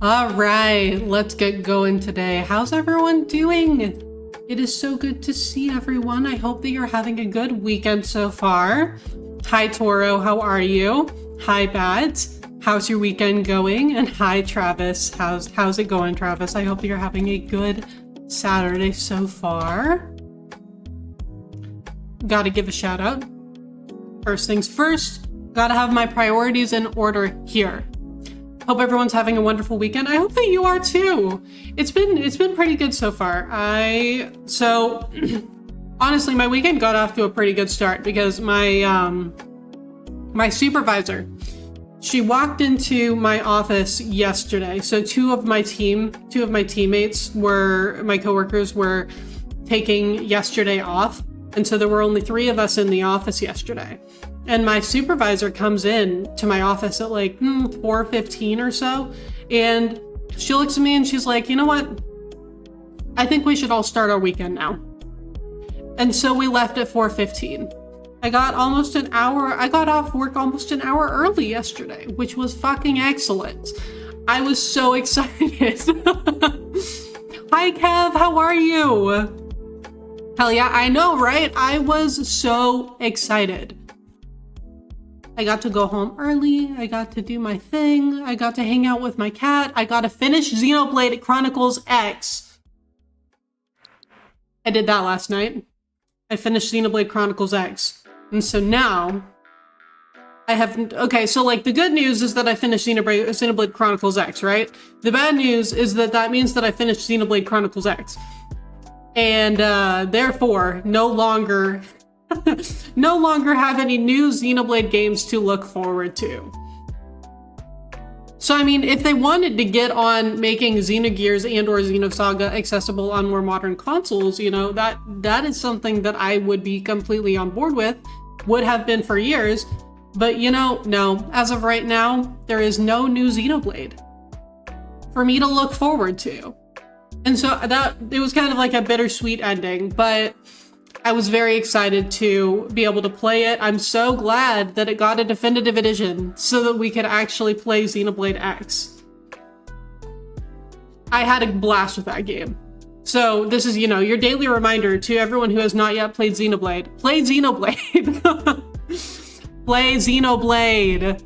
All right, let's get going today. How's everyone doing? It is so good to see everyone. I hope that you're having a good weekend so far. Hi, Toro. How are you? Hi, Bats. How's your weekend going? And hi, Travis. How's it going, Travis? I hope you're having a good Saturday so far. Gotta give a shout out. First things first, gotta have my priorities in order here. Hope everyone's having a wonderful weekend. I hope that you are too. It's been pretty good so far. Honestly, my weekend got off to a pretty good start because my supervisor, she walked into my office yesterday. So two of my teammates my coworkers were taking yesterday off. And so there were only 3 of us in the office yesterday. And my supervisor comes in to my office at like 4:15 or so. And she looks at me and she's like, you know what? I think we should all start our weekend now. And so we left at 4:15. I got off work almost an hour early yesterday, which was fucking excellent. I was so excited. Hi, Kev, how are you? Hell yeah, I know, right? I was so excited. I got to go home early. I got to do my thing. I got to hang out with my cat. I got to finish Xenoblade Chronicles X. I did that last night. I finished Xenoblade Chronicles X. And so now I have... Okay, so like the good news is that I finished Xenoblade Chronicles X, right? The bad news is that means that I finished Xenoblade Chronicles X. And therefore, no longer have any new Xenoblade games to look forward to. So I mean, if they wanted to get on making Xenogears and or Xenosaga accessible on more modern consoles, you know, that is something that I would be completely on board with, would have been for years. But you know, no, as of right now, there is no new Xenoblade for me to look forward to. And so it was kind of like a bittersweet ending, but I was very excited to be able to play it. I'm so glad that it got a definitive edition so that we could actually play Xenoblade X. I had a blast with that game. So this is, you know, your daily reminder to everyone who has not yet played Xenoblade. Play Xenoblade. Play Xenoblade.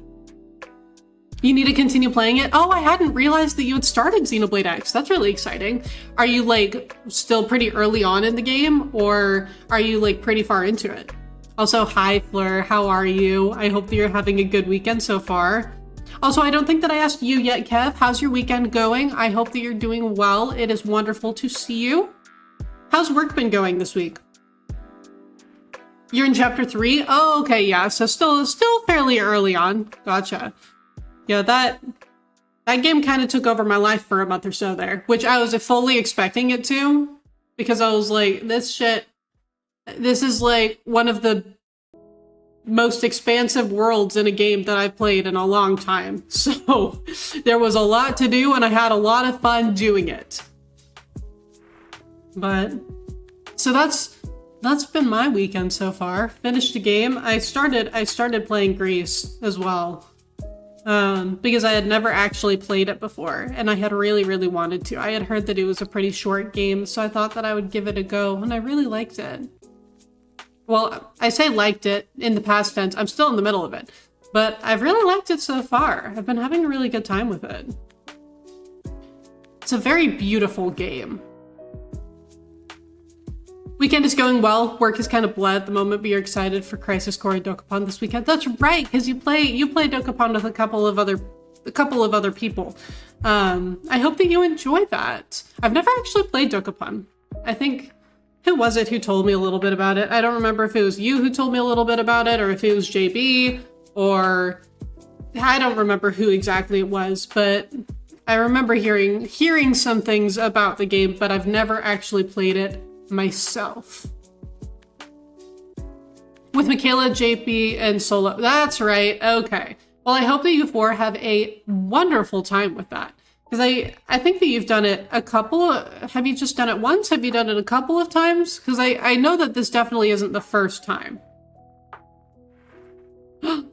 You need to continue playing it? Oh, I hadn't realized that you had started Xenoblade X. That's really exciting. Are you like still pretty early on in the game, or are you like pretty far into it? Also, hi Fleur, how are you? I hope that you're having a good weekend so far. Also, I don't think that I asked you yet, Kev. How's your weekend going? I hope that you're doing well. It is wonderful to see you. How's work been going this week? You're in chapter 3? Oh, okay, yeah. So still fairly early on. Gotcha. Yeah, that game kind of took over my life for a month or so there, which I was fully expecting it to, because I was like, this is like one of the most expansive worlds in a game that I've played in a long time. So there was a lot to do and I had a lot of fun doing it. But so that's been my weekend so far. Finished the game. I started playing Grease as well. Because I had never actually played it before, and I had really, really wanted to. I had heard that it was a pretty short game, so I thought that I would give it a go, and I really liked it. Well, I say liked it in the past tense. I'm still in the middle of it, but I've really liked it so far. I've been having a really good time with it. It's a very beautiful game. Weekend is going well. Work is kind of bled at the moment, but you're excited for Crisis Core and Dokapon this weekend. That's right, because you play Dokapon with a couple of other people. I hope that you enjoy that. I've never actually played Dokapon. I think, who was it who told me a little bit about it? I don't remember if it was you who told me a little bit about it, or if it was JB, or I don't remember who exactly it was, but I remember hearing some things about the game, but I've never actually played it myself. With Michaela, JP, and Solo. That's right. Okay. Well, I hope that you 4 have a wonderful time with that. Because I think that you've done it have you just done it once? Have you done it a couple of times? Because I know that this definitely isn't the first time.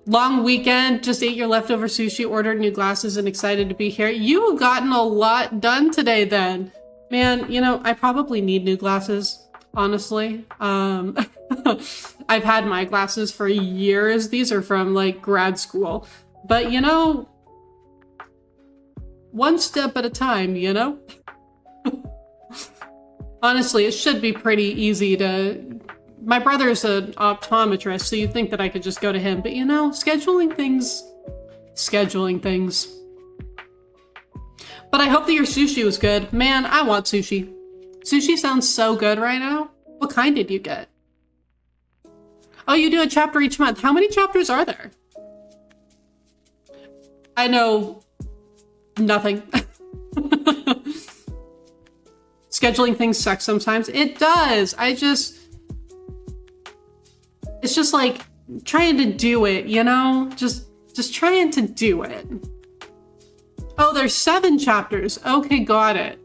Long weekend, just ate your leftover sushi, ordered new glasses, and excited to be here. You've gotten a lot done today then. Man, you know, I probably need new glasses, honestly. I've had my glasses for years. These are from like grad school. But you know, one step at a time, you know? Honestly, it should be pretty easy to... My brother's an optometrist, so you'd think that I could just go to him. But you know, scheduling things. But I hope that your sushi was good. Man, I want sushi. Sushi sounds so good right now. What kind did you get? Oh, you do a chapter each month. How many chapters are there? I know nothing. Scheduling things sucks sometimes. It does. It's just like trying to do it, you know? Just trying to do it. Oh, there's 7 chapters. Okay, got it.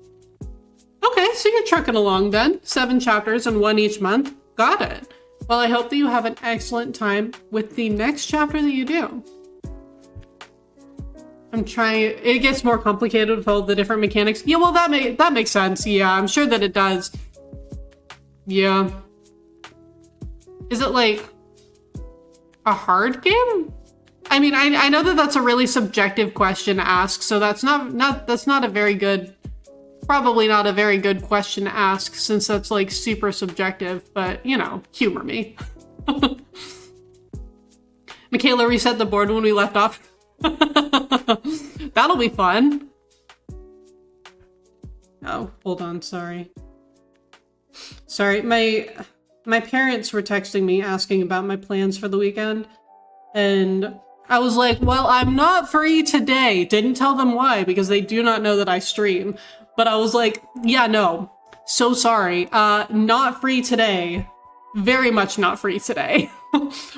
Okay, so you're trucking along then. 7 chapters and 1 each month. Got it. Well, I hope that you have an excellent time with the next chapter that you do. I'm trying, it gets more complicated with all the different mechanics. Yeah, well, that makes sense. Yeah, I'm sure that it does. Yeah. Is it like a hard game? I mean, I know that that's a really subjective question to ask, so that's not a very good, probably not a very good question to ask since that's like super subjective, but you know, humor me. Michaela reset the board when we left off. That'll be fun. Oh, hold on, sorry. Sorry, my parents were texting me asking about my plans for the weekend, and I was like, well, I'm not free today. Didn't tell them why, because they do not know that I stream. But I was like, yeah, no, so sorry. Not free today. Very much not free today.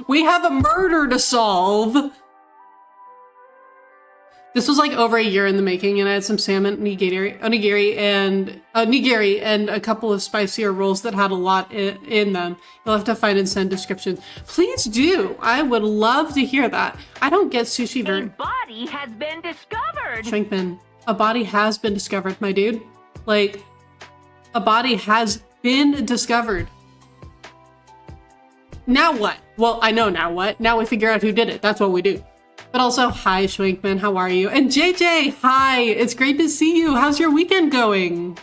We have a murder to solve. This was like over a year in the making, and I had some salmon onigiri and a couple of spicier rolls that had a lot in them. You'll have to find and send descriptions. Please do. I would love to hear that. I don't get sushi very... A body has been discovered. Shrinkman, a body has been discovered, my dude. Like, a body has been discovered. Now what? Well, I know now what. Now we figure out who did it. That's what we do. But also, hi, Schwinkman, how are you? And JJ, hi, it's great to see you. How's your weekend going?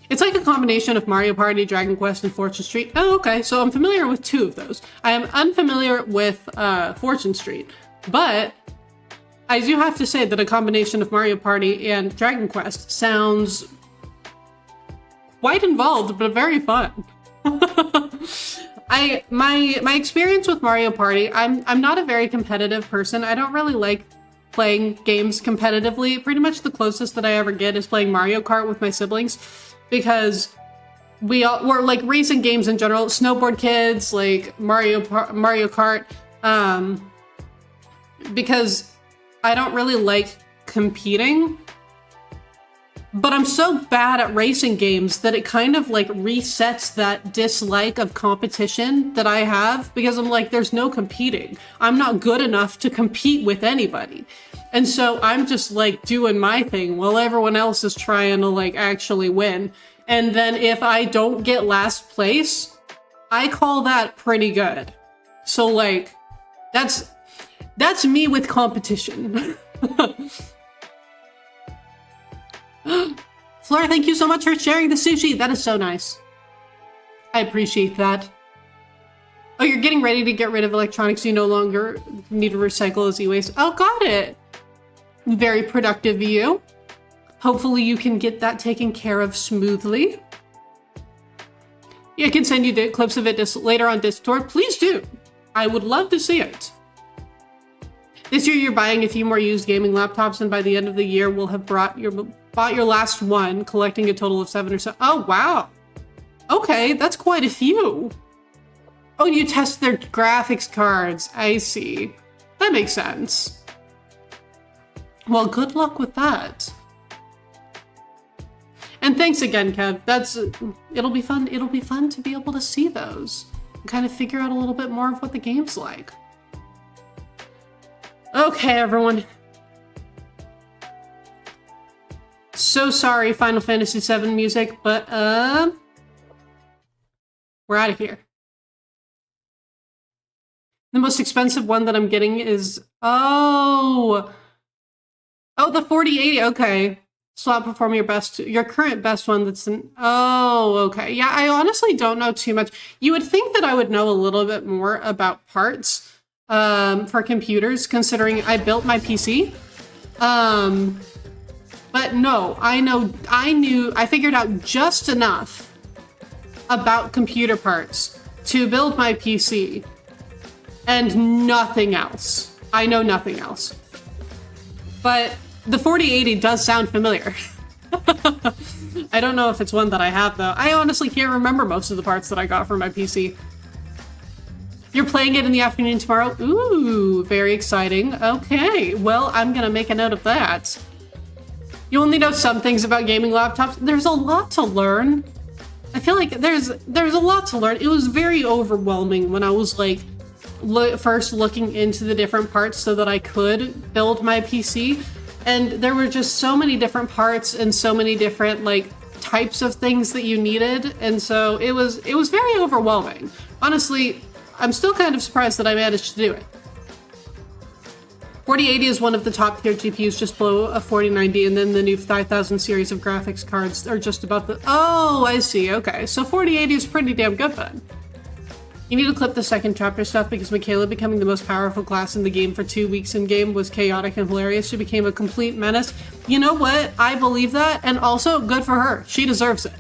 It's like a combination of Mario Party, Dragon Quest, and Fortune Street. Oh, okay, so I'm familiar with 2 of those. I am unfamiliar with Fortune Street, but I do have to say that a combination of Mario Party and Dragon Quest sounds quite involved, but very fun. My experience with Mario Party, I'm not a very competitive person. I don't really like playing games competitively. Pretty much the closest that I ever get is playing Mario Kart with my siblings, because we're like racing games in general, snowboard kids, like Mario Kart, because I don't really like competing. But I'm so bad at racing games that it kind of like resets that dislike of competition that I have, because I'm like, there's no competing. I'm not good enough to compete with anybody. And so I'm just like doing my thing while everyone else is trying to like actually win. And then if I don't get last place, I call that pretty good. So like, that's me with competition. Flora, thank you so much for sharing the sushi. That is so nice. I appreciate that. Oh, you're getting ready to get rid of electronics you no longer need to recycle as e-waste. Oh, got it. Very productive of you. Hopefully you can get that taken care of smoothly. Yeah, I can send you the clips of it later on Discord. Please do. I would love to see it. This year you're buying a few more used gaming laptops, and by the end of the year we'll have bought your last one, collecting a total of 7 or so. Oh, wow. Okay, that's quite a few. Oh, you test their graphics cards. I see. That makes sense. Well, good luck with that. And thanks again, Kev. It'll be fun. It'll be fun to be able to see those. and kind of figure out a little bit more of what the game's like. Okay, everyone. So sorry, Final Fantasy VII music, but we're out of here. The most expensive one that I'm getting is the 4080. Okay, slot perform your current best one. That's okay. Yeah, I honestly don't know too much. You would think that I would know a little bit more about parts for computers, considering I built my PC. But no, I figured out just enough about computer parts to build my PC. And nothing else. I know nothing else. But the 4080 does sound familiar. I don't know if it's one that I have, though. I honestly can't remember most of the parts that I got for my PC. You're playing it in the afternoon tomorrow? Ooh, very exciting. Okay, well, I'm gonna make a note of that. You only know some things about gaming laptops. There's a lot to learn. I feel like there's a lot to learn. It was very overwhelming when I was like first looking into the different parts so that I could build my PC. And there were just so many different parts and so many different like types of things that you needed. And so it was very overwhelming. Honestly, I'm still kind of surprised that I managed to do it. 4080 is one of the top tier GPUs, just below a 4090, and then the new 5000 series of graphics cards are just about the... Oh, I see, okay. So 4080 is pretty damn good then. You need to clip the second chapter stuff because Michaela becoming the most powerful class in the game for 2 weeks in game was chaotic and hilarious. She became a complete menace. You know what? I believe that, and also good for her. She deserves it.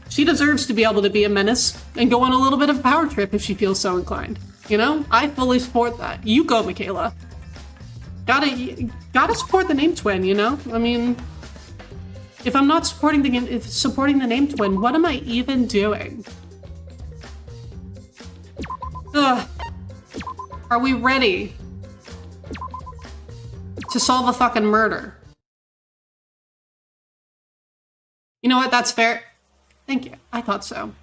She deserves to be able to be a menace and go on a little bit of a power trip if she feels so inclined. You know? I fully support that. You go, Michaela. Gotta support the name twin, you know? I mean, if I'm not supporting the name twin, what am I even doing? Ugh. Are we ready to solve a fucking murder? You know what? That's fair. Thank you. I thought so.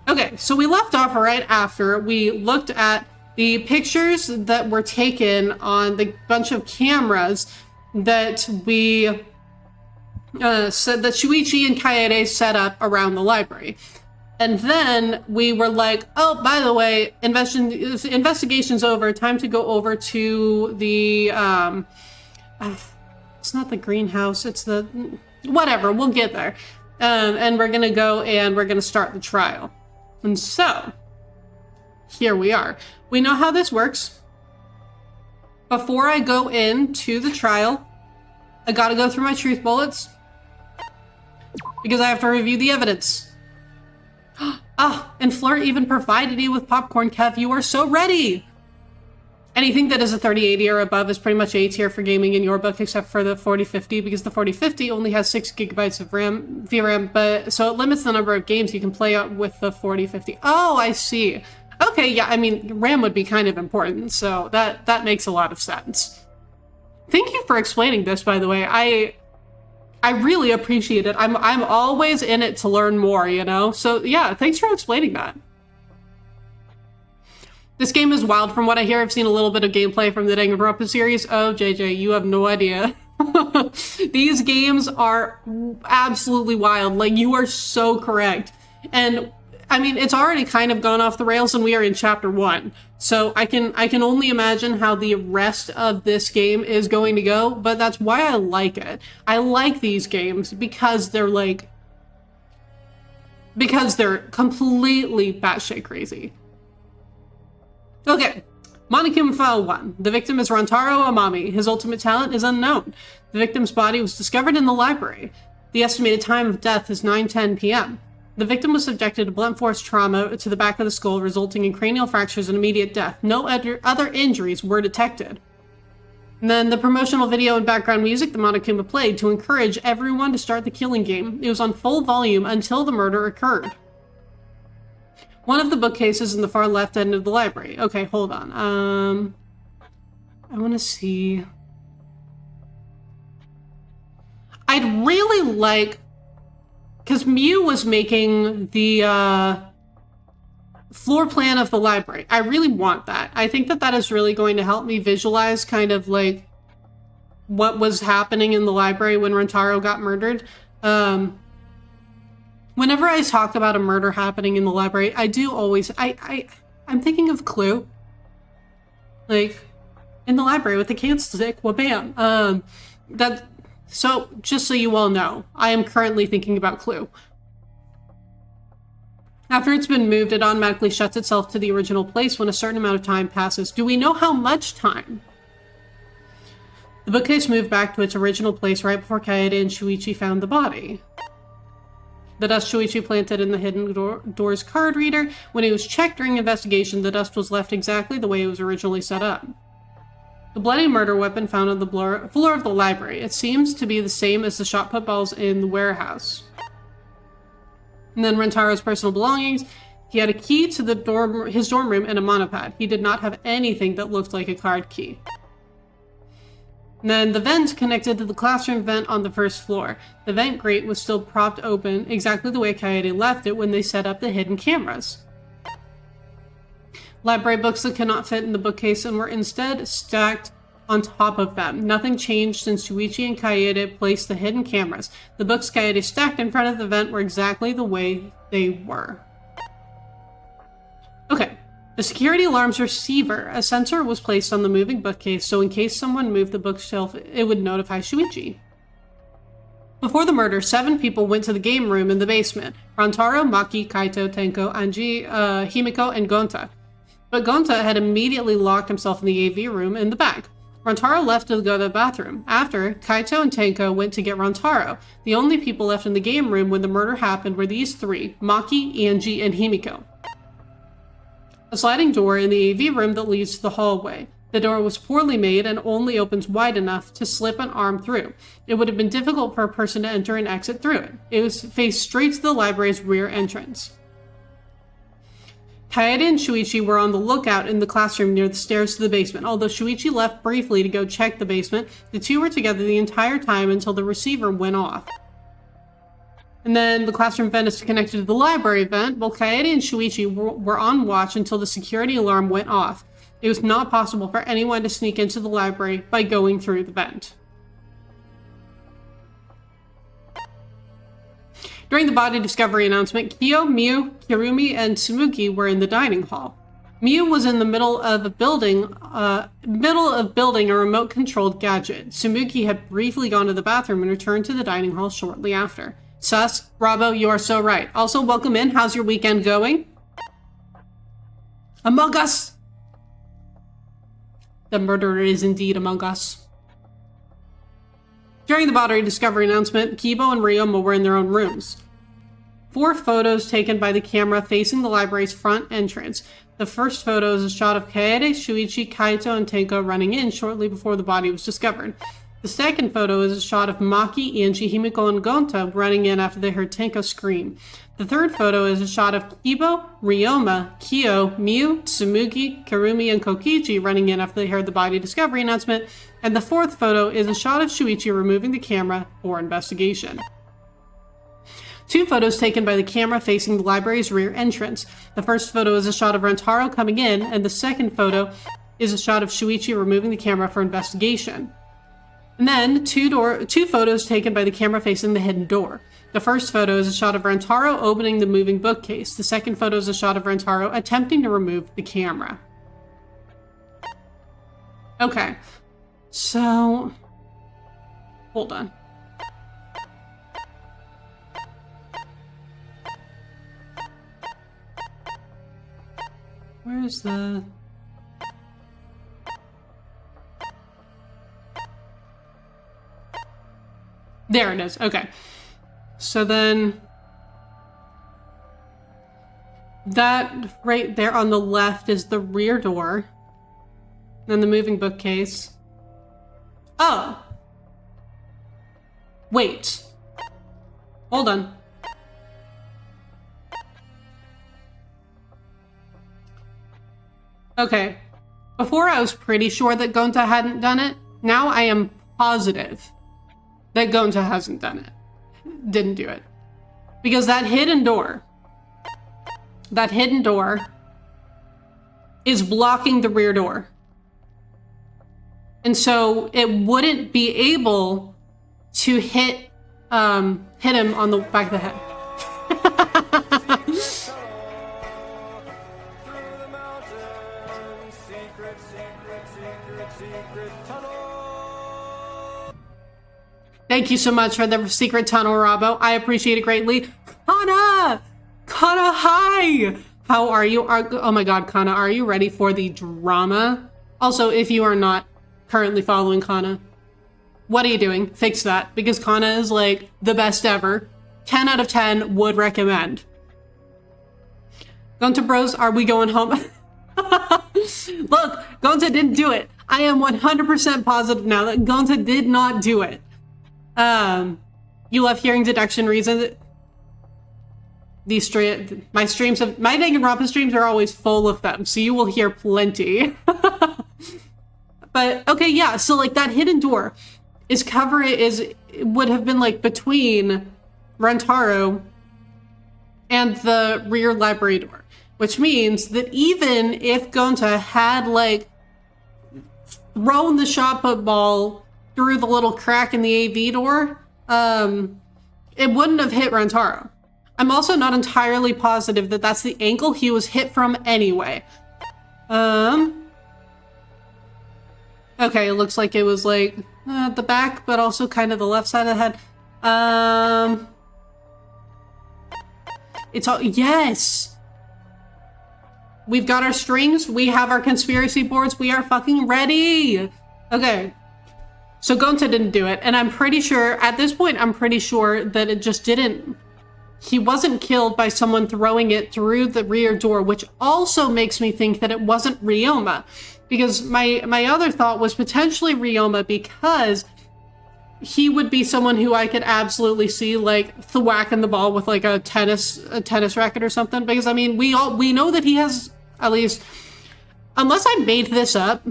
Okay, so we left off right after we looked at the pictures that were taken on the bunch of cameras that we said that Shuichi and Kaede set up around the library. And then we were like, oh, by the way, investigation's over. Time to go over to the, it's not the greenhouse, it's the, whatever, we'll get there. And we're gonna go and we're gonna start the trial. And so, here we are. We know how this works. Before I go into the trial, I gotta go through my truth bullets because I have to review the evidence. And Fleur even provided you with popcorn, Kev. You are so ready! Anything that is a 3080 or above is pretty much A tier for gaming in your book, except for the 4050, because the 4050 only has 6 gigabytes of VRAM, but so it limits the number of games you can play with the 4050. Oh, I see. Okay, yeah, I mean, RAM would be kind of important, so that makes a lot of sense. Thank you for explaining this, by the way. I really appreciate it. I'm always in it to learn more, you know? So yeah, thanks for explaining that. This game is wild from what I hear. I've seen a little bit of gameplay from the Danganronpa series. Oh, JJ, you have no idea. These games are absolutely wild. Like, you are so correct. And I mean, it's already kind of gone off the rails and we are in chapter 1. So I can only imagine how the rest of this game is going to go, but that's why I like it. I like these games because they're completely batshit crazy. Okay, Monokuma File 1. The victim is Rantaro Amami. His ultimate talent is unknown. The victim's body was discovered in the library. The estimated time of death is 9:10 p.m. The victim was subjected to blunt force trauma to the back of the skull, resulting in cranial fractures and immediate death. No other injuries were detected. And then the promotional video and background music the Monokuma played to encourage everyone to start the killing game. It was on full volume until the murder occurred. One of the bookcases in the far left end of the library. Okay, hold on. I want to see. I'd really like, because Mew was making the floor plan of the library. I really want that. I think that that is really going to help me visualize kind of like what was happening in the library when Rentaro got murdered. Whenever I talk about a murder happening in the library, I do always, I'm thinking of Clue. Like, in the library with the candlestick, wha-bam. So, just so you all know, I am currently thinking about Clue. After it's been moved, it automatically shuts itself to the original place when a certain amount of time passes. Do we know how much time? The bookcase moved back to its original place right before Kaede and Shuichi found the body. The dust Shuichi planted in the hidden door's card reader. When it was checked during investigation, the dust was left exactly the way it was originally set up. The bloody murder weapon found on the floor of the library. It seems to be the same as the shot put balls in the warehouse. And then Rentaro's personal belongings. He had a key to his dorm room and a monopad. He did not have anything that looked like a card key. And then the vent connected to the classroom vent on the first floor. The vent grate was still propped open, exactly the way Kaede left it when they set up the hidden cameras. Library books that could not fit in the bookcase and were instead stacked on top of them. Nothing changed since Shuichi and Kaede placed the hidden cameras. The books Kaede stacked in front of the vent were exactly the way they were. Okay. The security alarm's receiver. A sensor was placed on the moving bookcase, so in case someone moved the bookshelf, it would notify Shuichi. Before the murder, 7 people went to the game room in the basement. Rantaro, Maki, Kaito, Tenko, Anji, Himiko, and Gonta. But Gonta had immediately locked himself in the AV room in the back. Rantaro left to go to the bathroom. After, Kaito and Tenko went to get Rantaro. The only people left in the game room when the murder happened were these 3, Maki, Anji, and Himiko. A sliding door in the AV room that leads to the hallway. The door was poorly made and only opens wide enough to slip an arm through. It would have been difficult for a person to enter and exit through it. It was faced straight to the library's rear entrance. Kaede and Shuichi were on the lookout in the classroom near the stairs to the basement. Although Shuichi left briefly to go check the basement, the two were together the entire time until the receiver went off. And then the classroom vent is connected to the library vent. Both Kaede and Shuichi were on watch until the security alarm went off. It was not possible for anyone to sneak into the library by going through the vent. During the body discovery announcement, Kyo, Miu, Kirumi, and Tsumugi were in the dining hall. Miu was in the middle of building a remote-controlled gadget. Tsumugi had briefly gone to the bathroom and returned to the dining hall shortly after. Sus, bravo, you are so right. Also, welcome in. How's your weekend going? Among Us! The murderer is indeed among us. During the body discovery announcement, Kibo and Ryoma were in their own rooms. 4 photos taken by the camera facing the library's front entrance. The first photo is a shot of Kaede, Shuichi, Kaito, and Tenko running in shortly before the body was discovered. The second photo is a shot of Maki, Anji, Himiko, and Gonta running in after they heard Tenko scream. The third photo is a shot of Kibo, Ryoma, Kyo, Miu, Tsumugi, Kirumi, and Kokichi running in after they heard the body discovery announcement. And the fourth photo is a shot of Shuichi removing the camera for investigation. 2 photos taken by the camera facing the library's rear entrance. The first photo is a shot of Rentaro coming in, and the second photo is a shot of Shuichi removing the camera for investigation. And then 2 photos taken by the camera facing the hidden door. The first photo is a shot of Rentaro opening the moving bookcase. The second photo is a shot of Rentaro attempting to remove the camera. Okay, so hold on. Where's the... There it is. Okay. So then that right there on the left is the rear door. Then the moving bookcase. Oh. Wait. Hold on. Okay. Before I was pretty sure that Gonta hadn't done it. Now I am positive that Gonta hasn't done it. Didn't do it. Because that hidden door is blocking the rear door. And so it wouldn't be able to hit him on the back of the head. Thank you so much for the secret tunnel, Robbo. I appreciate it greatly. Kana! Kana, hi! How are you? Oh my god, Kana, are you ready for the drama? Also, if you are not currently following Kana, what are you doing? Fix that, because Kana is like the best ever. 10 out of 10 would recommend. Gonta Bros, are we going home? Look, Gonta didn't do it. I am 100% positive now that Gonta did not do it. You love hearing deduction reasons. My Danganronpa streams are always full of them, so you will hear plenty. But okay, yeah, so like that hidden door would have been like between Rentaro and the rear library door, which means that even if Gonta had like thrown the shot put ball through the little crack in the AV door, it wouldn't have hit Rentaro. I'm also not entirely positive that that's the angle he was hit from anyway. Okay, it looks like it was like the back, but also kind of the left side of the head. It's all, yes! We've got our strings, we have our conspiracy boards, we are fucking ready! Okay. So Gonta didn't do it, and I'm pretty sure, at this point, I'm pretty sure that it just didn't. He wasn't killed by someone throwing it through the rear door, which also makes me think that it wasn't Ryoma. Because my other thought was potentially Ryoma, because he would be someone who I could absolutely see like thwacking the ball with like a tennis racket or something. Because I mean, we know that he has, at least, unless I made this up,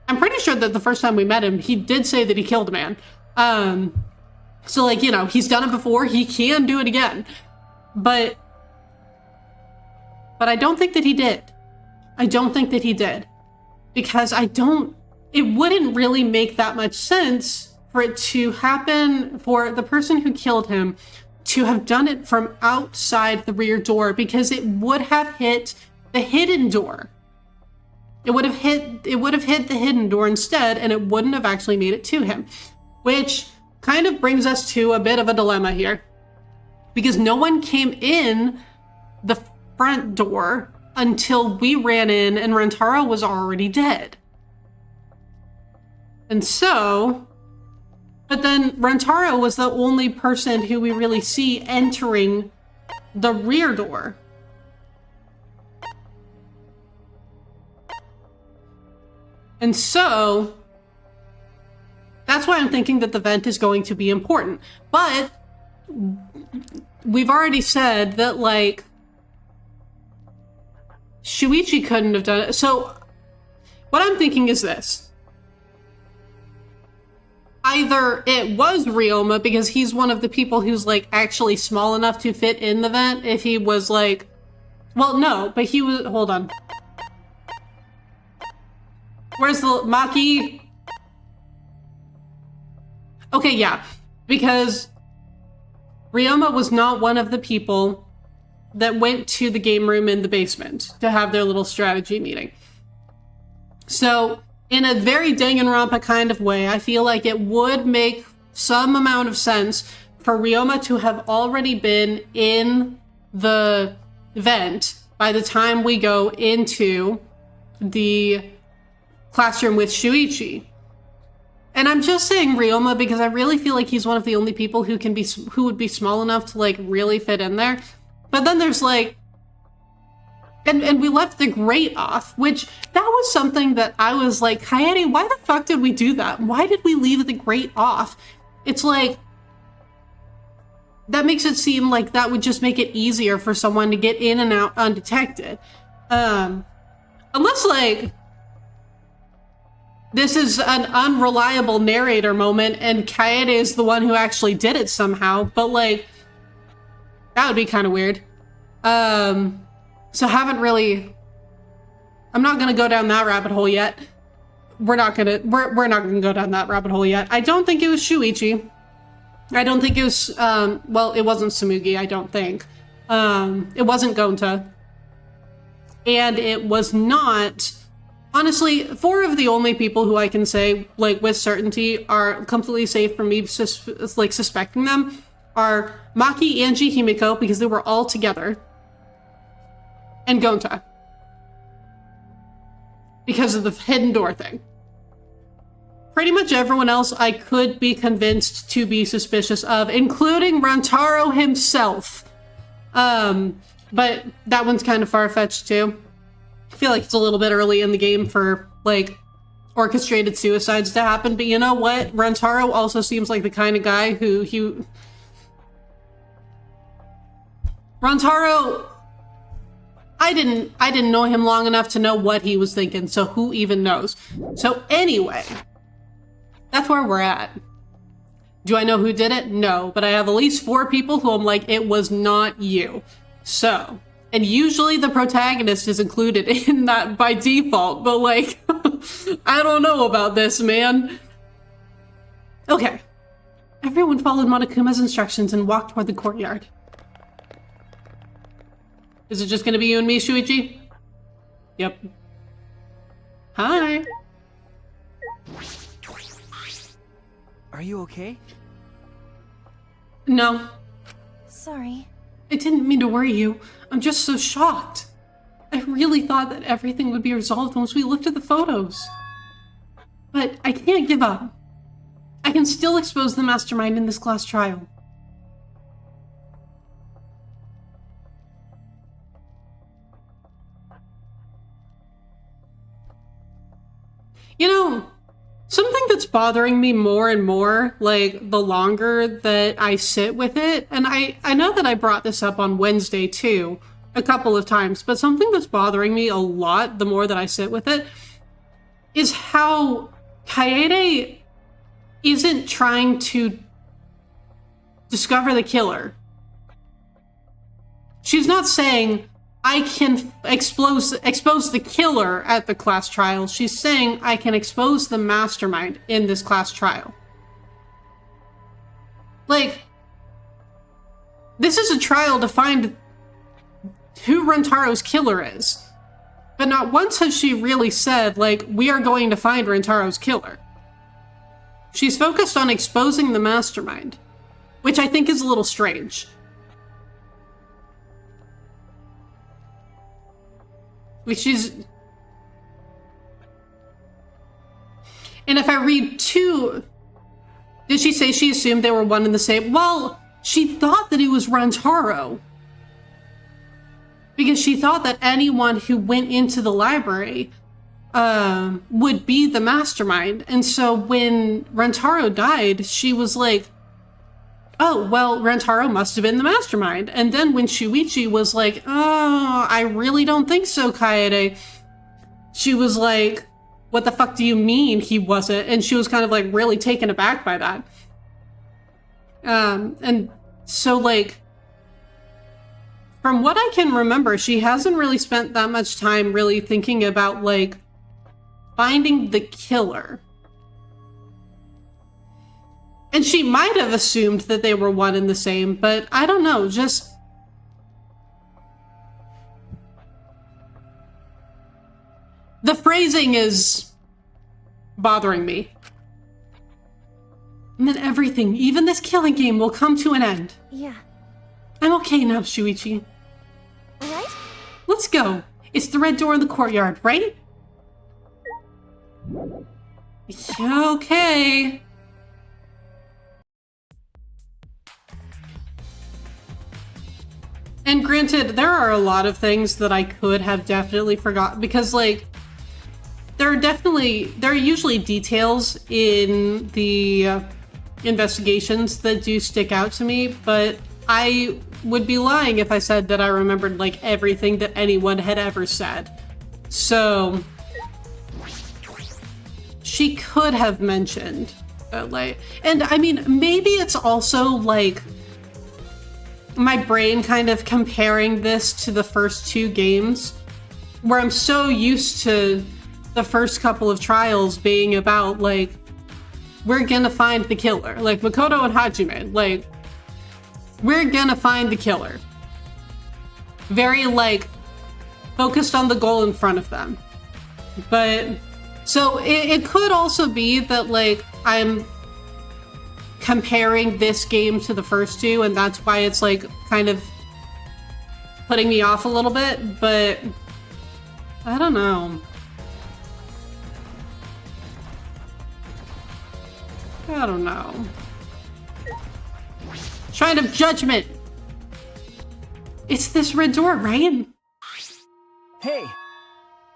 I'm pretty sure that the first time we met him, he did say that he killed a man. So like, you know, he's done it before, he can do it again. But I don't think that he did. I don't think that he did. Because it wouldn't really make that much sense for it to happen, for the person who killed him to have done it from outside the rear door, because it would have hit the hidden door. It would have hit the hidden door instead, and it wouldn't have actually made it to him. Which kind of brings us to a bit of a dilemma here. Because no one came in the front door until we ran in and Rentaro was already dead. And so, but then Rentaro was the only person who we really see entering the rear door. And so, that's why I'm thinking that the vent is going to be important. But we've already said that, like, Shuichi couldn't have done it. So what I'm thinking is this. Either it was Ryoma because he's one of the people who's like actually small enough to fit in the vent. If he was like, well, no, but he was, hold on. Where's the Maki? Okay, yeah, because Ryoma was not one of the people that went to the game room in the basement to have their little strategy meeting. So, in a very Danganronpa kind of way, I feel like it would make some amount of sense for Ryoma to have already been in the vent by the time we go into the classroom with Shuichi. And I'm just saying Ryoma because I really feel like he's one of the only people who would be small enough to like really fit in there. But then there's like, and we left the grate off, which that was something that I was like, Kaede, why the fuck did we do that? Why did we leave the grate off? It's like, that makes it seem like that would just make it easier for someone to get in and out undetected. Unless like, this is an unreliable narrator moment and Kaede is the one who actually did it somehow, but like, that would be kind of weird. So haven't really I'm not gonna go down that rabbit hole yet. We're not gonna go down that rabbit hole yet. I don't think it was Shuichi. I don't think it was, well, it wasn't Samugi, I don't think. It wasn't Gonta. And it was not, honestly, 4 of the only people who I can say, like, with certainty are completely safe from me, suspecting them are Maki, Angie, Himiko, because they were all together, and Gonta. Because of the hidden door thing. Pretty much everyone else I could be convinced to be suspicious of, including Rantaro himself. But that one's kind of far-fetched too. I feel like it's a little bit early in the game for, like, orchestrated suicides to happen, but you know what? Rantaro also seems like the kind of guy who Rantaro, I didn't know him long enough to know what he was thinking, so who even knows? So anyway, that's where we're at. Do I know who did it? No, but I have at least 4 people who I'm like, it was not you. So, and usually the protagonist is included in that by default, but like, I don't know about this, man. Okay. Everyone followed Monokuma's instructions and walked toward the courtyard. Is it just gonna be you and me, Shuichi? Yep. Hi. Are you okay? No. Sorry. I didn't mean to worry you. I'm just so shocked. I really thought that everything would be resolved once we looked at the photos. But I can't give up. I can still expose the mastermind in this class trial. You know, something that's bothering me more and more, like, the longer that I sit with it, and I know that I brought this up on Wednesday too, a couple of times, but something that's bothering me a lot the more that I sit with it is how Kaede isn't trying to discover the killer. She's not saying, I can expose the killer at the class trial. She's saying, I can expose the mastermind in this class trial. Like, this is a trial to find who Rantaro's killer is. But not once has she really said, like, we are going to find Rantaro's killer. She's focused on exposing the mastermind, which I think is a little strange. She's... And if I read too... Did she say she assumed they were one and the same? Well, she thought that it was Rantaro. Because she thought that anyone who went into the library would be the mastermind. And so when Rantaro died, she was like, oh, well, Rantaro must have been the mastermind. And then when Shuichi was like, oh, I really don't think so, Kaede, she was like, what the fuck do you mean he wasn't? And she was kind of like really taken aback by that. And so like, from what I can remember, she hasn't really spent that much time really thinking about like finding the killer. And she might have assumed that they were one and the same, but I don't know, just... The phrasing is bothering me. And then everything, even this killing game, will come to an end. Yeah. I'm okay now, Shuichi. Alright? Let's go. It's the red door in the courtyard, right? Okay. And granted, there are a lot of things that I could have definitely forgotten because, like, there are usually details in the investigations that do stick out to me, but I would be lying if I said that I remembered, like, everything that anyone had ever said. So, she could have mentioned, like, and I mean, maybe it's also, like, my brain kind of comparing this to the first 2 games where I'm so used to the first couple of trials being about, like, we're gonna find the killer. Like, Makoto and Hajime, like, we're gonna find the killer. Very, like, focused on the goal in front of them. But, so it could also be that, like, I'm comparing this game to the first two, and that's why it's, like, kind of putting me off a little bit, but I don't know. I don't know. Shrine of Judgment! It's this red door, right? Hey!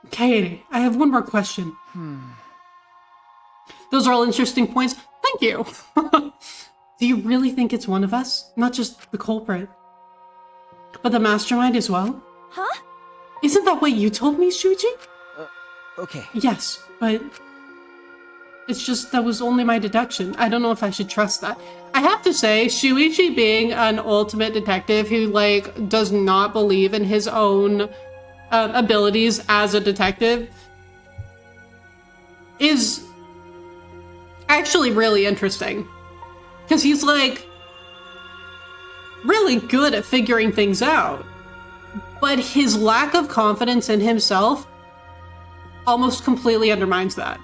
Kaede, I have one more question. Those are all interesting points. Thank you! Do you really think it's one of us? Not just the culprit, but the mastermind as well? Huh? Isn't that what you told me, Shuji? Okay. Yes, but it's just that was only my deduction. I don't know if I should trust that. I have to say, Shuichi being an ultimate detective who, like, does not believe in his own abilities as a detective is actually really interesting. Because he's, like, really good at figuring things out. But his lack of confidence in himself almost completely undermines that.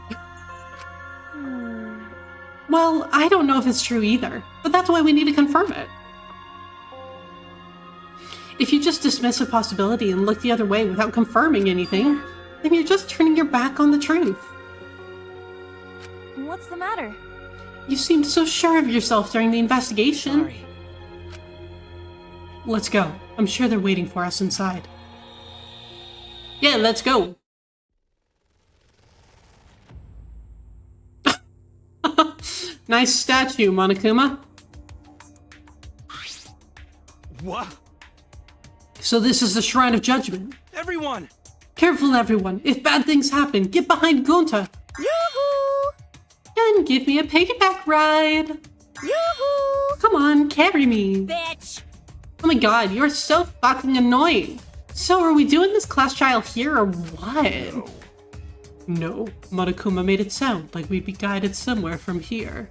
Well, I don't know if it's true either, but that's why we need to confirm it. If you just dismiss a possibility and look the other way without confirming anything, then you're just turning your back on the truth. What's the matter? You seemed so sure of yourself during the investigation. Sorry. Let's go. I'm sure they're waiting for us inside. Yeah, let's go. Nice statue, Monokuma. What? So this is the Shrine of Judgment. Everyone! Careful, everyone. If bad things happen, get behind Gonta. Yoo-hoo! And give me a piggyback ride. Yoo-hoo! Come on, carry me. Bitch! Oh my god, you're so fucking annoying. So are we doing this class trial here or what? No, Monokuma made it sound like we'd be guided somewhere from here.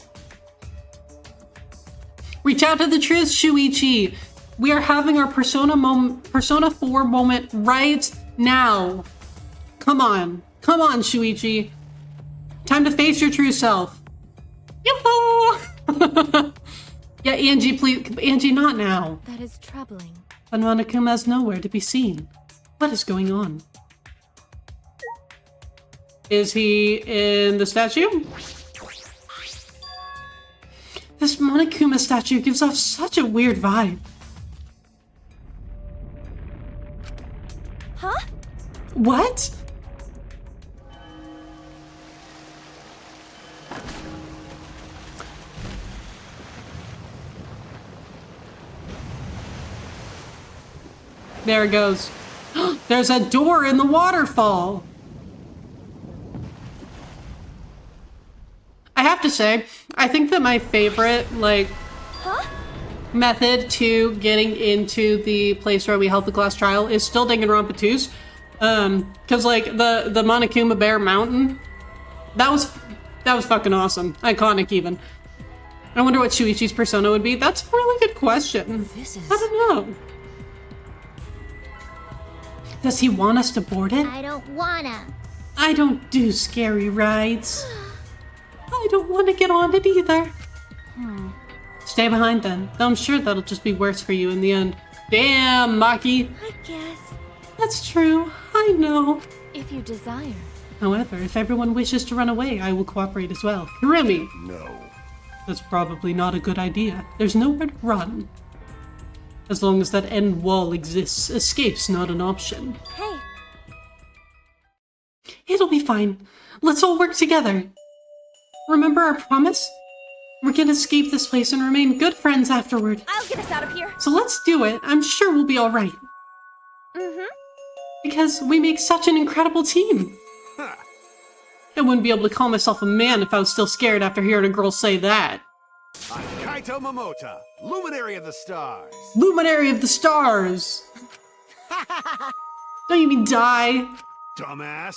Reach out to the truth, Shuichi. We are having our Persona 4 moment right now. Come on, Shuichi. Time to face your true self. Yoo-hoo! Yeah, Angie, please. Angie, not now. That is troubling. But Monokuma is nowhere to be seen. What is going on? Is he in the statue? This Monokuma statue gives off such a weird vibe. Huh? What? There it goes. There's a door in the waterfall. I have to say, I think that my favorite, like, method to getting into the place where we held the class trial is still Danganronpa 2's. Cause like the Monokuma Bear Mountain, that was fucking awesome. Iconic even. I wonder what Shuichi's persona would be. That's a really good question. I don't know. Does he want us to board it? I don't wanna. I don't do scary rides. I don't want to get on it either. Stay behind then, though I'm sure that'll just be worse for you in the end. Damn, Maki. I guess. That's true, I know. If you desire. However, if everyone wishes to run away, I will cooperate as well. Kurumi! No. That's probably not a good idea. There's nowhere to run. As long as that end wall exists, escape's not an option. Hey. It'll be fine. Let's all work together. Remember our promise? We're gonna escape this place and remain good friends afterward. I'll get us out of here. So let's do it. I'm sure we'll be alright. Because we make such an incredible team. I wouldn't be able to call myself a man if I was still scared after hearing a girl say that. I'm Kaito Momota, Luminary of the Stars. Luminary of the Stars! Don't you mean die? Dumbass.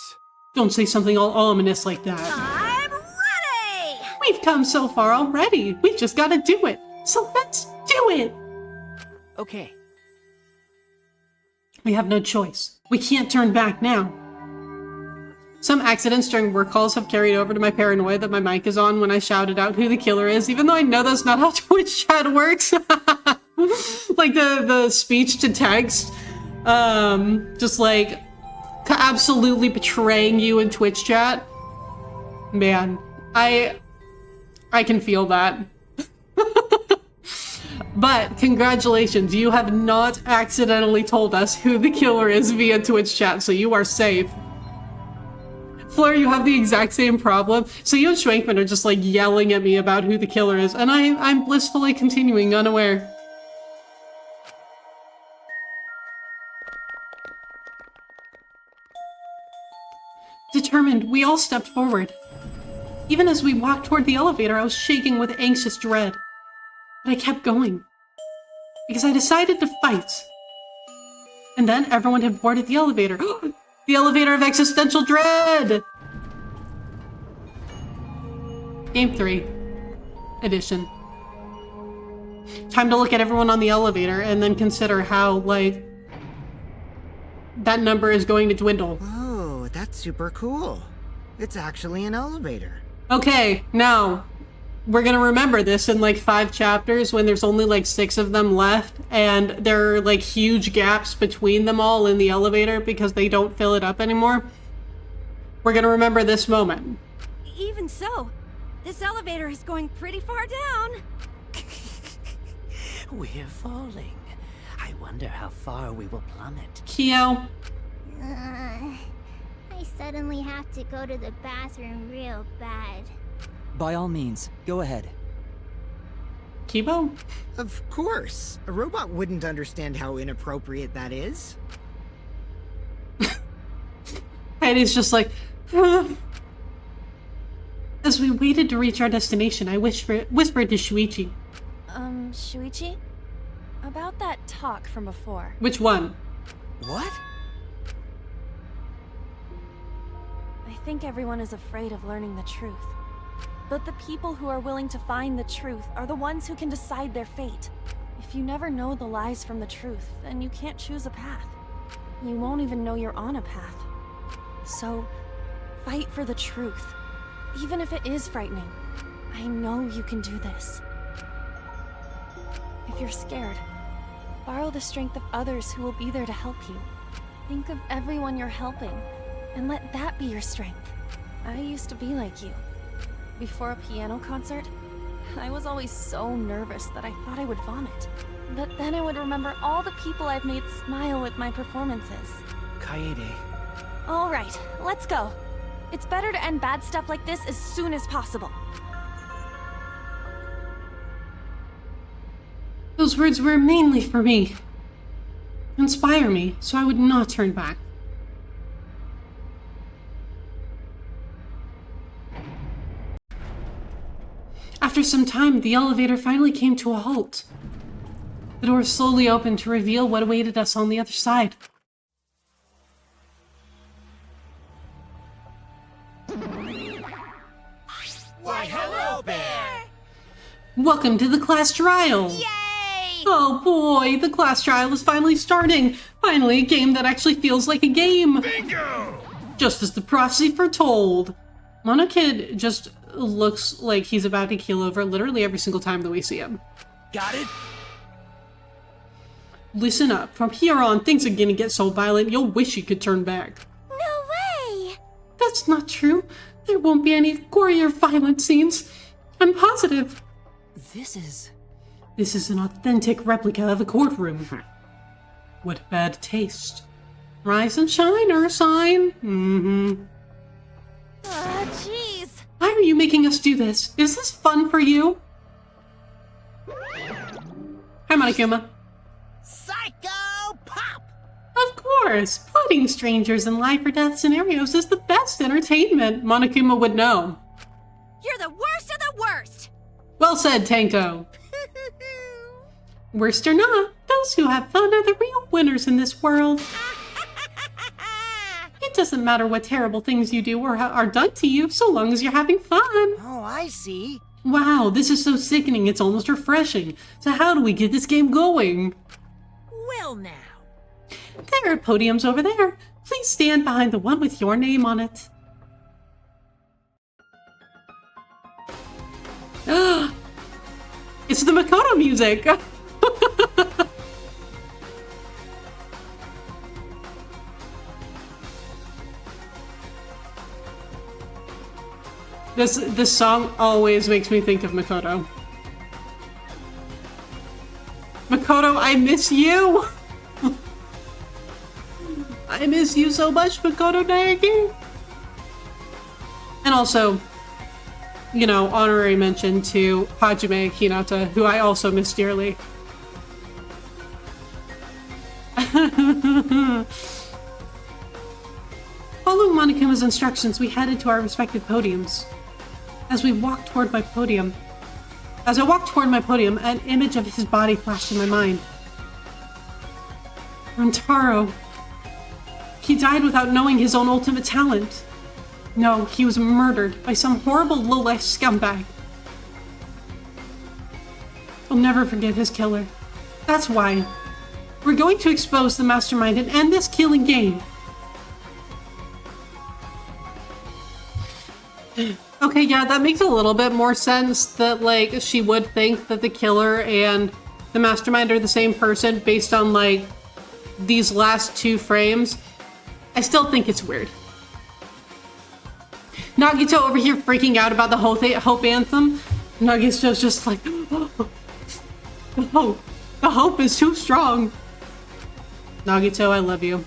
Don't say something all ominous like that. I'm ready! We've come so far already. We just gotta do it. So let's do it. Okay. We have no choice. We can't turn back now. Some accidents during work calls have carried over to my paranoia that my mic is on when I shouted out who the killer is, even though I know that's not how Twitch chat works. Like the speech to text. Just like absolutely betraying you in Twitch chat. Man, I can feel that. But congratulations, you have not accidentally told us who the killer is via Twitch chat, so you are safe. Fleur, you have the exact same problem. So you and Schwankman are just like yelling at me about who the killer is, and I'm blissfully continuing unaware. Determined, we all stepped forward. Even as we walked toward the elevator, I was shaking with anxious dread. But I kept going. Because I decided to fight. And then everyone had boarded the elevator. The elevator of existential dread! Game 3. Edition. Time to look at everyone on the elevator and then consider how, like, that number is going to dwindle. Oh, that's super cool. It's actually an elevator. Okay, now, we're gonna remember this in like 5 chapters when there's only like 6 of them left, and there are like huge gaps between them all in the elevator because they don't fill it up anymore. We're gonna remember this moment. Even so, this elevator is going pretty far down. We're falling. I wonder how far we will plummet. Kyo, I suddenly have to go to the bathroom real bad. By all means, go ahead. Kibo? Of course. A robot wouldn't understand how inappropriate that is. Heidi's just like, As we waited to reach our destination, I whispered to Shuichi. Shuichi? About that talk from before. Which one? What? I think everyone is afraid of learning the truth. But the people who are willing to find the truth are the ones who can decide their fate. If you never know the lies from the truth, then you can't choose a path. You won't even know you're on a path. So, fight for the truth. Even if it is frightening. I know you can do this. If you're scared, borrow the strength of others who will be there to help you. Think of everyone you're helping, and let that be your strength. I used to be like you. Before a piano concert, I was always so nervous that I thought I would vomit. But then I would remember all the people I've made smile with my performances. Kaede. All right, let's go. It's better to end bad stuff like this as soon as possible. Those words were mainly for me. Inspire me, so I would not turn back. After some time, the elevator finally came to a halt. The door slowly opened to reveal what awaited us on the other side. Why, hello, Bear! Welcome to the class trial! Yay! Oh boy, the class trial is finally starting! Finally, a game that actually feels like a game! Bingo! Just as the prophecy foretold. Monokid just looks like he's about to keel over literally every single time that we see him. Got it? Listen up, from here on things are gonna get so violent you'll wish you could turn back. No way! That's not true. There won't be any gory or violent scenes. I'm positive. This is an authentic replica of a courtroom. What bad taste. Rise and shine, Ursine. Mm-hmm. Jeez. Why are you making us do this? Is this fun for you? Hi, Monokuma. Psycho Pop! Of course! Putting strangers in life or death scenarios is the best entertainment, Monokuma would know. You're the worst of the worst! Well said, Tanko. Worst or not, those who have fun are the real winners in this world. doesn't matter what terrible things you do or are done to you, so long as you're having fun. Oh, I see. Wow, this is so sickening, it's almost refreshing. So how do we get this game going? Well now. There are podiums over there. Please stand behind the one with your name on it. It's the Makoto music! This song always makes me think of Makoto. Makoto, I miss you! I miss you so much, Makoto Naegi! And also, you know, honorary mention to Hajime Hinata, who I also miss dearly. Following Monokuma's instructions, we headed to our respective podiums. As I walked toward my podium, an image of his body flashed in my mind. Rentaro. He died without knowing his own ultimate talent. No, he was murdered by some horrible low-life scumbag. I'll never forget his killer. That's why. We're going to expose the mastermind and end this killing game. Okay, yeah, that makes a little bit more sense that, like, she would think that the killer and the mastermind are the same person based on, like, these last two frames. I still think it's weird. Nagito over here freaking out about the Hope Anthem. Nagito's just like, oh, the hope is too strong. Nagito, I love you.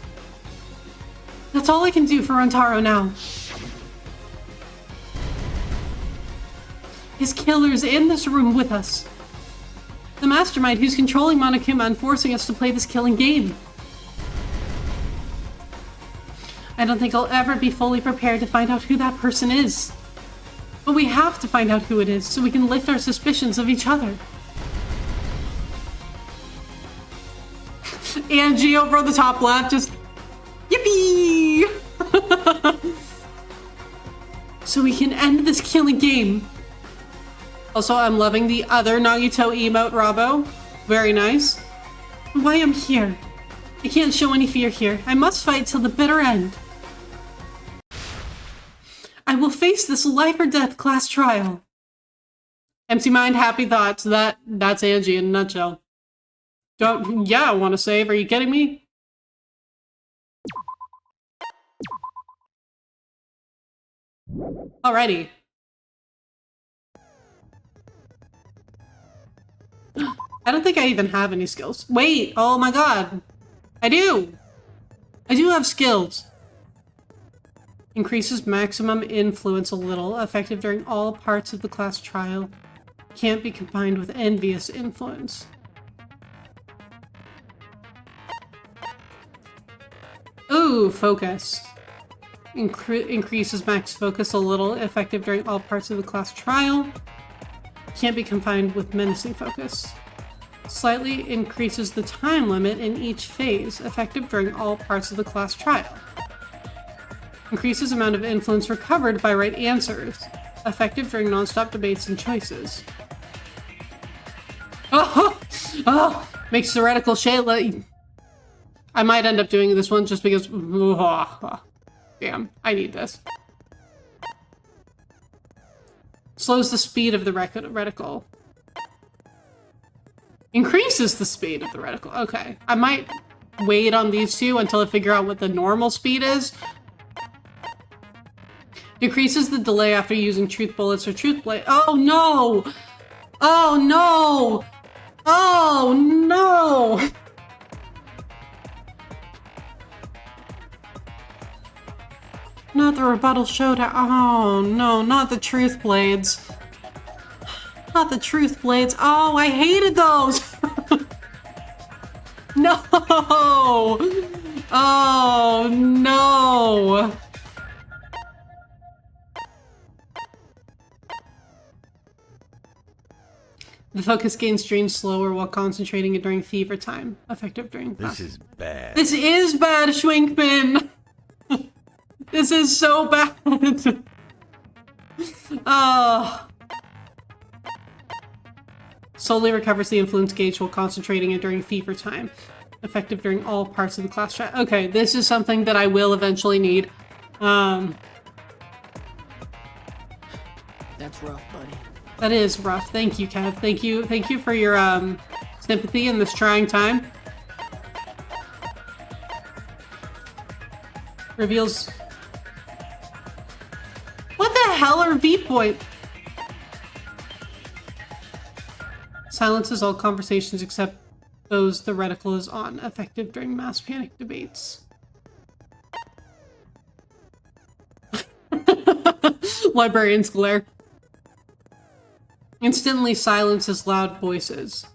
That's all I can do for Rentaro now. His killer's in this room with us. The mastermind who's controlling Monokuma and forcing us to play this killing game. I don't think I'll ever be fully prepared to find out who that person is. But we have to find out who it is so we can lift our suspicions of each other. Angie over on the top left just... Yippee! So we can end this killing game. Also, I'm loving the other Nagito emote, Rabo. Very nice. Why I'm here. I can't show any fear here. I must fight till the bitter end. I will face this life or death class trial. Empty mind, happy thoughts. That's Angie in a nutshell. Yeah, I want to save. Are you kidding me? Alrighty. I don't think I even have any skills. Wait, oh my god. I do! I do have skills. Increases maximum influence a little, effective during all parts of the class trial. Can't be combined with envious influence. Ooh, focus. Increases max focus a little, effective during all parts of the class trial. Can't be combined with menacing focus. Slightly increases the time limit in each phase, effective during all parts of the class trial. Increases amount of influence recovered by right answers, effective during non-stop debates and choices. Oh! Makes theoretical shade. I might end up doing this one just because... Damn, I need this. Slows the speed of the reticle. Increases the speed of the reticle. Okay. I might wait on these two until I figure out what the normal speed is. Decreases the delay after using truth bullets or truth blade. Oh no! Oh no! Oh no! Not the rebuttal showdown. Oh no, not the truth blades. Not the truth blades. Oh, I hated those! No! Oh no! The focus gains drained slower while concentrating it during fever time. Effective during class. This is bad. This is bad, Schwinkman! This is so bad. Oh. Slowly recovers the influence gauge while concentrating it during fever time. Effective during all parts of the class chat. Okay, this is something that I will eventually need. That's rough, buddy. That is rough. Thank you, Kev. Thank you for your sympathy in this trying time. Reveals. What the hell are V-point? Silences all conversations except those the reticle is on. Effective during mass panic debates. Librarian's glare. Instantly silences loud voices.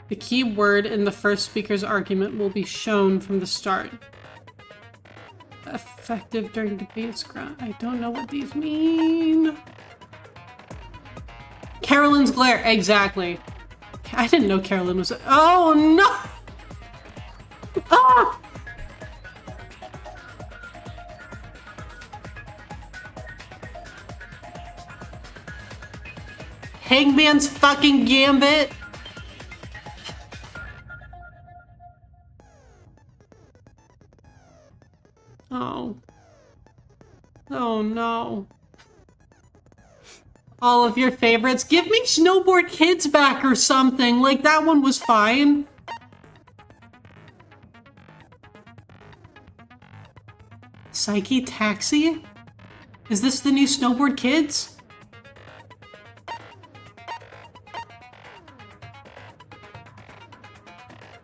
The key word in the first speaker's argument will be shown from the start. Effective during debates. I don't know what these mean. Carolyn's glare. Exactly. I didn't know Carolyn was. Oh no! Ah! Hangman's fucking gambit. Oh. Oh no. All of your favorites. Give me Snowboard Kids back or something. Like, that one was fine. Psyche Taxi? Is this the new Snowboard Kids?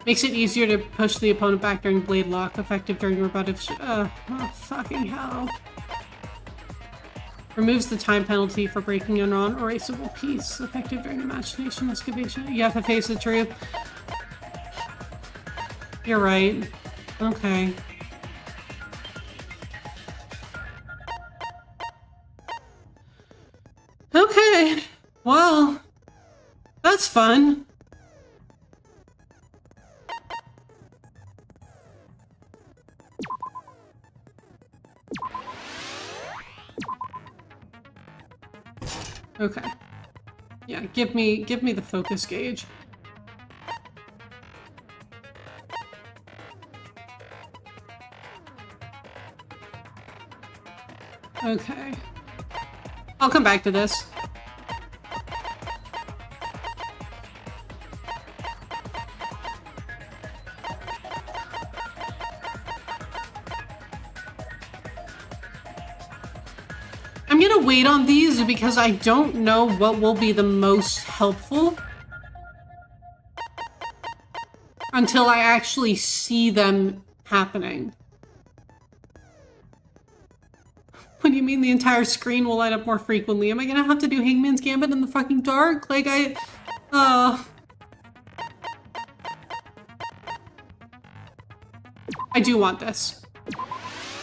Makes it easier to push the opponent back during blade lock, effective during rebuttive. Oh, fucking hell. Removes the time penalty for breaking a non-erasable piece, effective during imagination excavation. You have to face the truth. You're right. Okay. Okay. Well, that's fun. Okay. Yeah, give me the focus gauge. Okay. I'll come back to this. I'm gonna wait on these because I don't know what will be the most helpful until I actually see them happening. What do you mean the entire screen will light up more frequently? Am I gonna have to do Hangman's Gambit in the fucking dark? Like, I do want this.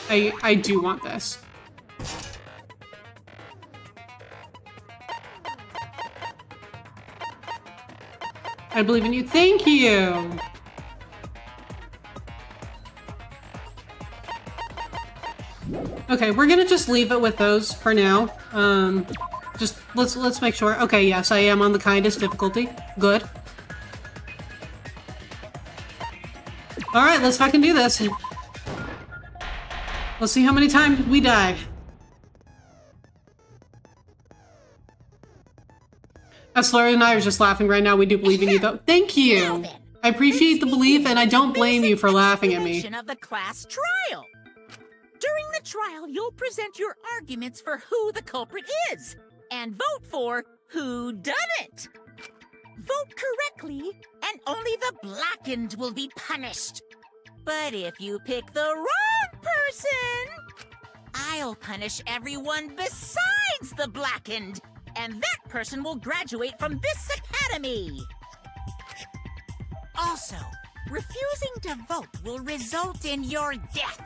I do want this. I believe in you. Thank you! Okay, we're gonna just leave it with those for now. Just let's make sure. Okay, yes, I am on the kindest difficulty. Good. Alright, let's fucking do this. Let's see how many times we die. Slurry and I are just laughing right now. We do believe in you, though. Thank you. I appreciate the belief, and I don't blame you for laughing at me. Of the class trial. During the trial, you'll present your arguments for who the culprit is, and vote for who done it. Vote correctly, and only the blackened will be punished. But if you pick the wrong person, I'll punish everyone besides the blackened. And that person will graduate from this academy. Also, refusing to vote will result in your death.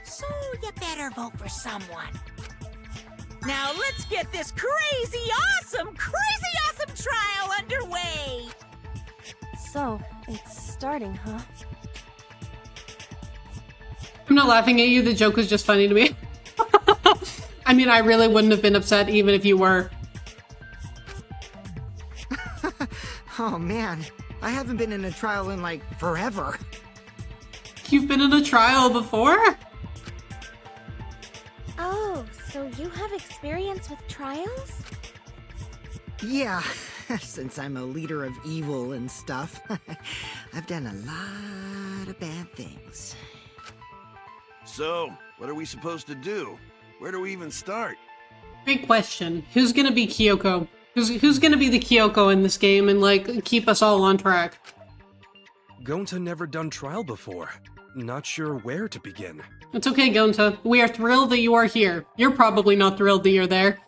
So you better vote for someone. Now let's get this crazy awesome trial underway. So, it's starting, huh? I'm not laughing at you. The joke was just funny to me. I mean, I really wouldn't have been upset even if you were. Oh man, I haven't been in a trial in like forever. You've been in a trial before? Oh, so you have experience with trials? Yeah, since I'm a leader of evil and stuff, I've done a lot of bad things. So, what are we supposed to do? Where do we even start? Great question. Who's gonna be Kyoko? Who's gonna be the Kyoko in this game and like keep us all on track? Gonta never done trial before. Not sure where to begin. It's okay, Gonta. We are thrilled that you are here. You're probably not thrilled that you're there.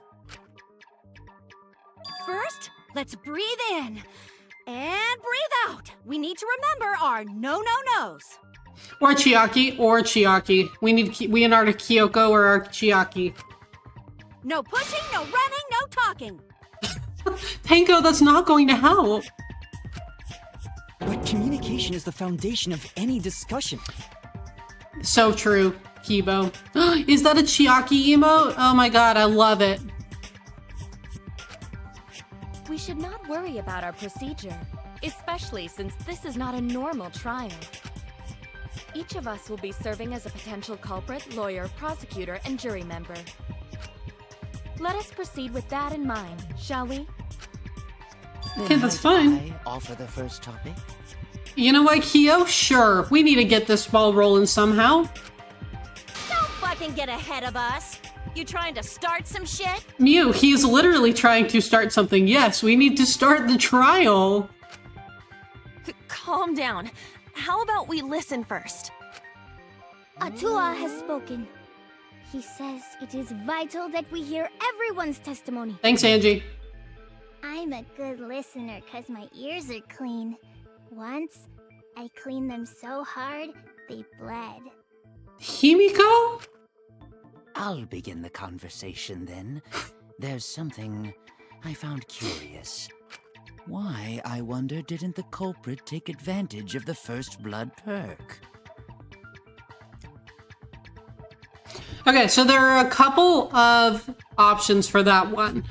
First, let's breathe in and breathe out. We need to remember our no-no-nos. Or Chiaki. We need our Kyoko or our Chiaki. No pushing, no running, no talking. Tanko, that's not going to help. But communication is the foundation of any discussion. So true, Kibo. Is that a Chiaki emote? Oh my god, I love it. We should not worry about our procedure, especially since this is not a normal trial. Each of us will be serving as a potential culprit, lawyer, prosecutor, and jury member. Let us proceed with that in mind, shall we? Okay, that's fine. I offer the first topic. You know what, Kyo? Sure. We need to get this ball rolling somehow. Don't fucking get ahead of us. You trying to start some shit? Mew, he's literally trying to start something. Yes, we need to start the trial. Calm down. How about we listen first? Atua has spoken. He says it is vital that we hear everyone's testimony. Thanks, Angie. I'm a good listener because my ears are clean. Once, I cleaned them so hard, they bled. Himiko? I'll begin the conversation then. There's something I found curious. Why, I wonder, didn't the culprit take advantage of the first blood perk? Okay, so there are a couple of options for that one.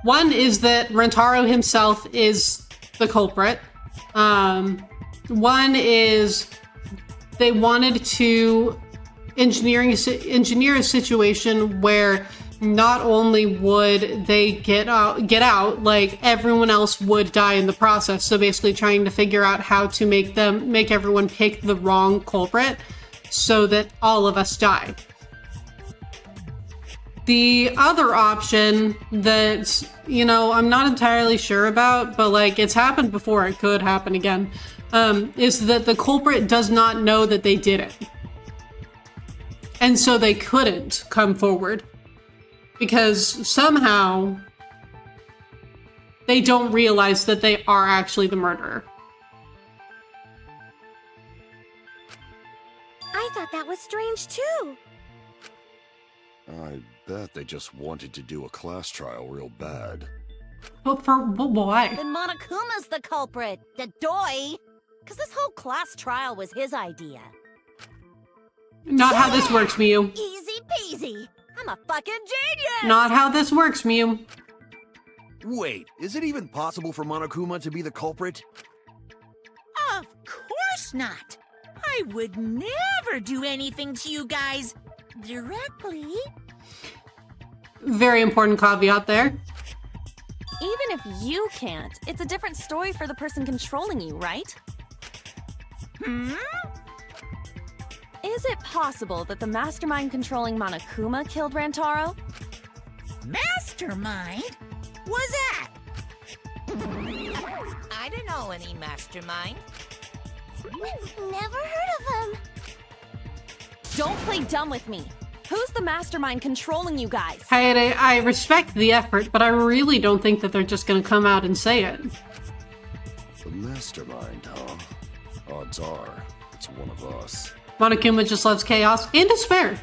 One is that Rentaro himself is the culprit. One is they wanted to engineer a situation where not only would they get out, like everyone else would die in the process. So basically trying to figure out how to make everyone pick the wrong culprit so that all of us die. The other option that, I'm not entirely sure about, but like it's happened before, it could happen again, is that the culprit does not know that they did it. And so they couldn't come forward because somehow they don't realize that they are actually the murderer. I thought that was strange too. I bet they just wanted to do a class trial real bad. But why? Then Monokuma's the culprit, the doy. Because this whole class trial was his idea. Not how this works, Mew. Easy peasy. I'm a fucking genius. Not how this works, Mew. Wait, is it even possible for Monokuma to be the culprit? Of course not. I would never do anything to you guys directly. Very important caveat there. Even if you can't, it's a different story for the person controlling you, right? Is it possible that the mastermind controlling Monokuma killed Rantaro? Mastermind? What's that? I don't know any mastermind. Never heard of him. Don't play dumb with me. Who's the mastermind controlling you guys? Hey, I respect the effort, but I really don't think that they're just gonna come out and say it. The mastermind, huh? Odds are, it's one of us. Monokuma just loves chaos and despair.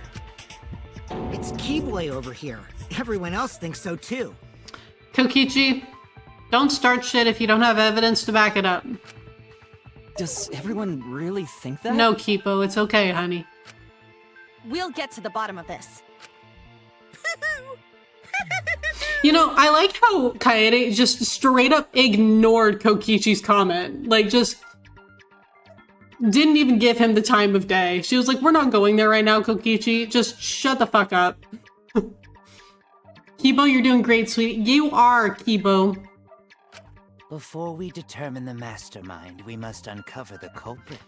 It's Keyblade over here. Everyone else thinks so too. Kokichi, don't start shit if you don't have evidence to back it up. Does everyone really think that? No, Kipo, it's okay, honey. We'll get to the bottom of this. You know, I like how Kaede just straight up ignored Kokichi's comment. Like, just didn't even give him the time of day. She was like, we're not going there right now, Kokichi. Just shut the fuck up. Kibo, you're doing great, sweetie. You are, Kibo. Before we determine the mastermind, we must uncover the culprit.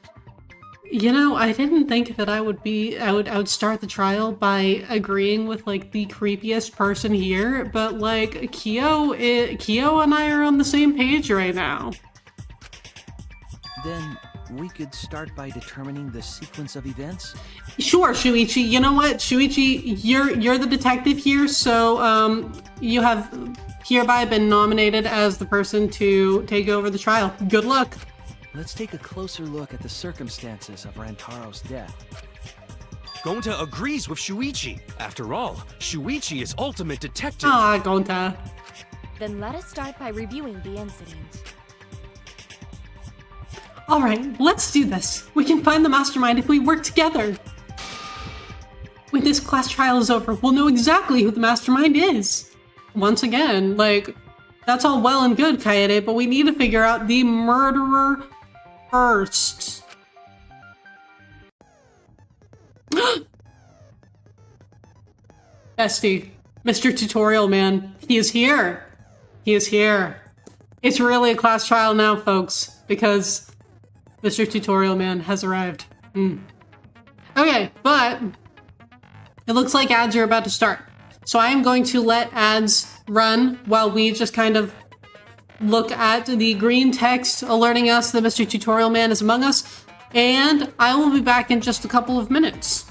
You know, I didn't think that I would start the trial by agreeing with, like, the creepiest person here, but, like, Kyo and I are on the same page right now. Then we could start by determining the sequence of events? Sure, Shuichi. You know what? Shuichi, you're the detective here, so, you have hereby been nominated as the person to take over the trial. Good luck. Let's take a closer look at the circumstances of Rantaro's death. Gonta agrees with Shuichi. After all, Shuichi is ultimate detective. Ah, Gonta. Then let us start by reviewing the incident. Alright, let's do this. We can find the mastermind if we work together. When this class trial is over, we'll know exactly who the mastermind is. Once again, like, that's all well and good, Kaede, but we need to figure out the murderer first. Bestie, Mr. Tutorial Man, he is here. He is here. It's really a class trial now, folks, because Mr. Tutorial Man has arrived. Okay, but it looks like ads are about to start. So I am going to let ads run while we just kind of look at the green text alerting us that Mr. Tutorial Man is among us, and I will be back in just a couple of minutes.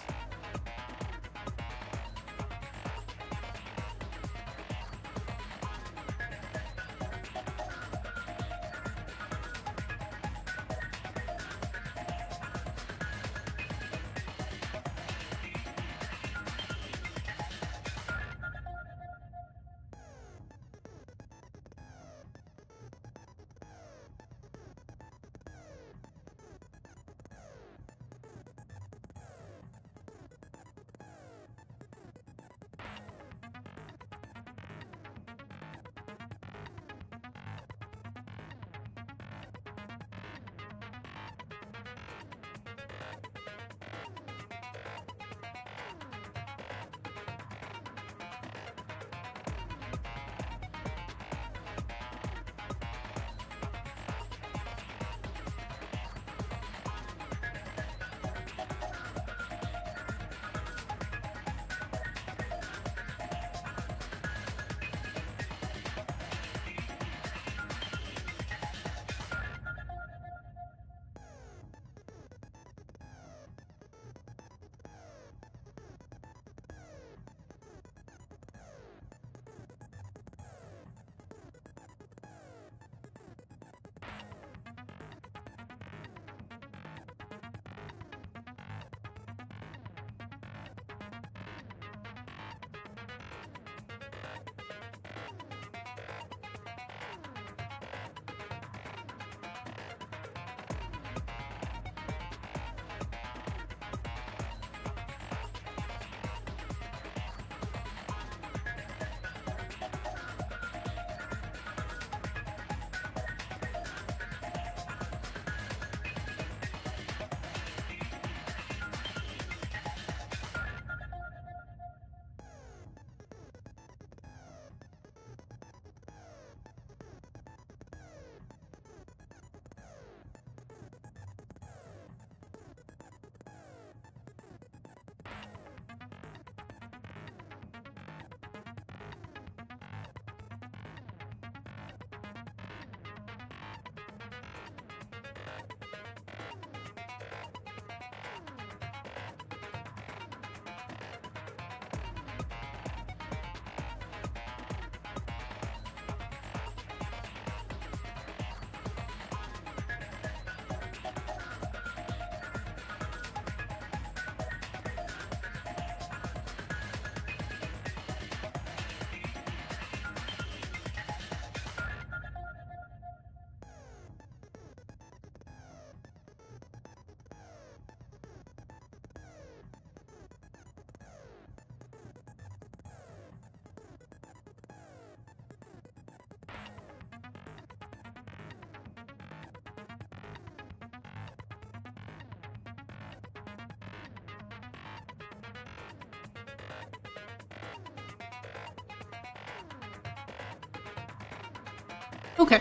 Okay.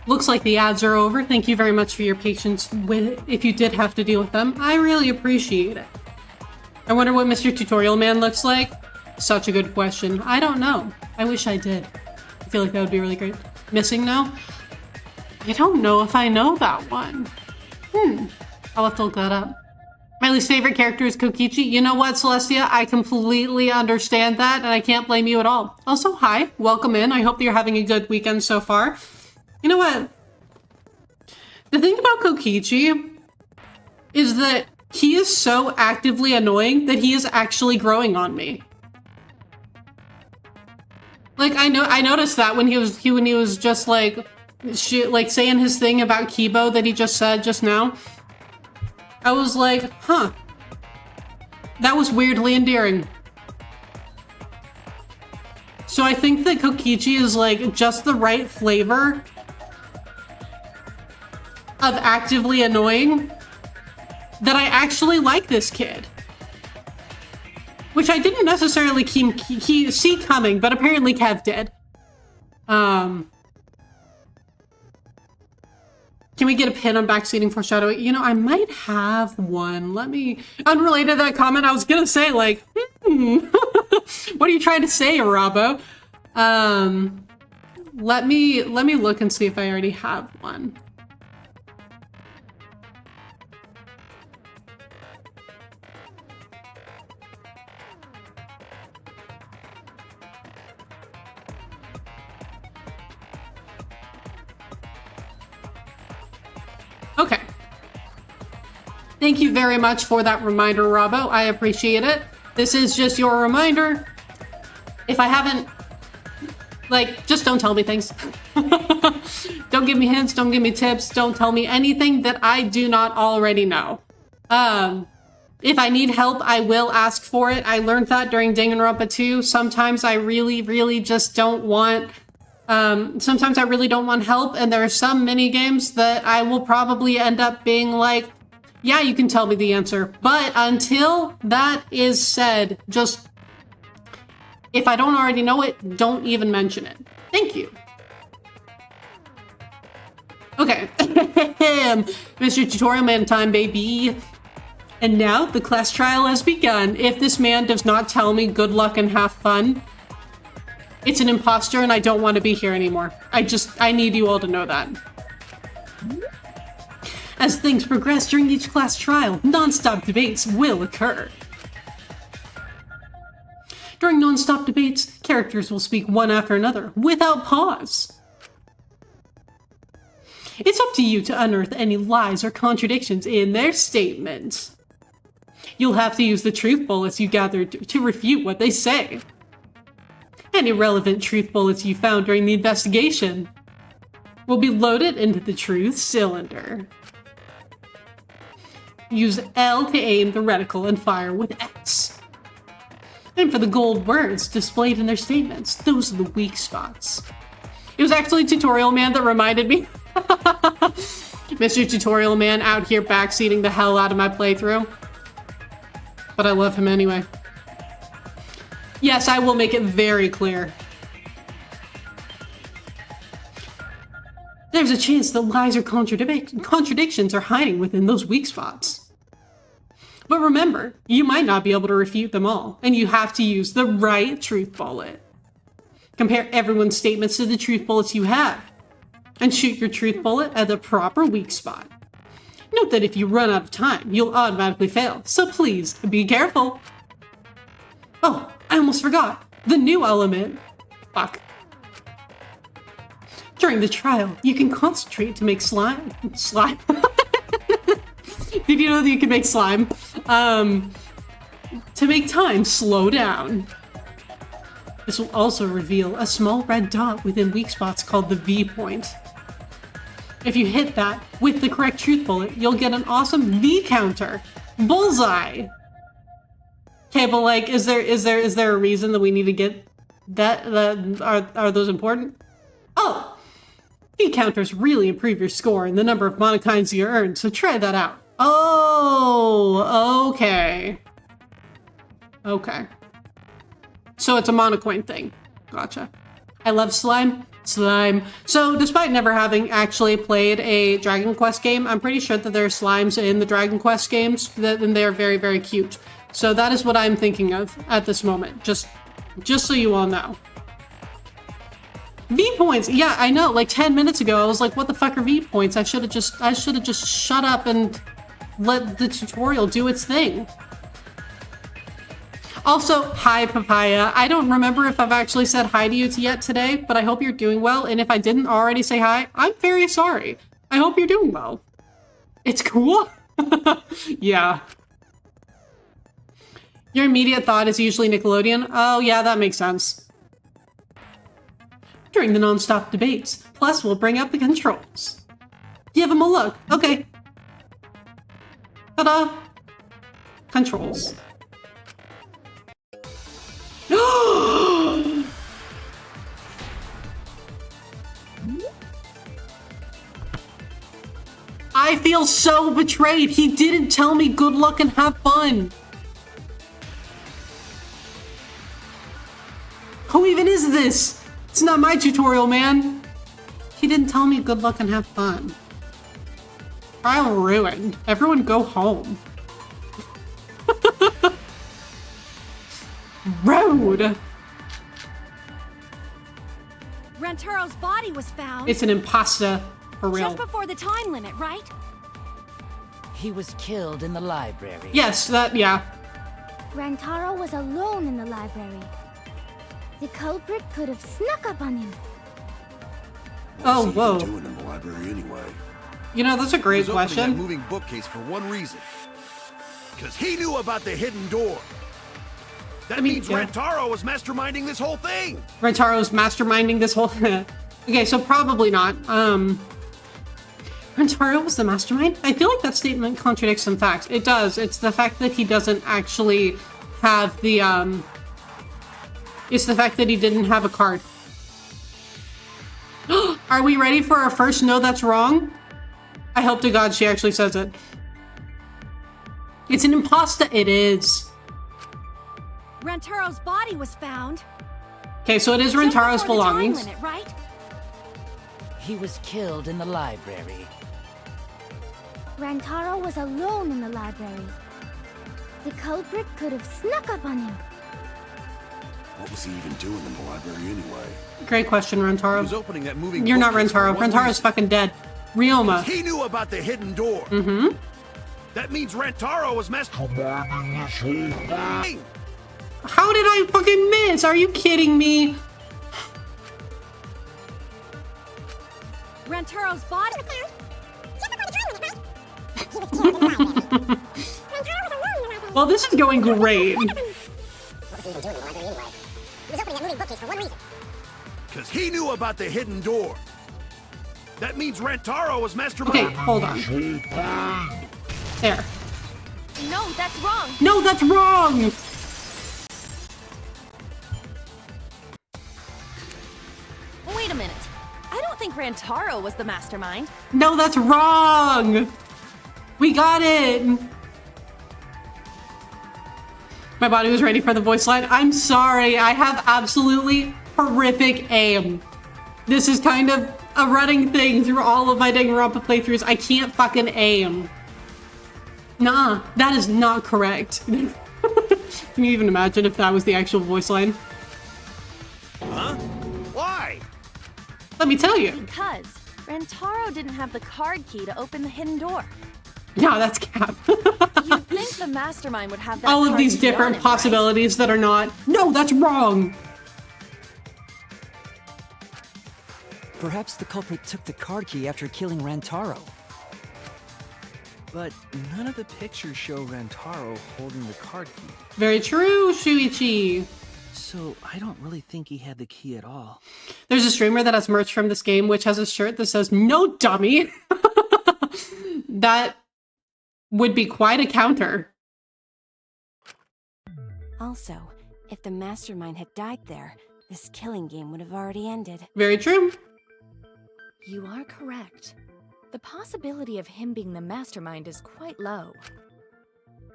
Looks like the ads are over. Thank you very much for your patience with if you did have to deal with them. I really appreciate it. I wonder what Mr. Tutorial Man looks like. Such a good question. I don't know. I wish I did. I feel like that would be really great. Missing now? I don't know if I know that one. I'll have to look that up. My least favorite character is Kokichi. You know what, Celestia? I completely understand that, and I can't blame you at all. Also, hi. Welcome in. I hope you're having a good weekend so far. You know what? The thing about Kokichi is that he is so actively annoying that he is actually growing on me. Like, I noticed that when he was just like saying his thing about Kibo that he just said just now. I was like, huh. That was weirdly endearing. So I think that Kokichi is like just the right flavor of actively annoying that I actually like this kid. Which I didn't necessarily see coming, but apparently Kev did. Can we get a pin on backseating foreshadowing? You know, I might have one. Let me... Unrelated to that comment, I was gonna say, like, what are you trying to say, Robbo? Let me look and see if I already have one. Okay. Thank you very much for that reminder, Robbo. I appreciate it. This is just your reminder. If I haven't, like, just don't tell me things. Don't give me hints, don't give me tips, don't tell me anything that I do not already know. If I need help, I will ask for it. I learned that during Danganronpa 2. Sometimes I really just don't want... sometimes I really don't want help, and there are some mini games that I will probably end up being like, yeah, you can tell me the answer. But until that is said, just, if I don't already know it, don't even mention it. Thank you. Okay. Mr. Tutorial Man time, baby. And now the class trial has begun. If this man does not tell me good luck and have fun, it's an imposter and I don't want to be here anymore. I need you all to know that. As things progress during each class trial, non-stop debates will occur. During non-stop debates, characters will speak one after another without pause. It's up to you to unearth any lies or contradictions in their statements. You'll have to use the truth bullets you gathered to refute what they say. Any relevant truth bullets you found during the investigation will be loaded into the truth cylinder. Use L to aim the reticle and fire with X. And for the gold words displayed in their statements, those are the weak spots. It was actually Tutorial Man that reminded me. Mr. Tutorial Man out here backseating the hell out of my playthrough. But I love him anyway. Yes, I will make it very clear. There's a chance that lies or contradictions are hiding within those weak spots. But remember, you might not be able to refute them all, and you have to use the right truth bullet. Compare everyone's statements to the truth bullets you have, and shoot your truth bullet at the proper weak spot. Note that if you run out of time, you'll automatically fail, so please be careful. Oh, I almost forgot. The new element. Fuck. During the trial, you can concentrate to make slime. Slime? Did you know that you can make slime? To make time slow down. This will also reveal a small red dot within weak spots called the V point. If you hit that with the correct truth bullet, you'll get an awesome V counter. Bullseye! Okay, but like, is there a reason that we need to get that? Are those important? Oh! V counters really improve your score and the number of monocoins you earn, so try that out. Oh, okay. Okay. So it's a monocoin thing. Gotcha. I love slime. Slime. So, despite never having actually played a Dragon Quest game, I'm pretty sure that there are slimes in the Dragon Quest games, and they're very, very cute. So that is what I'm thinking of at this moment. Just so you all know. V points. Yeah, I know. Like 10 minutes ago, I was like, "What the fuck are V points?" I should have just shut up and let the tutorial do its thing. Also, hi Papaya. I don't remember if I've actually said hi to you yet today, but I hope you're doing well. And if I didn't already say hi, I'm very sorry. I hope you're doing well. It's cool. Yeah. Your immediate thought is usually Nickelodeon. Oh yeah, that makes sense. During the non-stop debates, Plus will bring up the controls. Give them a look. Okay. Ta-da. Controls. I feel so betrayed. He didn't tell me good luck and have fun. Who even is this? It's not my tutorial, man. He didn't tell me good luck and have fun. Trial ruined. Everyone go home. Road. Rantaro's body was found. It's an imposter, for real. Just before the time limit, right? He was killed in the library. Yes, yeah. Rantaro was alone in the library. The culprit could have snuck up on him. Oh, What's whoa. he doing in the library anyway? You know, that's a great He was opening question. that moving bookcase for one reason. Because he knew about the hidden door. That means Rantaro was masterminding this whole thing. Rantaro's masterminding this whole Okay, so probably not. Rantaro was the mastermind? I feel like that statement contradicts some facts. It does. It's the fact that he doesn't actually have the, It's the fact that he didn't have a card. Are we ready for our first no that's wrong? I hope to God she actually says it. It's an imposter. It is. Rantaro's body was found. Okay, so it is Just Rantaro's before the time belongings. limit, right? He was killed in the library. Rantaro was alone in the library. The culprit could have snuck up on him. What was he even doing in the library anyway? Great question, He Rantaro. was opening that moving You're not bookcase for Rantaro. one Rantaro's reason. fucking dead. Ryoma. He knew about the hidden door. Mm-hmm. That means Rantaro was masterminding this whole thing. How did I fucking miss? Are you kidding me? Rantaro's body. Well, this is going great. Because he knew about the hidden door. That means Rantaro was masterminding. Okay, hold on. There. No, that's wrong. No, that's wrong! Wait a minute. I don't think Rantaro was the mastermind. No, that's wrong! We got it! My body was ready for the voice line. I'm sorry, I have absolutely horrific aim. This is kind of a running thing through all of my Danganronpa playthroughs. I can't fucking aim. Nah, that is not correct. Can you even imagine if that was the actual voice line? Huh? Why? Let me tell you. Because Rantaro didn't have the card key to open the hidden door. Yeah, that's cap. You'd think the mastermind would have that All of card these key on different him, possibilities that are not. No, that's wrong. Perhaps the culprit took the card key after killing Rantaro. But none of the pictures show Rantaro holding the card key. Very true, Shuichi. So I don't really think he had the key at all. There's a streamer that has merch from this game, which has a shirt that says, "No dummy." That would be quite a counter. Also, if the mastermind had died there, this killing game would have already ended. Very true. You are correct. The possibility of him being the mastermind is quite low.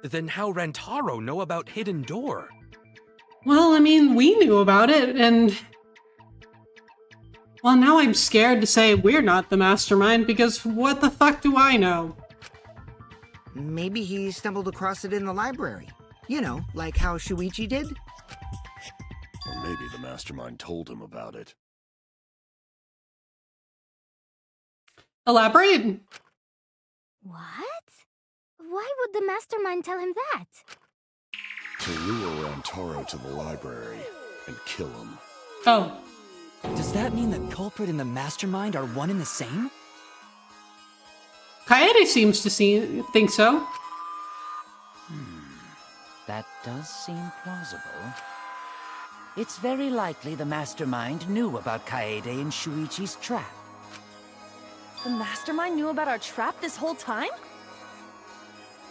Then how Rantaro know about Hidden Door? Well, I mean, we knew about it, and... Well, now I'm scared to say we're not the mastermind because what the fuck do I know? Maybe he stumbled across it in the library. You know, like how Shuichi did? Or maybe the mastermind told him about it. Elaborate. What? Why would the mastermind tell him that? To lure Rantaro to the library and kill him. Oh. Does that mean the culprit and the mastermind are one and the same? Kaede seems to think so. That does seem plausible. It's very likely the mastermind knew about Kaede and Shuichi's trap. The mastermind knew about our trap this whole time?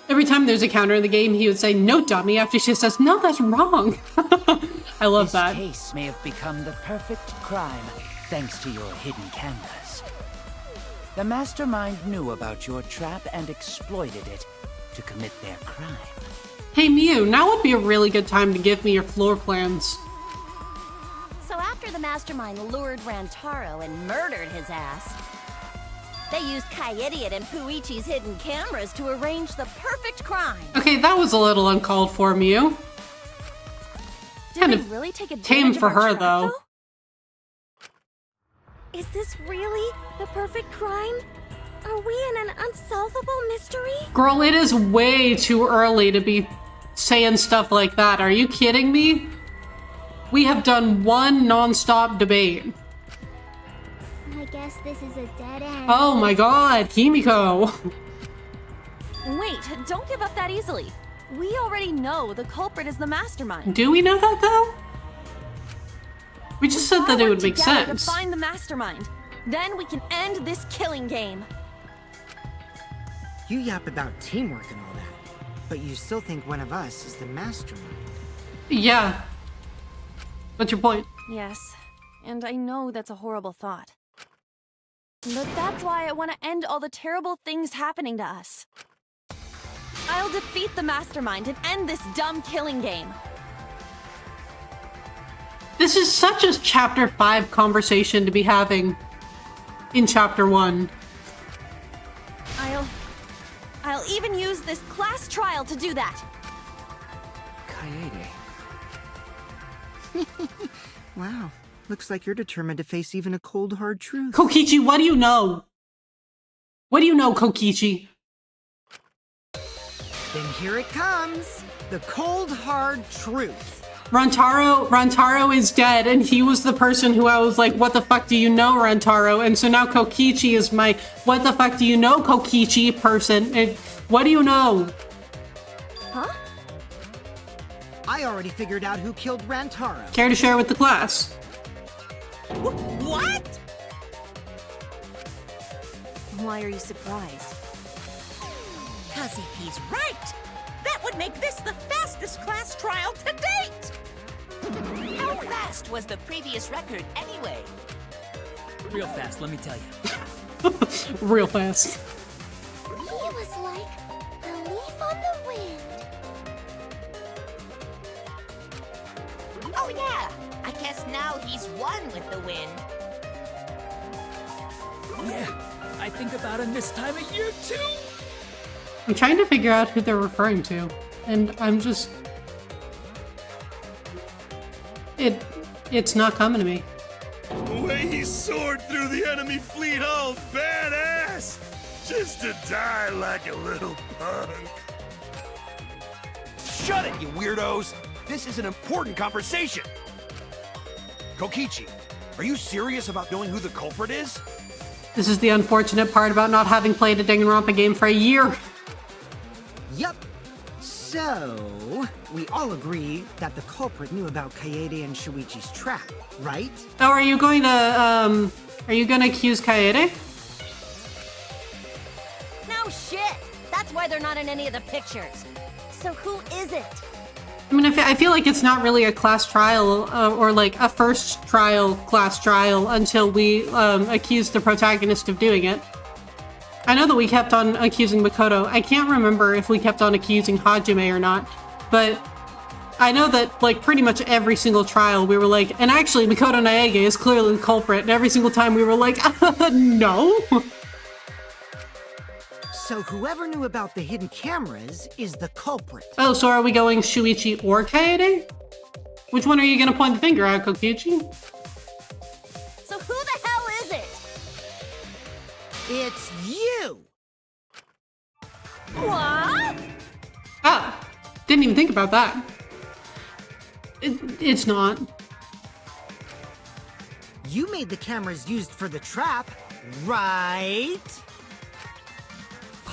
Every time there's a counter in the game, he would say, "No, dummy," after she says, "No, that's wrong." I love that. This case may have become the perfect crime thanks to your hidden cameras. The mastermind knew about your trap and exploited it to commit their crime. Hey Mew, now would be a really good time to give me your floor plans. So after the mastermind lured Rantaro and murdered his ass, they used Kaede and Puichi's hidden cameras to arrange the perfect crime. Okay, that was a little uncalled for, Mew. Did they really take advantage tame of for our her, trap, though. Is this really the perfect crime? Are we in an unsolvable mystery? Girl, it is way too early to be saying stuff like that. Are you kidding me? We have done one non-stop debate. I guess this is a dead end. Oh my god, Kimiko. Wait, don't give up that easily. We already know the culprit is the mastermind. Do we know that, though? We just said that it would make Together sense. to find the mastermind. Then we can end this killing game. You yap about teamwork and all that, but you still think one of us is the mastermind. Yeah. What's your point? Yes, and I know that's a horrible thought. But that's why I want to end all the terrible things happening to us. I'll defeat the mastermind and end this dumb killing game. This is such a Chapter 5 conversation to be having in Chapter 1. I'll even use this class trial to do that. Kaede. Wow, looks like you're determined to face even a cold, hard truth. Kokichi, what do you know? What do you know, Kokichi? Then here it comes, the cold, hard truth. Rantaro is dead, and he was the person who I was like, what the fuck do you know, Rantaro? And so now Kokichi is my, what the fuck do you know, Kokichi person? And what do you know? Huh? I already figured out who killed Rantaro. Care to share with the class? What? Why are you surprised? Because if he's right, that would make this the fastest class trial to date! How fast was the previous record anyway? Real fast, let me tell you. Real fast. He was like a leaf on the wind. Oh yeah, I guess now he's one with the wind. Yeah, I think about him this time of year too. I'm trying to figure out who they're referring to, and I'm just... It's not coming to me. The way he soared through the enemy fleet, oh, badass! Just to die like a little punk. Shut it, you weirdos! This is an important conversation! Kokichi, are you serious about knowing who the culprit is? This is the unfortunate part about not having played a Danganronpa game for a year. Yup. So, we all agree that the culprit knew about Kaede and Shuichi's trap, right? Oh, are you going to accuse Kaede? No shit! That's why they're not in any of the pictures. So who is it? I mean, I feel like it's not really a class trial or like a first trial class trial until we accuse the protagonist of doing it. I know that we kept on accusing Makoto. I can't remember if we kept on accusing Hajime or not, but I know that, like, pretty much every single trial we were like, and actually Mikoto Naege is clearly the culprit, and every single time we were like, no. So whoever knew about the hidden cameras is the culprit. Oh, so are we going Shuichi or Kaede? Which one are you gonna point the finger at, Kokichi? So who the hell is it? It's you! What? Oh, didn't even think about that. It's not. You made the cameras used for the trap, right?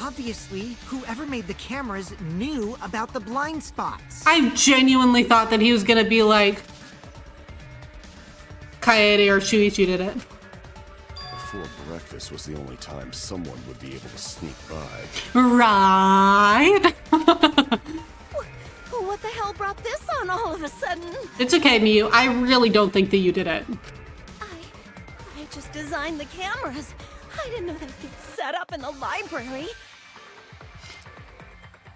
Obviously, whoever made the cameras knew about the blind spots. I genuinely thought that he was gonna be like, Kaede or Shuichi did it. Before breakfast was the only time someone would be able to sneak by. Right? What the hell brought this on all of a sudden? It's okay, Miyu. I really don't think that you did it. I just designed the cameras. I didn't know they'd get set up in the library.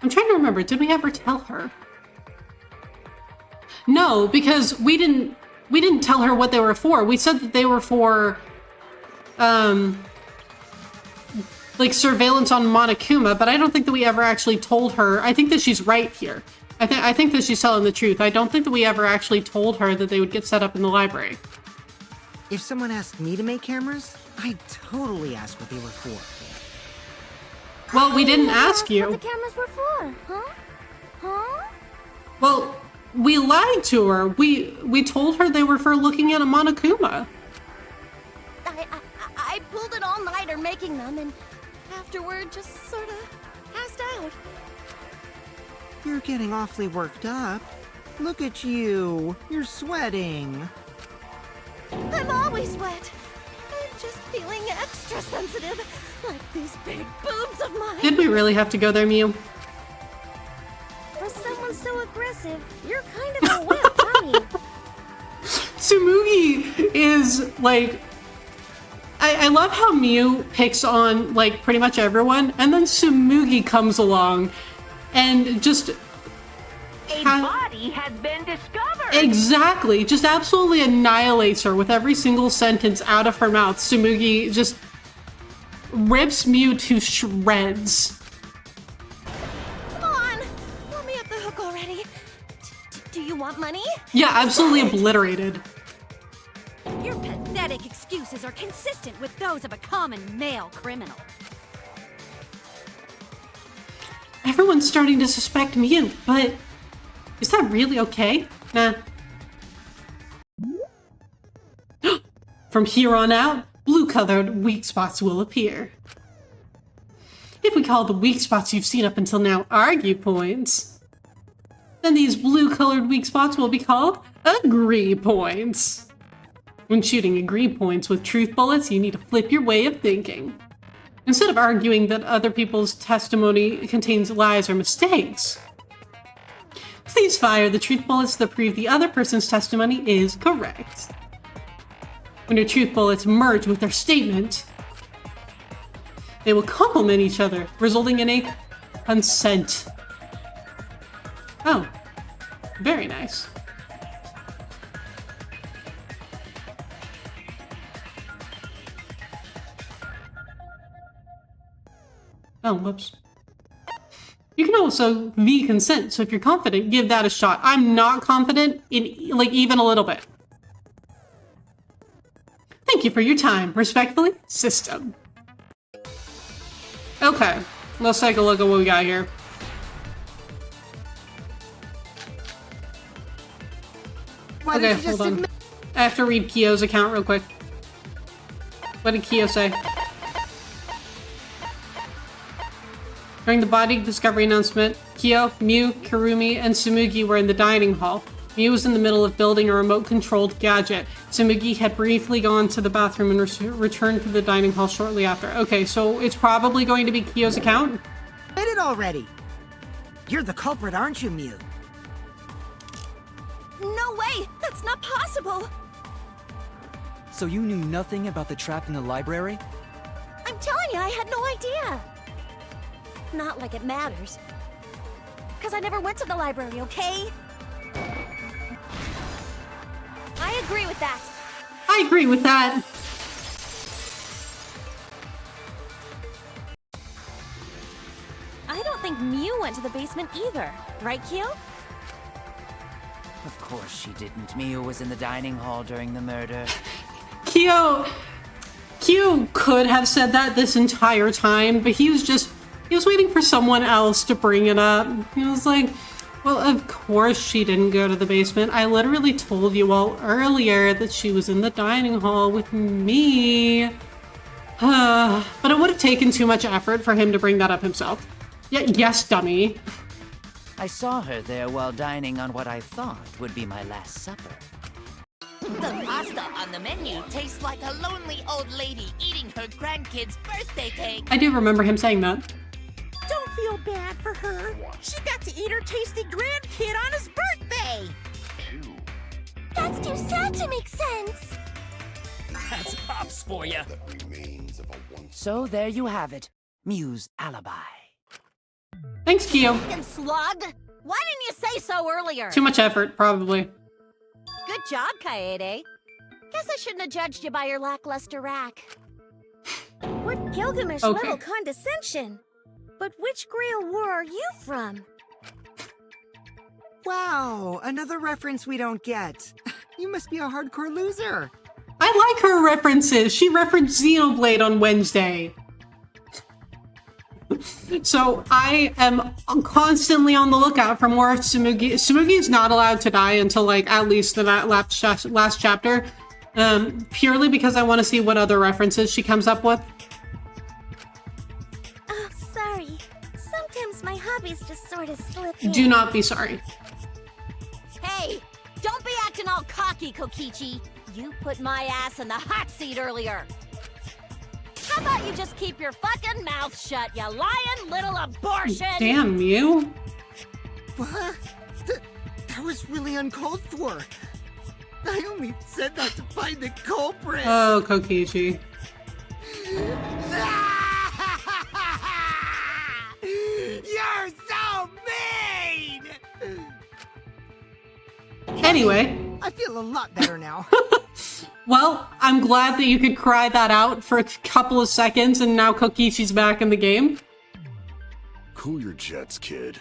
I'm trying to remember, did we ever tell her? No, because we didn't tell her what they were for. We said that they were for like surveillance on Monokuma, but I don't think that we ever actually told her. I think that she's right here. I think that she's telling the truth. I don't think that we ever actually told her that they would get set up in the library. If someone asked me to make cameras, I'd totally ask what they were for. Well, we didn't ask you. What the cameras were for, huh? Huh? Well, we lied to her. We told her they were for looking at a Monokuma. I pulled an all-nighter making them, and afterward just sort of passed out. You're getting awfully worked up. Look at you. You're sweating. I'm always wet. I'm just feeling extra sensitive, like these big boobs of mine. Did we really have to go there, Miyu? For someone so aggressive, you're kind of a wimp, aren't you? Tsumugi is like... I love how Miyu picks on like pretty much everyone, and then Tsumugi comes along and just... A body has been discovered! Exactly! Just absolutely annihilates her with every single sentence out of her mouth. Tsumugi just rips Miyu to shreds. Come on! Let me up the hook already. Do you want money? Yeah, absolutely obliterated. Your pathetic excuses are consistent with those of a common male criminal. Everyone's starting to suspect Miyu, but is that really okay? Nah. From here on out, blue-colored weak spots will appear. If we call the weak spots you've seen up until now argue points, then these blue-colored weak spots will be called agree points. When shooting agree points with truth bullets, you need to flip your way of thinking. Instead of arguing that other people's testimony contains lies or mistakes, please fire the truth bullets that prove the other person's testimony is correct. When your truth bullets merge with their statement, they will complement each other, resulting in a consent. Oh, very nice. Oh, whoops. You can also V-consent, so if you're confident, give that a shot. I'm not confident in, like, even a little bit. Thank you for your time. Respectfully, System. Okay, let's take a look at what we got here. Okay, hold on. I have to read Kyo's account real quick. What did Kyo say? During the body discovery announcement, Kyo, Miyu, Kurumi, and Tsumugi were in the dining hall. Miyu was in the middle of building a remote-controlled gadget. Tsumugi had briefly gone to the bathroom and returned to the dining hall shortly after. Okay, so it's probably going to be Kyo's account? Did it already? You're the culprit, aren't you, Miyu? No way! That's not possible! So you knew nothing about the trap in the library? I'm telling you, I had no idea! Not like it matters. Because I never went to the library, okay? agree with that. I agree with that. I don't think Mew went to the basement either. Right, Q? Of course she didn't. Mio was in the dining hall during the murder. Q could have said that this entire time, but he was waiting for someone else to bring it up. He was like, well, of course she didn't go to the basement. I literally told you all earlier that she was in the dining hall with me. But it would have taken too much effort for him to bring that up himself. Yes, dummy. I saw her there while dining on what I thought would be my last supper. The pasta on the menu tastes like a lonely old lady eating her grandkid's birthday cake. I do remember him saying that. Don't feel bad for her. She got to eat her tasty grandkid on his birthday. That's too sad to make sense. That's Pops for you. So there you have it. Mew's alibi. Thanks, Kyo. Fucking slug! Why didn't you say so earlier? Too much effort, probably. Good job, Kaede. Guess I shouldn't have judged you by your lackluster rack. What Gilgamesh Okay. level condescension? But which Grail war are you from? Wow, another reference we don't get. You must be a hardcore loser. I like her references. She referenced Xenoblade on Wednesday. So I am constantly on the lookout for more of Tsumugi. Tsumugi is not allowed to die until like at least the last chapter, purely because I want to see what other references she comes up with. Oh, sorry. Sometimes my hobbies just sort of slip in. Do not be sorry. Hey, don't be acting all cocky, Kokichi. You put my ass in the hot seat earlier. How about you just keep your fucking mouth shut, you lying little abortion? Damn you. What? That was really uncalled for. I only said that to find the culprit. Oh, Kokichi. You're so mean! Anyway. I feel a lot better now. Well, I'm glad that you could cry that out for a couple of seconds and now Kokichi's back in the game. Cool your jets, kid.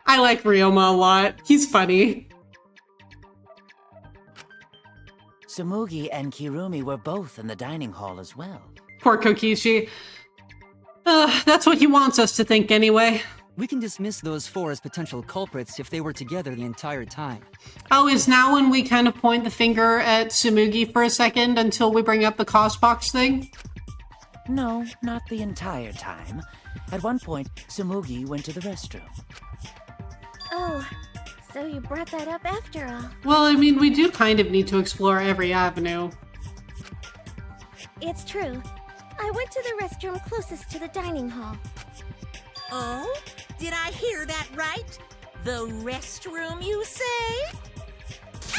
I like Ryoma a lot. He's funny. Tsumugi and Kirumi were both in the dining hall as well. Poor Kokichi. That's what he wants us to think anyway. We can dismiss those four as potential culprits if they were together the entire time. Oh, is now when we kind of point the finger at Tsumugi for a second until we bring up the cost box thing? No, not the entire time. At one point, Tsumugi went to the restroom. Oh, so you brought that up after all. Well, I mean, we do kind of need to explore every avenue. It's true. I went to the restroom closest to the dining hall. Oh? Did I hear that right? The restroom, you say?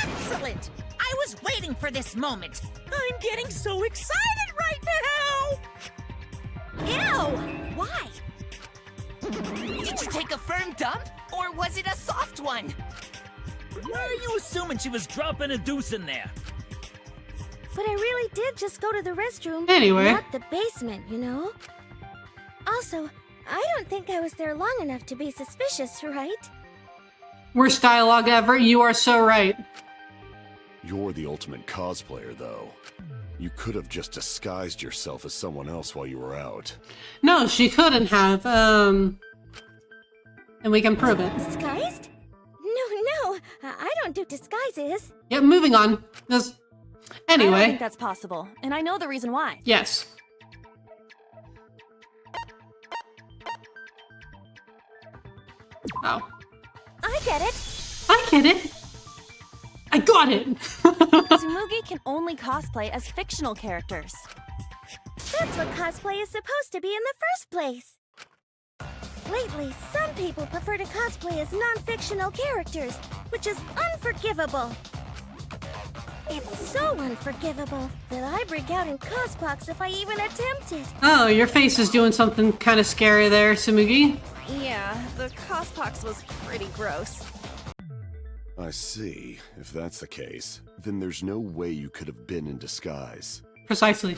Excellent! I was waiting for this moment. I'm getting so excited right now! Ew! Why? Did you take a firm dump? Or was it a soft one? Why are you assuming she was dropping a deuce in there? But I really did just go to the restroom. Anyway. Not the basement, you know? Also, I don't think I was there long enough to be suspicious, right? Worst dialogue ever. You are so right. You're the ultimate cosplayer, though. You could have just disguised yourself as someone else while you were out. No, she couldn't have. And we can prove it. Disguised? No, I don't do disguises. Yeah, moving on. I don't Anyway. think that's possible, and I know the reason why. Yes. Oh. I get it. I get it. I got it. Tsumugi can only cosplay as fictional characters. That's what cosplay is supposed to be in the first place. Lately, some people prefer to cosplay as non-fictional characters, which is unforgivable. It's so unforgivable that I break out in cospox if I even attempt it. Oh, your face is doing something kind of scary there, Samugi. Yeah, the cospox was pretty gross. I see. If that's the case, then there's no way you could have been in disguise. Precisely.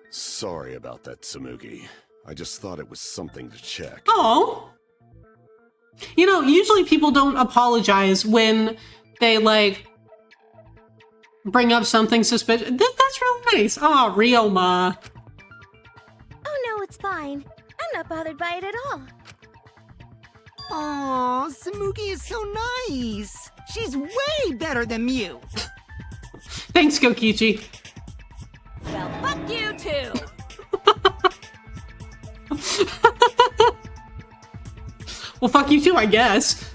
Sorry about that, Samugi. I just thought it was something to check. Oh. You know, usually people don't apologize when they, like, bring up something suspicious. That's really nice. Oh, Ryoma. Oh no, it's fine. I'm not bothered by it at all. Aw, Samugi is so nice. She's way better than Mew. Thanks, Kokichi. Well, fuck you too. Well, fuck you too, I guess.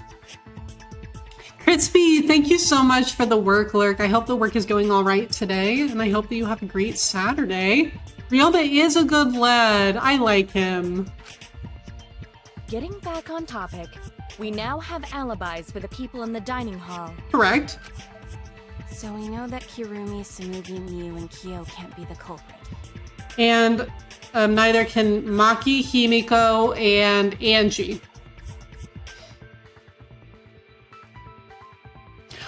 Crispy, thank you so much for the work, Lurk. I hope the work is going all right today, and I hope that you have a great Saturday. Ryoma is a good lad. I like him. Getting back on topic, we now have alibis for the people in the dining hall. Correct. So we know that Kirumi, Samugi, Mew, and Kyo can't be the culprit. And neither can Maki, Himiko, and Angie.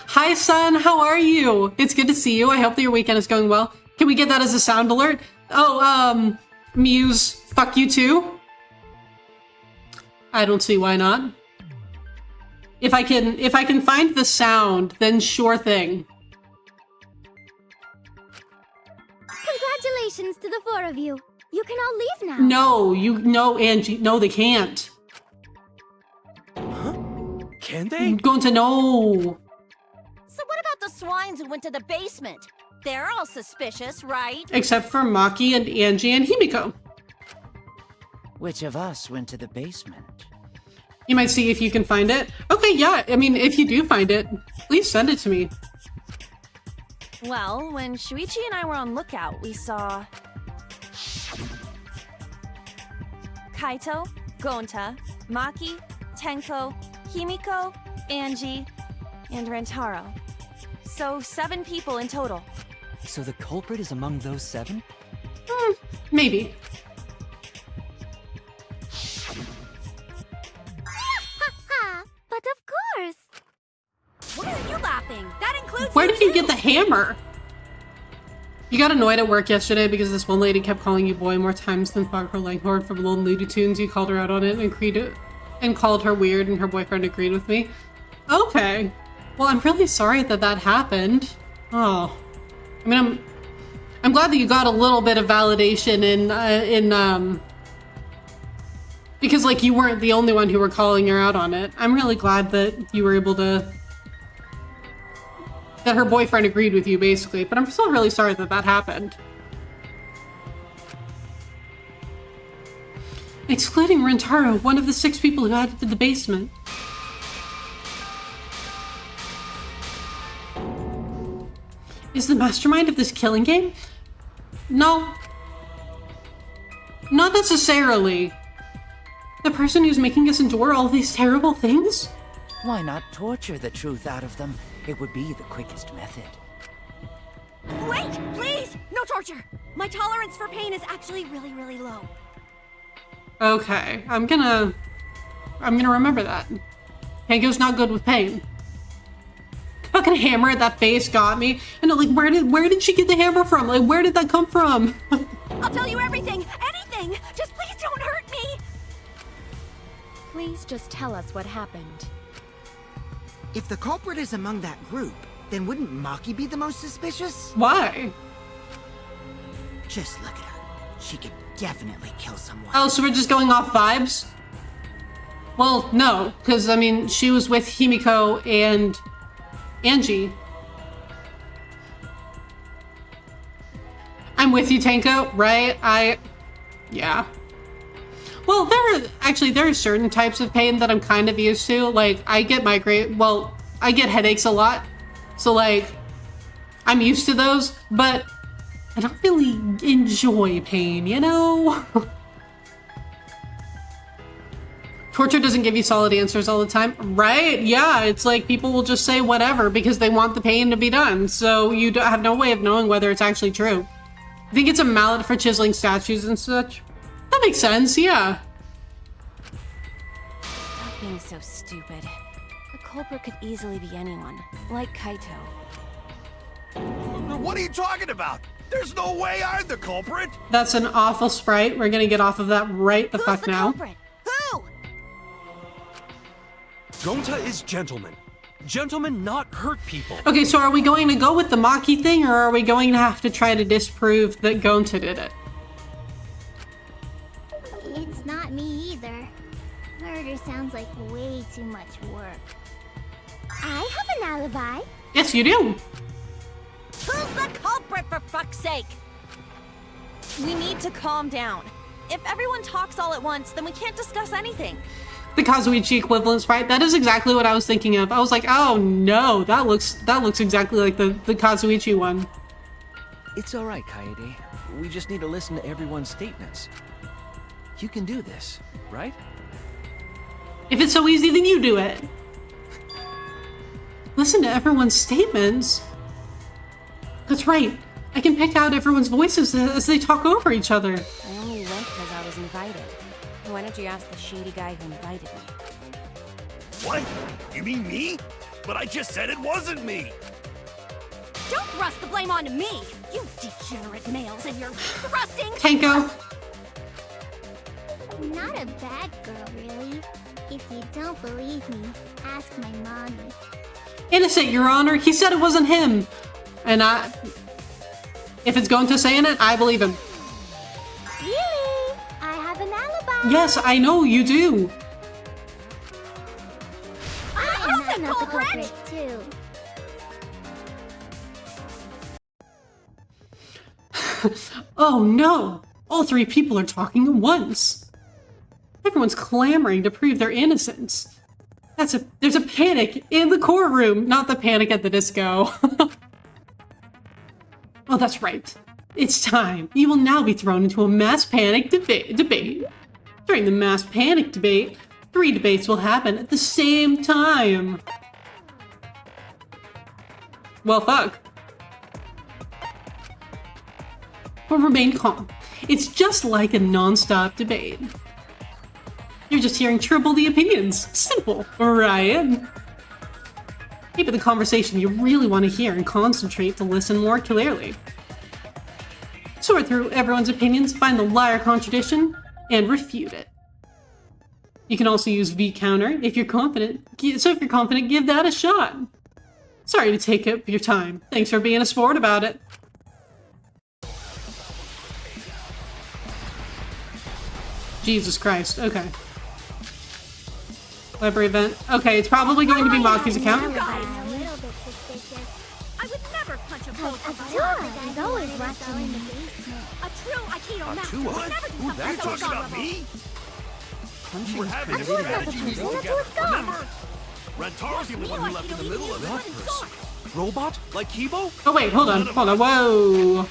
Hi, son. How are you? It's good to see you. I hope that your weekend is going well. Can we get that as a sound alert? Oh, Muse, fuck you too? I don't see why not. If I can find the sound, then sure thing. Congratulations to the four of you. You can all leave now. No, Angie. No, they can't. Huh? Can they? I'm going to know. So what about the swines who went to the basement? They're all suspicious, right? Except for Maki and Angie and Himiko. Which of us went to the basement? You might see if you can find it. Okay, yeah. I mean, if you do find it, please send it to me. Well, when Shuichi and I were on lookout, we saw Kaito, Gonta, Maki, Tenko, Himiko, Angie, and Rentaro. So 7 people in total. So the culprit is among those 7? Maybe. But of course. Why are you laughing? That includes Where did you get the hammer? You got annoyed at work yesterday because this one lady kept calling you boy more times than Foghorn Leghorn from Lone Looney Tunes. You called her out on it and called her weird, and her boyfriend agreed with me. Okay. Well, I'm really sorry that that happened. Oh. I mean, I'm glad that you got a little bit of validation in because, like, you weren't the only one who were calling her out on it. I'm really glad that you were able to... that her boyfriend agreed with you, basically. But I'm still really sorry that that happened. Excluding Rentaro, one of the 6 people who added to the basement. Is the mastermind of this killing game? No. Not necessarily. The person who's making us endure all these terrible things? Why not torture the truth out of them? It would be the quickest method. Wait, please! No torture! My tolerance for pain is actually really, really low. Okay, I'm gonna remember that. Pango's not good with pain. Fucking hammer at that face got me. And like, where did she get the hammer from? Like, where did that come from? I'll tell you everything! Anything! Just please don't hurt me! Please just tell us what happened. If the culprit is among that group, then wouldn't Maki be the most suspicious? Why? Just look at her. She could definitely kill someone. Oh, so we're just going off vibes? Well, no, because, I mean, she was with Himiko and Angie. I'm with you, Tenko, right? Yeah. Well, there are certain types of pain that I'm kind of used to. Like, I get I get headaches a lot. So, like, I'm used to those, but I don't really enjoy pain, you know? Torture doesn't give you solid answers all the time, right? Yeah, it's like people will just say whatever because they want the pain to be done. So you have no way of knowing whether it's actually true. I think it's a mallet for chiseling statues and such. That makes sense, yeah. Stop being so stupid. The culprit could easily be anyone, like Kaito. What are you talking about? There's no way I'm the culprit. That's an awful sprite. We're gonna get off of that right the fuck now. Culprit? Who? Gonta is gentleman. Gentlemen not hurt people. Okay, so are we going to go with the Maki thing, or are we going to have to try to disprove that Gonta did it? It's not me either. Murder sounds like way too much work. I have an alibi. Yes, you do. Who's the culprit, for fuck's sake? We need to calm down. If everyone talks all at once, then we can't discuss anything. The Kazuichi equivalent sprite. That is exactly what I was thinking of. I was like, oh no, that looks exactly like the Kazuichi one. It's alright, Kaede. We just need to listen to everyone's statements. You can do this, right? If it's so easy, then you do it. Listen to everyone's statements? That's right. I can pick out everyone's voices as they talk over each other. I only went because I was invited. Why don't you ask the shady guy who invited me? What? You mean me? But I just said it wasn't me. Don't thrust the blame onto me, you degenerate males and your thrusting. Tanko. I'm not a bad girl, really. If you don't believe me, ask my mommy. Innocent, Your Honor. He said it wasn't him. And if it's going to saying it, I believe him. Really? I have an alibi. Yes, I know you do. I'm not the culprit too. Oh no! All three people are talking at once. Everyone's clamoring to prove their innocence. There's a panic in the courtroom, not the Panic at the Disco. Oh, that's right. It's time. You will now be thrown into a mass panic debate. During the mass panic debate, 3 debates will happen at the same time. Well, fuck. But remain calm. It's just like a non-stop debate. You're just hearing triple the opinions. Simple, right? Keep the conversation you really want to hear and concentrate to listen more clearly. Sort through everyone's opinions, find the liar contradiction, and refute it. You can also use V-counter if you're confident. So if you're confident, give that a shot. Sorry to take up your time. Thanks for being a sport about it. Jesus Christ, okay. Library event. Okay, it's probably going to be Maki's account. I would never punch a boat He's always watching me. A true Aikido master What? would never do Who something that so talking about horrible. me? Punching We're having a That's not the strategy meeting person, together. that's what's gone. Remember? Rentaro's the only one who left in the middle of that. Robot? Like Kibo? Oh wait, hold on, whoa.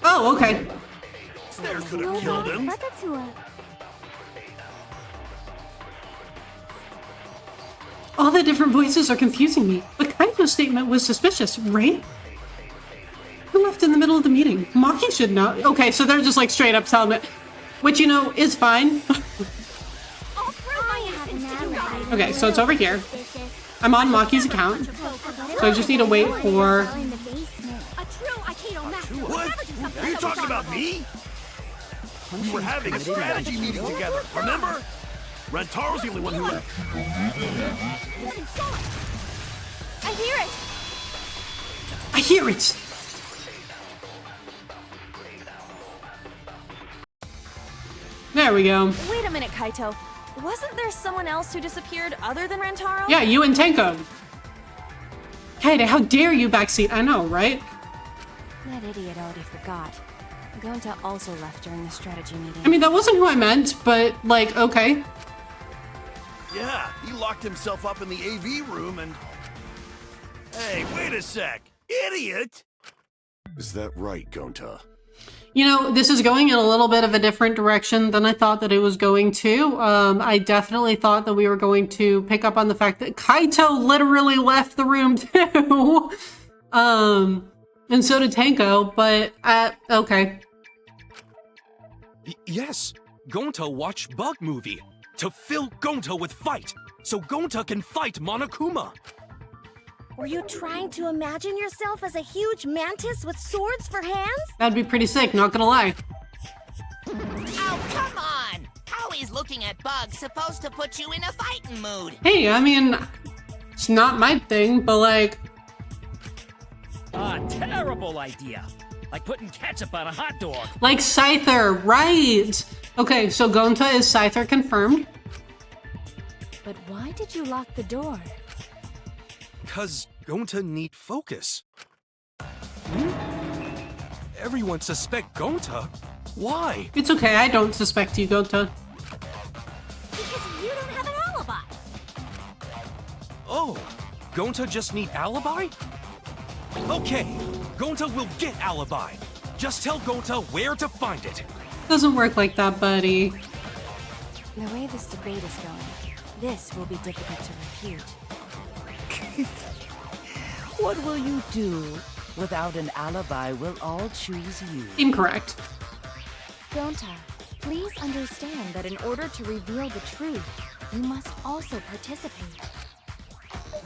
Oh, okay. Snare could have killed him. All the different voices are confusing me, but Kaito's statement was suspicious, right? Who left in the middle of the meeting? Maki should know. Okay, so they're just like straight up telling it, which, you know, is fine. Okay, so it's over here. I'm on Maki's account, so I just need to wait for... What? Are you talking about me? We were having a strategy meeting together, remember? Rentaro's the only one who left. I hear it! I hear it! There we go. Wait a minute, Kaito. Wasn't there someone else who disappeared other than Rentaro? Yeah, you and Tenko. Kaede, how dare you backseat? I know, right? That idiot already forgot. Gonta also left during the strategy meeting. I mean, that wasn't who I meant, but, like, okay. Yeah, he locked himself up in the AV room and... Hey, wait a sec. Idiot! Is that right, Gonta? You know, this is going in a little bit of a different direction than I thought that it was going to. I definitely thought that we were going to pick up on the fact that Kaito literally left the room too. And so did Tenko, but okay. Yes, Gonta watched Bug Movie to fill Gonta with fight, so Gonta can fight Monokuma. Were you trying to imagine yourself as a huge mantis with swords for hands? That'd be pretty sick, not gonna lie. Oh, come on! How is looking at bugs supposed to put you in a fighting mood? Hey, I mean, it's not my thing, but like... Terrible idea. Like putting ketchup on a hot dog. Like Scyther, right! Okay, so Gonta is Scyther confirmed. But why did you lock the door? Cause Gonta need focus. Everyone suspect Gonta? Why? It's okay, I don't suspect you, Gonta. Because you don't have an alibi. Oh, Gonta just need alibi? Okay, Gonta will get alibi. Just tell Gonta where to find it. Doesn't work like that, buddy. The way this debate is going, this will be difficult to refute. What will you do? Without an alibi, we'll all choose you. Incorrect. Gonta, please understand that in order to reveal the truth, you must also participate.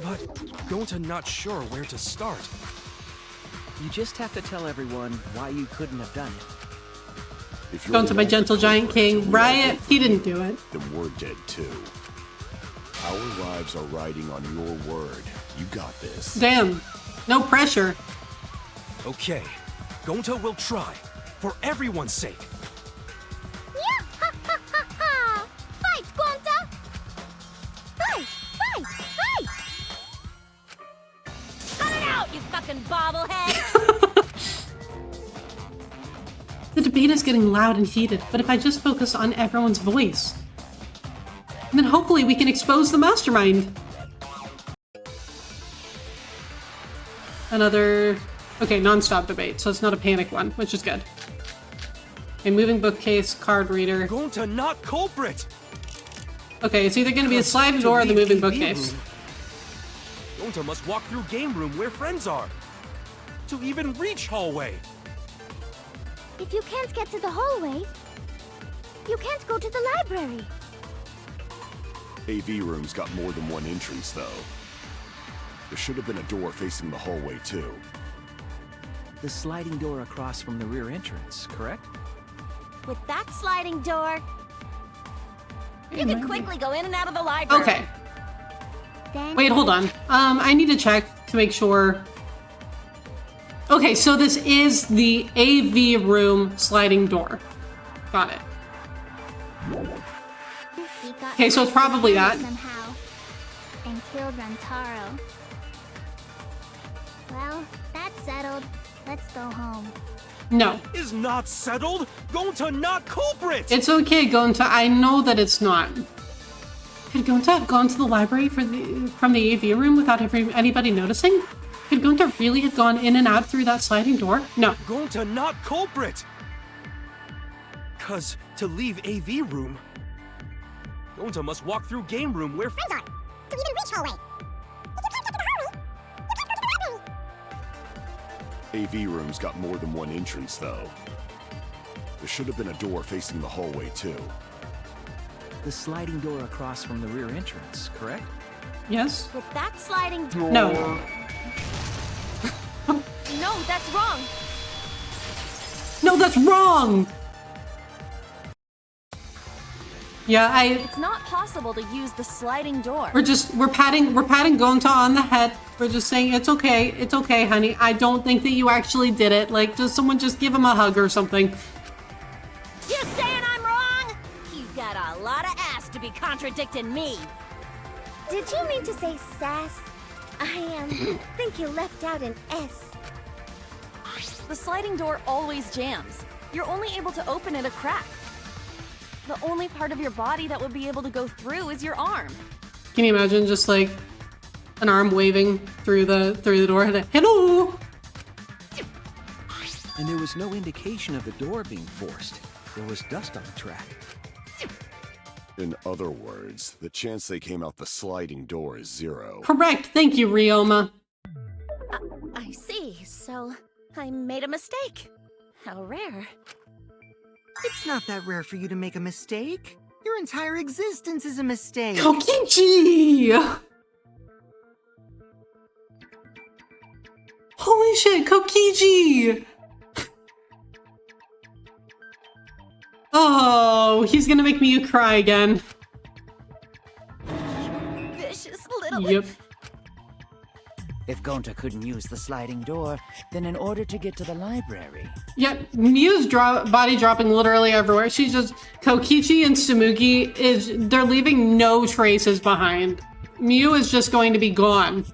But Gonta not sure where to start. You just have to tell everyone why you couldn't have done it. If you're Gonta, my gentle giant king. Riot, he didn't do it. Then we're dead too. Our lives are riding on your word. You got this. Damn. No pressure. Okay, Gonta will try. For everyone's sake. Yeah! Ha ha ha ha! Fight, Gonta! Fight! Fight! Fight! Cut it out, you fucking bobblehead! The debate is getting loud and heated, but if I just focus on everyone's voice, then hopefully we can expose the mastermind. Another... Okay, non-stop debate, so it's not a panic one, which is good. A moving bookcase, card reader. Gonta not culprit! Okay, it's either going to be a sliding door or the moving bookcase. Gonta must walk through game room where friends are. To even reach hallway. If you can't get to the hallway, you can't go to the library. AV room's got more than one entrance, though. There should have been a door facing the hallway, too. The sliding door across from the rear entrance, correct? With that sliding door, you can quickly go in and out of the library. Okay. Wait, hold on. I need to check to make sure. Okay, so this is the AV room sliding door. Got it. Okay, so it's probably that. Somehow, and killed Rantaro. Well, that's settled. Let's go home. No. Is not settled? Gonta not culprit! It's okay, Gonta. I know that it's not. Could Gonta have gone to the library from the AV room without anybody noticing? Could Gonta really have gone in and out through that sliding door? No. Gonta not culprit! Cause to leave AV room, Gonta must walk through game room where friends are, to even reach hallway. AV room's got more than one entrance, though. There should have been a door facing the hallway, too. The sliding door across from the rear entrance, correct? Yes. With that sliding door. No. No, that's wrong. No, that's wrong. Yeah, It's not possible to use the sliding door. we're patting Gonta on the head. We're just saying it's okay, honey. I don't think that you actually did it. Like, does someone just give him a hug or something? You saying I'm wrong? You got a lot of ass to be contradicting me. Did you mean to say sass? I think you left out an S. The sliding door always jams. You're only able to open it a crack. The only part of your body that would be able to go through is your arm. Can you imagine just like an arm waving through the door? Hello. And there was no indication of the door being forced. There was dust on the track. In other words, the chance they came out the sliding door is 0. Correct. Thank you, Ryoma. I see. So, I made a mistake. How rare. It's not that rare for you to make a mistake. Your entire existence is a mistake. Kokichi! Holy shit, Kokichi! Oh, he's gonna make me cry again. Vicious little... Yep. If Gonta couldn't use the sliding door, then in order to get to the library... Yep, Miu's body dropping literally everywhere. She's just... Kokichi and Tsumugi they're leaving no traces behind. Miu is just going to be gone.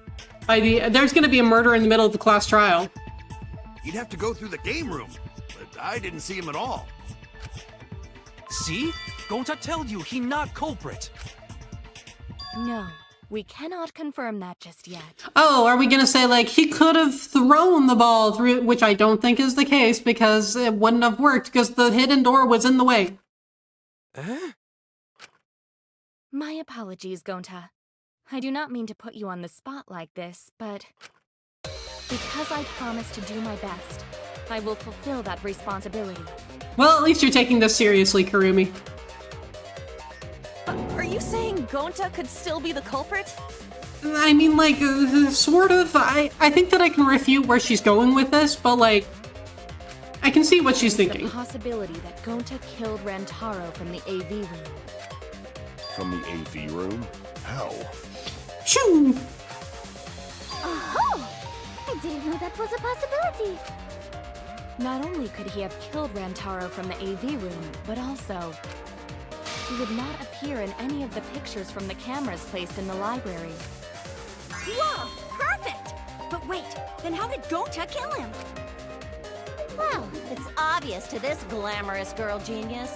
There's going to be a murder in the middle of the class trial. You'd have to go through the game room, but I didn't see him at all. See? Gonta tell you he not culprit. No, we cannot confirm that just yet. Oh, are we going to say, like, he could have thrown the ball through, which I don't think is the case, because it wouldn't have worked, because the hidden door was in the way. My apologies, Gonta. I do not mean to put you on the spot like this, but because I promised to do my best, I will fulfill that responsibility. Well, at least you're taking this seriously, Kurumi. Are you saying Gonta could still be the culprit? I mean, like, sort of. I think that I can refute where she's going with this, but, like, I can see what she's thinking. The possibility that Gonta killed Rantaro from the AV room. From the AV room? How? Shoo! Oh! I didn't know that was a possibility. Not only could he have killed Rantaro from the AV room, but also he would not appear in any of the pictures from the cameras placed in the library. Whoa! Perfect! But wait, then how did Gonta kill him? Well, it's obvious to this glamorous girl genius.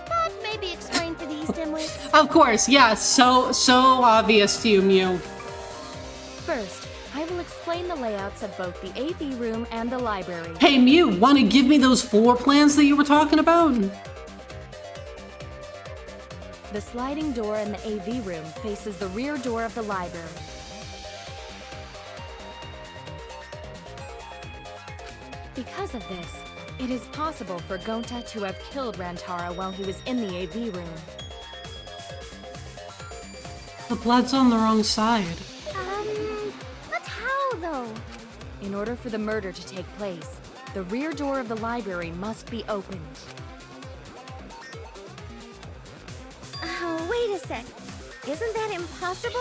But maybe explain for these dimwits. Of course, yeah, so obvious to you, Miu. First, I will explain the layouts of both the AV room and the library. Hey, Miu, want to give me those floor plans that you were talking about? The sliding door in the AV room faces the rear door of the library. Because of this, it is possible for Gonta to have killed Rantaro while he was in the AV room. The blood's on the wrong side. But how though? In order for the murder to take place, the rear door of the library must be opened. Oh, wait a sec. Isn't that impossible?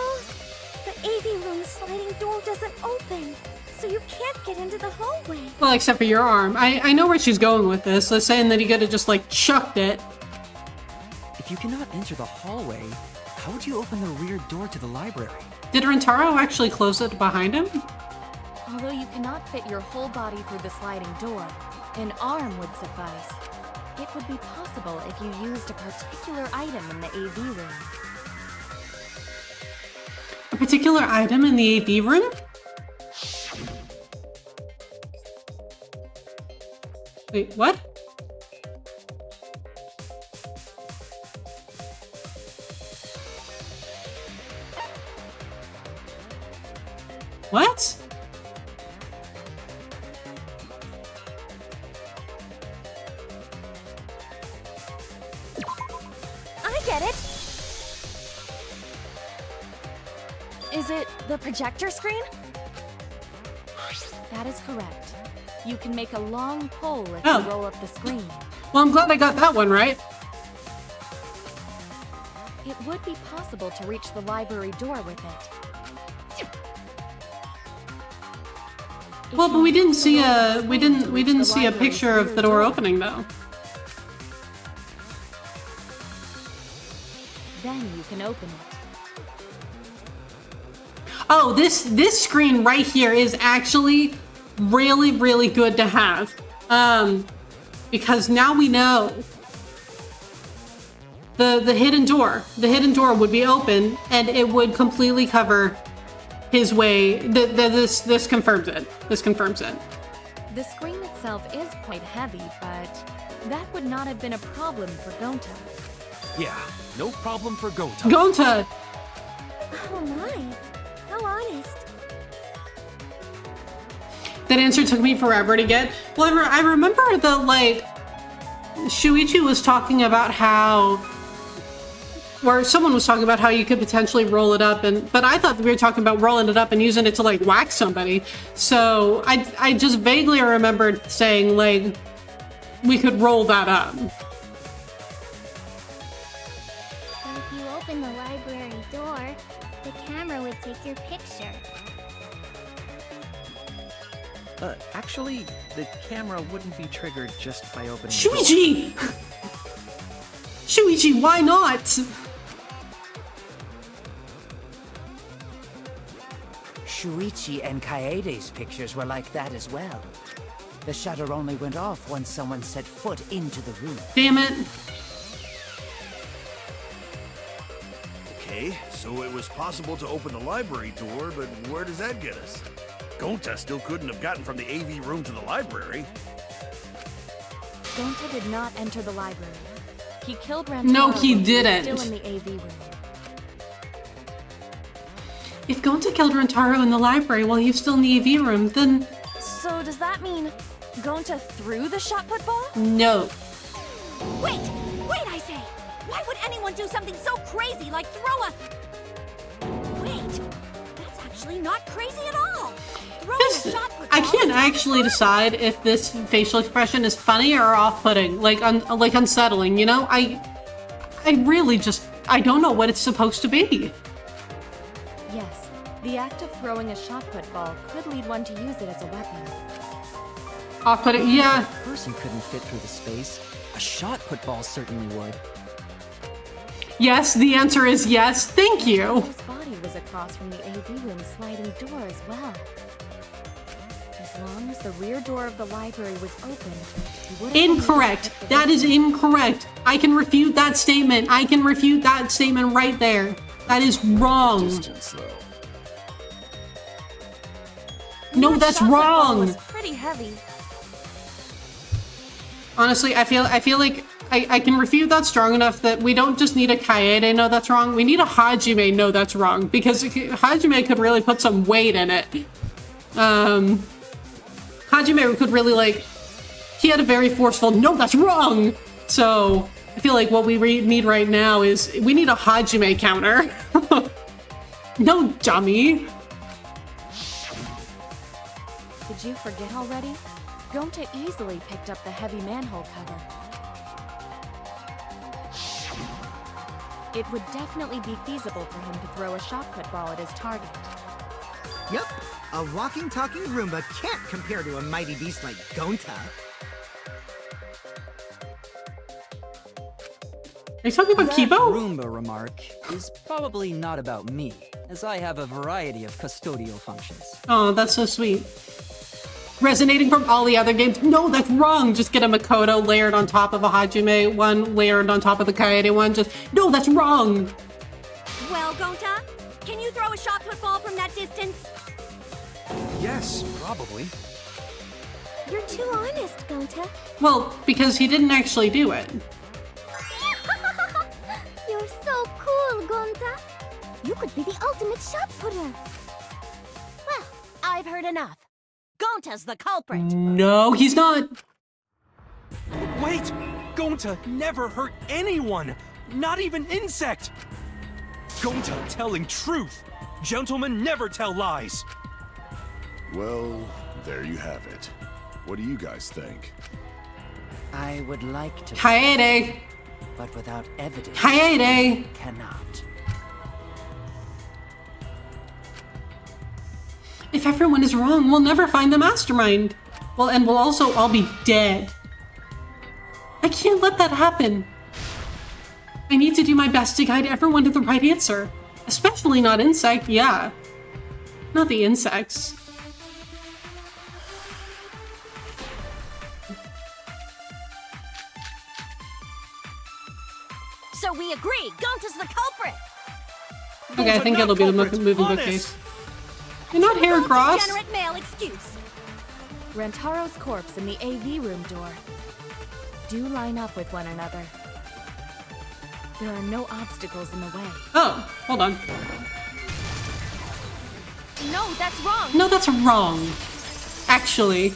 The AV room sliding door doesn't open, so you can't get into the hallway. Well, except for your arm. I know where she's going with this. Let's saying that he could have just, like, chucked it. If you cannot enter the hallway, how would you open the rear door to the library? Did Rantaro actually close it behind him? Although you cannot fit your whole body through the sliding door, an arm would suffice. It would be possible if you used a particular item in the AV room. A particular item in the AV room? Wait, what? What? I get it! Is it the projector screen? That is correct. You can make a long pole if you roll up the screen. Well, I'm glad I got that one right. It would be possible to reach the library door with it. Well, but we didn't see a we didn't see a picture of the door opening though. Then you can open it. Oh, this screen right here is actually really, really good to have. Because now we know the hidden door. The hidden door would be open and it would completely cover his way. This confirms it. This confirms it. The screen itself itself is quite heavy, but that would not have been a problem for Gonta. Yeah, no problem for Gonta. Gonta! Oh my. How honest. That answer took me forever to get. Well, I remember the, like, Shuichi was talking about how, or someone was talking about how you could potentially roll it up, but I thought that we were talking about rolling it up and using it to, like, whack somebody. So I just vaguely remembered saying, like, we could roll that up. But if you open the library door, the camera would take your picture. Actually, the camera wouldn't be triggered just by opening Shuichi! Shuichi, why not? Shuichi and Kaede's pictures were like that as well. The shutter only went off once someone set foot into the room. Damn it. Okay, so it was possible to open the library door, but where does that get us? Gonta still couldn't have gotten from the AV room to the library. Gonta did not enter the library. He killed Rantaro. No, he when didn't. was still in the AV room. If Gonta killed Rantaro in the library while he was still in the AV room, then... So does that mean Gonta threw the shot put ball? No. Wait, I say! Why would anyone do something so crazy like throw a... Wait, that's actually not crazy at all! I can't actually decide if this facial expression is funny or off-putting, like unsettling, you know? I really just, I don't know what it's supposed to be. Yes, the act of throwing a shot put ball could lead one to use it as a weapon. Off-putting, yeah. A person couldn't fit through the space. A shot put ball certainly would. Yes, the answer is yes. Thank you. His body was across from the AV room sliding door as well. As long as the rear door of the library was open, he would have... Incorrect. That is incorrect. I can refute that statement. I can refute that statement right there. That is wrong. No, that's wrong. Was pretty heavy. Honestly, I feel like I can refute that strong enough that we don't just need a Kaede know that's wrong. We need a Hajime know that's wrong, because Hajime could really put some weight in it. Hajime could really, like, he had a very forceful, no, that's wrong! So, I feel like what we need right now is, we need a Hajime counter. No, dummy! Did you forget already? Gonta easily picked up the heavy manhole cover. It would definitely be feasible for him to throw a shot put ball at his target. Yep, a walking, talking Roomba can't compare to a mighty beast like Gonta. Are you talking about That Kibo? Roomba remark is probably not about me, as I have a variety of custodial functions. Oh, that's so sweet. Resonating from all the other games. No, that's wrong. Just get a Makoto layered on top of a Hajime one, layered on top of the Kaede one. Just, no, that's wrong. Well, Gonta, can you throw a shot put ball from that distance? Yes, probably. You're too honest, Gonta. Well, because he didn't actually do it. You're so cool, Gonta. You could be the ultimate shot putter. Well, I've heard enough. Gonta's the culprit. No, he's not. Wait! Gonta never hurt anyone! Not even insect! Gonta telling truth! Gentlemen never tell lies! Well, there you have it. What do you guys think? I would like to... Kaede! But without evidence... Kaede! Cannot. If everyone is wrong, we'll never find the mastermind. Well, and we'll also all be dead. I can't let that happen. I need to do my best to guide everyone to the right answer. Especially not insect, yeah. Not the insects. So we agree, Gonta's the culprit. Okay, I think it'll be the moving bookcase. You're not Hair Cross. Degenerate male excuse. Rantaro's corpse and the AV room door do line up with one another. There are no obstacles in the way. Oh, hold on. No, that's wrong. No, that's wrong. Actually,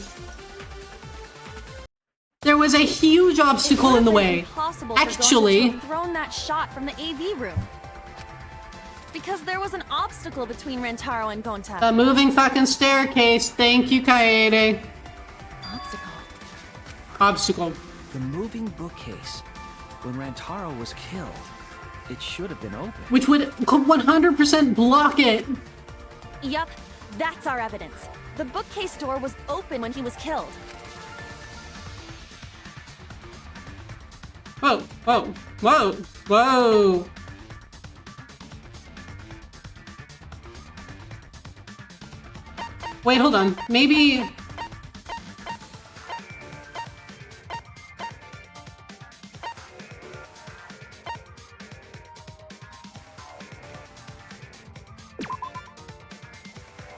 there was a huge obstacle in the way. Impossible Actually, for Gonta to have thrown that shot from the AV room. Because there was an obstacle between Rantaro and Gonta. a moving fucking staircase. Thank you, Kaede. Obstacle. Obstacle. The moving bookcase. When Rantaro was killed, it should have been open. Which would 100% block it. Yup, that's our evidence. The bookcase door was open when he was killed. Whoa, whoa, whoa, whoa. Wait, hold on. Maybe...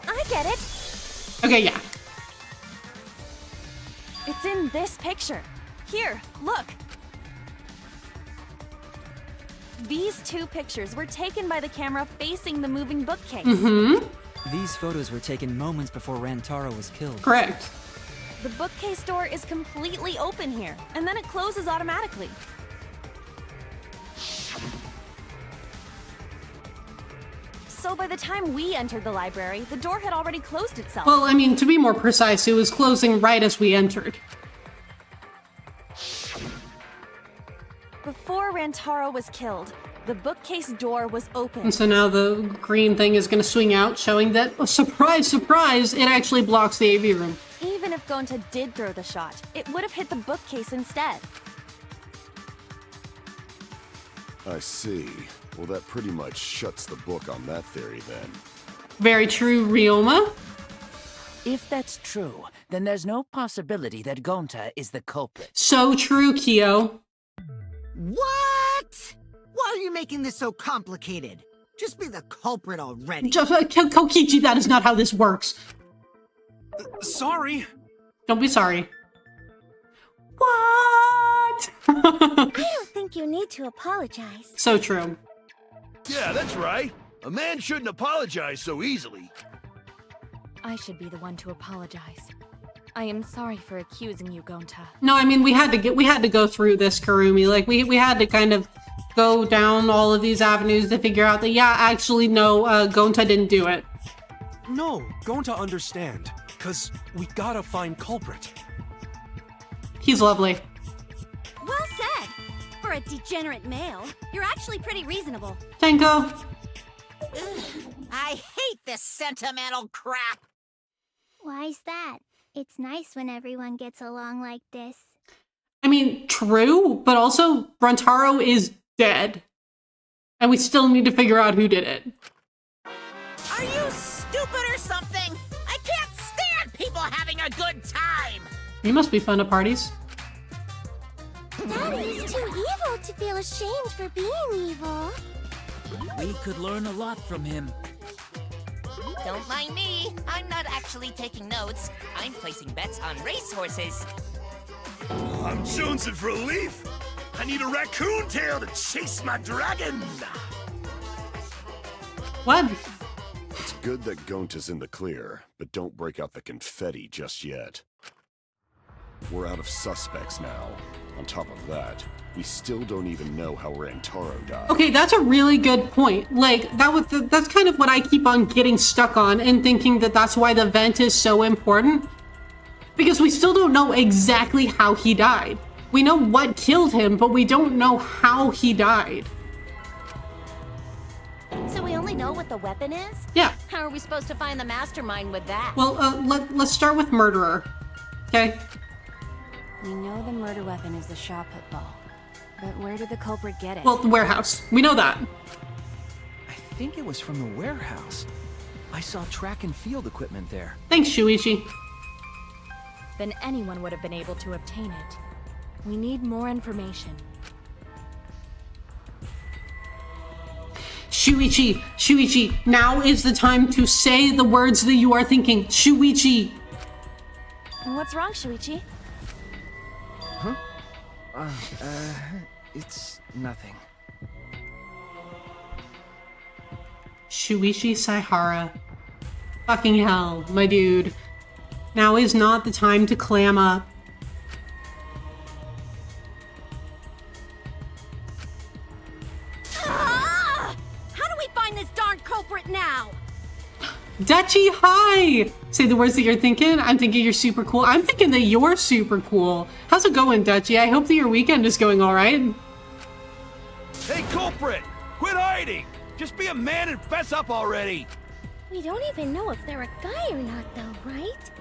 I get it. Okay, yeah. It's in this picture. Here, look. These two pictures were taken by the camera facing the moving bookcase. Mm-hmm. These photos were taken moments before Rantaro was killed. Correct. The bookcase door is completely open here, and then it closes automatically. So by the time we entered the library, the door had already closed itself. Well, I mean, to be more precise, it was closing right as we entered. Before Rantaro was killed, the bookcase door was open. And so now the green thing is going to swing out, showing that, oh, surprise, surprise, it actually blocks the AV room. Even if Gonta did throw the shot, it would have hit the bookcase instead. I see. Well, that pretty much shuts the book on that theory then. Very true, Ryoma. If that's true, then there's no possibility that Gonta is the culprit. So true, Kyo. What? Why are you making this so complicated? Just be the culprit already. Kokichi, that is not how this works. Sorry. Don't be sorry. What? I don't think you need to apologize. So true. Yeah, that's right. A man shouldn't apologize so easily. I should be the one to apologize. I am sorry for accusing you, Gonta. No, I mean, we had to go through this, Karumi. Like, we had to kind of go down all of these avenues to figure out that, yeah, actually, no, Gonta didn't do it. No, Gonta understand. Cause we gotta find culprit. He's lovely. Well said. For a degenerate male, you're actually pretty reasonable. Tenko. I hate this sentimental crap. Why's that? It's nice when everyone gets along like this. I mean, true, but also Rantaro is dead. And we still need to figure out who did it. Are you stupid or something? I can't stand people having a good time. You must be fun at parties. Daddy is too evil to feel ashamed for being evil. We could learn a lot from him. Don't mind me. I'm not actually taking notes. I'm placing bets on racehorses. I'm jonesing for a leaf. I need a raccoon tail to chase my dragon. What? It's good that Gonta's in the clear, but don't break out the confetti just yet. We're out of suspects now. On top of that, we still don't even know how Rantaro died. Okay, that's a really good point. Like, that's kind of what I keep on getting stuck on and thinking that that's why the vent is so important. Because we still don't know exactly how he died. We know what killed him, but we don't know how he died. So we only know what the weapon is? Yeah. How are we supposed to find the mastermind with that? Well, let's start with murderer. Okay? We know the murder weapon is the shot put ball. But where did the culprit get it? Well, the warehouse. We know that. I think it was from the warehouse. I saw track and field equipment there. Thanks, Shuichi. Then anyone would have been able to obtain it. We need more information. Shuichi, now is the time to say the words that you are thinking. Shuichi. What's wrong, Shuichi? Huh? It's nothing. Shuichi Saihara. Fucking hell, my dude. Now is not the time to clam up. Ah! How do we find this darn culprit now? Dutchy, hi! Say the words that you're thinking. I'm thinking you're super cool. I'm thinking that you're super cool. How's it going, Dutchy? I hope that your weekend is going all right. Hey, culprit! Quit hiding! Just be a man and fess up already! We don't even know if they're a guy or not, though, right?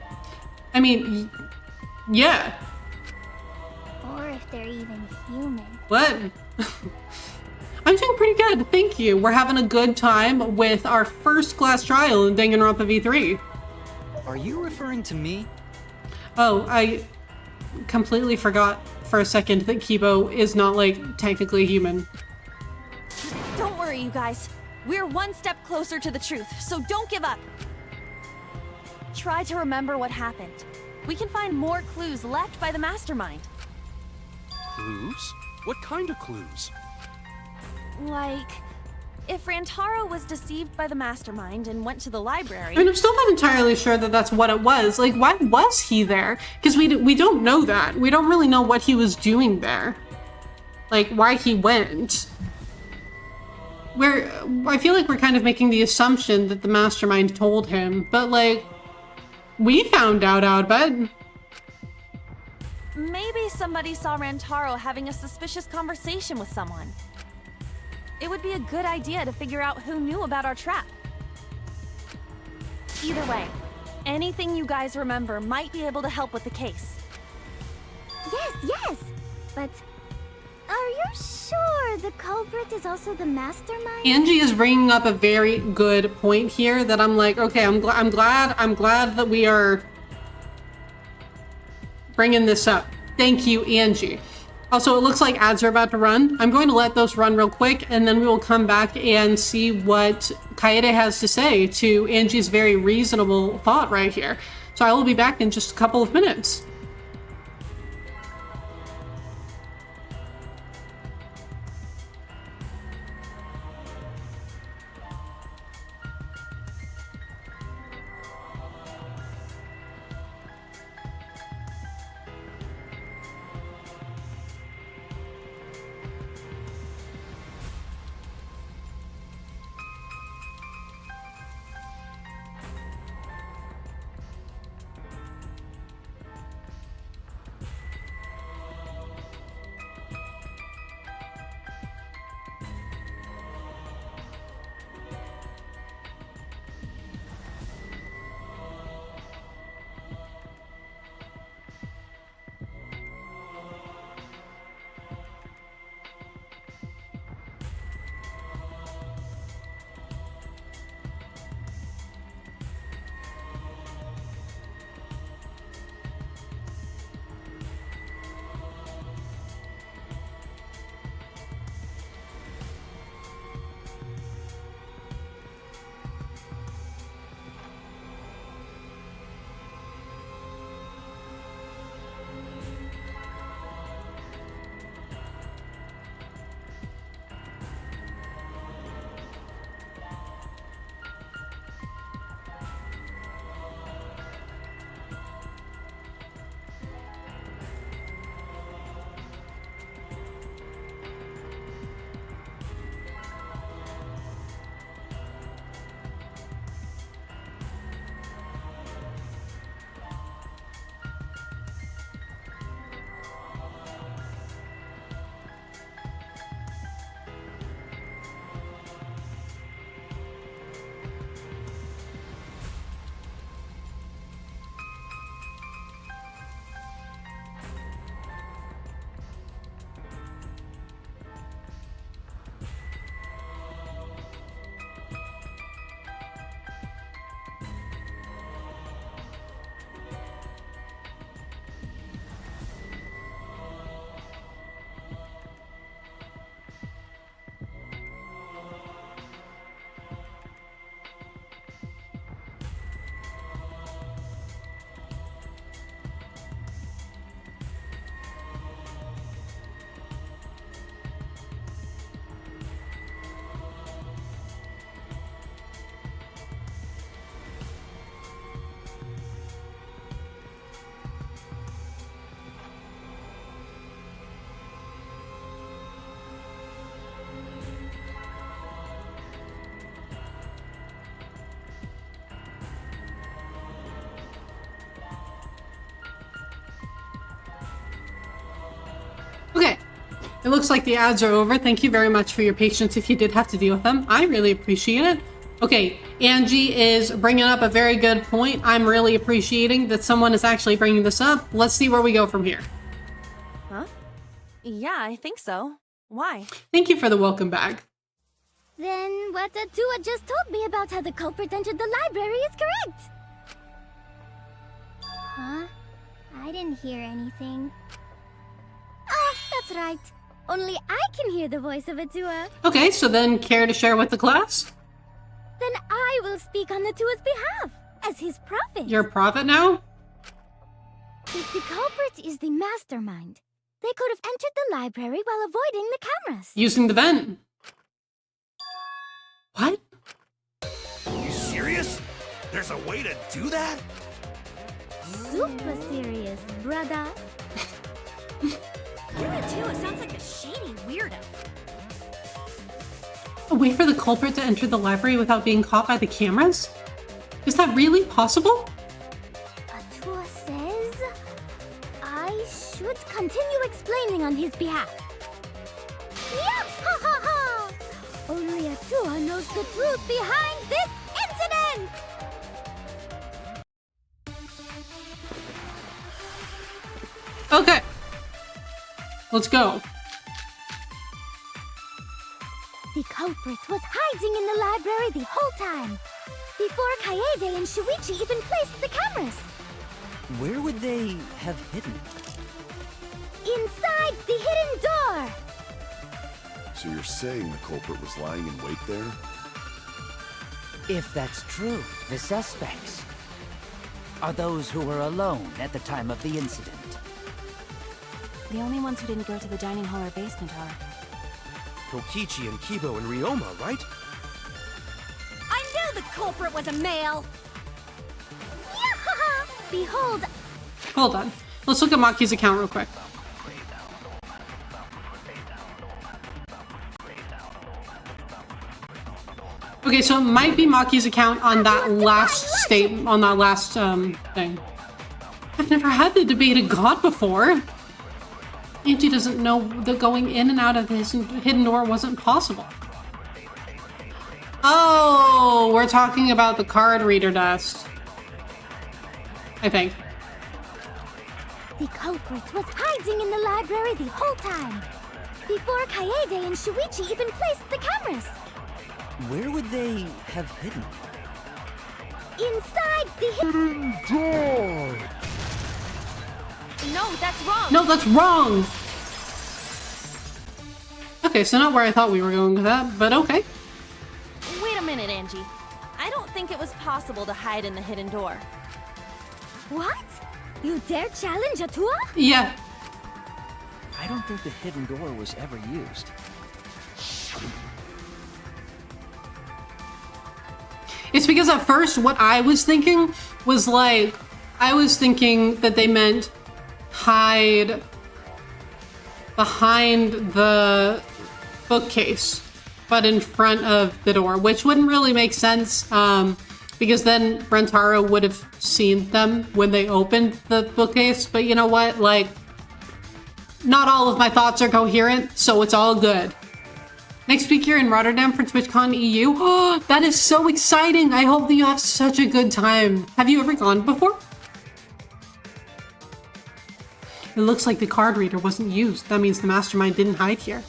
I mean, yeah. Or if they're even human. What? I'm doing pretty good, thank you. We're having a good time with our first class trial in Danganronpa V3. Are you referring to me? Oh, I completely forgot for a second that Kibo is not, like, technically human. Don't worry, you guys. We're one step closer to the truth, so don't give up. Try to remember what happened. We can find more clues left by the mastermind. Clues? What kind of clues? Like, if Rantaro was deceived by the mastermind and went to the library... I mean, I'm still not entirely sure that that's what it was. Like, why was he there? Because we don't know that. We don't really know what he was doing there. Like, why he went. I feel like we're kind of making the assumption that the mastermind told him, but, like, we found out, but... Maybe somebody saw Rantaro having a suspicious conversation with someone. It would be a good idea to figure out who knew about our trap. Either way, anything you guys remember might be able to help with the case. Yes! But are you sure the culprit is also the mastermind? Angie is bringing up a very good point here that I'm like, okay, I'm glad that we are bringing this up. Thank you, Angie. Also, it looks like ads are about to run. I'm going to let those run real quick, and then we will come back and see what Kaede has to say to Angie's very reasonable thought right here. So I will be back in just a couple of minutes. It looks like the ads are over. Thank you very much for your patience if you did have to deal with them. I really appreciate it. Okay, Angie is bringing up a very good point. I'm really appreciating that someone is actually bringing this up. Let's see where we go from here. Huh? Yeah, I think so. Why? Thank you for the welcome back. Then what Atua just told me about how the culprit entered the library is correct. Huh? I didn't hear anything. Oh, that's right. Only I can hear the voice of Atua. Okay, so then care to share with the class? Then I will speak on Atua's behalf, as his prophet. You're a prophet now? If the culprit is the mastermind, they could have entered the library while avoiding the cameras. Using the vent. What? You serious? There's a way to do that? Super serious, brother. You Atua sounds like a shady weirdo. A way for the culprit to enter the library without being caught by the cameras? Is that really possible? Atua says I should continue explaining on his behalf. Yeah, ha ha ha! Only Atua knows the truth behind this incident! Okay. Let's go. The culprit was hiding in the library the whole time, before Kaede and Shuichi even placed the cameras. Where would they have hidden? Inside the hidden door! So you're saying the culprit was lying in wait there? If that's true, the suspects are those who were alone at the time of the incident. The only ones who didn't go to the dining hall or basement are... Kokichi and Kibo and Ryoma, right? I knew the culprit was a male! Yahaha! Behold! Hold on. Let's look at Maki's account real quick. Okay, so it might be Maki's account on that last thing. I've never had the debate of God before. Angie doesn't know that going in and out of this hidden door wasn't possible. Oh, we're talking about the card reader dust. I think. The culprit was hiding in the library the whole time, before Kaede and Shuichi even placed the cameras. Where would they have hidden? Inside the hidden door! No, that's wrong! No, that's wrong! Okay, so not where I thought we were going with that, but okay. Wait a minute, Angie. I don't think it was possible to hide in the hidden door. What? You dare challenge Atua? Yeah. I don't think the hidden door was ever used. It's because at first what I was thinking was like, I was thinking that they meant hide behind the bookcase, but in front of the door, which wouldn't really make sense, because then Brentaro would have seen them when they opened the bookcase. But you know what? Like, not all of my thoughts are coherent, so it's all good. Next week you're in Rotterdam for TwitchCon EU. Oh, that is so exciting! I hope that you have such a good time. Have you ever gone before? It looks like the card reader wasn't used. That means the mastermind didn't hide here.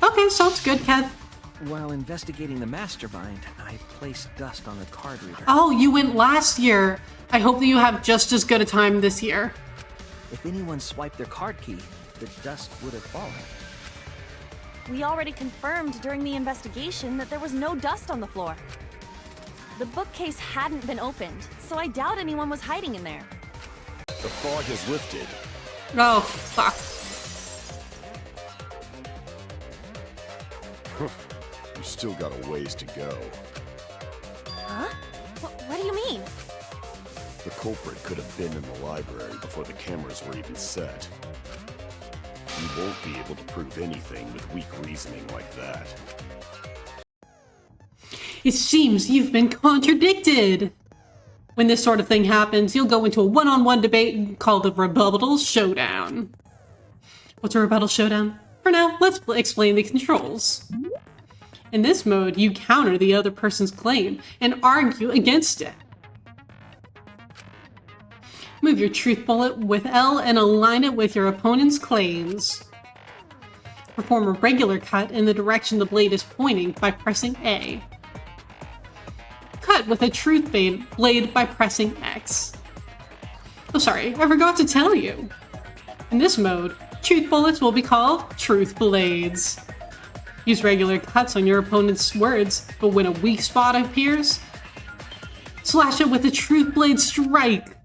Okay, sounds good, Kev. While investigating the mastermind, I placed dust on the card reader. Oh, you went last year. I hope that you have just as good a time this year. If anyone swiped their card key, the dust would have fallen. We already confirmed during the investigation that there was no dust on the floor. The bookcase hadn't been opened, so I doubt anyone was hiding in there. The fog has lifted. Oh, fuck. You still got a ways to go. Huh? What do you mean? The culprit could have been in the library before the cameras were even set. You won't be able to prove anything with weak reasoning like that. It seems you've been contradicted. When this sort of thing happens, you'll go into a one-on-one debate called the Rebuttal Showdown. What's a rebuttal showdown? For now, let's explain the controls. In this mode, you counter the other person's claim and argue against it. Move your truth bullet with L and align it with your opponent's claims. Perform a regular cut in the direction the blade is pointing by pressing A. Cut with a truth blade by pressing X. Oh, sorry, I forgot to tell you. In this mode, truth bullets will be called truth blades. Use regular cuts on your opponent's words, but when a weak spot appears, slash it with a truth blade strike.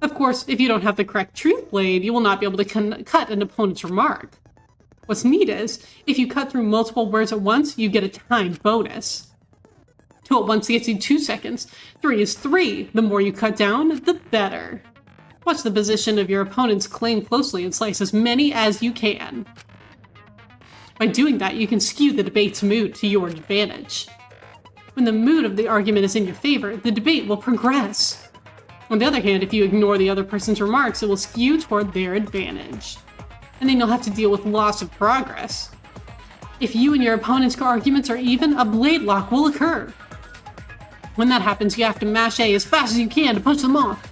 Of course, if you don't have the correct truth blade, you will not be able to cut an opponent's remark. What's neat is, if you cut through multiple words at once, you get a time bonus. 2 at once gets you 2 seconds. 3 is 3. The more you cut down, the better. Watch the position of your opponent's claim closely and slice as many as you can. By doing that, you can skew the debate's mood to your advantage. When the mood of the argument is in your favor, the debate will progress. On the other hand, if you ignore the other person's remarks, it will skew toward their advantage. And then you'll have to deal with loss of progress. If you and your opponent's arguments are even, a blade lock will occur. When that happens, you have to mash A as fast as you can to push them off.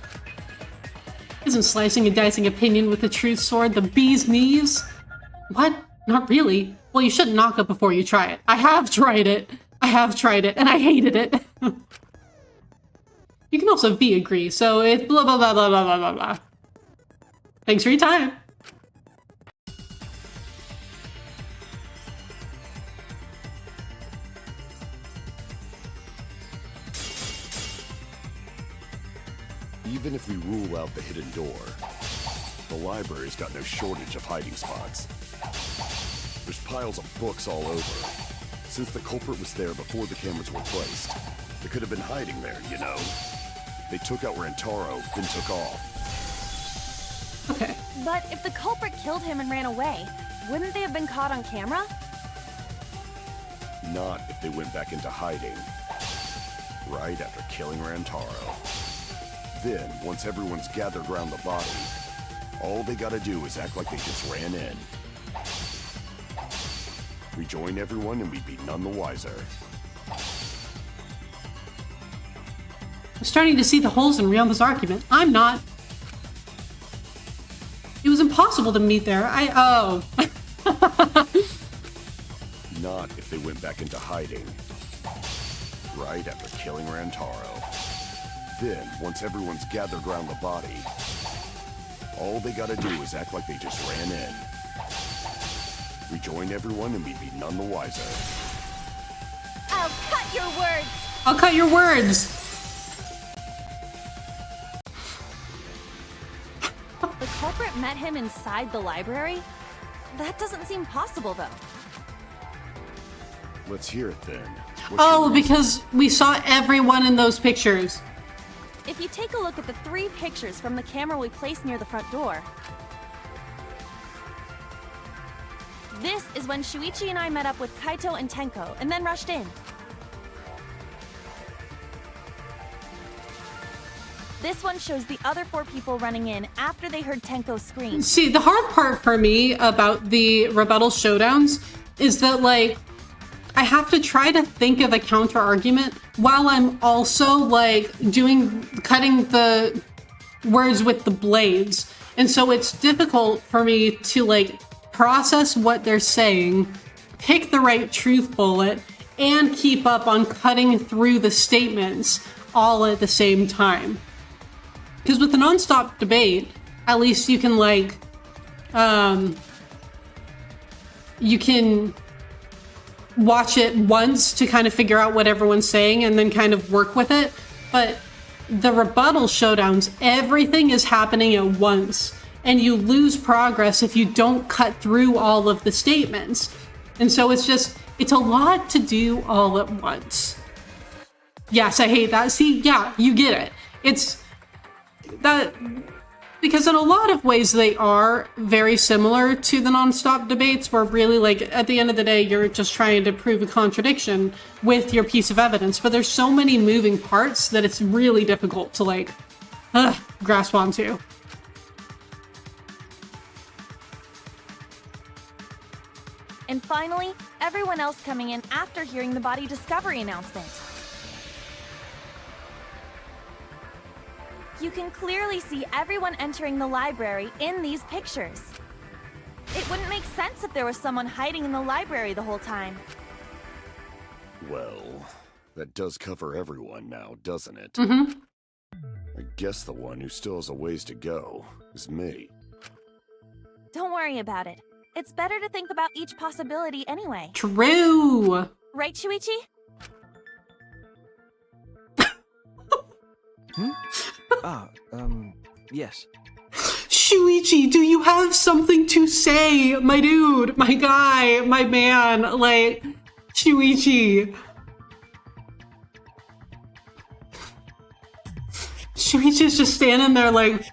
Isn't slicing and dicing opinion with the truth sword the bee's knees? What? Not really. Well, you shouldn't knock it before you try it. I have tried it, and I hated it. You can also V agree, so it's blah blah blah blah blah blah blah blah. Thanks for your time. Even if we rule out the hidden door, the library's got no shortage of hiding spots. There's piles of books all over. Since the culprit was there before the cameras were placed, they could have been hiding there, you know? They took out Rantaro, then took off. Okay. But if the culprit killed him and ran away, wouldn't they have been caught on camera? Not if they went back into hiding. Right after killing Rantaro. Then, once everyone's gathered around the body, all they gotta do is act like they just ran in. Rejoin everyone and we'd be none the wiser. I'm starting to see the holes in Rihanna's argument. I'm not. It was impossible to meet there. Not if they went back into hiding. Right after killing Rantaro. Then, once everyone's gathered around the body, all they gotta do is act like they just ran in. Rejoin everyone and we'd be none the wiser. I'll cut your words! I'll cut your words! The culprit met him inside the library? That doesn't seem possible, though. Let's hear it then. Oh, because we saw everyone in those pictures. If you take a look at the 3 pictures from the camera we placed near the front door, this is when Shuichi and I met up with Kaito and Tenko, and then rushed in. This one shows the other 4 people running in after they heard Tenko scream. See, the hard part for me about the rebuttal showdowns is that, like, I have to try to think of a counter argument while I'm also, like, cutting the words with the blades. And so it's difficult for me to, like, process what they're saying, pick the right truth bullet, and keep up on cutting through the statements all at the same time. Because with a non-stop debate, at least you can, like, you can watch it once to kind of figure out what everyone's saying and then kind of work with it. But the rebuttal showdowns, everything is happening at once. And you lose progress if you don't cut through all of the statements. And so it's a lot to do all at once. Yes, I hate that. See, yeah, you get it. It's that, because in a lot of ways they are very similar to the non-stop debates, where really, like, at the end of the day, you're just trying to prove a contradiction with your piece of evidence. But there's so many moving parts that it's really difficult to, like, grasp onto. And finally, everyone else coming in after hearing the body discovery announcement. You can clearly see everyone entering the library in these pictures. It wouldn't make sense if there was someone hiding in the library the whole time. Well, that does cover everyone now, doesn't it? Mm-hmm. I guess the one who still has a ways to go is me. Don't worry about it. It's better to think about each possibility anyway. True! Right, Shuichi? Yes. Shuichi, do you have something to say? My dude, my guy, my man, like, Shuichi. Shuichi's just standing there like...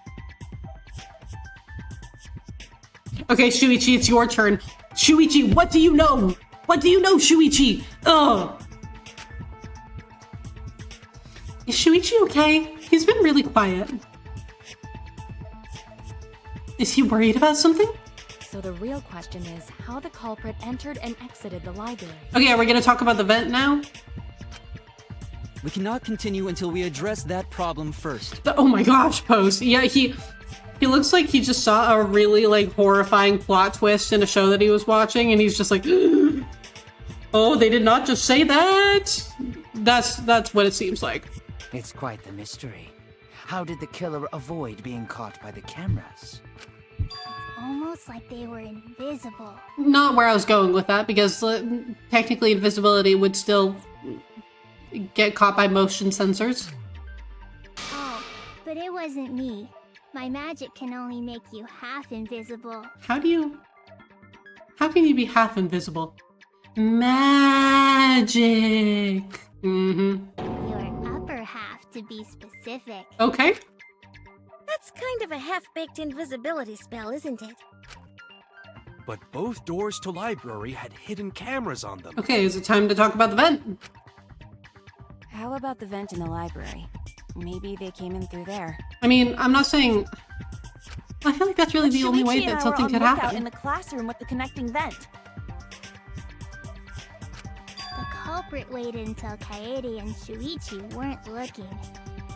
Okay, Shuichi, it's your turn. Shuichi, what do you know? What do you know, Shuichi? Ugh. Is Shuichi okay? He's been really quiet. Is he worried about something? So the real question is how the culprit entered and exited the library. Okay, are we gonna talk about the vent now? We cannot continue until we address that problem first. Oh my gosh, Post. Yeah, he looks like he just saw a really, like, horrifying plot twist in a show that he was watching, and he's just like, oh, they did not just say that? That's what it seems like. It's quite the mystery. How did the killer avoid being caught by the cameras? Almost like they were invisible. Not where I was going with that, because technically invisibility would still get caught by motion sensors. Oh, but it wasn't me. My magic can only make you half invisible. How can you be half invisible? Magic! Mm-hmm. Your upper half, to be specific. Okay. That's kind of a half-baked invisibility spell, isn't it? But both doors to library had hidden cameras on them. Okay, is it time to talk about the vent? How about the vent in the library? Maybe they came in through there. I mean, I'm not saying... I feel like that's really the only way that something could happen. In the classroom with the connecting vent. The culprit waited until Kaede and Shuichi weren't looking,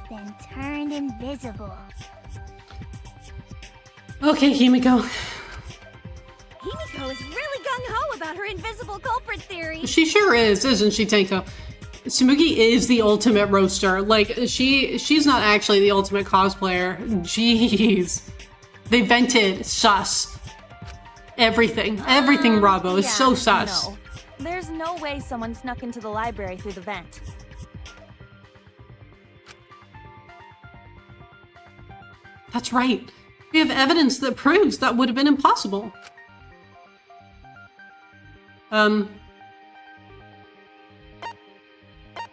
then turned invisible. Okay, Himiko. Himiko is really gung-ho about her invisible culprit theory. She sure is, isn't she, Tenko? Tsumugi is the ultimate roaster. Like, she's not actually the ultimate cosplayer. Jeez. They vented sus. Everything. Everything, Rabo, is so sus. No. There's no way someone snuck into the library through the vent. That's right. We have evidence that proves that would have been impossible.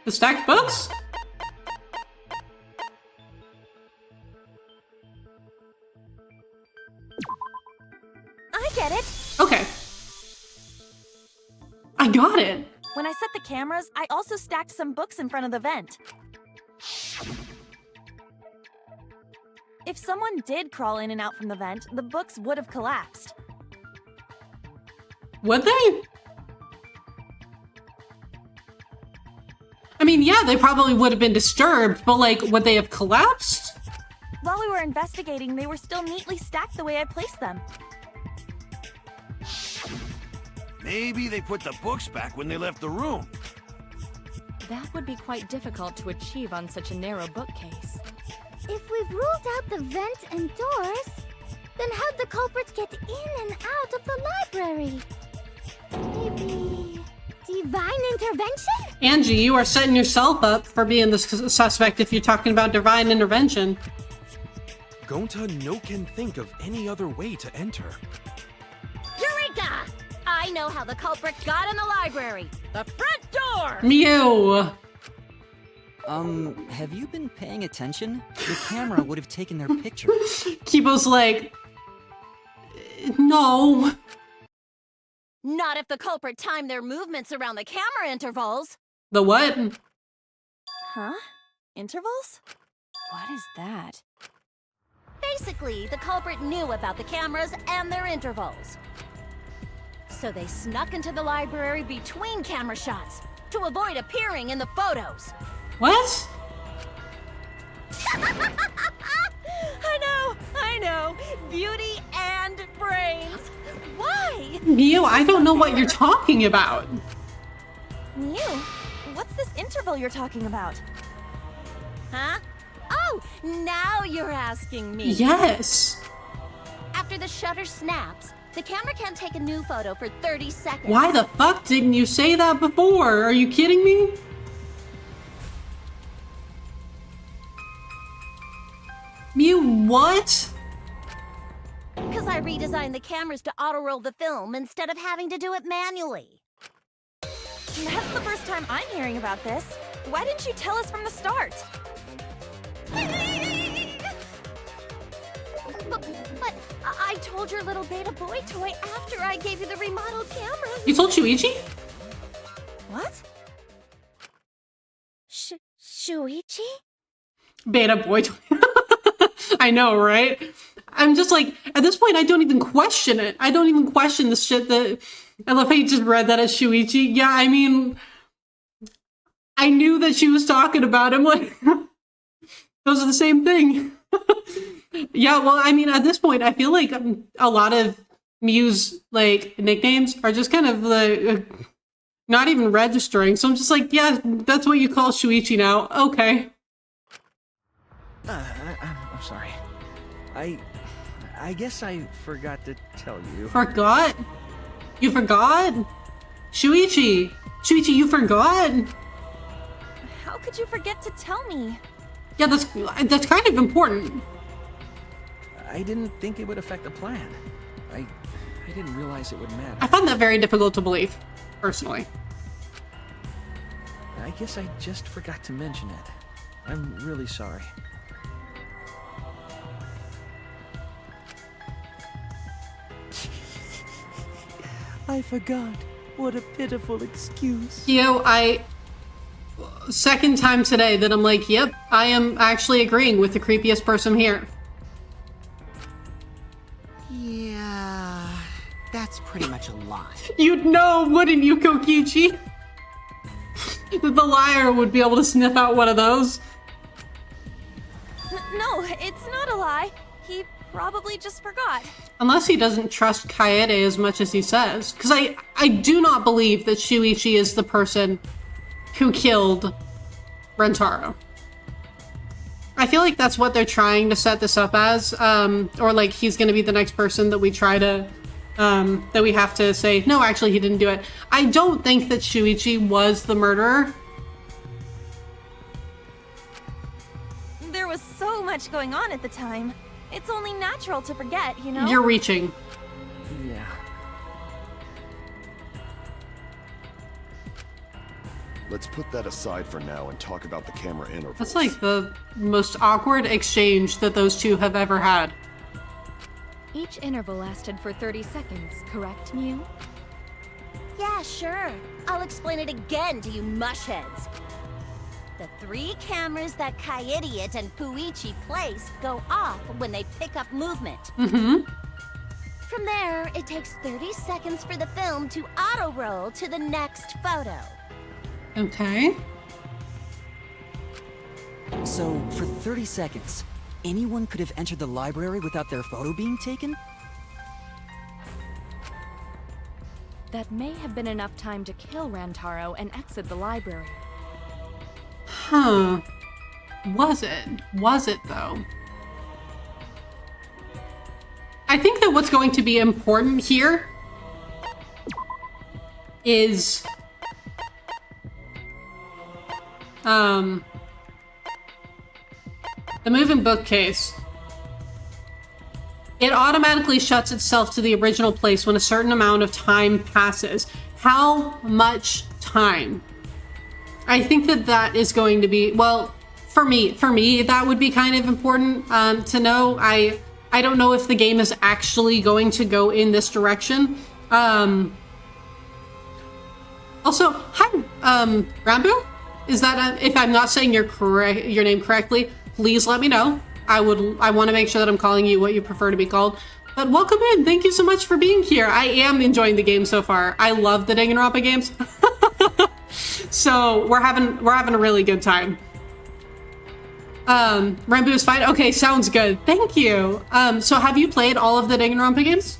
The stacked books? I get it! Okay. I got it! When I set the cameras, I also stacked some books in front of the vent. If someone did crawl in and out from the vent, the books would have collapsed. Would they? I mean, yeah, they probably would have been disturbed, but, like, would they have collapsed? While we were investigating, they were still neatly stacked the way I placed them. Maybe they put the books back when they left the room. That would be quite difficult to achieve on such a narrow bookcase. If we've ruled out the vent and doors, then how'd the culprits get in and out of the library? Maybe... divine intervention? Angie, you are setting yourself up for being the suspect if you're talking about divine intervention. Gonta no can think of any other way to enter. Eureka! I know how the culprit got in the library. The front door! Mew! Have you been paying attention? The camera would have taken their picture. Kibo's like... No. Not if the culprit timed their movements around the camera intervals. The what? Huh? Intervals? What is that? Basically, the culprit knew about the cameras and their intervals. So they snuck into the library between camera shots to avoid appearing in the photos. What? I know. Beauty and brains. Why? Mew, I don't know what you're talking about. Mew, what's this interval you're talking about? Huh? Oh, now you're asking me. Yes. After the shutter snaps, the camera can't take a new photo for 30 seconds. Why the fuck didn't you say that before? Are you kidding me? Mew, what? Because I redesigned the cameras to auto-roll the film instead of having to do it manually. That's the first time I'm hearing about this. Why didn't you tell us from the start? But I told your little beta boy toy after I gave you the remodeled camera. You told Shuichi? What? Shuichi? Beta boy toy. I know, right? I'm just like, at this point, I don't even question it. I don't even question the shit that... I love how you just read that as Shuichi. Yeah, I mean... I knew that she was talking about him. Like, those are the same thing. Yeah, well, I mean, at this point, I feel like a lot of Mew's, like, nicknames are just kind of, like, not even registering. So I'm just like, yeah, that's what you call Shuichi now. Okay. I'm sorry. I guess I forgot to tell you. Forgot? You forgot? Shuichi! Shuichi, you forgot? How could you forget to tell me? Yeah, that's kind of important. I didn't think it would affect the plan. I didn't realize it would matter. I find that very difficult to believe, personally. I guess I just forgot to mention it. I'm really sorry. I forgot. What a pitiful excuse. You know, second time today that I'm like, yep, I am actually agreeing with the creepiest person here. Yeah, that's pretty much a lie. You'd know, wouldn't you, Kokichi? That the liar would be able to sniff out one of those. No, it's not a lie. He probably just forgot. Unless he doesn't trust Kaede as much as he says. Because I do not believe that Shuichi is the person who killed Rentaro. I feel like that's what they're trying to set this up as. Or like he's going to be the next person that we try to... that we have to say, no, actually he didn't do it. I don't think that Shuichi was the murderer. There was so much going on at the time. It's only natural to forget, you know? You're reaching. Yeah. Let's put that aside for now and talk about the camera intervals. That's like the most awkward exchange that those two have ever had. Each interval lasted for 30 seconds, correct, Mew? Yeah, sure. I'll explain it again to you mushheads. The 3 cameras that Kaidiot and Puichi place go off when they pick up movement. Mm-hmm. From there, it takes 30 seconds for the film to auto-roll to the next photo. Okay. So, for 30 seconds, anyone could have entered the library without their photo being taken? That may have been enough time to kill Rantaro and exit the library. Huh. Was it? Was it, though? I think that what's going to be important here is... the moving bookcase. It automatically shuts itself to the original place when a certain amount of time passes. How much time? I think that that is going to be, well, for me, that would be kind of important to know. I don't know if the game is actually going to go in this direction. Also, hi, Rambo? Is that, if I'm not saying your name correctly, please let me know. I want to make sure that I'm calling you what you prefer to be called. But welcome in. Thank you so much for being here. I am enjoying the game so far. I love the Danganronpa games. So we're having a really good time. Rambo is fine. Okay, sounds good. Thank you. So have you played all of the Danganronpa games?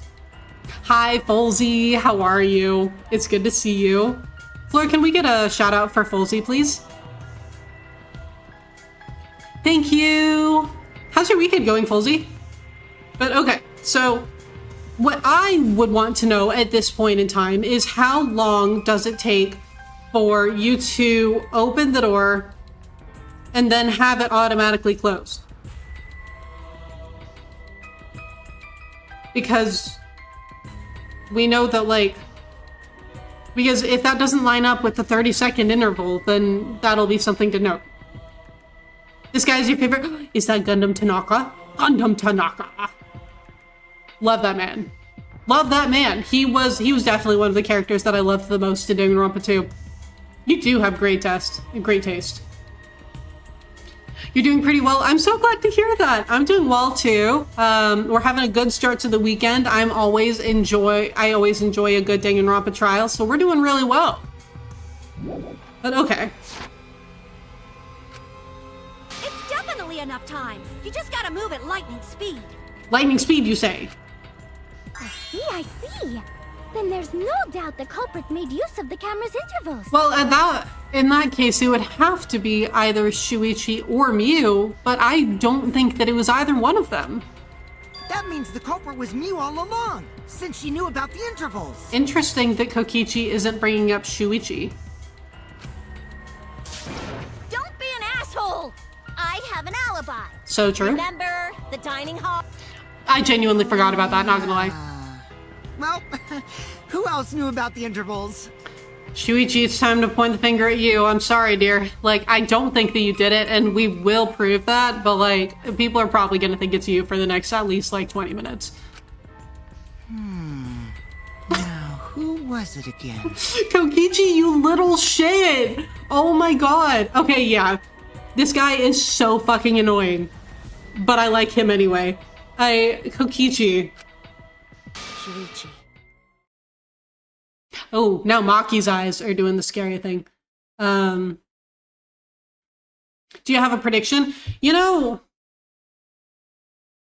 Hi, Folsey. How are you? It's good to see you. Fleur, can we get a shout out for Folsey, please? Thank you. How's your weekend going, Folsey? But okay, so what I would want to know at this point in time is how long does it take for you to open the door and then have it automatically closed? Because we know that, like, because if that doesn't line up with the 30-second interval, then that'll be something to note. This guy's your favorite? Is that Gundam Tanaka? Gundam Tanaka. Love that man. Love that man. He was definitely one of the characters that I loved the most in Danganronpa 2. You do have great taste. You're doing pretty well. I'm so glad to hear that. I'm doing well too. We're having a good start to the weekend. I always enjoy a good Danganronpa trial, so we're doing really well. But okay. It's definitely enough time. You just gotta move at lightning speed. Lightning speed, you say? I see. Then there's no doubt the culprit made use of the camera's intervals. Well, in that case, it would have to be either Shuichi or Miu, but I don't think that it was either one of them. That means the culprit was Miu all along, since she knew about the intervals. Interesting that Kokichi isn't bringing up Shuichi. Don't be an asshole! I have an alibi. So true. Remember the dining hall? I genuinely forgot about that, not gonna lie. Well, who else knew about the intervals? Shuichi, it's time to point the finger at you. I'm sorry, dear. Like, I don't think that you did it, and we will prove that, but, like, people are probably gonna think it's you for the next at least, like, 20 minutes. Now, who was it again? Kokichi, you little shit! Oh my god. Okay, yeah. This guy is so fucking annoying. But I like him anyway. Kokichi. Shuichi. Oh, now Maki's eyes are doing the scary thing. Do you have a prediction? You know,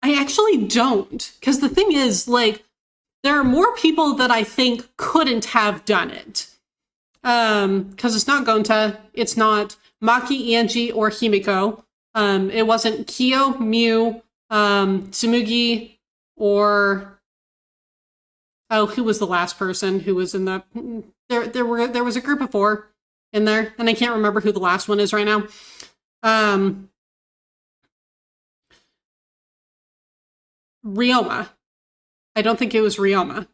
I actually don't. Because the thing is, like, there are more people that I think couldn't have done it. Because it's not Gonta, it's not Maki, Angie, or Himiko. It wasn't Kyo, Miu, Tsumugi, or... Oh, who was the last person who was in the... There was a group of 4 in there, and I can't remember who the last one is right now. Ryoma. I don't think it was Ryoma.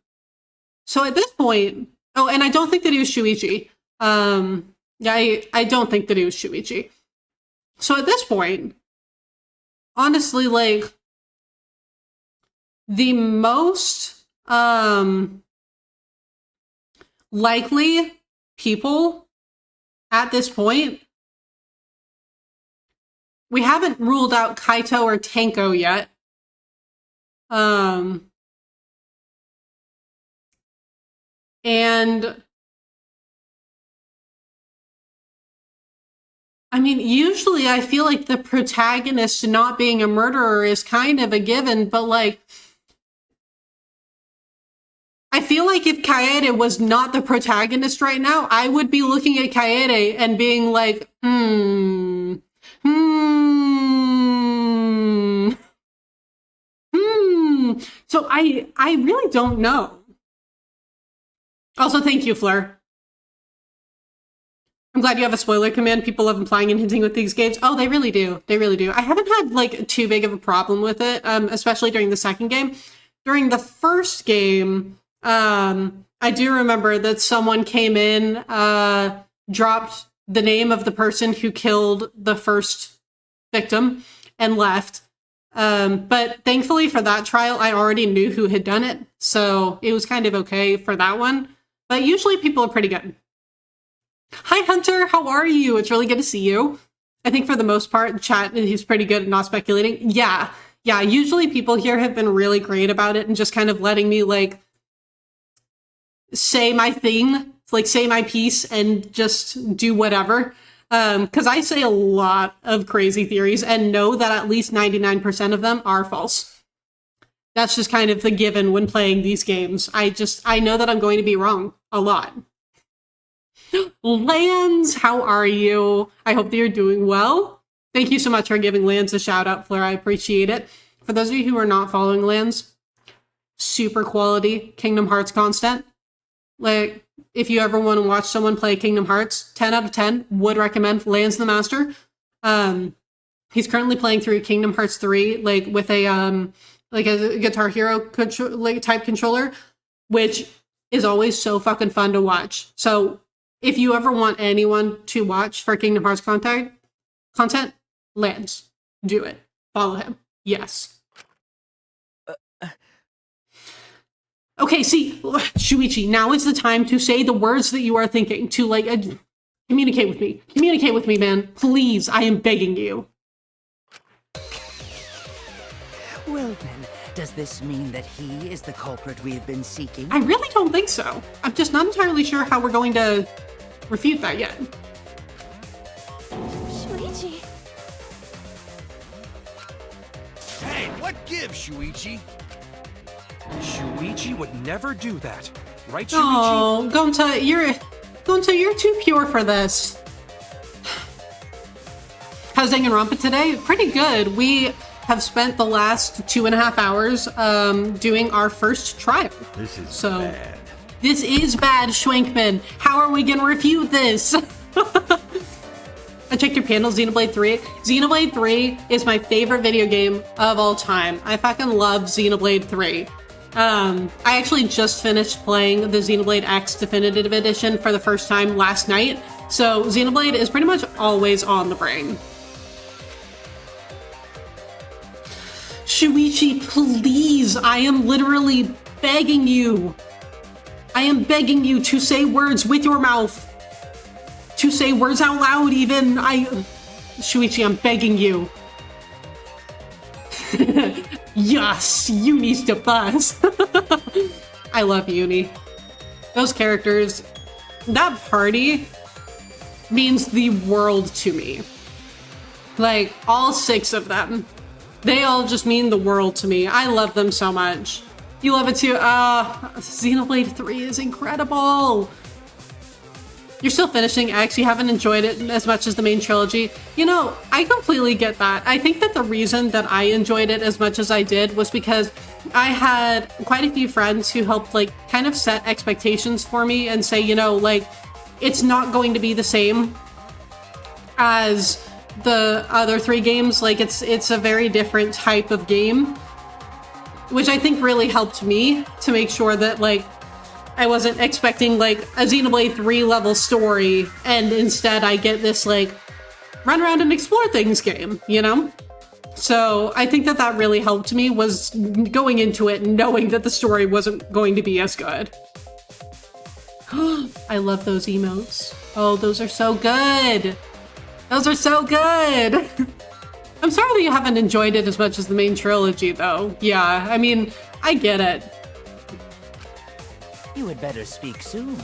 So at this point... Oh, and I don't think that it was Shuichi. Yeah, I don't think that it was Shuichi. So at this point, honestly, like, the most... likely people at this point, we haven't ruled out Kaito or Tenko yet. And I mean, usually I feel like the protagonist not being a murderer is kind of a given, but like, I feel like if Kaede was not the protagonist right now, I would be looking at Kaede and being like, So I really don't know. Also, thank you, Fleur. I'm glad you have a spoiler command. People love implying and hinting with these games. Oh, they really do. They really do. I haven't had like too big of a problem with it, especially during the second game. During the first game, I do remember that someone came in, dropped the name of the person who killed the first victim and left. But thankfully for that trial, I already knew who had done it. So it was kind of okay for that one. But usually people are pretty good. Hi, Hunter. How are you? It's really good to see you. I think for the most part, chat, he's pretty good at not speculating. Yeah. yeah, usually people here have been really great about it and just kind of letting me like say my thing, like say my piece and just do whatever. Because I say a lot of crazy theories and know that at least 99% of them are false. That's just kind of the given when playing these games. I know that I'm going to be wrong a lot. Lance, how are you? I hope that you're doing well. Thank you so much for giving Lance a shout out, Fleur. I appreciate it. For those of you who are not following Lance, super quality Kingdom Hearts content. Like, if you ever want to watch someone play Kingdom Hearts, 10 out of 10, would recommend Lance the Master. He's currently playing through Kingdom Hearts 3, like with a Guitar Hero type controller, which is always so fucking fun to watch. So if you ever want anyone to watch for Kingdom Hearts content, Lance, do it. Follow him. Yes. Okay, see, Shuichi, now is the time to say the words that you are thinking, to like communicate with me. Communicate with me, man. Please, I am begging you. Well then, does this mean that he is the culprit we have been seeking? I really don't think so. I'm just not entirely sure how we're going to refute that yet. Shuichi. Hey, what gives, Shuichi? Shuichi would never do that. Right, Shuichi? Oh, Gonta, you're too pure for this. How's Danganronpa today? Pretty good. We have spent the last 2.5 hours doing our first trial. This is bad. This is bad, Schwankman. How are we gonna refute this? I checked your panel, Xenoblade 3. Xenoblade 3 is my favorite video game of all time. I fucking love Xenoblade 3. I actually just finished playing the Xenoblade X Definitive Edition for the first time last night, so Xenoblade is pretty much always on the brain. Shuichi, please, I am literally begging you. I am begging you to say words with your mouth. To say words out loud even. Shuichi, I'm begging you. Yes, Uni's the buzz. I love Uni. Those characters, that party means the world to me. Like, all 6 of them. They all just mean the world to me. I love them so much. You love it too? Xenoblade 3 is incredible. You're still finishing X, you haven't enjoyed it as much as the main trilogy. You know, I completely get that. I think that the reason that I enjoyed it as much as I did was because I had quite a few friends who helped like kind of set expectations for me and say, you know, like, it's not going to be the same as the other 3 games. Like, it's a very different type of game, which I think really helped me to make sure that, like, I wasn't expecting, like, a Xenoblade 3 level story, and instead I get this, like, run around and explore things game, you know? So I think that that really helped me, was going into it knowing that the story wasn't going to be as good. I love those emotes. Oh, those are so good. Those are so good. I'm sorry that you haven't enjoyed it as much as the main trilogy, though. Yeah, I mean, I get it. You had better speak soon.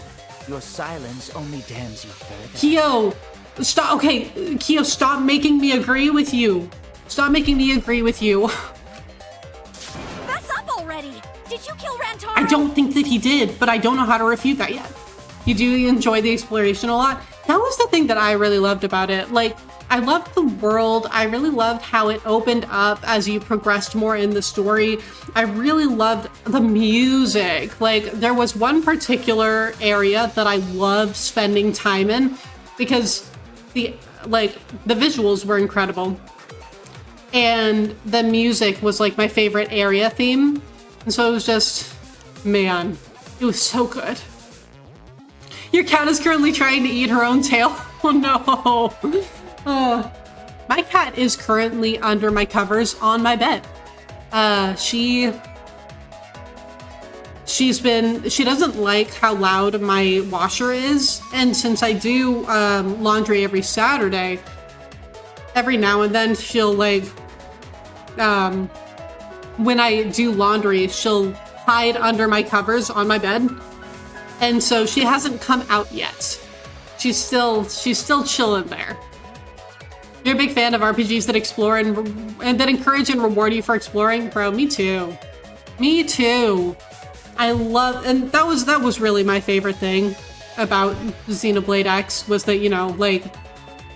Your silence only damns you further. Kyo, stop. Okay, Kyo, stop making me agree with you. Stop making me agree with you. Fess up already! Did you kill Rantaro? I don't think that he did, but I don't know how to refute that yet. You do enjoy the exploration a lot. That was the thing that I really loved about it. Like, I loved the world. I really loved how it opened up as you progressed more in the story. I really loved the music. Like, there was one particular area that I loved spending time in because the visuals were incredible. And the music was like my favorite area theme. And so it was just, man, it was so good. Your cat is currently trying to eat her own tail. Oh no. My cat is currently under my covers on my bed. She doesn't like how loud my washer is. And since I do laundry every Saturday, every now and then she'll like when I do laundry, she'll hide under my covers on my bed. And so she hasn't come out yet. She's still chilling there. You're a big fan of RPGs that explore and that encourage and reward you for exploring? Bro, me too. Me too. I love, and that was really my favorite thing about Xenoblade X was that, you know, like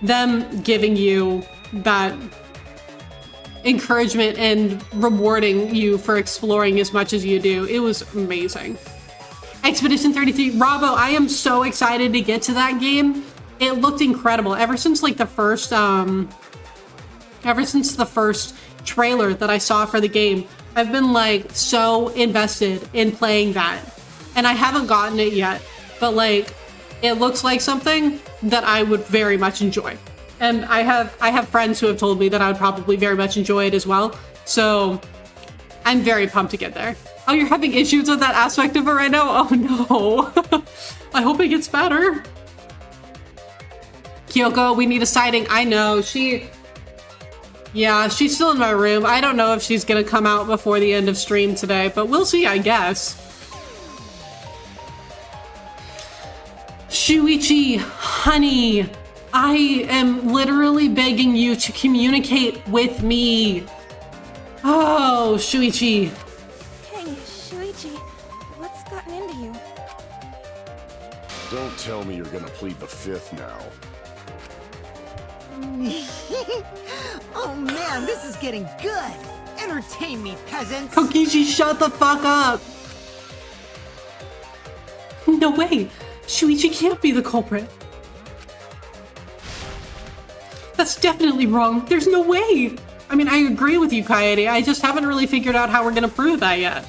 them giving you that encouragement and rewarding you for exploring as much as you do. It was amazing. Expedition 33, Rabo, I am so excited to get to that game. It looked incredible ever since like the first trailer that I saw for the game. I've been like so invested in playing that, and I haven't gotten it yet, but like it looks like something that I would very much enjoy. And I have friends who have told me that I would probably very much enjoy it as well. So I'm very pumped to get there. Oh, you're having issues with that aspect of it right now? Oh no. I hope it gets better. Kyoko, we need a sighting. I know, yeah, she's still in my room. I don't know if she's gonna come out before the end of stream today, but we'll see, I guess. Shuichi, honey, I am literally begging you to communicate with me. Oh, Shuichi. Hey, Shuichi, what's gotten into you? Don't tell me you're gonna plead the fifth now. Oh man, this is getting good! Entertain me, peasants! Kokichi, shut the fuck up! No way! Shuichi can't be the culprit. That's definitely wrong. There's no way! I mean, I agree with you, Kaede. I just haven't really figured out how we're gonna prove that yet.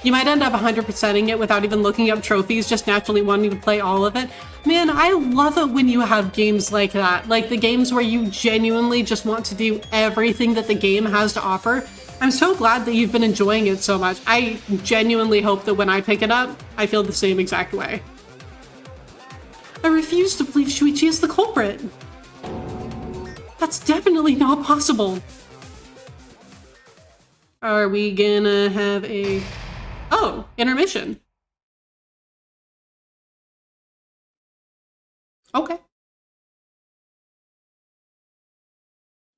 You might end up 100%ing it without even looking up trophies, just naturally wanting to play all of it. Man, I love it when you have games like that. Like the games where you genuinely just want to do everything that the game has to offer. I'm so glad that you've been enjoying it so much. I genuinely hope that when I pick it up, I feel the same exact way. I refuse to believe Shuichi is the culprit. That's definitely not possible. Are we gonna have a... Oh, intermission. Okay.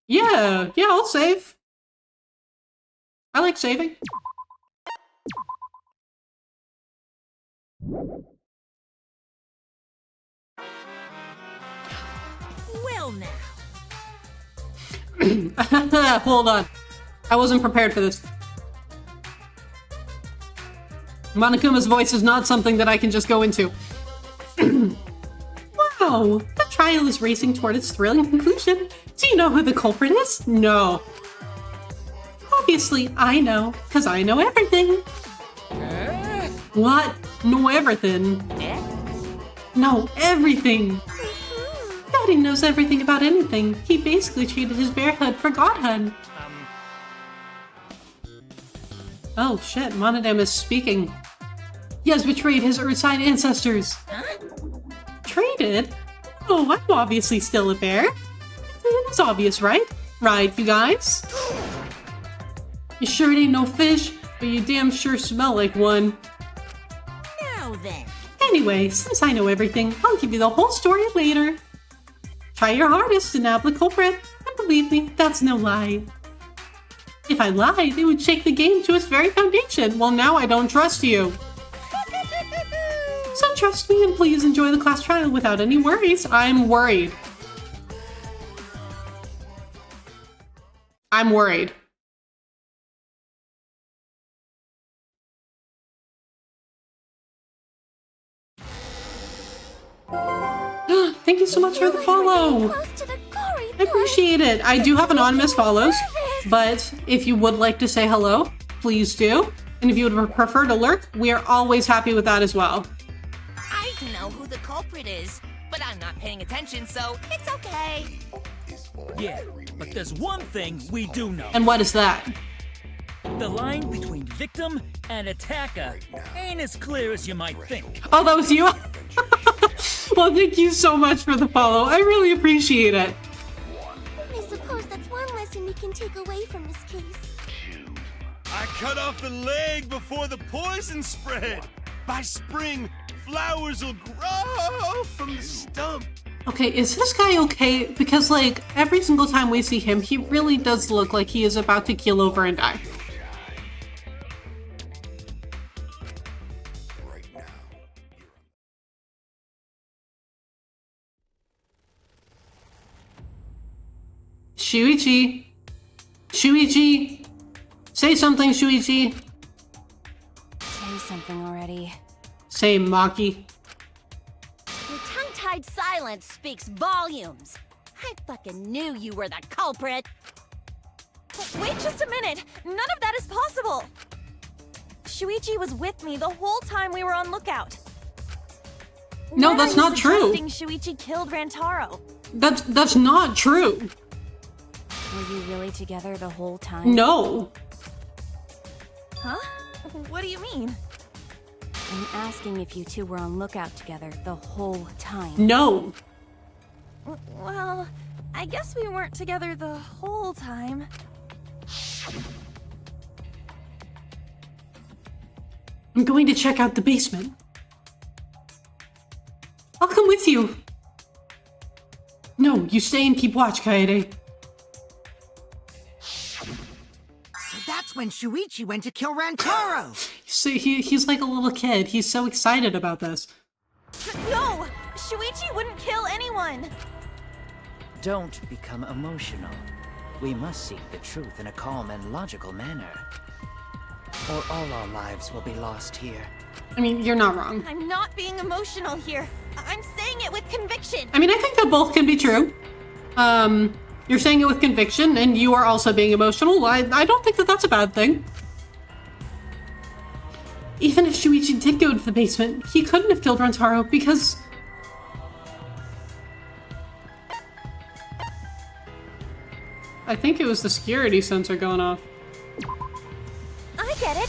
Yeah, I'll save. I like saving. Well now. Hold on. I wasn't prepared for this. Monokuma's voice is not something that I can just go into. Wow, the trial is racing toward its thrilling conclusion. Do you know who the culprit is? No. Obviously, I know, because I know everything. What? Know everything? No, everything. Daddy knows everything about anything. He basically traded his bearhood for godhood. Oh shit, Monodam is speaking. He has betrayed his Earthside ancestors. Traded? Oh, I'm obviously still a bear. It's obvious, right? Right, you guys? You sure it ain't no fish, but you damn sure smell like one. Now then. Anyway, since I know everything, I'll give you the whole story later. Try your hardest to nab the culprit, and believe me, that's no lie. If I lied, it would shake the game to its very foundation. Well, now I don't trust you. So trust me and please enjoy the class trial without any worries. I'm worried. I'm worried. Thank you so much for the follow. I appreciate it. I do have anonymous follows, but if you would like to say hello, please do. And if you would prefer to lurk, we are always happy with that as well. I don't know who the culprit is, but I'm not paying attention, so it's okay. Yeah, but there's one thing we do know. And what is that? The line between victim and attacker ain't as clear as you might think. Oh, that was you? Well, thank you so much for the follow. I really appreciate it. I suppose that's one lesson we can take away from this case. I cut off the leg before the poison spread. By spring, flowers will grow from the stump. Okay, is this guy okay? Because, like, every single time we see him, he really does look like he is about to keel over and die. Shuichi! Shuichi! Say something, Shuichi! Say something already. Say Maki. Your tongue-tied silence speaks volumes. I fucking knew you were the culprit. Wait just a minute! None of that is possible! Shuichi was with me the whole time we were on lookout. No, Why that's are you not true. suggesting Shuichi killed Rantaro? That's not true. Were you really together the whole time? No. Huh? What do you mean? I'm asking if you two were on lookout together the whole time. No. Well, I guess we weren't together the whole time. I'm going to check out the basement. I'll come with you. No, you stay and keep watch, Kaede. So that's when Shuichi went to kill Rantaro! See, he's like a little kid. He's so excited about this. No! Shuichi wouldn't kill anyone! Don't become emotional. We must seek the truth in a calm and logical manner. Or all our lives will be lost here. I mean, you're not wrong. I'm not being emotional here. I'm saying it with conviction. I mean, I think that both can be true. You're saying it with conviction, and you are also being emotional. I don't think that that's a bad thing. Even if Shuichi did go to the basement, he couldn't have killed Rantaro because... I think it was the security sensor going off. I get it.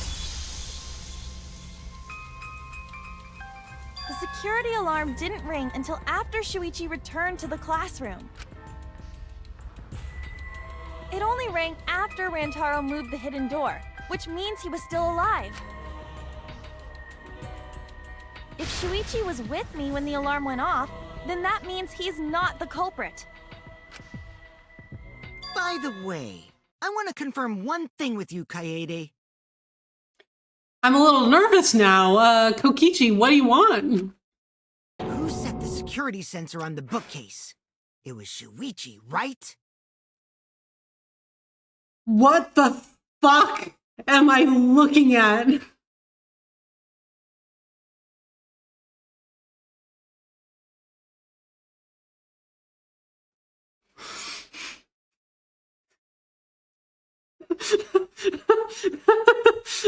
The security alarm didn't ring until after Shuichi returned to the classroom. It only rang after Rantaro moved the hidden door, which means he was still alive. If Shuichi was with me when the alarm went off, then that means he's not the culprit. By the way, I want to confirm one thing with you, Kaede. I'm a little nervous now. Kokichi, what do you want? Who set the security sensor on the bookcase? It was Shuichi, right? What the fuck am I looking at?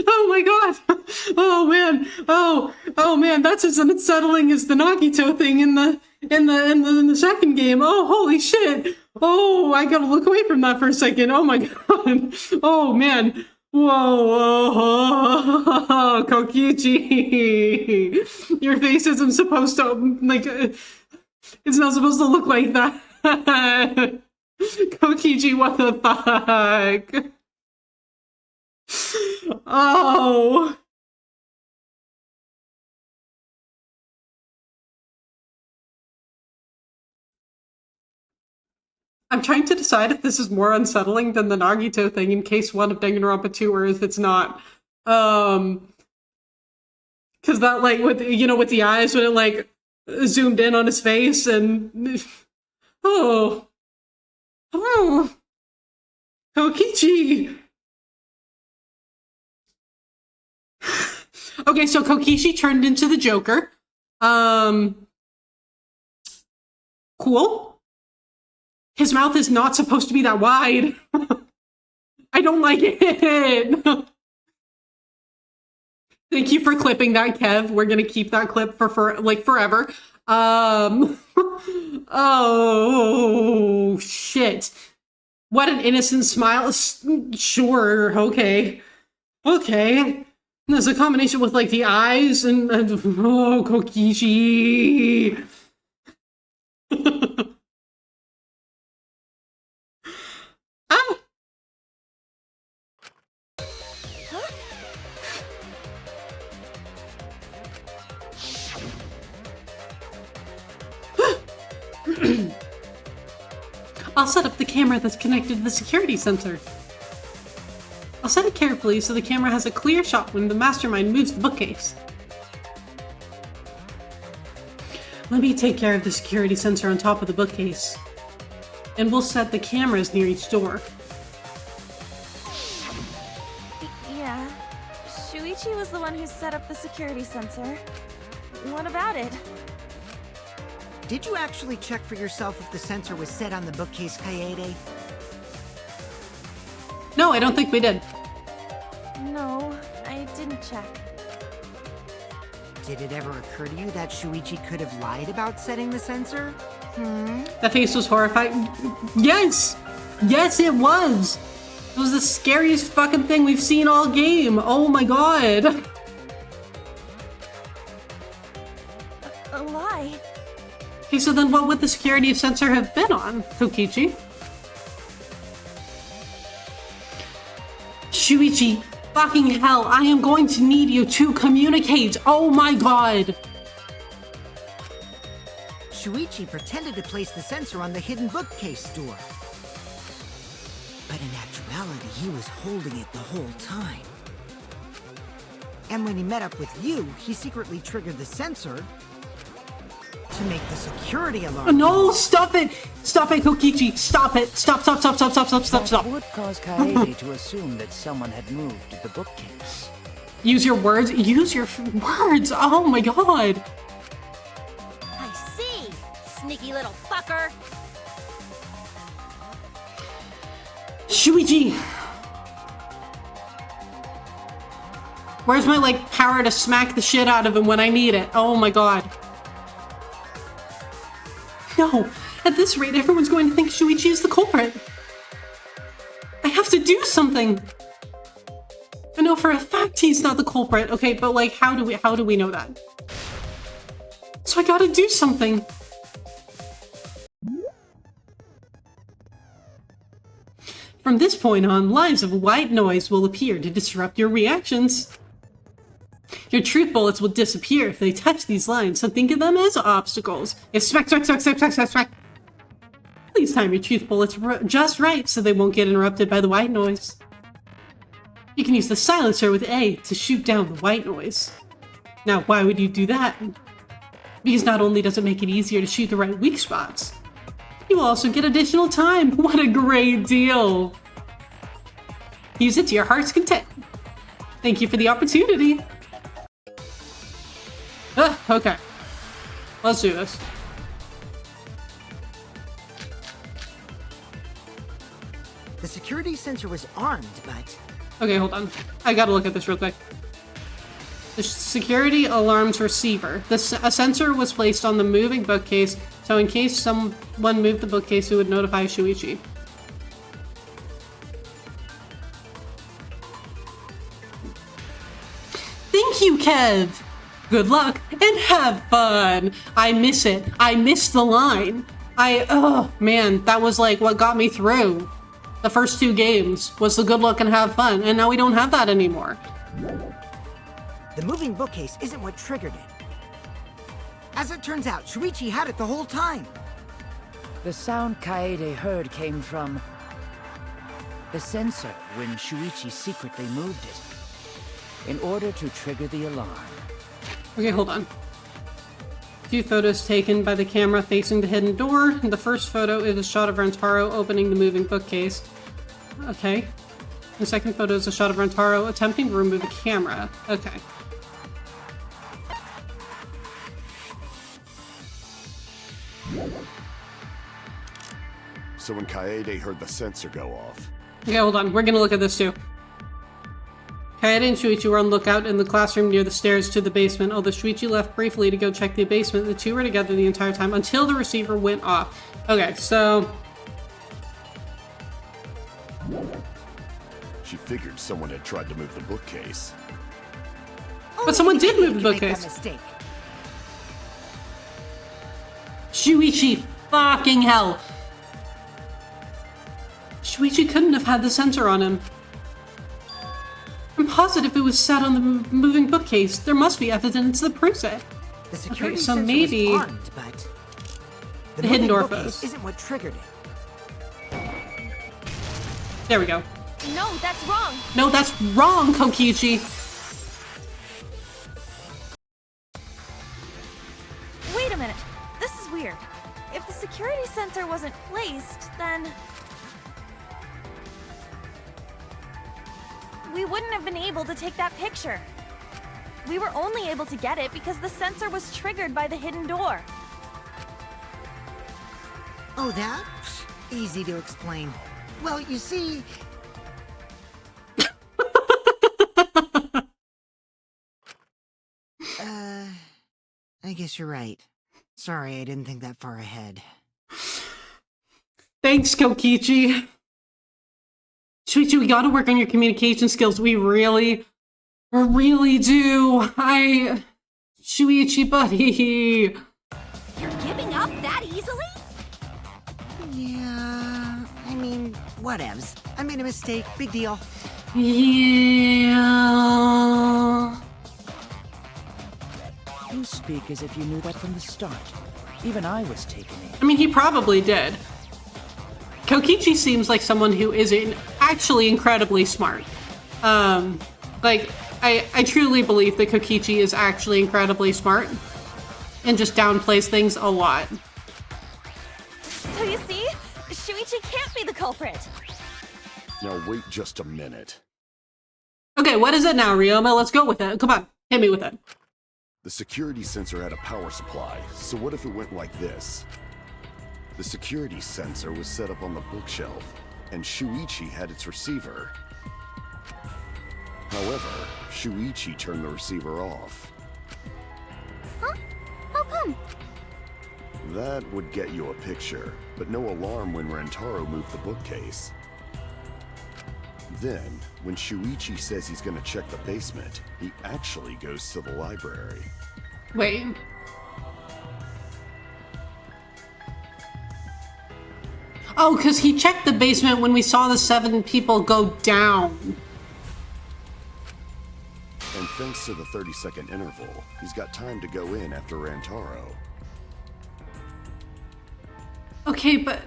Oh my god! Oh man! Oh man! That's as unsettling as the Nagito thing in the second game. Oh holy shit! Oh, I gotta look away from that for a second. Oh my god! Oh man! Whoa! Kokichi, your face isn't supposed to like. It's not supposed to look like that. Kokichi, what the fuck? Oh. I'm trying to decide if this is more unsettling than the Nagito thing in case one of Danganronpa 2 or if it's not. Cause that like with with the eyes when it like zoomed in on his face and oh Kokichi. Okay, so Kokichi turned into the Joker. Cool. His mouth is not supposed to be that wide. I don't like it. Thank you for clipping that, Kev. We're gonna keep that clip for like forever. Oh shit. What an innocent smile. Sure, okay. Okay. There's a combination with like the eyes and oh, Kokichi. I'll set up the camera that's connected to the security sensor. I'll set it carefully so the camera has a clear shot when the mastermind moves the bookcase. Let me take care of the security sensor on top of the bookcase. And we'll set the cameras near each door. Yeah. Shuichi was the one who set up the security sensor. What about it? Did you actually check for yourself if the sensor was set on the bookcase, Kaede? No, I don't think we did. No, I didn't check. Did it ever occur to you that Shuichi could have lied about setting the sensor? That face was horrifying. Yes! Yes, it was! It was the scariest fucking thing we've seen all game. Oh my god. A lie? Okay, so then what would the security sensor have been on, Kokichi? Shuichi, fucking hell, I am going to need you to communicate. Oh my god. Shuichi pretended to place the sensor on the hidden bookcase door. But in actuality, he was holding it the whole time. And when he met up with you, he secretly triggered the sensor to make the security alarm. No, stop it! Stop it, Kokichi! Stop it! Stop, stop, stop, stop, stop, stop, stop, stop. That would cause Kaede to assume that someone had moved the bookcase. Use your words. Use your words. Oh my god. I see, sneaky little fucker. Shuichi! Where's my, like, power to smack the shit out of him when I need it? Oh my god. No! At this rate, everyone's going to think Shuichi is the culprit. I have to do something! I know for a fact he's not the culprit, okay, but, like, how do we know that? So I gotta do something. From this point on, lines of white noise will appear to disrupt your reactions. Your truth bullets will disappear if they touch these lines, so think of them as obstacles. If smack, smack, smack, smack, smack, smack, smack. Please time your truth bullets just right so they won't get interrupted by the white noise. You can use the silencer with A to shoot down the white noise. Now, why would you do that? Because not only does it make it easier to shoot the right weak spots, you will also get additional time. What a great deal! Use it to your heart's content. Thank you for the opportunity. Okay. Let's do this. The security sensor was armed, but... Okay, hold on. I gotta look at this real quick. The security alarms receiver. A sensor was placed on the moving bookcase, so in case someone moved the bookcase, it would notify Shuichi. Thank you, Kev! Good luck and have fun! I miss it. I miss the line. Oh man, that was like what got me through. The first two games was the good luck and have fun, and now we don't have that anymore. The moving bookcase isn't what triggered it. As it turns out, Shuichi had it the whole time. The sound Kaede heard came from the sensor when Shuichi secretly moved it, in order to trigger the alarm. Okay, hold on. 2 photos taken by the camera facing the hidden door. The first photo is a shot of Rentaro opening the moving bookcase. Okay. The second photo is a shot of Rentaro attempting to remove the camera. Okay. So when Kaede heard the sensor go off... Okay, hold on. We're gonna look at this too. Kaede and Shuichi were on lookout in the classroom near the stairs to the basement. Although Shuichi left briefly to go check the basement, the two were together the entire time until the receiver went off. Okay, so... She figured someone had tried to move the bookcase. But someone did move the bookcase. Shuichi, fucking hell. Shuichi couldn't have had the sensor on him. I'm positive it was set on the moving bookcase. There must be evidence that proves it. The security Okay, so sensor maybe was armed, but the hidden door bookcase photos. isn't what triggered it. There we go. No, that's wrong. No, that's wrong, Kokichi. Wait a minute. This is weird. If the security sensor wasn't placed, then... we wouldn't have been able to take that picture. We were only able to get it because the sensor was triggered by the hidden door. Oh, that? Easy to explain. Well, you see... I guess you're right. Sorry, I didn't think that far ahead. Thanks, Kokichi. Shuichi, we gotta work on your communication skills. We really do. Shuichi, buddy. You're giving up that easily? Yeah, I mean, whatevs. I made a mistake. Big deal. Yeah. You speak as if you knew that from the start. Even I was taken in. I mean, he probably did. Kokichi seems like someone who is actually incredibly smart. Like, I truly believe that Kokichi is actually incredibly smart and just downplays things a lot. So you see, Shuichi can't be the culprit. Now wait just a minute. Okay, what is it now, Ryoma? Let's go with it. Come on, hit me with it. The security sensor had a power supply, so what if it went like this? The security sensor was set up on the bookshelf, and Shuichi had its receiver. However, Shuichi turned the receiver off. Huh? How come? That would get you a picture, but no alarm when Rentaro moved the bookcase. Then, when Shuichi says he's gonna check the basement, he actually goes to the library. Wait. Oh, because he checked the basement when we saw the 7 people go down. And thanks to the 30-second interval, he's got time to go in after Rantaro. Okay, but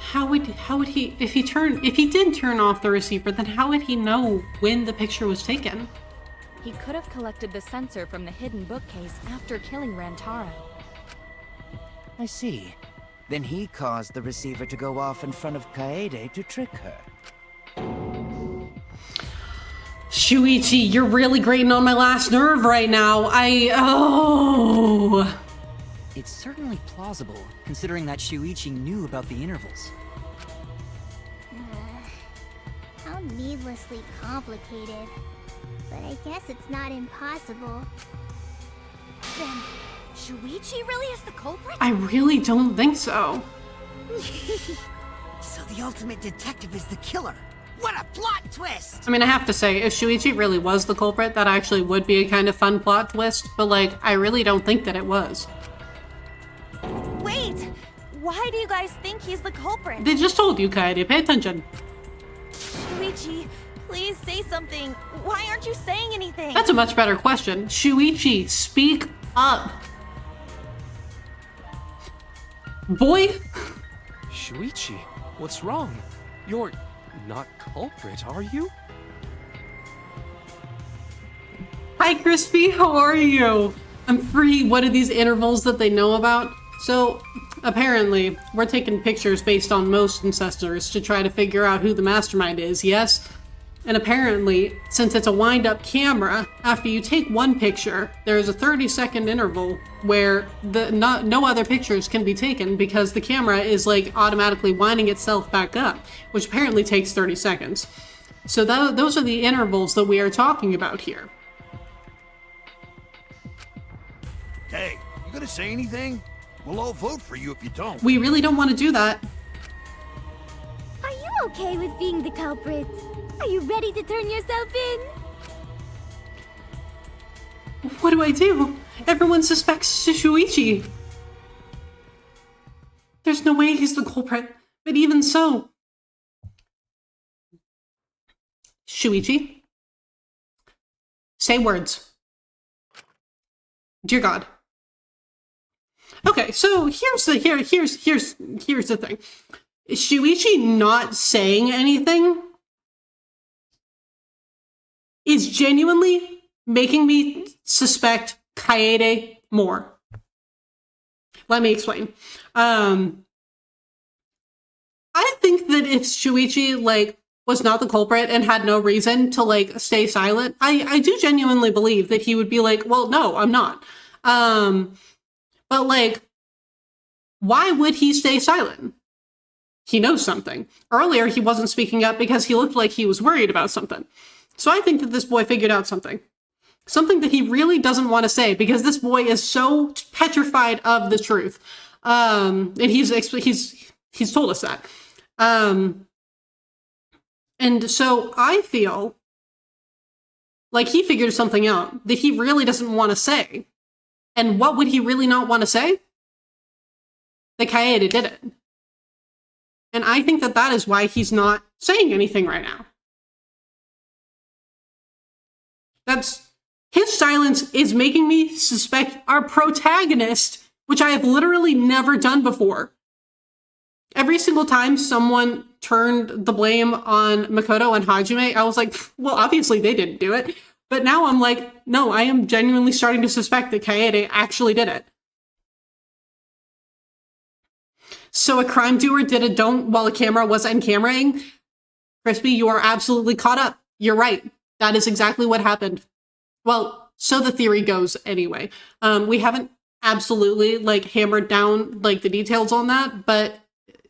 how would he if he did turn off the receiver, then how would he know when the picture was taken? He could have collected the sensor from the hidden bookcase after killing Rantaro. I see. Then he caused the receiver to go off in front of Kaede to trick her. Shuichi, you're really grating on my last nerve right now. It's certainly plausible, considering that Shuichi knew about the intervals. How needlessly complicated. But I guess it's not impossible. Then, Shuichi really is the culprit? I really don't think so. So the ultimate detective is the killer. What a plot twist! I mean, I have to say, if Shuichi really was the culprit, that actually would be a kind of fun plot twist, but like, I really don't think that it was. Wait! Why do you guys think he's the culprit? They just told you, Kaede. Pay attention. Shuichi, please say something. Why aren't you saying anything? That's a much better question. Shuichi, speak up. Boy? Shuichi, what's wrong? You're not culprit, are you? Hi, Crispy. How are you? I'm free. What are these intervals that they know about? So, apparently, we're taking pictures based on motion sensors to try to figure out who the mastermind is, yes? And apparently, since it's a wind-up camera, after you take one picture, there's a 30-second interval where no other pictures can be taken because the camera is like automatically winding itself back up, which apparently takes 30 seconds. So those are the intervals that we are talking about here. Hey, you gonna say anything? We'll all vote for you if you don't. We really don't want to do that. Are you okay with being the culprit? Are you ready to turn yourself in? What do I do? Everyone suspects Shuichi. There's no way he's the culprit, but even so. Shuichi, say words. Dear God. Okay, so here's the thing. Shuichi not saying anything is genuinely making me suspect Kaede more. Let me explain. I think that if Shuichi, like, was not the culprit and had no reason to, like, stay silent, I do genuinely believe that he would be like, well, no, I'm not. But, like, why would he stay silent? He knows something. Earlier, he wasn't speaking up because he looked like he was worried about something. So I think that this boy figured out something. Something that he really doesn't want to say because this boy is so petrified of the truth. And he's told us that. And so I feel like he figured something out that he really doesn't want to say. And what would he really not want to say? That Kaede did it. And I think that that is why he's not saying anything right now. His silence is making me suspect our protagonist, which I have literally never done before. Every single time someone turned the blame on Makoto and Hajime, I was like, well, obviously they didn't do it. But now I'm like, no, I am genuinely starting to suspect that Kaede actually did it. So a crime doer did a don't while a camera was cameraing. Crispy, you are absolutely caught up. You're right. That is exactly what happened. Well, so the theory goes anyway. We haven't absolutely, like, hammered down, like, the details on that, but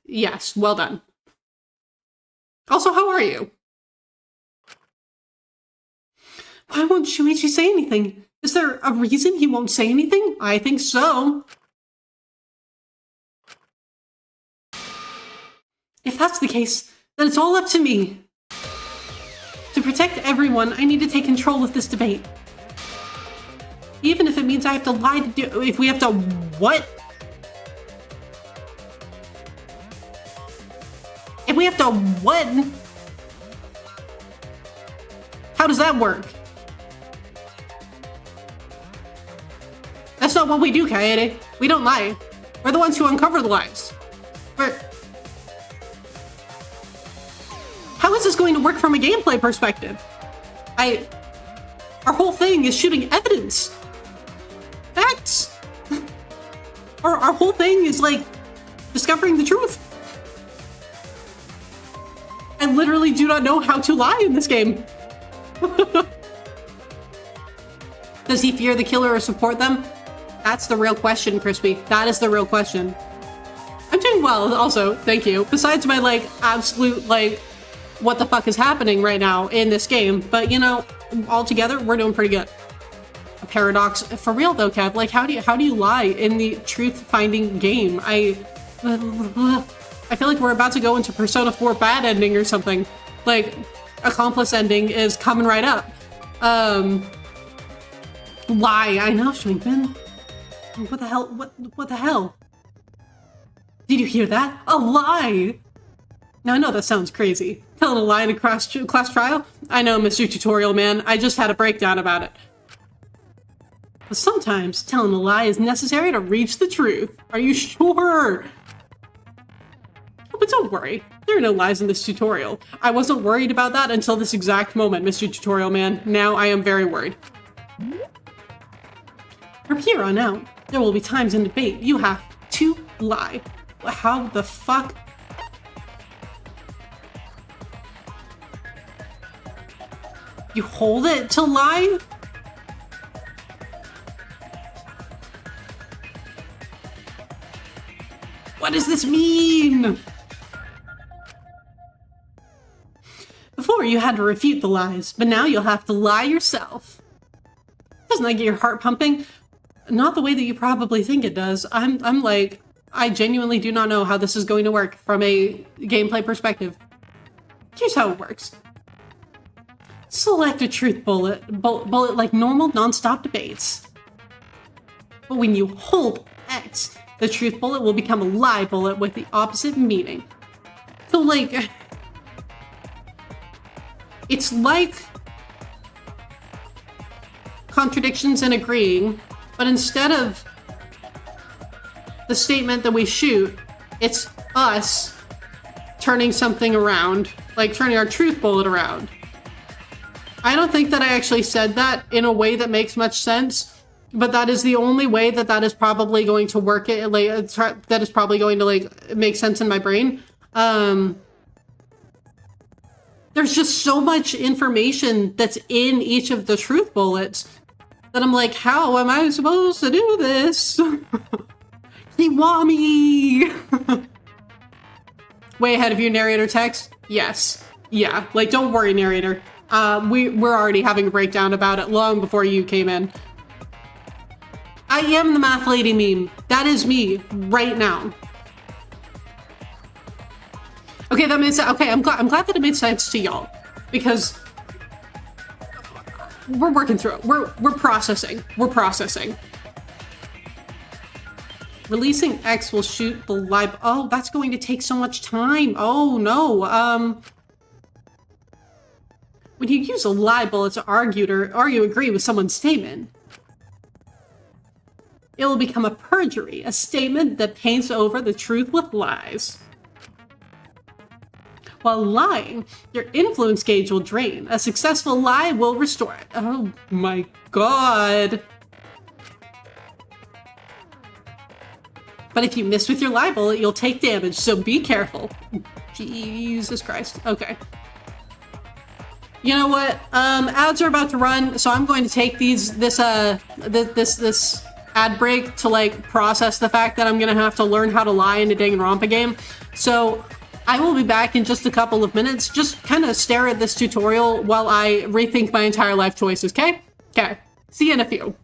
yes, well done. Also, how are you? Why won't Shuichi say anything? Is there a reason he won't say anything? I think so. If that's the case, then it's all up to me. To protect everyone, I need to take control of this debate. Even if it means I have to lie to do- if we have to what? If we have to what? How does that work? That's not what we do, Kaede. We don't lie. We're the ones who uncover the lies. How is this going to work from a gameplay perspective? Our whole thing is shooting evidence. Facts. Our whole thing is, like, discovering the truth. I literally do not know how to lie in this game. Does he fear the killer or support them? That's the real question, Crispy. That is the real question. I'm doing well, also. Thank you. Besides my, like, absolute, like, what the fuck is happening right now in this game. But, you know, altogether, we're doing pretty good. A paradox. For real, though, Kev, like, how do you lie in the truth-finding game? I feel like we're about to go into Persona 4 bad ending or something. Like, accomplice ending is coming right up. Lie. I know, Shrinkman. What the hell? What the hell? Did you hear that? A lie! Now, I know that sounds crazy. Telling a lie in a class trial? I know, Mr. Tutorial Man. I just had a breakdown about it. But sometimes, telling a lie is necessary to reach the truth. Are you sure? But don't worry. There are no lies in this tutorial. I wasn't worried about that until this exact moment, Mr. Tutorial Man. Now I am very worried. From here on out, there will be times in debate you have to lie. How the fuck? You hold it to lie? What does this mean? Before you had to refute the lies, but now you'll have to lie yourself. Doesn't that get your heart pumping? Not the way that you probably think it does. I'm like, I genuinely do not know how this is going to work from a gameplay perspective. Here's how it works. Select a truth bullet like normal non-stop debates. But when you hold X, the truth bullet will become a lie bullet with the opposite meaning. So, like, it's like contradictions and agreeing, but instead of the statement that we shoot, it's us turning something around, like turning our truth bullet around. I don't think that I actually said that in a way that makes much sense, but that is the only way that that is probably going to work. That is probably going to like make sense in my brain. There's just so much information that's in each of the truth bullets that I'm like, how am I supposed to do this? Kiwami! Way ahead of you, narrator text? Yes. Yeah, like, don't worry, narrator. We're already having a breakdown about it long before you came in. I am the math lady meme. That is me right now. Okay, that made sense. Okay, I'm glad that it made sense to y'all, because we're working through it. We're processing. We're processing. Releasing X will shoot the live. Oh, that's going to take so much time. Oh no. When you use a libel to argue agree with someone's statement, it will become a perjury, a statement that paints over the truth with lies. While lying, your influence gauge will drain. A successful lie will restore it. Oh my god. But if you miss with your libel, you'll take damage, so be careful. Jesus Christ. Okay. You know what? Ads are about to run, so I'm going to take this ad break to like process the fact that I'm gonna have to learn how to lie in a Danganronpa game. So I will be back in just a couple of minutes. Just kind of stare at this tutorial while I rethink my entire life choices, okay? Okay. See you in a few.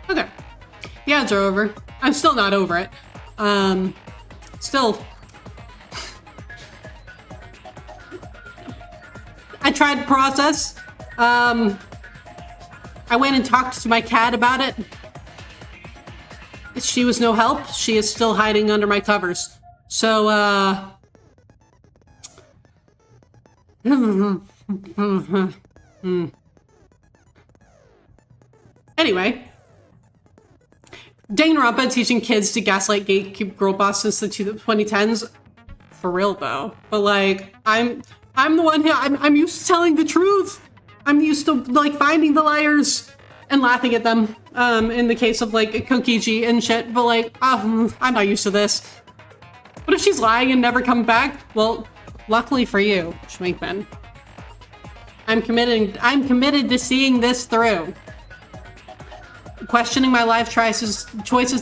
Okay. The ads are over. I'm still not over it. Still tried to process. I went and talked to my cat about it. She was no help. She is still hiding under my covers. So, Anyway. Danganronpa teaching kids to gaslight gatekeep girl boss since the 2010s. For real though. But like, I'm the one here. I'm used to telling the truth. I'm used to like finding the liars and laughing at them. In the case of like Kokichi and shit. But like, I'm not used to this. What if she's lying and never come back? Well, luckily for you, Schminkman. I'm committed to seeing this through. Questioning my life choices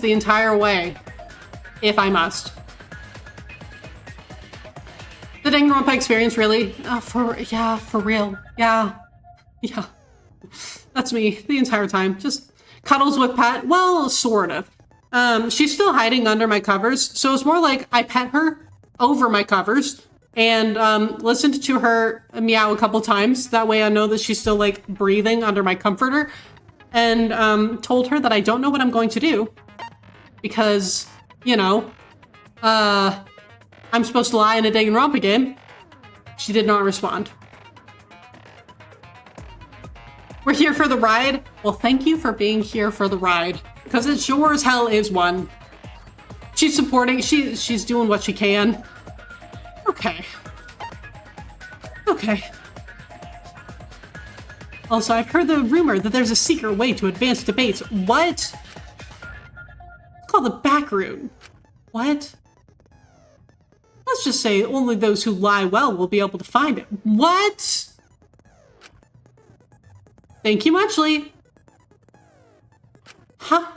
the entire way, if I must. The Danganronpa experience really, for real, yeah. That's me the entire time. Just cuddles with Pat. Well, sort of. She's still hiding under my covers, so it's more like I pet her over my covers and listened to her meow a couple times. That way I know that she's still like breathing under my comforter. And told her that I don't know what I'm going to do because, you know, I'm supposed to lie in a Danganronpa game. She did not respond. We're here for the ride. Well, thank you for being here for the ride because it sure as hell is one. She's supporting. She's doing what she can. Okay. Also, I've heard the rumor that there's a secret way to advance debates. What? It's called the back room. What? Let's just say only those who lie well will be able to find it. What? Thank you much, Lee. Huh?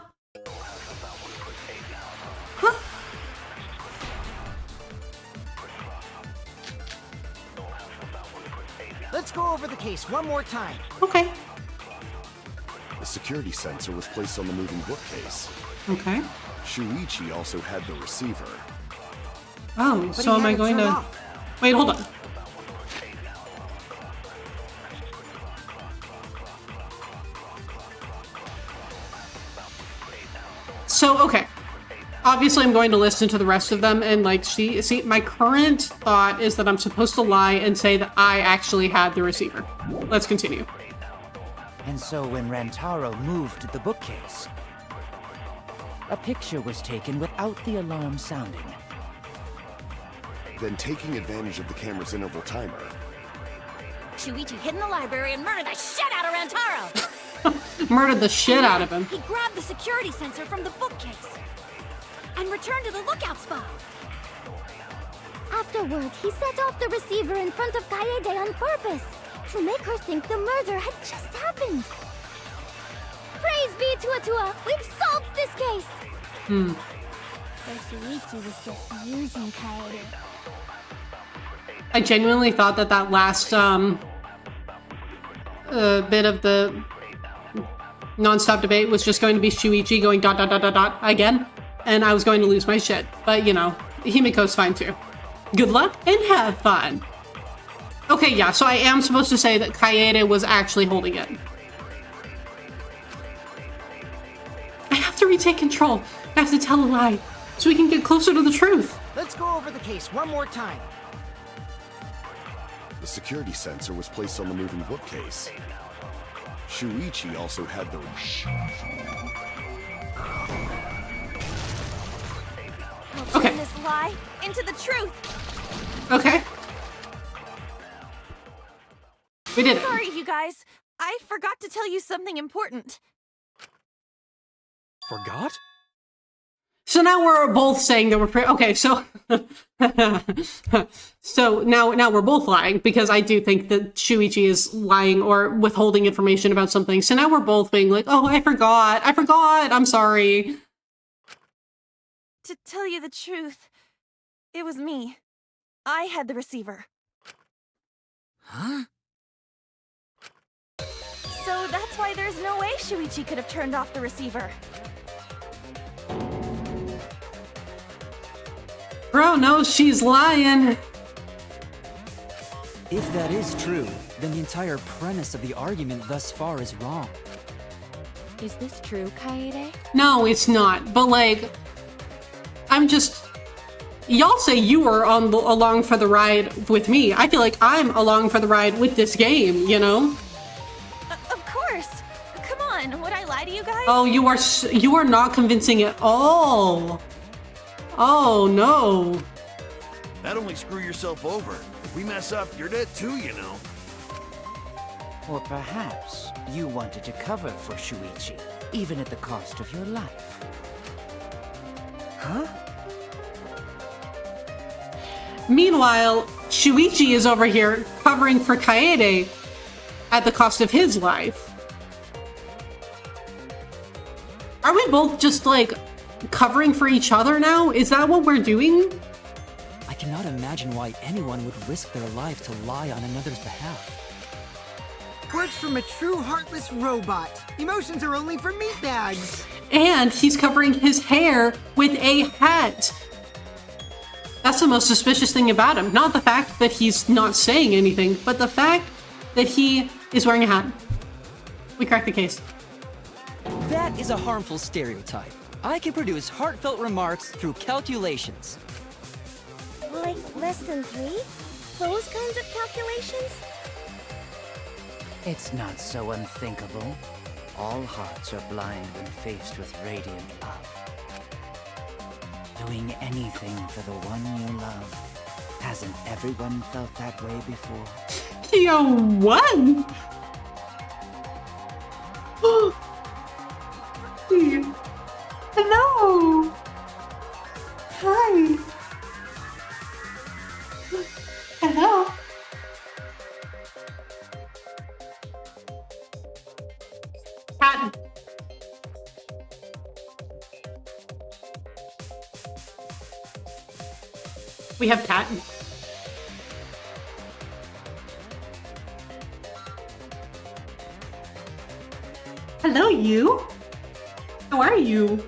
Let's go over the case one more time. Okay. The security sensor was placed on the moving bookcase. Okay. Shuichi also had the receiver. Oh, But so am I going to... Wait, hold on. So, okay. Obviously, I'm going to listen to the rest of them and, like, see, my current thought is that I'm supposed to lie and say that I actually had the receiver. Let's continue. And so when Rantaro moved the bookcase, a picture was taken without the alarm sounding. Then taking advantage of the camera's interval timer. Shuichi hid in the library and murdered the shit out of Rantaro! Murdered the shit out of him. He grabbed the security sensor from the bookcase and returned to the lookout spot. Afterward, he set off the receiver in front of Kaede on purpose to make her think the murder had just happened. Praise be to Atua! We've solved this case! So Shuichi was just using Kaede. I genuinely thought that that last bit of the non-stop debate was just going to be Shuichi going ... again, and I was going to lose my shit. But, you know, Himiko's fine too. Good luck and have fun. Okay, yeah, so I am supposed to say that Kaede was actually holding it. I have to retake control. I have to tell a lie so we can get closer to the truth. Let's go over the case one more time. The security sensor was placed on the moving bookcase. Shuichi also had the... Okay. Turn this lie into the truth. Okay. We did it. Sorry, you guys. I forgot to tell you something important. Forgot? So now we're both saying that we're okay, so so now we're both lying because I do think that Shuichi is lying or withholding information about something. So now we're both being like, "Oh, I forgot. I'm sorry." To tell you the truth, it was me. I had the receiver. Huh? So that's why there's no way Shuichi could have turned off the receiver. Bro knows she's lying. If that is true, then the entire premise of the argument thus far is wrong. Is this true, Kaede? No, it's not. But like, I'm just... Y'all say you were along for the ride with me. I feel like I'm along for the ride with this game, you know? Of course. Come on, would I lie to you guys? Oh, you are not convincing at all. Oh, no. That'd only screw yourself over. If we mess up, you're dead too, you know. Or perhaps you wanted to cover for Shuichi, even at the cost of your life. Huh? Meanwhile, Shuichi is over here covering for Kaede at the cost of his life. Are we both just like covering for each other now? Is that what we're doing? I cannot imagine why anyone would risk their life to lie on another's behalf. Words from a true heartless robot. Emotions are only for meatbags. And he's covering his hair with a hat. That's the most suspicious thing about him. Not the fact that he's not saying anything, but the fact that he is wearing a hat. We cracked the case. That is a harmful stereotype. I can produce heartfelt remarks through calculations. Like less than 3? Those kinds of calculations? It's not so unthinkable. All hearts are blind when faced with radiant love. Doing anything for the one you love. Hasn't everyone felt that way before? Yo, what? Hello. Hi. Hello. Cat. We have cat. Hello, you. How are you?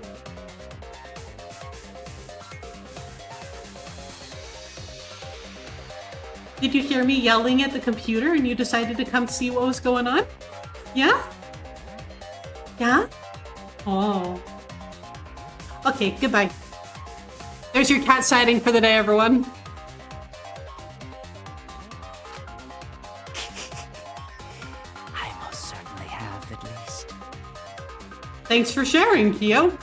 Did you hear me yelling at the computer and you decided to come see what was going on? Yeah? Yeah? Oh. Okay, goodbye. There's your cat sighting for the day, everyone. I most certainly have, at least. Thanks for sharing, Kyo. Look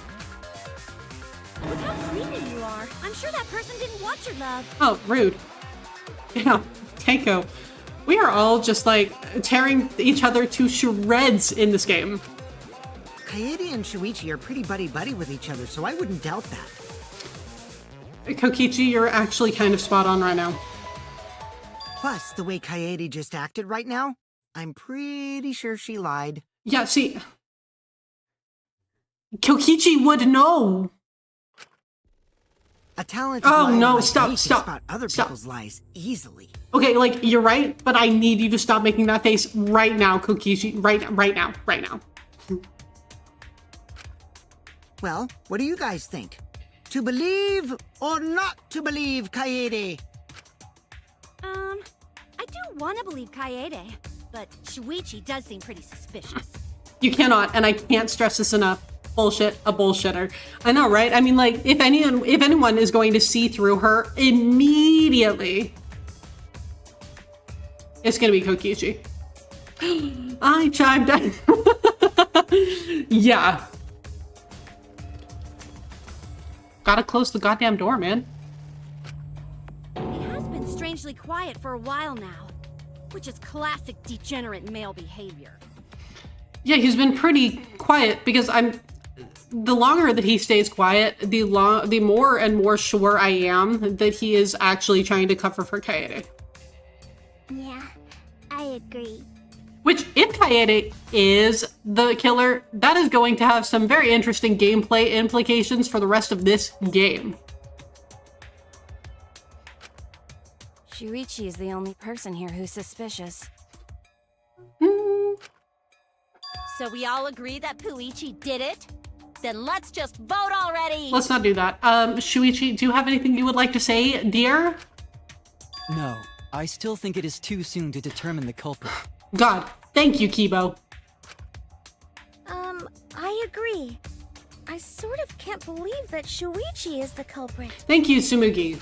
how creepy you are. I'm sure that person didn't want your love. Oh, rude. Yeah, Keiko. We are all just like tearing each other to shreds in this game. Kaede and Shuichi are pretty buddy-buddy with each other, so I wouldn't doubt that. Kokichi, you're actually kind of spot on right now. Plus, the way Kaede just acted right now, I'm pretty sure she lied. Yeah, see... Kokichi would know! A talented Oh liar no, like stop, me can stop, spot other stop. people's lies easily. Okay, like, you're right, but I need you to stop making that face right now, Kokichi. Right now. Well, what do you guys think? To believe or not to believe Kaede? I do want to believe Kaede, but Shuichi does seem pretty suspicious. You cannot, and I can't stress this enough. Bullshit, a bullshitter. I know, right? I mean, like, if anyone is going to see through her immediately, it's gonna be Kokichi. I chimed in. Yeah. Gotta close the goddamn door, man. It has been strangely quiet for a while now, which is classic degenerate male behavior. Yeah, he's been pretty quiet because the longer that he stays quiet, the more and more sure I am that he is actually trying to cover for Kaede. Yeah, I agree. Which, if Kaede is the killer, that is going to have some very interesting gameplay implications for the rest of this game. Shuichi is the only person here who's suspicious. So we all agree that Puichi did it? Then let's just vote already! Let's not do that. Shuichi, do you have anything you would like to say, dear? No, I still think it is too soon to determine the culprit. God, thank you, Kibo. I agree. I sort of can't believe that Shuichi is the culprit. Thank you, Tsumugi.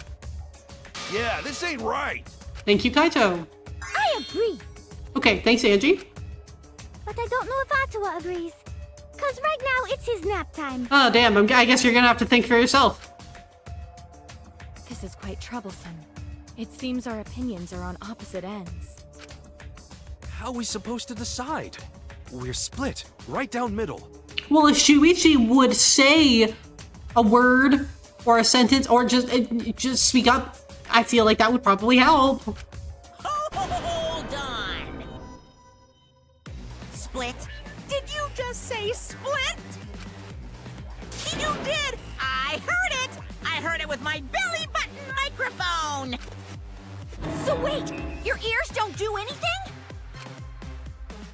Yeah, this ain't right. Thank you, Kaito. I agree. Okay, thanks, Angie. But I don't know if Atua agrees. Cause right now it's his nap time. Oh, damn, I guess you're gonna have to think for yourself. This is quite troublesome. It seems our opinions are on opposite ends. How are we supposed to decide? We're split, right down middle. Well, if Shuichi would say a word or a sentence or just speak up, I feel like that would probably help. Hold on. Split? Did you just say split? You did! I heard it! I heard it with my belly button microphone! So wait, your ears don't do anything?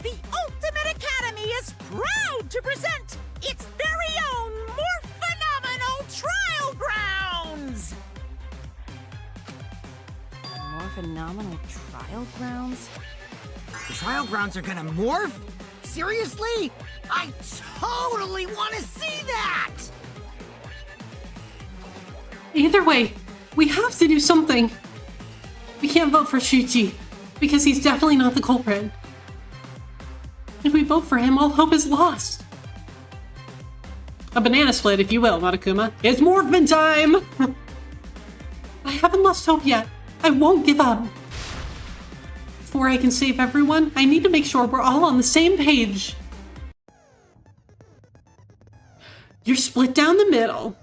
The Ultimate Academy is proud to present its very own more phenomenal trial grounds! More phenomenal trial grounds? The trial grounds are gonna morph? Seriously? I totally want to see that! Either way, we have to do something. We can't vote for Shuichi, because he's definitely not the culprit. If we vote for him, all hope is lost. A banana split, if you will, Monokuma. It's Morphin time! I haven't lost hope yet. I won't give up. Before I can save everyone, I need to make sure we're all on the same page. You're split down the middle.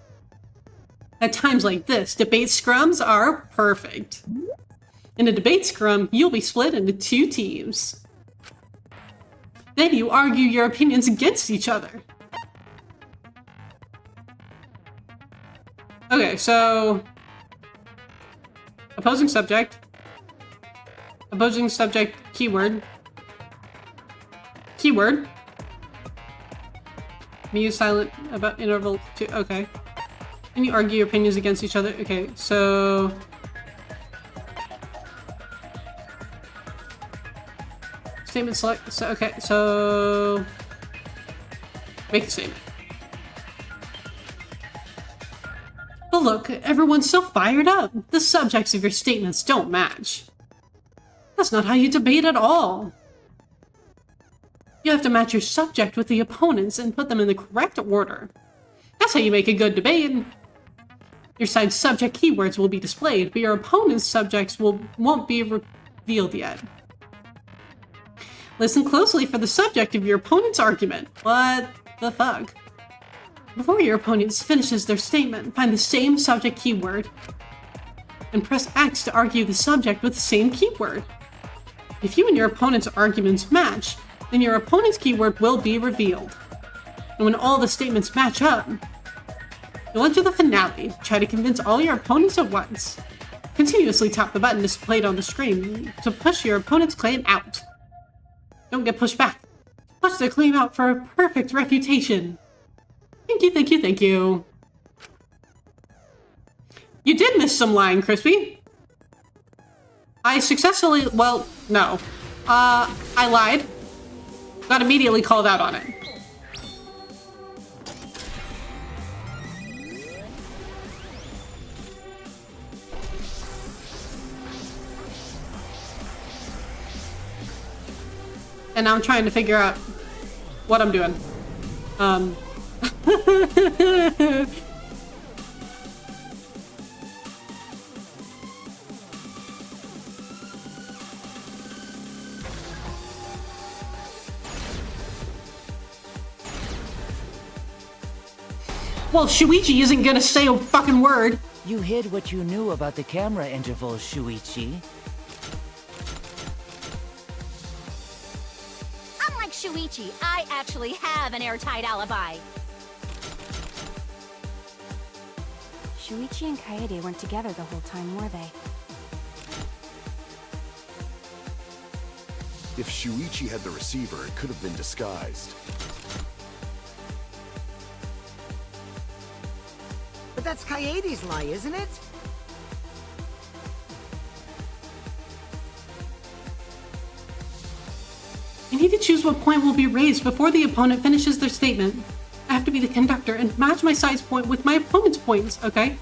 At times like this, debate scrums are perfect. In a debate scrum, you'll be split into 2 teams. Then you argue your opinions against each other. Okay, so... Opposing subject, keyword. Keyword. Mute silent about interval 2, okay. And you argue your opinions against each other, okay, so... Statement select, so, okay, so... Make a statement. But look, everyone's so fired up. The subjects of your statements don't match. That's not how you debate at all. You have to match your subject with the opponents and put them in the correct order. That's how you make a good debate. Your side's subject keywords will be displayed, but your opponent's subjects won't be revealed yet. Listen closely for the subject of your opponent's argument. What the fuck? Before your opponent finishes their statement, find the same subject keyword and press X to argue the subject with the same keyword. If you and your opponent's arguments match, then your opponent's keyword will be revealed. And when all the statements match up, you'll enter the finale. Try to convince all your opponents at once. Continuously tap the button displayed on the screen to push your opponent's claim out. Don't get pushed back. Push their claim out for a perfect refutation. Thank you, thank you, thank you. You did miss some line, Crispy. I successfully, well, no. I lied. Got immediately called out on it. And now I'm trying to figure out what I'm doing. Well, Shuichi isn't gonna say a fucking word. You hid what you knew about the camera intervals, Shuichi. Unlike Shuichi, I actually have an airtight alibi. Shuichi and Kaede weren't together the whole time, were they? If Shuichi had the receiver, it could have been disguised. But that's Kaede's lie, isn't it? I need to choose what point will be raised before the opponent finishes their statement. I have to be the conductor and match my side's point with my opponent's points, okay?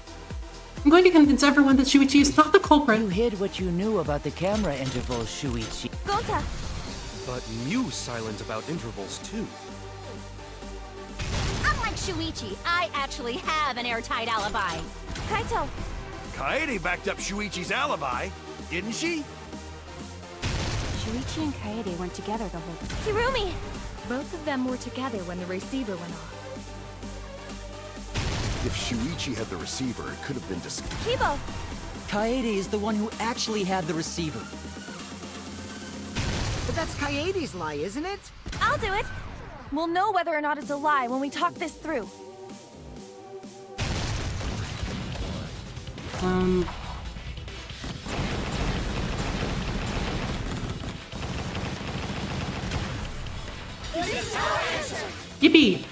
I'm going to convince everyone that Shuichi is not the culprit. You hid what you knew about the camera intervals, Shuichi. Gonta! But Mew's silent about intervals too. Unlike Shuichi, I actually have an airtight alibi. Kaito! Kaede backed up Shuichi's alibi, didn't she? Shuichi and Kaede weren't together the whole time. Hirumi! Both of them were together when the receiver went off. If Shuichi had the receiver, it could have been Kibo! Kaede is the one who actually had the receiver. But that's Kaede's lie, isn't it? I'll do it! We'll know whether or not it's a lie when we talk this through. Yippee!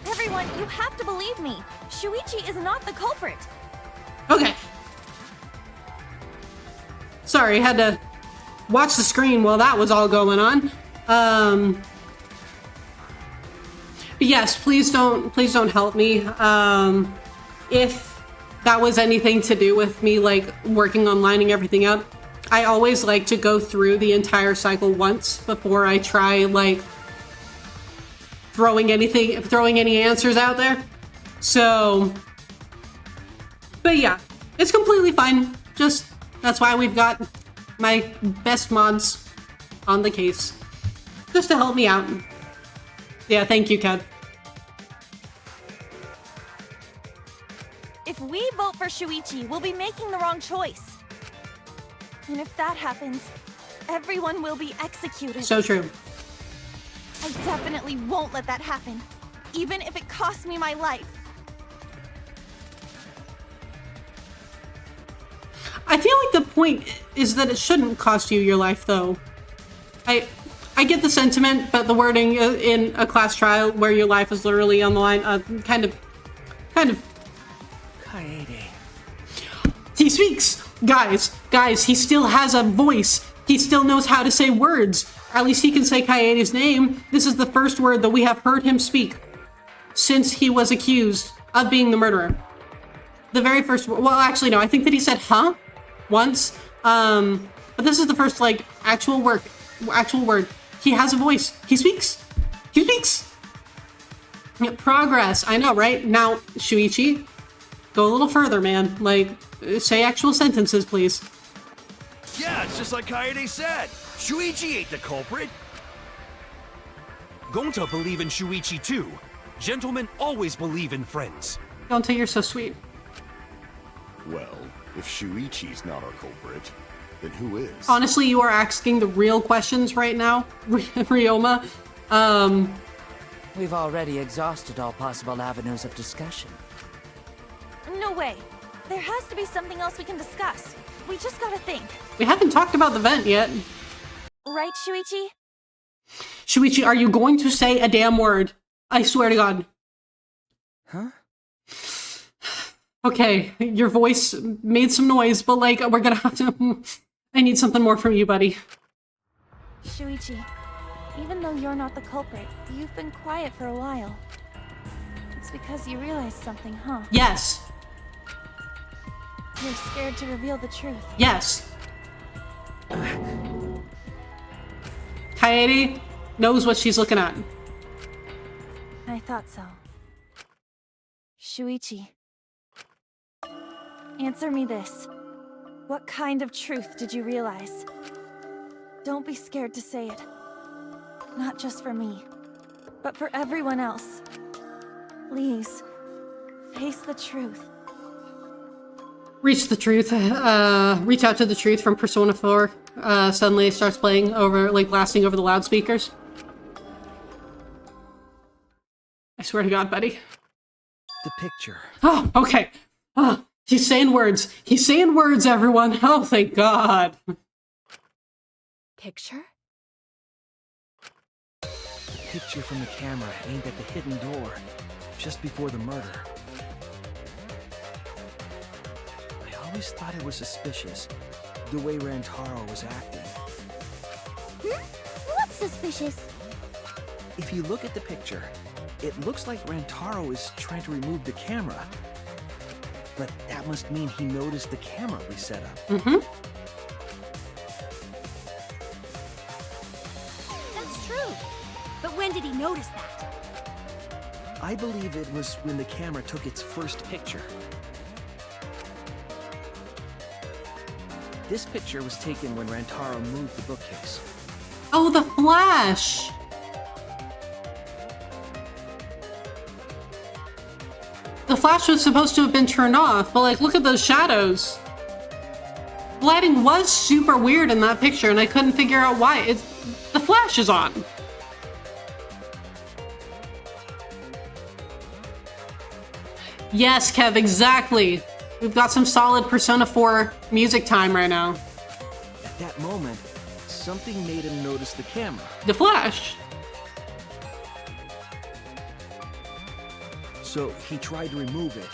Everyone, you have to believe me. Shuichi is not the culprit. Okay. Sorry, had to watch the screen while that was all going on. But yes, please don't help me. If that was anything to do with me like working on lining everything up, I always like to go through the entire cycle once before I try like throwing any answers out there. So, but yeah, it's completely fine. Just, that's why we've got my best mods on the case. Just to help me out. Yeah, thank you, Kev. If we vote for Shuichi, we'll be making the wrong choice. And if that happens, everyone will be executed. So true. I definitely won't let that happen, even if it costs me my life. I feel like the point is that it shouldn't cost you your life, though. I get the sentiment, but the wording in a class trial where your life is literally on the line, kind of. Kaede. He speaks! Guys, he still has a voice. He still knows how to say words. At least he can say Kaede's name. This is the first word that we have heard him speak since he was accused of being the murderer. The very first word. Well, actually, no. I think that he said, huh? Once. But this is the first, like, actual word. He has a voice. He speaks. Yeah, progress. I know, right? Now, Shuichi, go a little further, man. Like, say actual sentences, please. Yeah, it's just like Kaede said. Shuichi ain't the culprit. Gonta believe in Shuichi too. Gentlemen always believe in friends. Gonta, you're so sweet. Well, if Shuichi's not our culprit, then who is? Honestly, you are asking the real questions right now, Ryoma. We've already exhausted all possible avenues of discussion. No way. There has to be something else we can discuss. We just gotta think. We haven't talked about the vent yet. Right, Shuichi? Shuichi, are you going to say a damn word? I swear to God. Huh? Okay, your voice made some noise, but like, we're gonna have to... I need something more from you, buddy. Shuichi, even though you're not the culprit, you've been quiet for a while. It's because you realized something, huh? Yes. You're scared to reveal the truth. Yes. Kaede knows what she's looking at. I thought so. Shuichi, answer me this. What kind of truth did you realize? Don't be scared to say it. Not just for me, but for everyone else. Please, face the truth. Reach the truth. Reach out to the truth from Persona 4. Suddenly it starts playing over, like, blasting over the loudspeakers. I swear to God, buddy. The picture. Oh, okay. Oh, he's saying words. He's saying words, everyone. Oh, thank God. Picture? The picture from the camera aimed at the hidden door, just before the murder. always thought it was suspicious, the way Rantaro was acting. What's suspicious? If you look at the picture, it looks like Rantaro is trying to remove the camera. But that must mean he noticed the camera we set up. Mm-hmm. That's true. But when did he notice that? I believe it was when the camera took its first picture. This picture was taken when Rantaro moved the bookcase. Oh, the flash! The flash was supposed to have been turned off, but like, look at those shadows. The lighting was super weird in that picture, and I couldn't figure out why. The flash is on. Yes, Kev, exactly. We've got some solid Persona 4 music time right now. At that moment, something made him notice the camera. The flash. So he tried to remove it.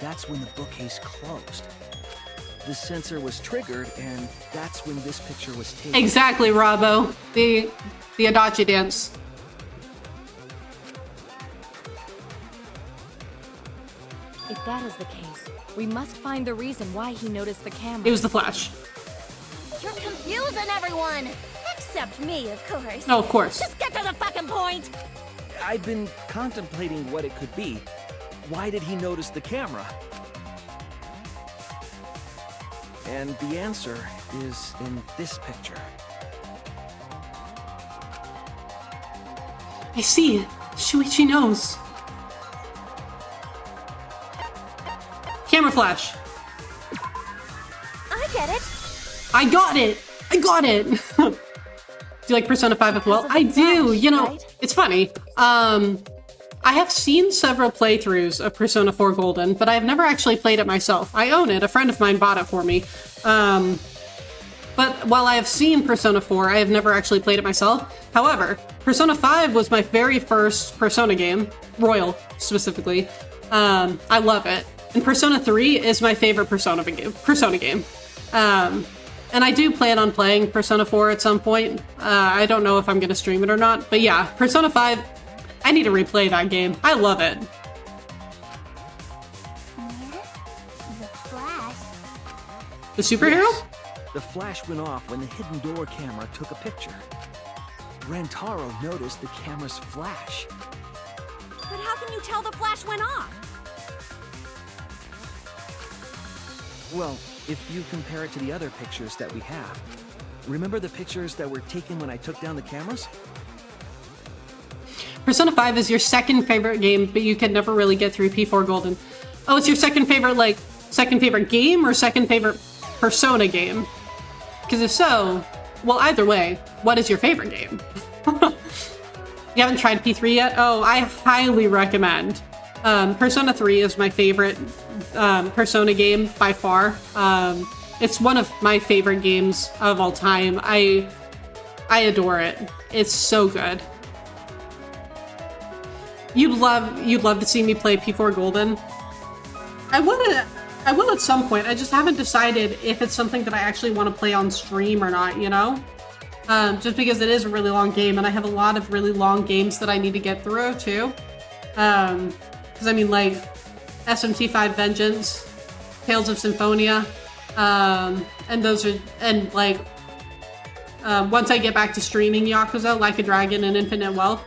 That's when the bookcase closed. The sensor was triggered, and that's when this picture was taken. Exactly, Robbo. The Adachi dance. If that is the case, we must find the reason why he noticed the camera. It was the flash. You're confusing everyone! Except me, of course. Oh, of course. Just get to the fucking point! I've been contemplating what it could be. Why did he notice the camera? And the answer is in this picture. I see. Shuichi knows. Camera flash. I get it. I got it. I got it. Do you like Persona 5 as well? I do. You know, it's funny. I have seen several playthroughs of Persona 4 Golden, but I've never actually played it myself. I own it. A friend of mine bought it for me. But while I have seen Persona 4, I have never actually played it myself. However, Persona 5 was my very first Persona game, Royal specifically. I love it. And Persona 3 is my favorite Persona game. And I do plan on playing Persona 4 at some point. I don't know if I'm going to stream it or not. But yeah, Persona 5, I need to replay that game. I love it. The flash. The superhero? Yes. The flash went off when the hidden door camera took a picture. Rantaro noticed the camera's flash. But how can you tell the flash went off? Well, if you compare it to the other pictures that we have. Remember the pictures that were taken when I took down the cameras? Persona 5 is your second favorite game, but you can never really get through P4 Golden. Oh, it's your second favorite game or second favorite Persona game? Because if so, well, either way, what is your favorite game? You haven't tried P3 yet? Oh, I highly recommend. Persona 3 is my favorite Persona game by far. It's one of my favorite games of all time. I adore it. It's so good. You'd love to see me play P4 Golden. I will at some point. I just haven't decided if it's something that I actually want to play on stream or not, you know? Just because it is a really long game, and I have a lot of really long games that I need to get through, too. Because, I mean, like, SMT5 Vengeance, Tales of Symphonia, and those are, and, like, once I get back to streaming Yakuza, Like a Dragon, and Infinite Wealth,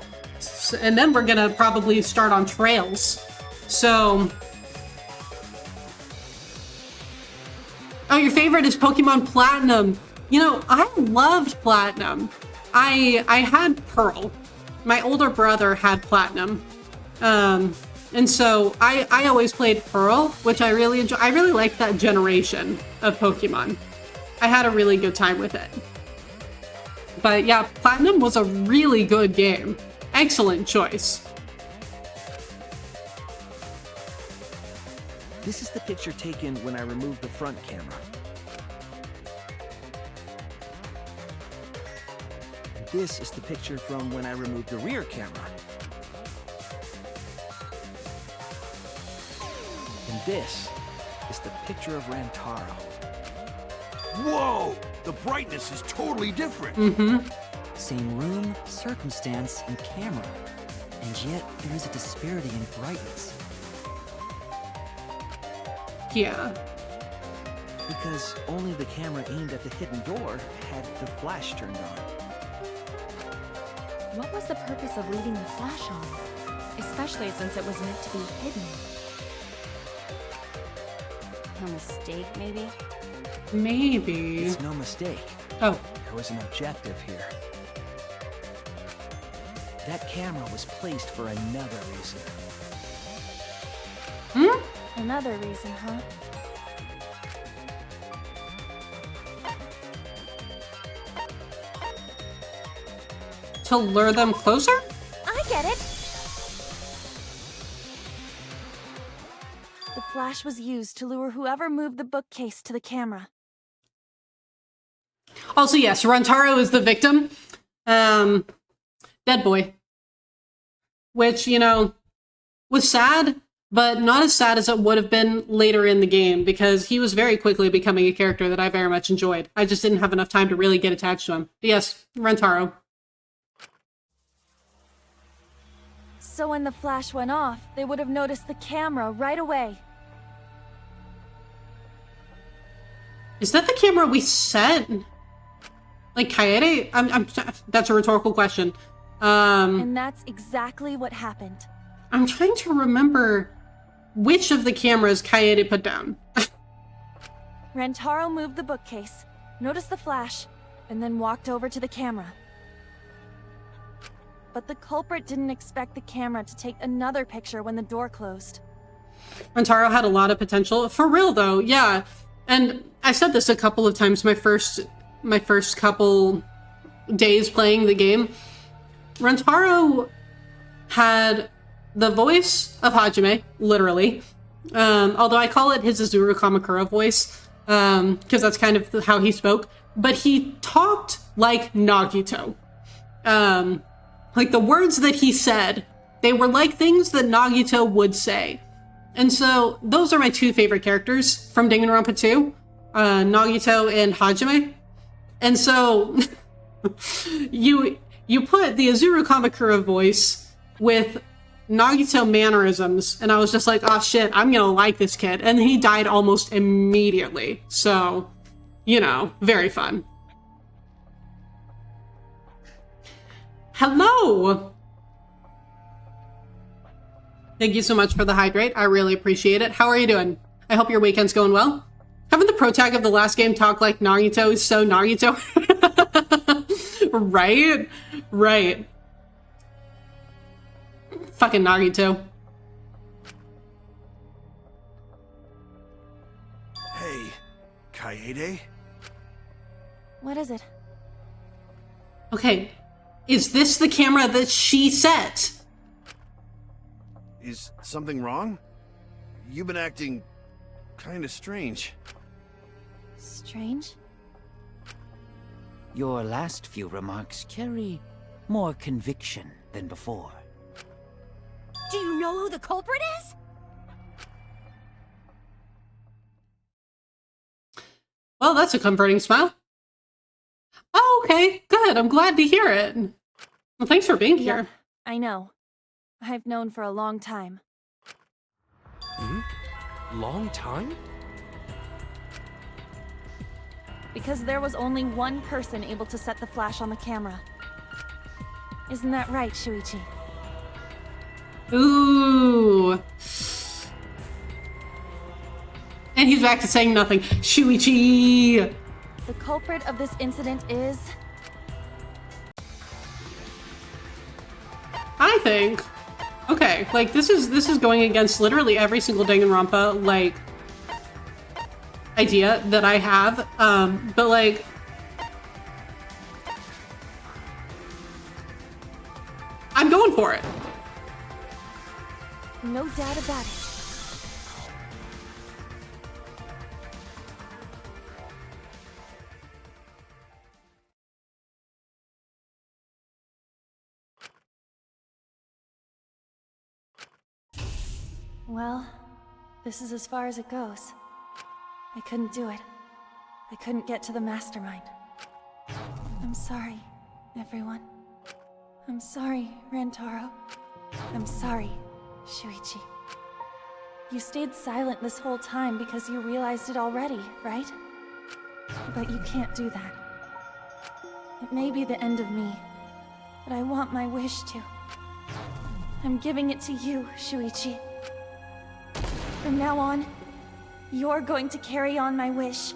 and then we're gonna probably start on Trails. So... Oh, your favorite is Pokemon Platinum. You know, I loved Platinum. I had Pearl. My older brother had Platinum. And so I always played Pearl, which I really enjoy. I really liked that generation of Pokemon. I had a really good time with it. But yeah, Platinum was a really good game. Excellent choice. This is the picture taken when I removed the front camera. This is the picture from when I removed the rear camera. And this is the picture of Rantaro. Whoa! The brightness is totally different. Mm-hmm. Same room, circumstance, and camera. And yet, there is a disparity in brightness. Yeah. Because only the camera aimed at the hidden door had the flash turned on. What was the purpose of leaving the flash on? Especially since it was meant to be hidden. A mistake, maybe? Maybe. It's no mistake. Oh. There was an objective here. That camera was placed for another reason. Hmm? Another reason, huh? To lure them closer? I get it! The flash was used to lure whoever moved the bookcase to the camera. Also, yes, Rantaro is the victim. Dead boy. Which, you know, was sad, but not as sad as it would have been later in the game, because he was very quickly becoming a character that I very much enjoyed. I just didn't have enough time to really get attached to him. But yes, Rantaro. So when the flash went off, they would have noticed the camera right away. Is that the camera we set? Like Kaede? That's a rhetorical question. And that's exactly what happened. I'm trying to remember which of the cameras Kaede put down. Rantaro moved the bookcase, noticed the flash, and then walked over to the camera. But the culprit didn't expect the camera to take another picture when the door closed. Rantaro had a lot of potential. For real, though, yeah. And I said this a couple of times my first couple days playing the game. Rantaro had the voice of Hajime, literally. Although I call it his Azuru Kamakura voice, because that's kind of how he spoke. But he talked like Nagito. Like the words that he said, they were like things that Nagito would say. And so those are my two favorite characters from Danganronpa 2, Nagito and Hajime. And so you put the Azuru Kamakura voice with Nagito mannerisms, and I was just like, oh shit, I'm gonna like this kid. And he died almost immediately. So, you know, very fun. Hello! Thank you so much for the hydrate. I really appreciate it. How are you doing? I hope your weekend's going well. Having the pro tag of the last game talk like Nagito is so Nagito. Right? Right. Fucking Nagito. Hey, Kaede? What is it? Okay. Is this the camera that she set? Is something wrong? You've been acting kind of strange. Strange? Your last few remarks carry more conviction than before. Do you know who the culprit is? Well, that's a comforting smile. Oh, okay. Good. I'm glad to hear it. Well, thanks for being here. Yep, I know. I've known for a long time. Long time? Because there was only one person able to set the flash on the camera. Isn't that right, Shuichi? Ooh. And he's back to saying nothing. Shuichi! The culprit of this incident is... I think... Okay, like, this is going against literally every single Danganronpa, like, idea that I have, but, like... I'm going for it. No doubt about it. Well, this is as far as it goes. I couldn't do it. I couldn't get to the mastermind. I'm sorry, everyone. I'm sorry, Rantaro. I'm sorry, Shuichi. You stayed silent this whole time because you realized it already, right? But you can't do that. It may be the end of me, but I want my wish to. I'm giving it to you, Shuichi. From now on, you're going to carry on my wish.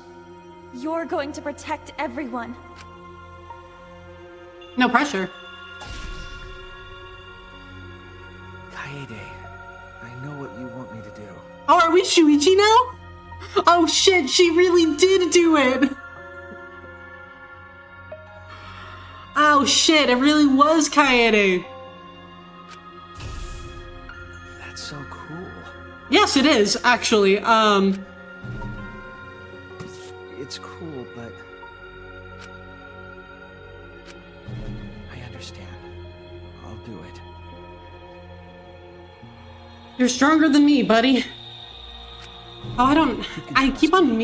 You're going to protect everyone. No pressure. Kaede, I know what you want me to do. Oh, are we Shuichi now? Oh shit, she really did do it! Oh shit, it really was Kaede. That's so cool. Yes, it is, actually. It's cool, but I understand. I'll do it. You're stronger than me, buddy. Oh, I keep on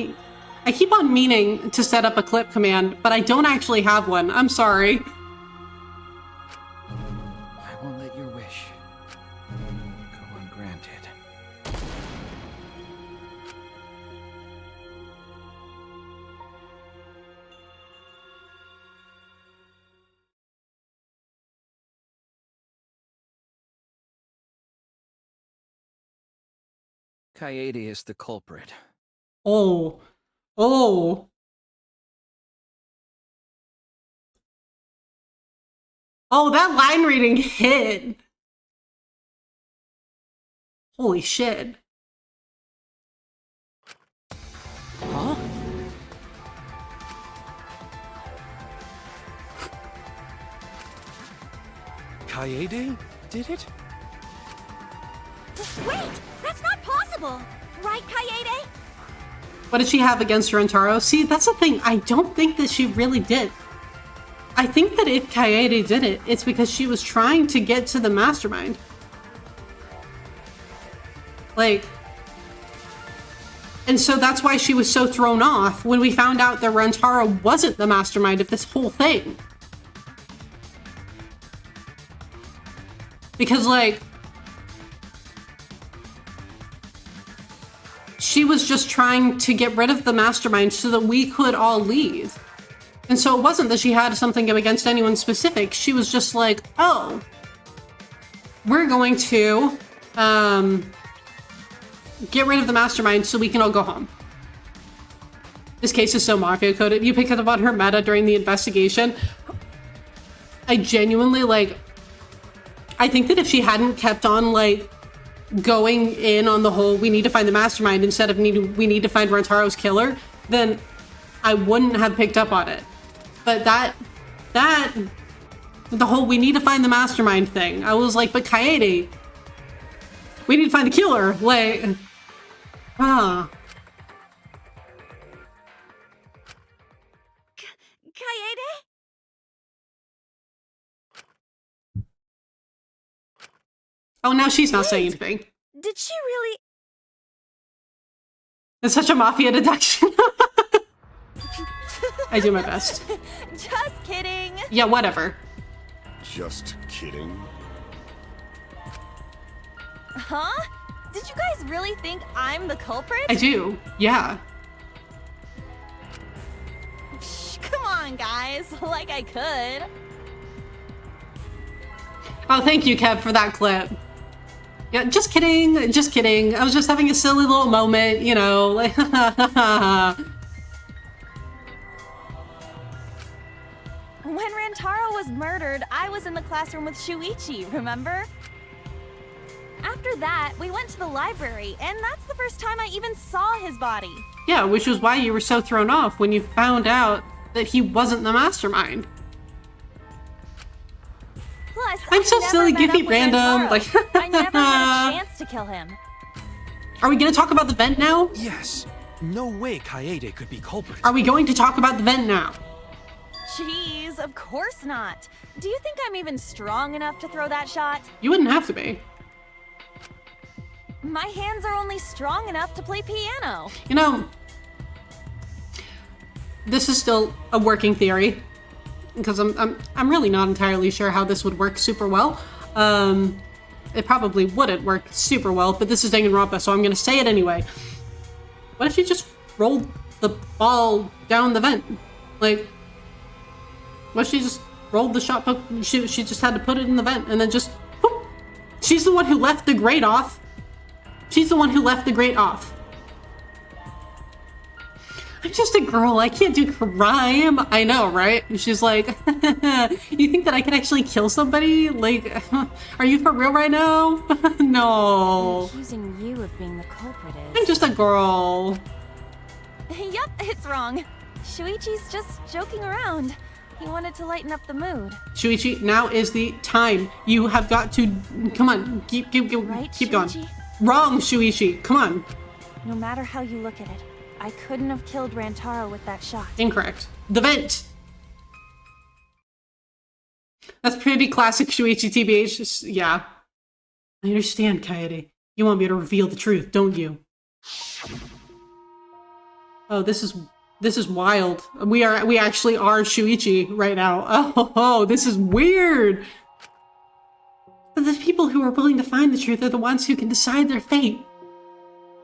meaning to set up a clip command, but I don't actually have one. I'm sorry. I won't let your wish go ungranted. Kaede is the culprit. Oh. Oh. Oh, that line reading hit. Holy shit. Huh? Kaede did it? Wait! That's not possible! Right, Kaede? What did she have against Rantaro? See, that's the thing. I don't think that she really did. I think that if Kaede did it, it's because she was trying to get to the mastermind. Like... And so that's why she was so thrown off when we found out that Rantaro wasn't the mastermind of this whole thing. Because, like... She was just trying to get rid of the mastermind so that we could all leave. And so it wasn't that she had something against anyone specific. She was just like, oh, we're going to get rid of the mastermind so we can all go home. This case is so mafia coded. You picked up on her meta during the investigation. I genuinely, like, I think that if she hadn't kept on, like, going in on the whole we need to find the mastermind instead of we need to find Rantaro's killer, then I wouldn't have picked up on it. But the whole we need to find the mastermind thing, I was like, but Kaede, we need to find the killer, like, Kaede? Oh, now she's not saying anything. Did she really? It's such a mafia deduction. I do my best. Just kidding. Yeah, whatever. Just kidding. Huh? Did you guys really think I'm the culprit? I do, yeah. Psh, come on, guys. Like I could. Oh, thank you, Kev, for that clip. Yeah, just kidding, just kidding. I was just having a silly little moment, you know, like, When Rantaro was murdered, I was in the classroom with Shuichi, remember? After that, we went to the library, and that's the first time I even saw his body. Yeah, which was why you were so thrown off when you found out that he wasn't the mastermind. Plus, I'm so silly, goofy, random. Like, I never had a chance to kill him. Are we gonna talk about the vent now? Yes. No way Kaede could be culprit. Are we going to talk about the vent now? Jeez, of course not. Do you think I'm even strong enough to throw that shot? You wouldn't have to be. My hands are only strong enough to play piano. You know, this is still a working theory because I'm really not entirely sure how this would work super well. It probably wouldn't work super well, but this is Danganronpa, so I'm gonna say it anyway. What if she just rolled the ball down the vent? Like, what if she just rolled the shot put? She just had to put it in the vent and then just whoop. She's the one who left the grate off. She's the one who left the grate off. I'm just a girl, I can't do crime. I know, right? She's like, you think that I can actually kill somebody? Like, are you for real right now? No. Accusing you of being the culprit is... I'm just a girl. Yep, it's wrong. Shuichi's just joking around. He wanted to lighten up the mood. Shuichi, now is the time. You have got to, come on, keep Right, going. Shuichi? Wrong, Shuichi, come on. No matter how you look at it, I couldn't have killed Rantaro with that shot. Incorrect. The vent. That's pretty classic Shuichi TBH. Just, yeah. I understand, Kaede. You want me to reveal the truth, don't you? Oh, this is wild. We actually are Shuichi right now. Oh, this is weird. But the people who are willing to find the truth are the ones who can decide their fate.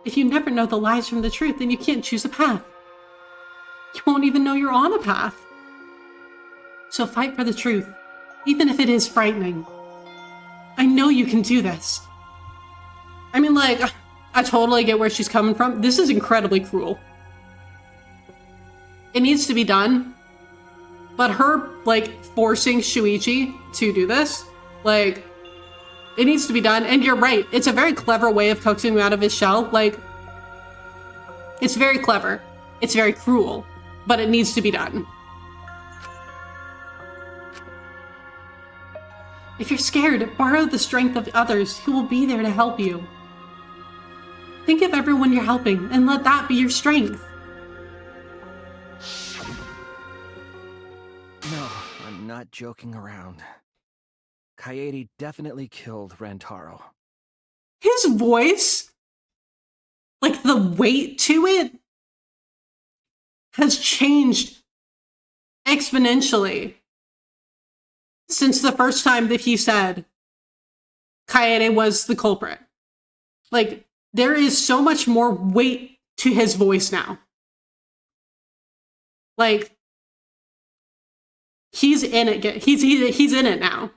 If you never know the lies from the truth, then you can't choose a path. You won't even know you're on a path. So fight for the truth, even if it is frightening. I know you can do this. I mean, like, I totally get where she's coming from. This is incredibly cruel. It needs to be done. But her, like, forcing Shuichi to do this, like, it needs to be done. And you're right. It's a very clever way of coaxing him out of his shell. Like, it's very clever. It's very cruel. But it needs to be done. If you're scared, borrow the strength of others who will be there to help you. Think of everyone you're helping and let that be your strength. No, I'm not joking around. Kaede definitely killed Rantaro. His voice, like the weight to it, has changed exponentially since the first time that he said Kaede was the culprit. Like, there is so much more weight to his voice now. Like, he's in it. He's in it now.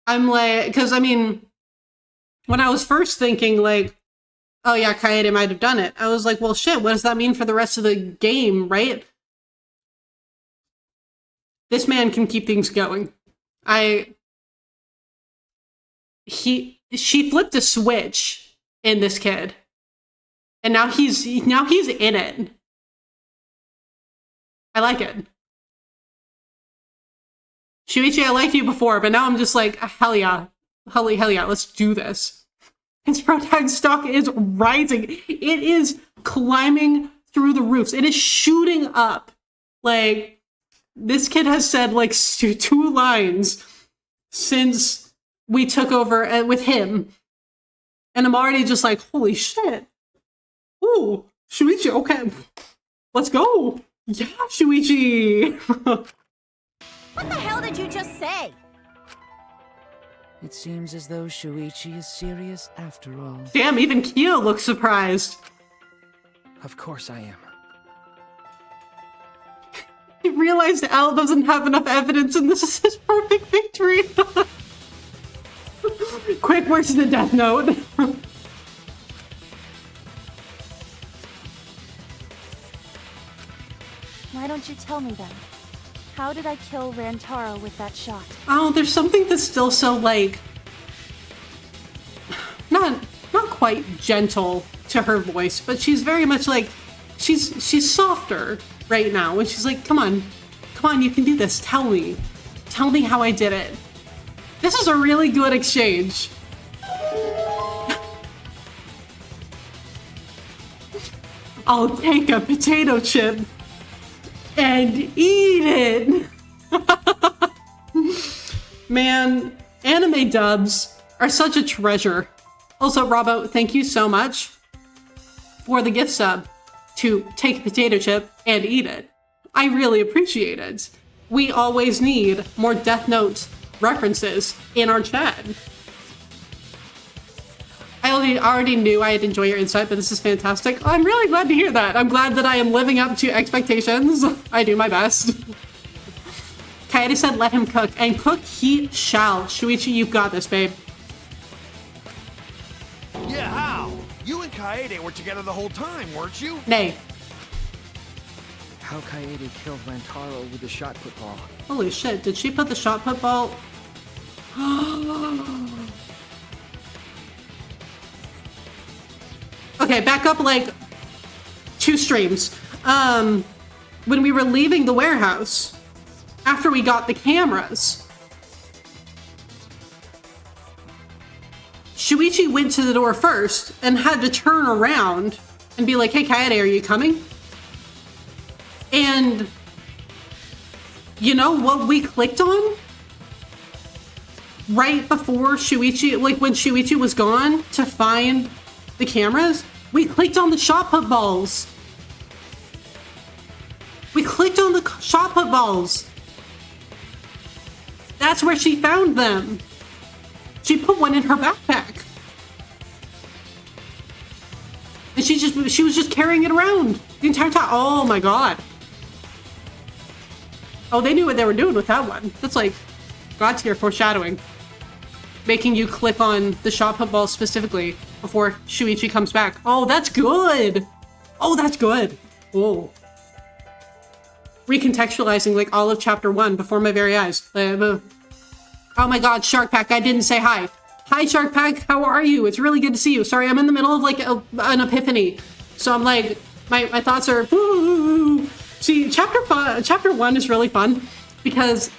I'm like, because I mean, when I was first thinking like, oh yeah, Kaede might have done it, I was like, well shit, what does that mean for the rest of the game, right? This man can keep things going. She flipped a switch in this kid. And now he's in it. I like it. Shuichi, I liked you before, but now I'm just like, hell yeah. Hell yeah, let's do this. His protag stock is rising. It is climbing through the roofs. It is shooting up. Like, this kid has said like 2 lines since we took over with him. And I'm already just like, holy shit. Ooh, Shuichi, okay. Let's go. Yeah, Shuichi. What the hell did you just say? It seems as though Shuichi is serious after all. Damn, even Kyo looks surprised. Of course I am. He realized Al doesn't have enough evidence and this is his perfect victory. Quick, where's the death note? Why don't you tell me then? How did I kill Rantaro with that shot? Oh, there's something that's still so, like, not quite gentle to her voice, but she's very much like, she's softer right now. And she's like, come on, you can do this. Tell me how I did it. This is a really good exchange. I'll take a potato chip and eat it. Man, anime dubs are such a treasure. Also, Robbo, thank you so much for the gift sub to take a potato chip and eat it. I really appreciate it. We always need more Death Note references in our chat. I already knew I'd enjoy your insight, but this is fantastic. I'm really glad to hear that. I'm glad that I am living up to expectations. I do my best. Kaede said let him cook, and cook he shall. Shuichi, you've got this, babe. Yeah, how? You and Kaede were together the whole time, weren't you? Nay. How Kaede killed Rantaro with the shot put ball. Holy shit, did she put the shot put ball? Okay, back up like 2 streams. When we were leaving the warehouse, after we got the cameras, Shuichi went to the door first and had to turn around and be like, hey, Kaede, are you coming? And you know what we clicked on? Right before Shuichi, like when Shuichi was gone to find the cameras, we clicked on the shot put balls. We clicked on the shot put balls. That's where she found them. She put one in her backpack. And she was just carrying it around the entire time. Oh my god. Oh, they knew what they were doing with that one. That's like God tier foreshadowing. Making you click on the shot put ball specifically before Shuichi comes back. Oh, that's good. Oh, that's good. Whoa. Recontextualizing like all of chapter 1 before my very eyes. Oh my god, Shark Pack, I didn't say hi. Hi, Shark Pack, how are you? It's really good to see you. Sorry, I'm in the middle of like an epiphany. So I'm like, my thoughts are, woo. See, chapter 1 is really fun because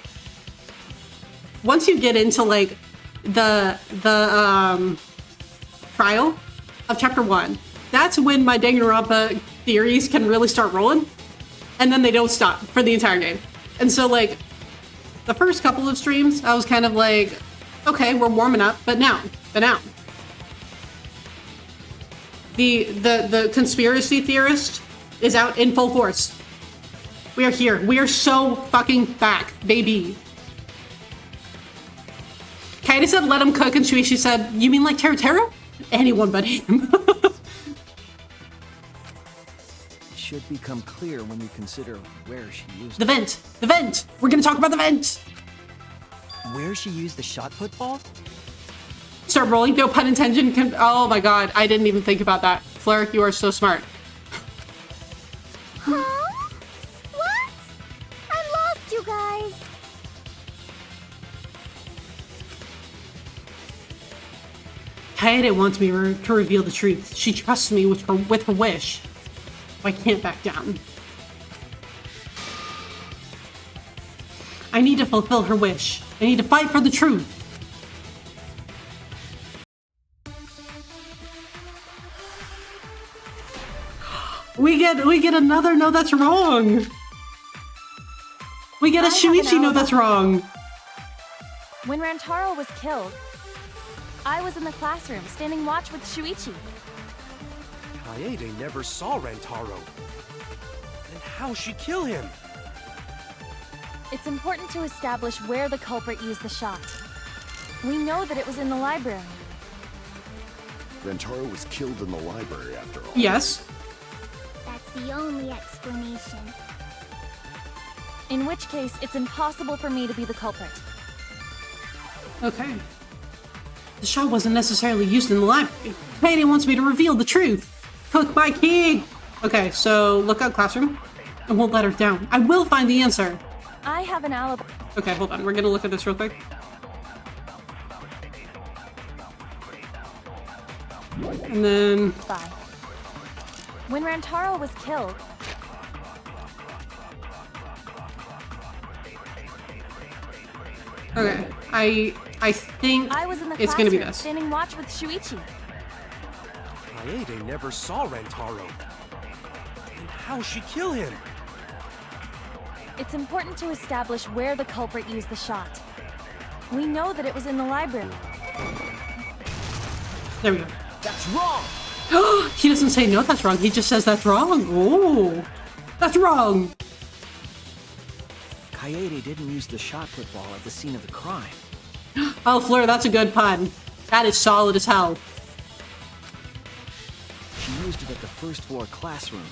once you get into like the trial of chapter 1, that's when my Danganronpa theories can really start rolling, and then they don't stop for the entire game. And so like the first couple of streams, I was kind of like, okay, we're warming up, but now, the conspiracy theorist is out in full force. We are here. We are so fucking back, baby. Kaede said, let him cook, and Shuichi said, you mean like Teru? Anyone but him. Should become clear when you consider where she used the vent. The vent. We're gonna talk about the vent. Where she used the shot put ball? Start rolling, no pun intended. Oh my god, I didn't even think about that. Fleur, you are so smart. Huh? What? I lost you guys. Kaede wants me to reveal the truth. She trusts me with her wish. I can't back down. I need to fulfill her wish. I need to fight for the truth. We get another no, that's wrong. We get a Shuichi no, that's wrong. When Rantaro was killed, I was in the classroom standing watch with Shuichi. Kaede never saw Rantaro. Then how'd she kill him? It's important to establish where the culprit used the shot. We know that it was in the library. Rantaro was killed in the library after all. Yes. That's the only explanation. In which case, it's impossible for me to be the culprit. Okay. The shot wasn't necessarily used in the library. Kaede wants me to reveal the truth. Cook my kid. Okay, so look out classroom. I won't let her down. I will find the answer. I have an alibi. Okay, hold on. We're gonna look at this real quick. And then... When Rantaro was killed... Okay, I think I was in the it's gonna be classroom this. standing watch with Shuichi. Kaede never saw Rantaro. Then how'd she kill him? It's important to establish where the culprit used the shot. We know that it was in the library. There we go. That's wrong! He doesn't say no, that's wrong. He just says that's wrong. Oh, that's wrong. Kaede didn't use the shot put ball at the scene of the crime. Oh, Fleur, that's a good pun. That is solid as hell. She used it at the first floor classroom,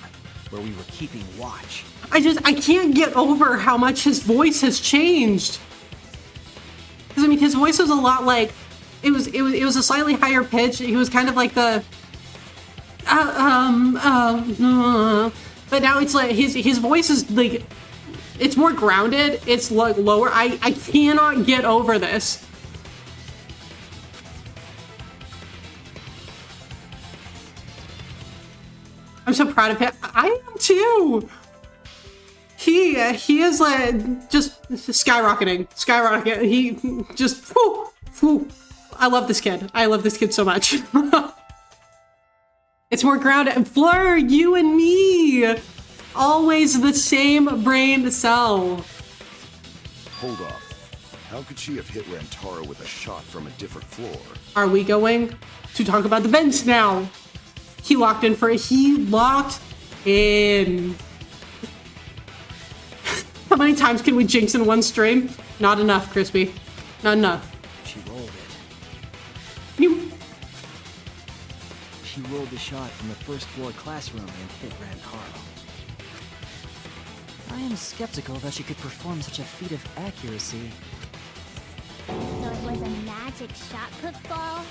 where we were keeping watch. I can't get over how much his voice has changed. Because, I mean, his voice was a lot like, it was a slightly higher pitch. He was kind of like the, but now it's like, his voice is like, it's more grounded. It's like lower. I cannot get over this. I'm so proud of him. I am too. He is like just skyrocketing. He just whew. I love this kid. I love this kid so much. It's more grounded. And Fleur, you and me, always the same brain cell. Hold up. How could she have hit Rantaro with a shot from a different floor? Are we going to talk about the vents now? He locked in. How many times can we jinx in one stream? Not enough, Crispy. Not enough. She rolled it. You. She rolled the shot from the first floor classroom and hit Rantaro. I am skeptical that she could perform such a feat of accuracy. So it was a magic shot put ball?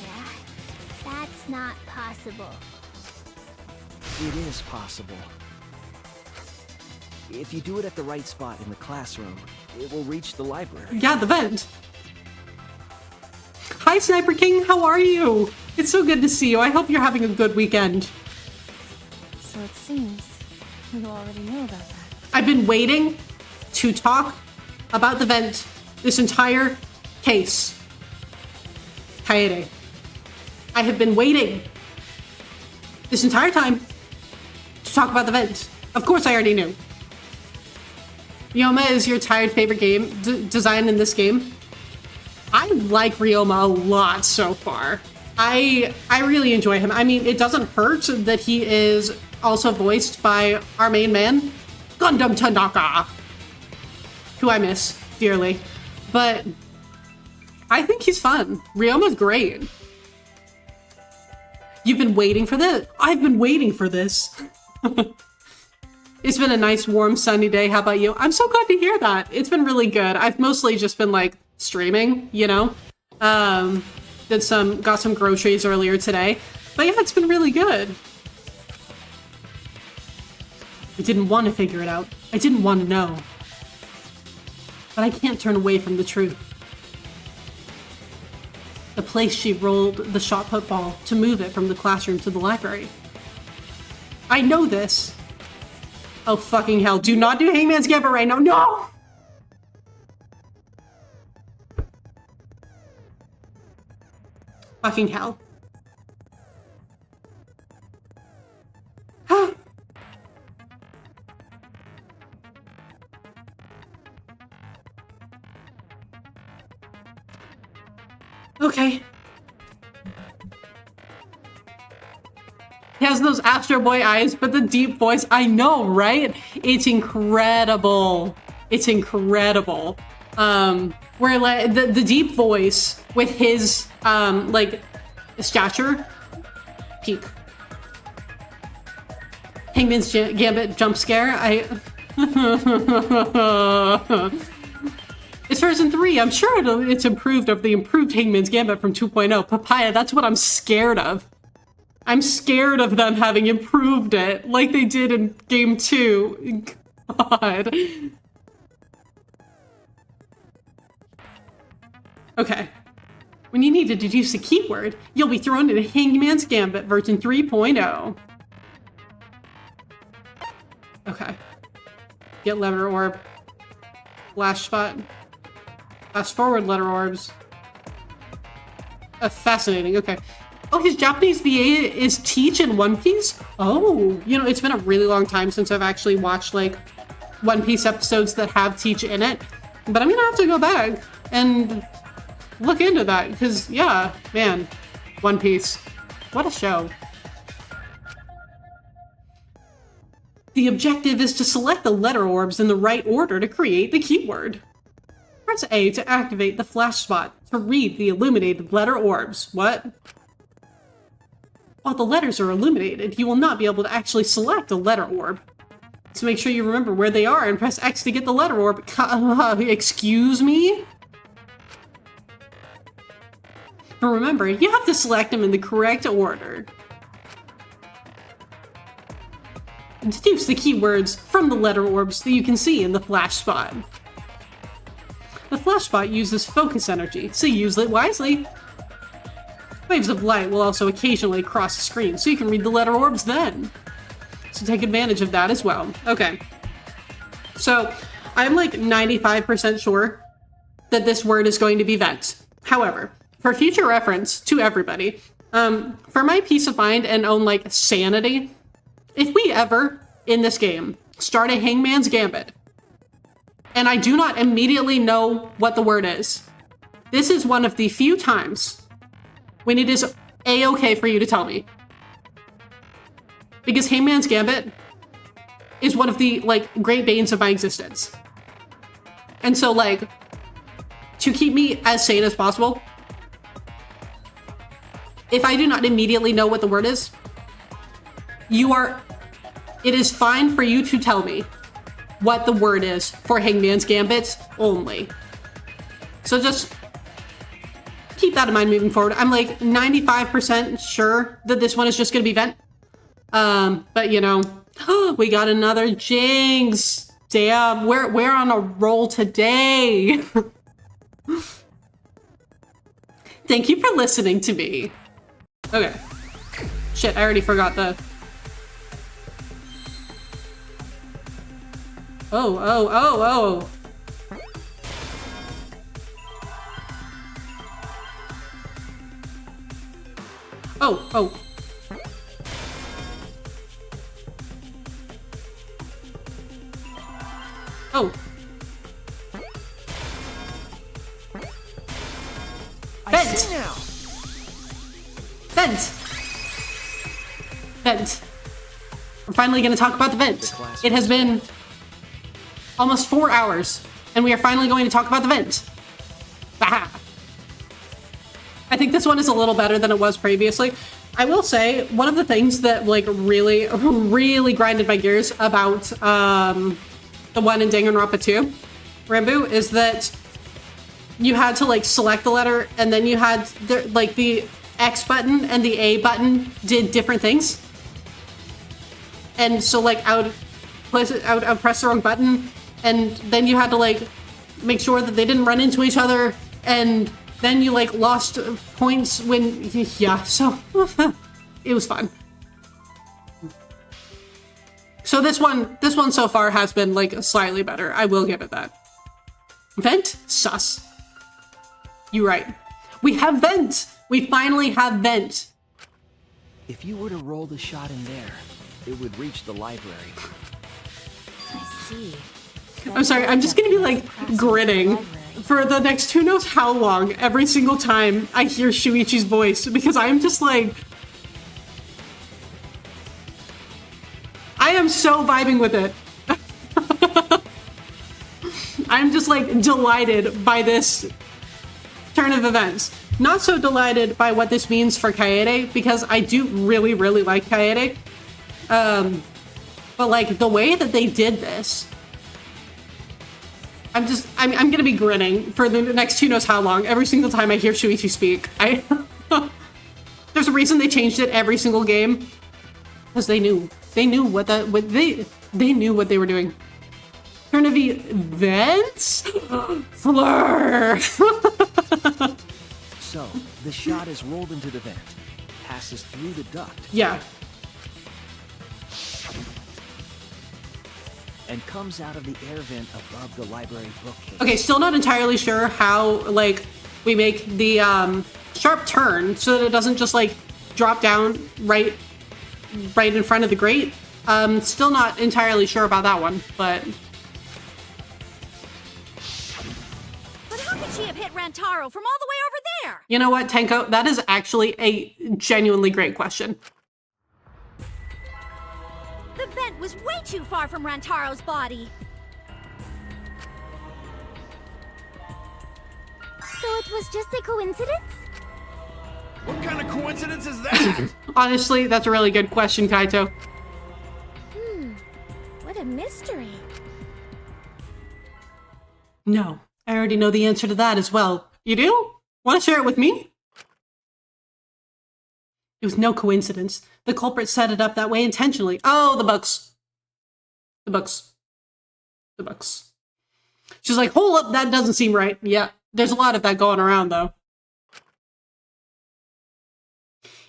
Yeah, that's not possible. It is possible. If you do it at the right spot in the classroom, it will reach the library. Yeah, the vent. Hi, Sniper King. How are you? It's so good to see you. I hope you're having a good weekend. So it seems you already know about that. I've been waiting to talk about the vent this entire case. Kaede. I have been waiting this entire time to talk about the vent. Of course I already knew. Ryoma is your tired favorite game design in this game. I like Ryoma a lot so far. I really enjoy him. I mean, it doesn't hurt that he is also voiced by our main man, Gundam Tanaka, who I miss dearly. But I think he's fun. Ryoma's great. You've been waiting for this? I've been waiting for this. It's been a nice, warm, sunny day. How about you? I'm so glad to hear that. It's been really good. I've mostly just been like streaming, you know? Got some groceries earlier today. But yeah, it's been really good. I didn't want to figure it out. I didn't want to know. But I can't turn away from the truth. The place she rolled the shot put ball to move it from the classroom to the library. I know this. Oh, fucking hell. Do not do Hangman's Gambit right now. No! Fucking hell. Okay. He has those Astro Boy eyes, but the deep voice, I know, right? It's incredible. It's incredible. Where like the deep voice with his like stature, peak. Hangman's Gambit jump scare. It's version 3. I'm sure it's improved of the improved Hangman's Gambit from 2.0. Papaya, that's what I'm scared of. I'm scared of them having improved it like they did in game 2. God. Okay. When you need to deduce a keyword, you'll be thrown into Hangman's Gambit version 3.0. Okay. Get letter orb. Flash spot. Fast forward letter orbs. Fascinating. Okay. Oh, his Japanese VA is Teach in One Piece? Oh, you know, it's been a really long time since I've actually watched, like, One Piece episodes that have Teach in it. But I'm gonna have to go back and look into that, because, yeah, man, One Piece. What a show. The objective is to select the letter orbs in the right order to create the keyword. Press A to activate the flash spot to read the illuminated letter orbs. What? While the letters are illuminated, you will not be able to actually select a letter orb. So make sure you remember where they are and press X to get the letter orb. Excuse me? But remember, you have to select them in the correct order. And deduce the keywords from the letter orbs that you can see in the flash spot. The flash spot uses focus energy, so use it wisely. Waves of light will also occasionally cross the screen, so you can read the letter orbs then. So take advantage of that as well. Okay. So, I'm like 95% sure that this word is going to be vent. However, for future reference to everybody, for my peace of mind and own like sanity, if we ever, in this game, start a Hangman's Gambit, and I do not immediately know what the word is, this is one of the few times when it is a-okay for you to tell me. Because Hangman's Gambit is one of the, like, great banes of my existence. And so, like, to keep me as sane as possible, if I do not immediately know what the word is, it is fine for you to tell me what the word is for Hangman's Gambit only. So just keep that in mind moving forward. I'm like 95% sure that this one is just gonna be vent. But you know, we got another Jinx. Damn, we're on a roll today. Thank you for listening to me. Okay. Shit, I already forgot the... Oh. Oh. Oh. I see now. Vent. We're finally going to talk about the vent. It has been almost 4 hours, and we are finally going to talk about the vent. Aha. I think this one is a little better than it was previously. I will say, one of the things that like really grinded my gears about the one in Danganronpa 2, Rambu, is that you had to like select the letter, and then you had the X button and the A button did different things. And so like I would press the wrong button, and then you had to like make sure that they didn't run into each other, and then you like lost points when, yeah, so it was fun. So this one so far has been like slightly better. I will give it that. Vent? Sus. You're right. We have vent! We finally have vent. If you were to roll the shot in there, it would reach the library. I see. I'm sorry, I'm just gonna be like grinning for the next who knows how long every single time I hear Shuichi's voice, because I'm just like, I am so vibing with it. I'm just like delighted by this turn of events. Not so delighted by what this means for Kaede, because I do really like Kaede. But like the way that they did this, I'm gonna be grinning for the next who knows how long every single time I hear Shuichi speak. There's a reason they changed it every single game, because they knew they knew what they were doing. Turn of events? Fleur! So, the shot is rolled into the vent, passes through the duct. Yeah. And comes out of the air vent above the library bookcase. Okay, still not entirely sure how, like, we make the sharp turn so that it doesn't just, like, drop down right in front of the grate. Still not entirely sure about that one, but... But how could she have hit Rantaro from all the way over there? You know what, Tenko? That is actually a genuinely great question. The vent was way too far from Rantaro's body. So it was just a coincidence? What kind of coincidence is that? Honestly, that's a really good question, Kaito. What a mystery. No, I already know the answer to that as well. You do? Want to share it with me? It was no coincidence. The culprit set it up that way intentionally. Oh, the books. The books. The books. She's like, hold up, that doesn't seem right. Yeah, there's a lot of that going around, though.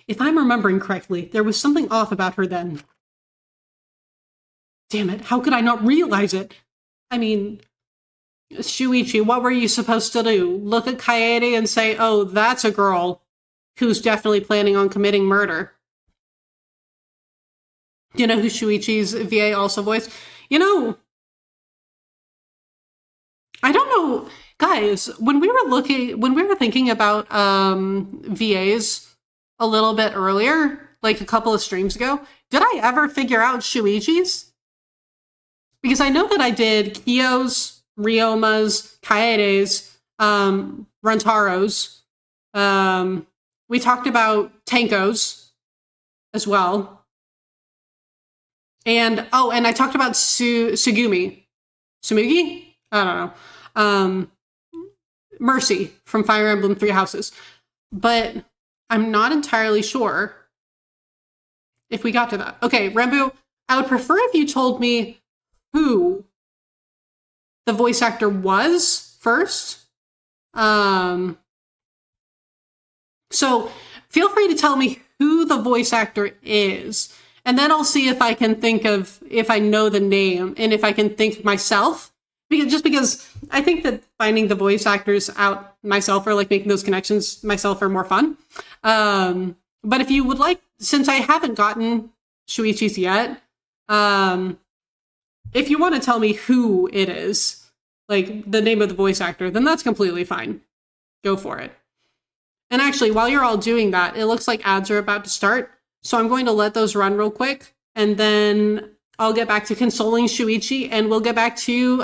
If I'm remembering correctly, there was something off about her then. Damn it, how could I not realize it? I mean, Shuichi, what were you supposed to do? Look at Kaede and say, oh, that's a girl who's definitely planning on committing murder. You know who Shuichi's VA also voiced? You know, I don't know, guys, when we were thinking about VAs a little bit earlier, like a couple of streams ago, did I ever figure out Shuichi's? Because I know that I did Kyo's, Ryoma's, Kaede's, Rantaro's. We talked about Tenko's as well. And, oh, and I talked about Sugumi. Sumugi? I don't know. Mercy from Fire Emblem Three Houses. But I'm not entirely sure if we got to that. Okay, Rambo, I would prefer if you told me who the voice actor was first. So feel free to tell me who the voice actor is, and then I'll see if I can think of, if I know the name, and if I can think myself. Because I think that finding the voice actors out myself, or like making those connections myself, are more fun. But if you would like, since I haven't gotten Shuichi's yet, if you want to tell me who it is, like the name of the voice actor, then that's completely fine. Go for it. And actually, while you're all doing that, it looks like ads are about to start. So I'm going to let those run real quick, and then I'll get back to consoling Shuichi, and we'll get back to,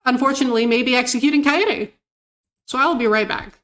unfortunately, maybe executing Kaede. So I'll be right back.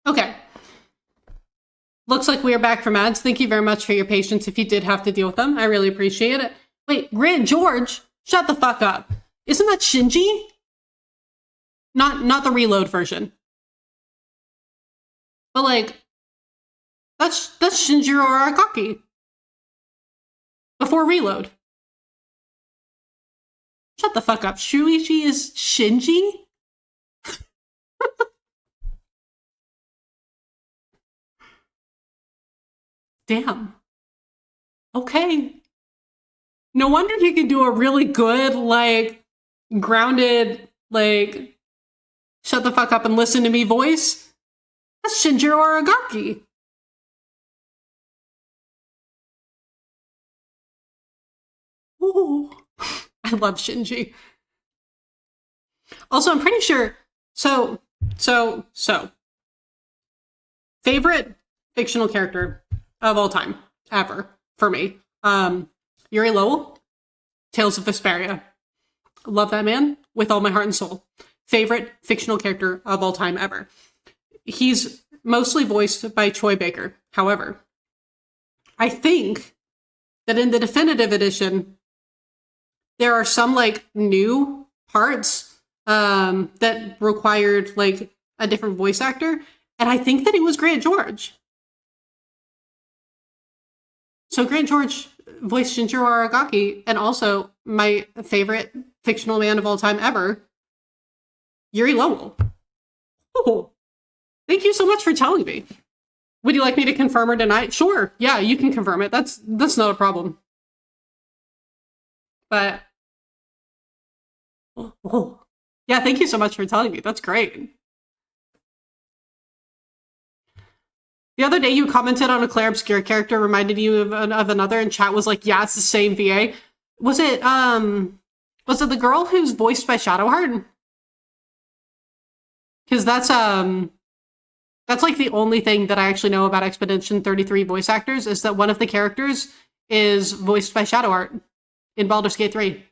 Okay. Looks like we are back from ads. Thank you very much for your patience if you did have to deal with them. I really appreciate it. Wait, Grand George? Shut the fuck up. Isn't that Shinji? Not the Reload version. But like, that's Shinjiro Aragaki. Before Reload. Shut the fuck up. Shuichi is Shinji? Damn. Okay. No wonder he can do a really good, like, grounded, like, shut the fuck up and listen to me voice. That's Shinjiro Aragaki. Ooh. I love Shinji. Also, I'm pretty sure, so. Favorite fictional character of all time, ever, for me. Yuri Lowell, Tales of Vesperia. Love that man with all my heart and soul. Favorite fictional character of all time ever. He's mostly voiced by Troy Baker. However, I think that in the definitive edition, there are some like new parts that required like a different voice actor. And I think that it was Grant George. So Grant George voiced Shinjiro Aragaki, and also my favorite fictional man of all time ever, Yuri Lowell. Oh, thank you so much for telling me. Would you like me to confirm or deny? Sure. Yeah, you can confirm it. That's not a problem. But yeah, thank you so much for telling me. That's great. The other day you commented on a Claire Obscure character, reminded you of another, and chat was like, yeah, it's the same VA. Was it the girl who's voiced by Shadowheart? Because that's like the only thing that I actually know about Expedition 33 voice actors, is that one of the characters is voiced by Shadowheart in Baldur's Gate 3.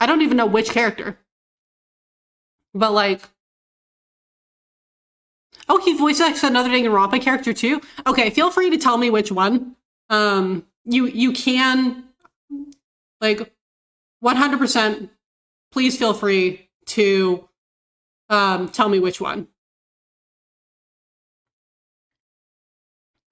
I don't even know which character. But like, oh, he voiced another Danganronpa character too? Okay, feel free to tell me which one. You can, like, 100%, please feel free to tell me which one.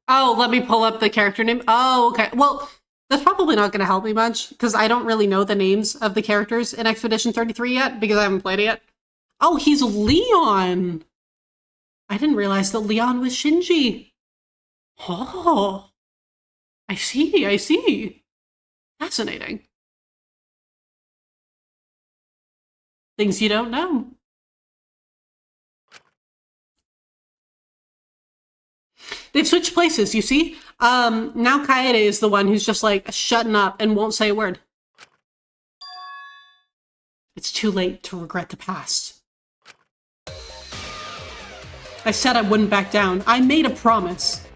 Oh, let me pull up the character name. Oh, okay. Well, that's probably not going to help me much, because I don't really know the names of the characters in Expedition 33 yet, because I haven't played it yet. Oh, he's Leon! I didn't realize that Leon was Shinji. Oh, I see. Fascinating. Things you don't know. They've switched places, you see? Now Kaede is the one who's just like shutting up and won't say a word. It's too late to regret the past. I said I wouldn't back down. I made a promise.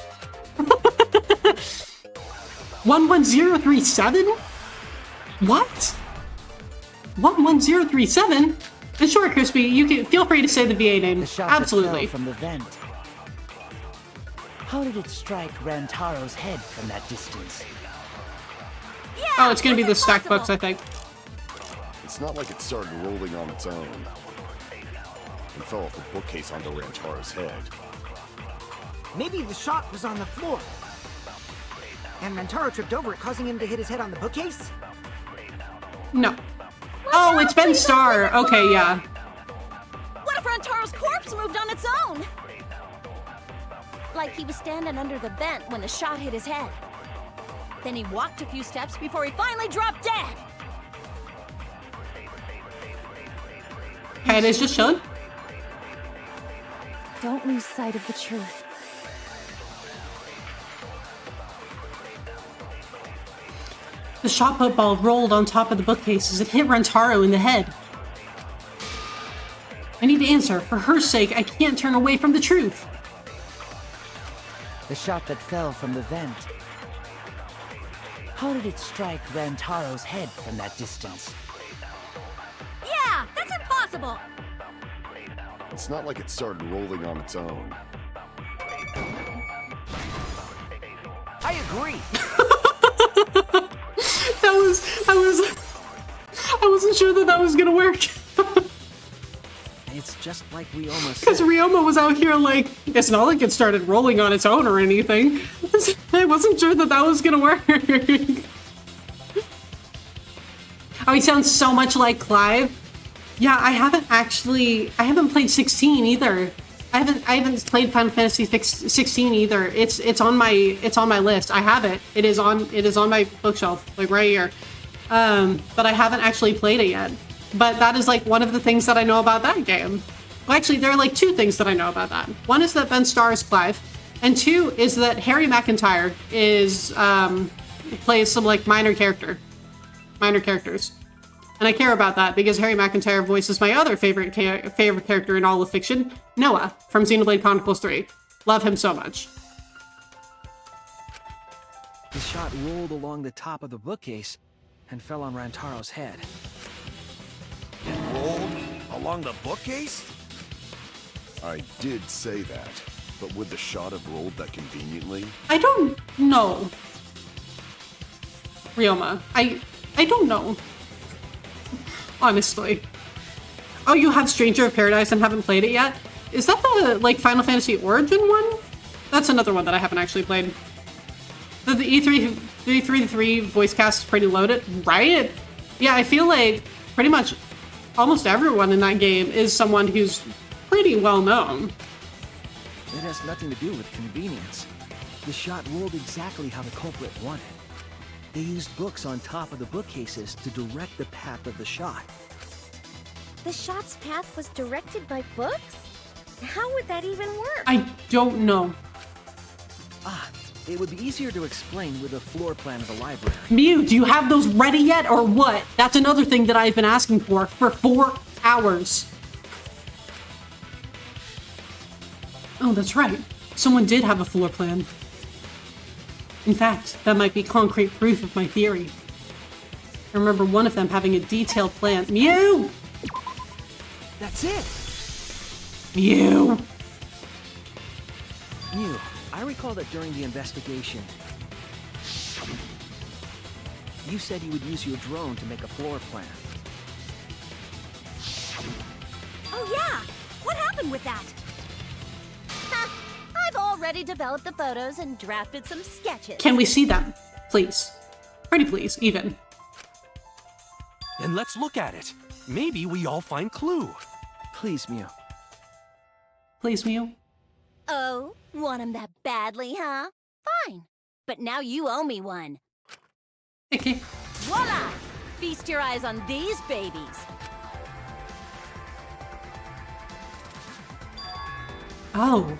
11037? What? 11037? And sure, Crispy, you can feel free to say the VA name. Absolutely. From the vent. How did it strike Rantaro's head from that distance? Yeah, oh, it's gonna be the stack books, I think. It's not like it started rolling on its own and fell off the bookcase onto Rantaro's head. Maybe the shot was on the floor. And Rantaro tripped over it, causing him to hit his head on the bookcase? No. Oh, it's Ben Starr. Okay, yeah. What if Rantaro's corpse moved on its own? Like he was standing under the vent when the shot hit his head. Then he walked a few steps before he finally dropped dead. Kaede's just chilling. Don't lose sight of the truth. The shot put ball rolled on top of the bookcase as it hit Rantaro in the head. I need to answer. For her sake, I can't turn away from the truth. The shot that fell from the vent. How did it strike Rantaro's head from that distance? Yeah, that's impossible! It's not like it started rolling on its own. I agree. I wasn't sure that was gonna work. It's just like Ryoma said. Because Ryoma was out here like, it's not like it started rolling on its own or anything. I wasn't sure that was gonna work. Oh, he sounds so much like Clive. Yeah, I haven't played 16 either. I haven't played Final Fantasy 16 either. It's on my list. I have it. It is on my bookshelf, like right here. But I haven't actually played it yet. But that is like one of the things that I know about that game. Well, actually, there are like two things that I know about that. One is that Ben Starr is Clive, and two is that Harry McIntyre is plays some like minor characters. And I care about that because Harry McIntyre voices my other favorite character in all of fiction, Noah, from Xenoblade Chronicles 3. Love him so much. The shot rolled along the top of the bookcase and fell on Rantaro's head. It rolled along the bookcase? I did say that, but would the shot have rolled that conveniently? I don't know. Ryoma, I don't know. Honestly. Oh, you have Stranger of Paradise and haven't played it yet? Is that the, like, Final Fantasy Origin one? That's another one that I haven't actually played. The E3 voice cast is pretty loaded, right? Yeah, I feel like pretty much almost everyone in that game is someone who's pretty well known. It has nothing to do with convenience. The shot rolled exactly how the culprit wanted. They used books on top of the bookcases to direct the path of the shot. The shot's path was directed by books? How would that even work? I don't know. It would be easier to explain with a floor plan of the library. Mew, do you have those ready yet or what? That's another thing that I've been asking for 4 hours. Oh, that's right. Someone did have a floor plan. In fact, that might be concrete proof of my theory. I remember one of them having a detailed plan. Mew! That's it! Mew! Mew, I recall that during the investigation, you said you would use your drone to make a floor plan. Oh yeah! What happened with that? I've already developed the photos and drafted some sketches. Can we see them? Please. Pretty please, even. Then let's look at it. Maybe we all find clue. Please, Mew. Please, Mew. Oh, want him that badly, huh? Fine. But now you owe me one. Okay. Voila! Feast your eyes on these babies. Oh.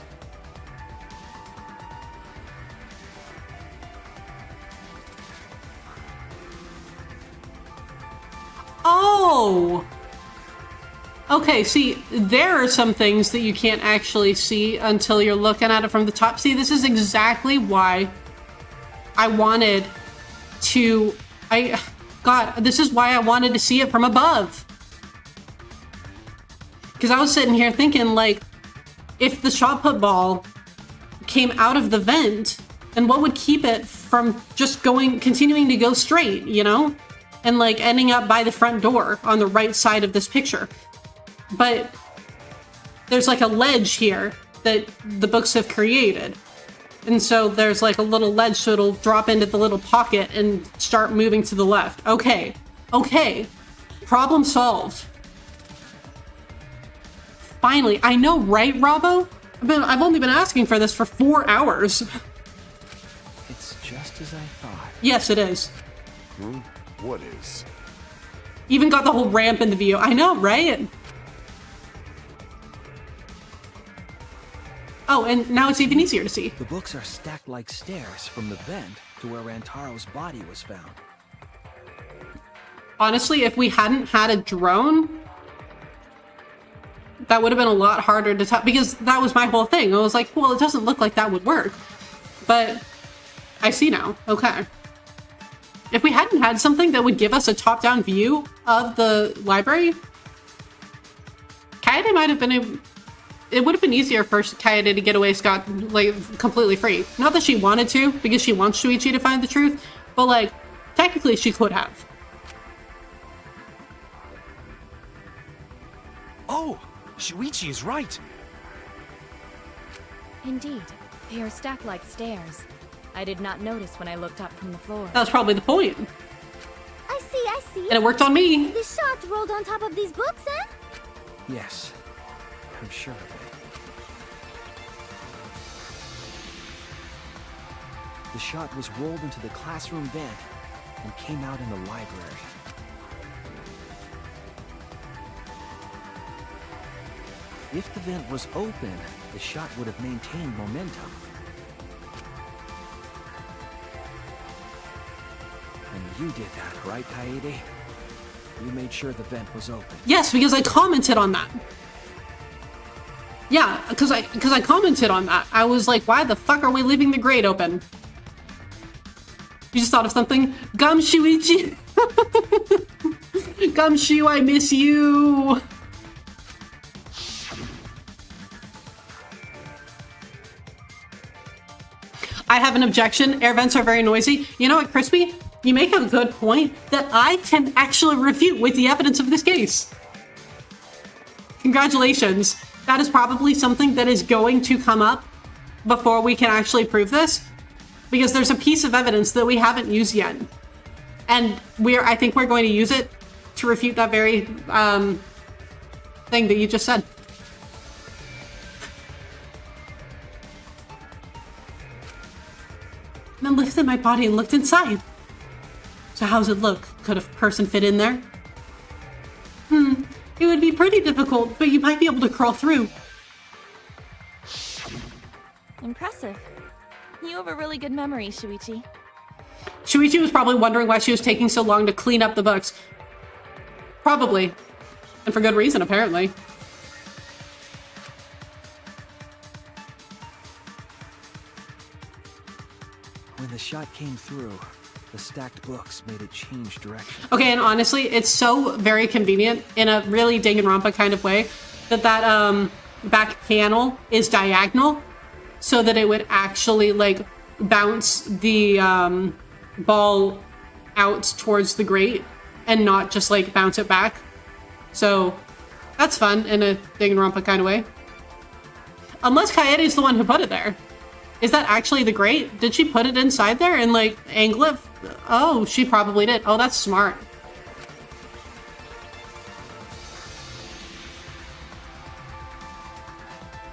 Oh! Okay, see, there are some things that you can't actually see until you're looking at it from the top. See, this is exactly why I wanted to... God, this is why I wanted to see it from above. Because I was sitting here thinking, like, if the shot put ball came out of the vent, then what would keep it from just continuing to go straight, you know? And like ending up by the front door on the right side of this picture. But there's like a ledge here that the books have created. And so there's like a little ledge so it'll drop into the little pocket and start moving to the left. Okay. Okay. Problem solved. Finally. I know, right, Robbo? I've only been asking for this for 4 hours. It's just as I thought. Yes, it is. What is? Even got the whole ramp in the view. I know, right? Oh, and now it's even easier to see. The books are stacked like stairs from the vent to where Rantaro's body was found. Honestly, if we hadn't had a drone, that would have been a lot harder to tell, because that was my whole thing. I was like, well, it doesn't look like that would work. But I see now. Okay. If we hadn't had something that would give us a top-down view of the library, Kaede might have been it would have been easier for Kaede to get away scot like completely free. Not that she wanted to, because she wants Shuichi to find the truth, but like technically she could have. Oh, Shuichi is right. Indeed, they are stacked like stairs. I did not notice when I looked up from the floor. That was probably the point. I see. And it worked on me. The shot rolled on top of these books, eh? Yes, I'm sure of it. The shot was rolled into the classroom vent and came out in the library. If the vent was open, the shot would have maintained momentum. And you did that, right, Kaede? You made sure the vent was open. Yes, because I commented on that. Yeah, because I commented on that. I was like, why the fuck are we leaving the grate open? You just thought of something? Gum Shuichi! Gumshoe, I miss you! I have an objection. Air vents are very noisy. You know what, Crispy? You make a good point that I can actually refute with the evidence of this case. Congratulations. That is probably something that is going to come up before we can actually prove this, because there's a piece of evidence that we haven't used yet. And I think we're going to use it to refute that very thing that you just said. And then lifted my body and looked inside. So how's it look? Could a person fit in there? It would be pretty difficult, but you might be able to crawl through. Impressive. You have a really good memory, Shuichi. Shuichi was probably wondering why she was taking so long to clean up the books. Probably. And for good reason, apparently. When the shot came through, the stacked books made it change direction. Okay, and honestly, it's so very convenient in a really Danganronpa kind of way that back panel is diagonal, so that it would actually like bounce the ball out towards the grate and not just like bounce it back. So that's fun in a Danganronpa kind of way. Unless Kaede is the one who put it there. Is that actually the grate? Did she put it inside there and like angle it? Oh, she probably did. Oh, that's smart.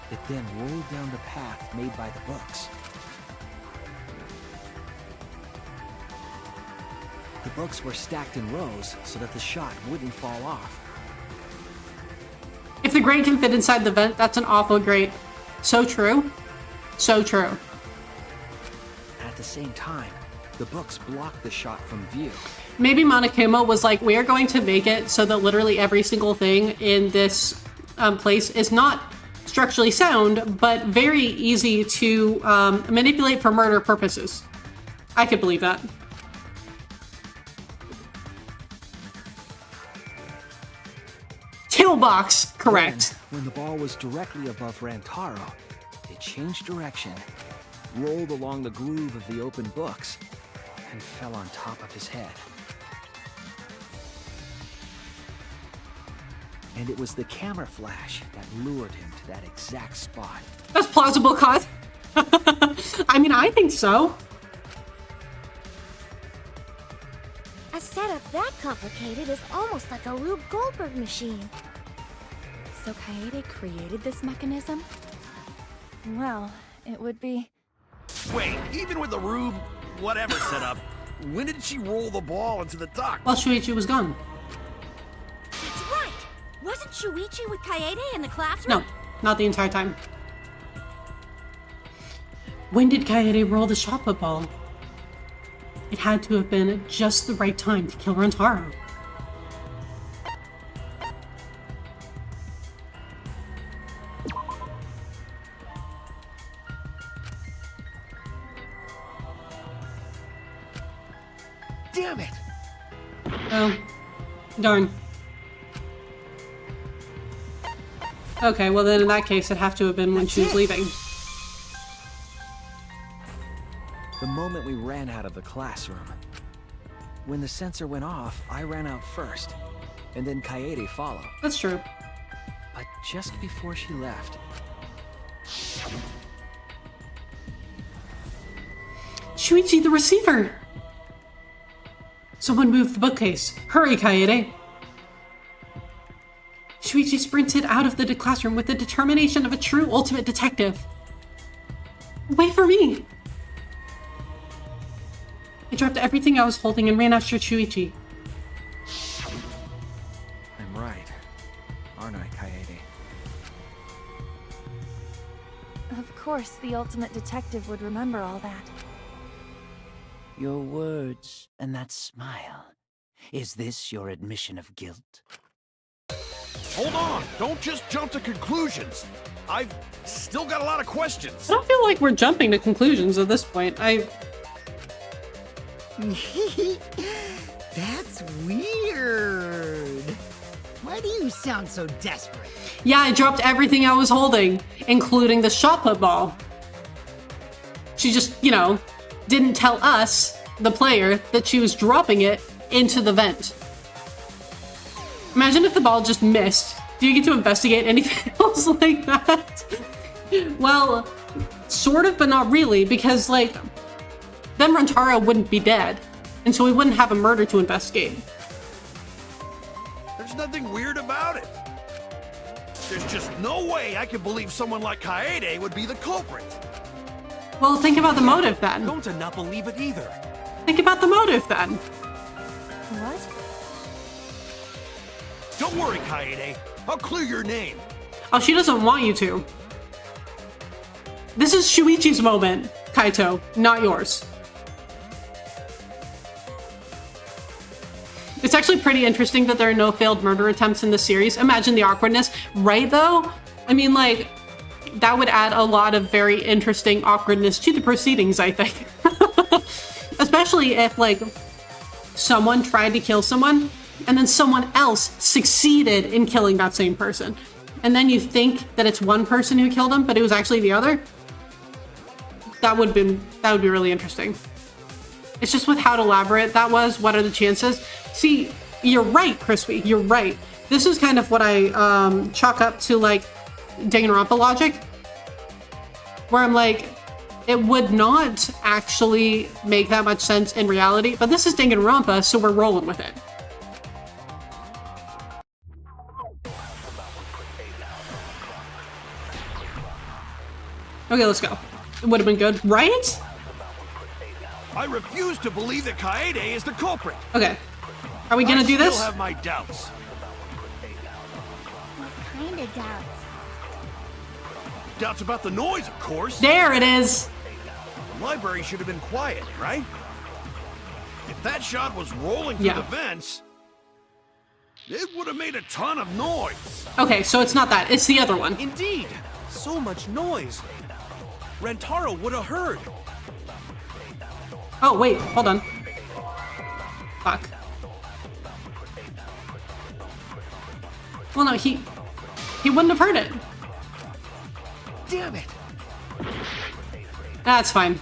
It then rolled down the path made by the books. The books were stacked in rows so that the shot wouldn't fall off. If the grate can fit inside the vent, that's an awful grate. So true. So true. At the same time, the books blocked the shot from view. Maybe Monokuma was like, we are going to make it so that literally every single thing in this place is not structurally sound, but very easy to manipulate for murder purposes. I could believe that. Tailbox, correct. Then, when the ball was directly above Rantaro, it changed direction, rolled along the groove of the open books, and fell on top of his head. And it was the camera flash that lured him to that exact spot. That's plausible, cause. I mean, I think so. A setup that complicated is almost like a Rube Goldberg machine. So Kaede created this mechanism? Well, it would be... Wait, even with the Rube whatever setup, when did she roll the ball into the dock? While Shuichi was gone. That's right! Wasn't Shuichi with Kaede in the classroom? No, not the entire time. When did Kaede roll the shot put ball? It had to have been at just the right time to kill Rantaro. Damn it! Oh, darn. Okay, well then in that case it'd have to have been when she was leaving. The moment we ran out of the classroom. When the sensor went off, I ran out first, and then Kaede followed. That's true. But just before she left... Shuichi, the receiver! Someone moved the bookcase. Hurry, Kaede! Shuichi sprinted out of the classroom with the determination of a true ultimate detective. Wait for me! I dropped everything I was holding and ran after Shuichi. I'm right, aren't I, Kaede? Of course, the ultimate detective would remember all that. Your words and that smile. Is this your admission of guilt? Hold on! Don't just jump to conclusions! I've still got a lot of questions! I don't feel like we're jumping to conclusions at this point. That's weird. Why do you sound so desperate? Yeah, I dropped everything I was holding, including the shot put ball. She just, you know, didn't tell us, the player, that she was dropping it into the vent. Imagine if the ball just missed. Do you get to investigate anything else like that? Well, sort of, but not really, because, like, then Rentaro wouldn't be dead, and so we wouldn't have a murder to investigate. There's nothing weird about it. There's just no way I can believe someone like Kaede would be the culprit. Well, think about the motive then. Don't not believe it either. Think about the motive then. What? Don't worry, Kaede. I'll clear your name. Oh, she doesn't want you to. This is Shuichi's moment, Kaito, not yours. It's actually pretty interesting that there are no failed murder attempts in the series. Imagine the awkwardness, right though? I mean, like, that would add a lot of very interesting awkwardness to the proceedings, I think. Especially if, like, someone tried to kill someone, and then someone else succeeded in killing that same person. And then you think that it's one person who killed him, but it was actually the other. That would be really interesting. It's just with how elaborate that was, what are the chances? See, you're right, Crispy, you're right. This is kind of what I chalk up to, like, Danganronpa logic, where I'm like, it would not actually make that much sense in reality, but this is Danganronpa, so we're rolling with it. Okay, let's go. It would have been good, right? I refuse to believe that Kaede is the culprit. Okay. Are we gonna do this? I still have my doubts. What kind of doubts? Doubts about the noise, of course. There it is. The library should have been quiet, right? If that shot was rolling through the vents, it would have made a ton of noise. Okay, so it's not that. It's the other one. Indeed. So much noise. Rentaro would have heard. Oh, wait. Hold on. Fuck. Well, no, he wouldn't have heard it. Damn it. That's fine.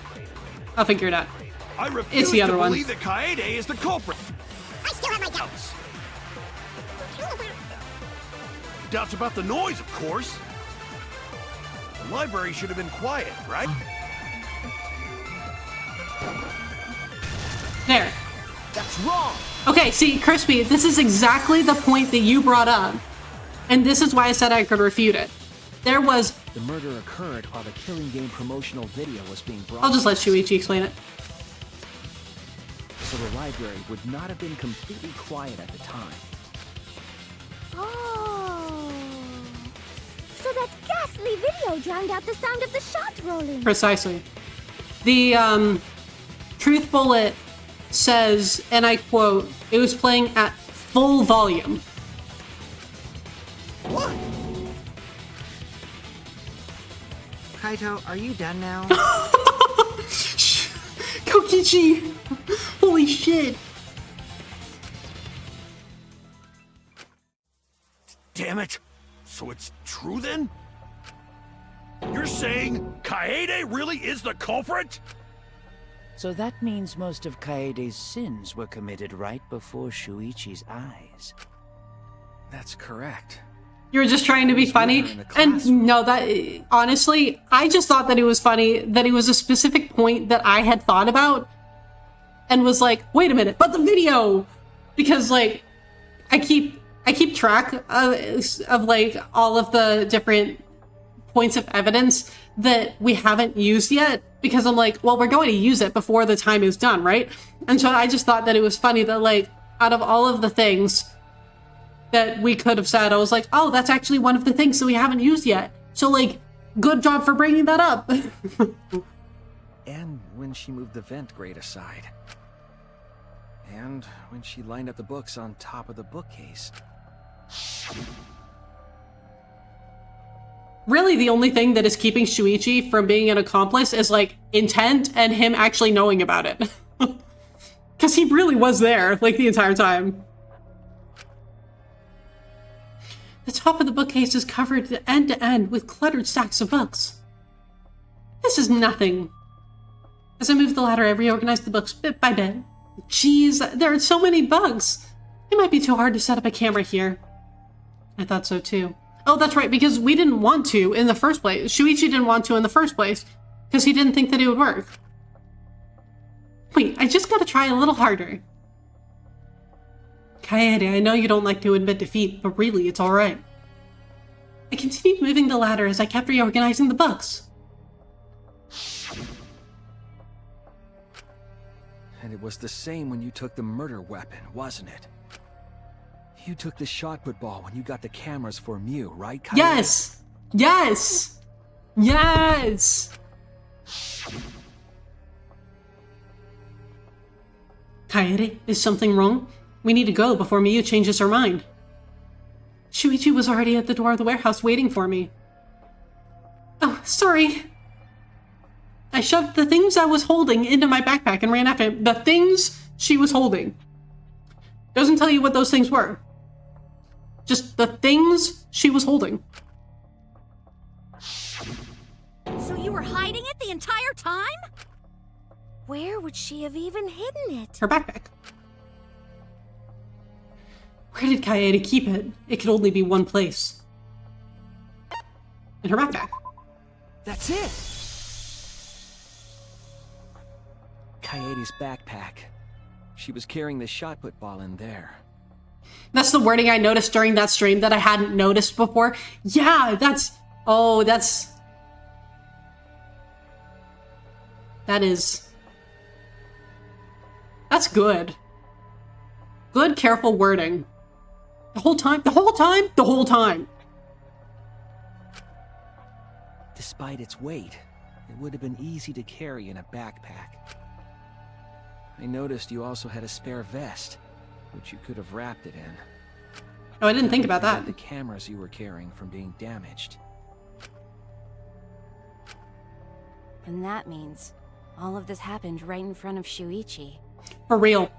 I'll figure it out. I refuse It's the other to one. believe that Kaede is the culprit. I still have my doubts. Doubts about the noise, of course. The library should have been quiet, right? There. That's wrong. Okay, see, Crispy, this is exactly the point that you brought up. And this is why I said I could refute it. There was... The murder occurred while the Killing Game promotional video was being brought. I'll just let Shuichi explain it. So the library would not have been completely quiet at the time. Oh. So that ghastly video drowned out the sound of the shot rolling. Precisely. The Truth Bullet says, and I quote, it was playing at full volume. What? Kaito, are you done now? Kokichi! Holy shit! Damn it. So it's true then? You're saying Kaede really is the culprit? So that means most of Kaede's sins were committed right before Shuichi's eyes. That's correct. You were just trying to be funny. And no, that honestly, I just thought that it was funny that it was a specific point that I had thought about and was like, wait a minute, but the video, because like I keep track of like all of the different points of evidence that we haven't used yet, because I'm like, well, we're going to use it before the time is done, right? And so I just thought that it was funny that like out of all of the things that we could have said, I was like, oh, that's actually one of the things that we haven't used yet. So like, good job for bringing that up. And when she moved the vent grate aside. And when she lined up the books on top of the bookcase. Really, the only thing that is keeping Shuichi from being an accomplice is like intent and him actually knowing about it. Because he really was there like the entire time. The top of the bookcase is covered end to end with cluttered stacks of books. This is nothing. As I moved the ladder, I reorganized the books bit by bit. Jeez, there are so many bugs. It might be too hard to set up a camera here. I thought so too. Oh, that's right, because we didn't want to in the first place. Shuichi didn't want to in the first place, because he didn't think that it would work. Wait, I just gotta try a little harder. Kaede, I know you don't like to admit defeat, but really, it's alright. I continued moving the ladder as I kept reorganizing the books. And it was the same when you took the murder weapon, wasn't it? You took the shot put ball when you got the cameras for Mew, right, Kaede? Yes! Yes! Yes! Kaede, is something wrong? We need to go before Miyu changes her mind. Shuichi was already at the door of the warehouse waiting for me. Oh, sorry. I shoved the things I was holding into my backpack and ran after him. The things she was holding. Doesn't tell you what those things were. Just the things she was holding. So you were hiding it the entire time? Where would she have even hidden it? Her backpack. Where did Kaede keep it? It could only be one place. In her backpack. That's it! Kaede's backpack. She was carrying the shot put ball in there. That's the wording I noticed during that stream that I hadn't noticed before. Yeah, that's... Oh, that's... That is... That's good. Good, careful wording. The whole time? The whole time? The whole time. Despite its weight, it would have been easy to carry in a backpack. I noticed you also had a spare vest, which you could have wrapped it in. Oh, I didn't think about that. The cameras you were carrying from being damaged. And that means all of this happened right in front of Shuichi. For real.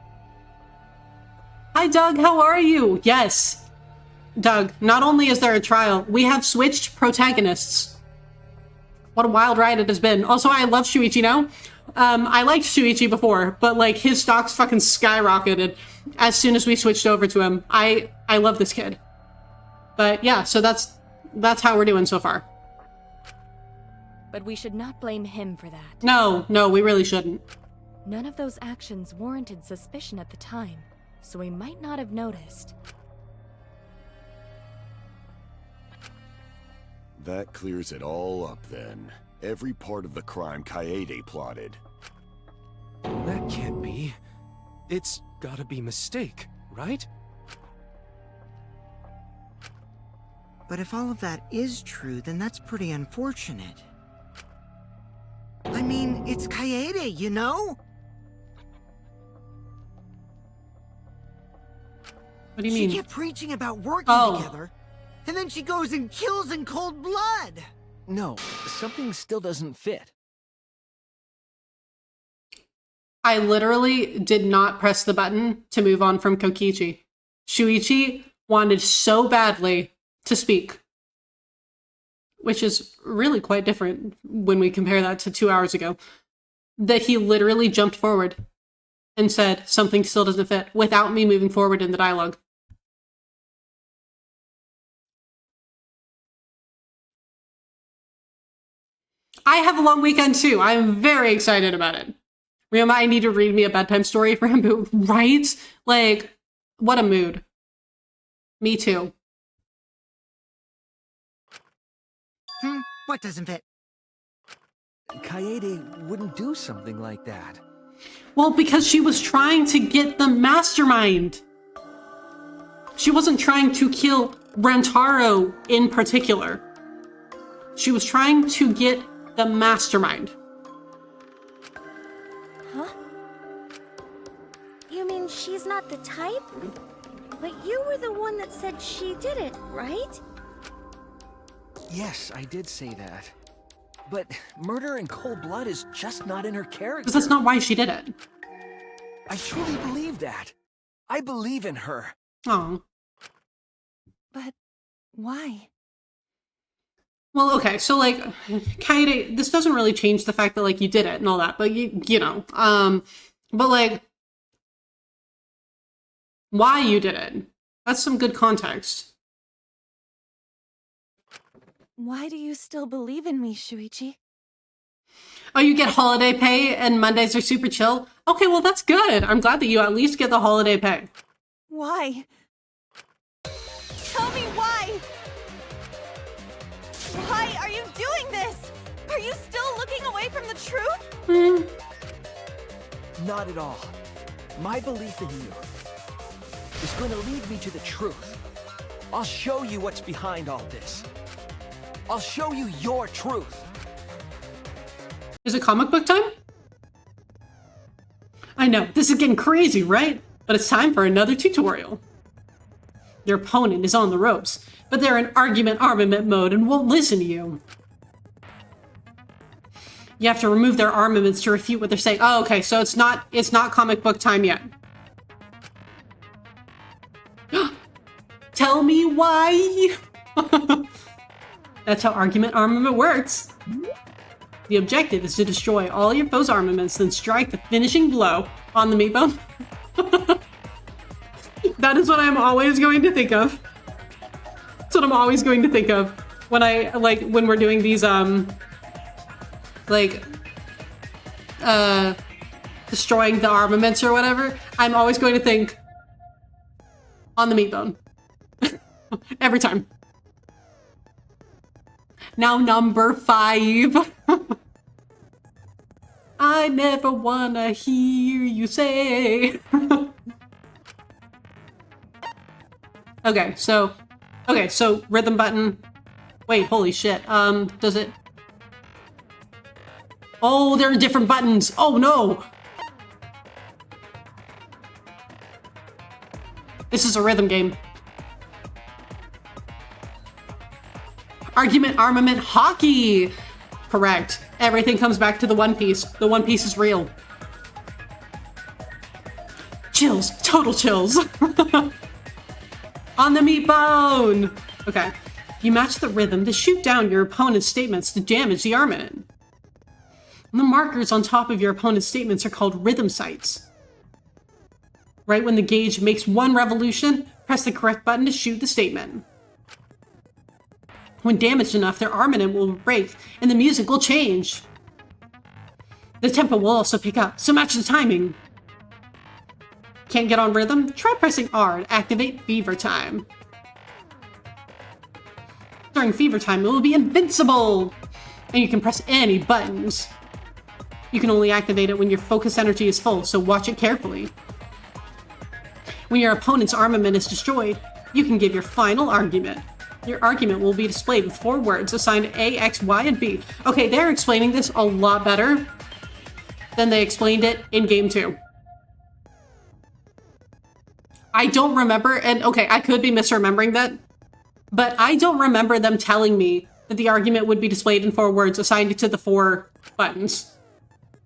Hi, Doug. How are you? Yes. Doug, not only is there a trial, we have switched protagonists. What a wild ride it has been. Also, I love Shuichi now. I liked Shuichi before, but like his stocks fucking skyrocketed as soon as we switched over to him. I love this kid. But yeah, so that's how we're doing so far. But we should not blame him for that. No, we really shouldn't. None of those actions warranted suspicion at the time, so we might not have noticed. That clears it all up then. Every part of the crime Kaede plotted. That can't be. It's gotta be mistake, right? But if all of that is true, then that's pretty unfortunate. I mean, it's Kaede, you know? What do you mean? She kept preaching about working together, and then she goes and kills in cold blood! No, something still doesn't fit. I literally did not press the button to move on from Kokichi. Shuichi wanted so badly to speak. which is really quite different when we compare that to 2 hours ago, that he literally jumped forward and said, something still doesn't fit, without me moving forward in the dialogue. I have a long weekend too. I'm very excited about it. Ryoma, I need to read me a bedtime story for him, but right? Like, what a mood. Me too. What doesn't fit? Kaede wouldn't do something like that. Well, because she was trying to get the mastermind. She wasn't trying to kill Rentaro in particular. She was trying to get the mastermind. Huh? You mean she's not the type? But you were the one that said she did it, right? Yes, I did say that. But murder in cold blood is just not in her character. Because that's not why she did it. I truly believe that. I believe in her. Oh. But why? Well, okay, so like, Kaede, this doesn't really change the fact that like you did it and all that, but you know, but like, why you did it? That's some good context. Why do you still believe in me, Shuichi? Oh, you get holiday pay and Mondays are super chill? Okay, well that's good. I'm glad that you at least get the holiday pay. Why? Tell me why! Why are you doing this? Are you still looking away from the truth? Not at all. My belief in you is going to lead me to the truth. I'll show you what's behind all this. I'll show you your truth. Is it comic book time? I know, this is getting crazy, right? But it's time for another tutorial. Your opponent is on the ropes, but they're in argument armament mode and won't listen to you. You have to remove their armaments to refute what they're saying. Oh, okay, so it's not comic book time yet. Tell me why! That's how argument armament works. The objective is to destroy all your foe's armaments, then strike the finishing blow on the meat bone. That is what I'm always going to think of. That's what I'm always going to think of when when we're doing these, destroying the armaments or whatever. I'm always going to think on the meat bone. Every time. Now number 5. I never wanna hear you say. Okay, so rhythm button. Wait, holy shit. Does it? Oh, there are different buttons. Oh no. This is a rhythm game. Argument, armament, hockey! Correct. Everything comes back to the One Piece. The One Piece is real. Chills. Total chills. On the meat bone! Okay. You match the rhythm to shoot down your opponent's statements to damage the armament. And the markers on top of your opponent's statements are called rhythm sights. Right when the gauge makes 1 revolution, press the correct button to shoot the statement. When damaged enough, their armament will break and the music will change. The tempo will also pick up, so match the timing. Can't get on rhythm? Try pressing R to activate Fever Time. During Fever Time, it will be invincible! And you can press any buttons. You can only activate it when your focus energy is full, so watch it carefully. When your opponent's armament is destroyed, you can give your final argument. Your argument will be displayed with 4 words assigned A, X, Y, and B. Okay, they're explaining this a lot better than they explained it in Game 2. I don't remember, and okay, I could be misremembering that, but I don't remember them telling me that the argument would be displayed in 4 words assigned to the 4 buttons.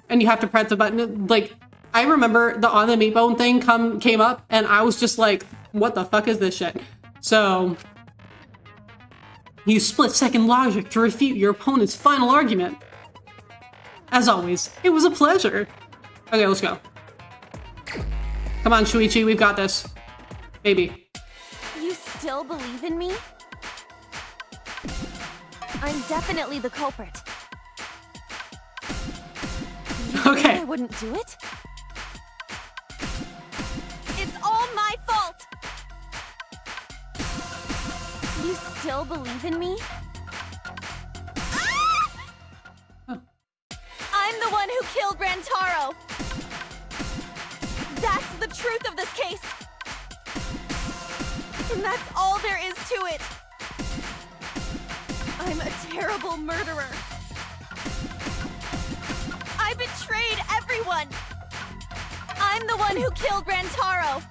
And you have to press the button. Like, I remember the on the meat bone thing came up, and I was just like, what the fuck is this shit? So Use split-second logic to refute your opponent's final argument. As always, it was a pleasure. Okay, let's go. Come on, Shuichi, we've got this. Maybe. You still believe in me? I'm definitely the culprit. Okay. I wouldn't do it? It's all my fault! You still believe in me? I'm the one who killed Rantaro! That's the truth of this case! And that's all there is to it! I'm a terrible murderer! I betrayed everyone! I'm the one who killed Rantaro!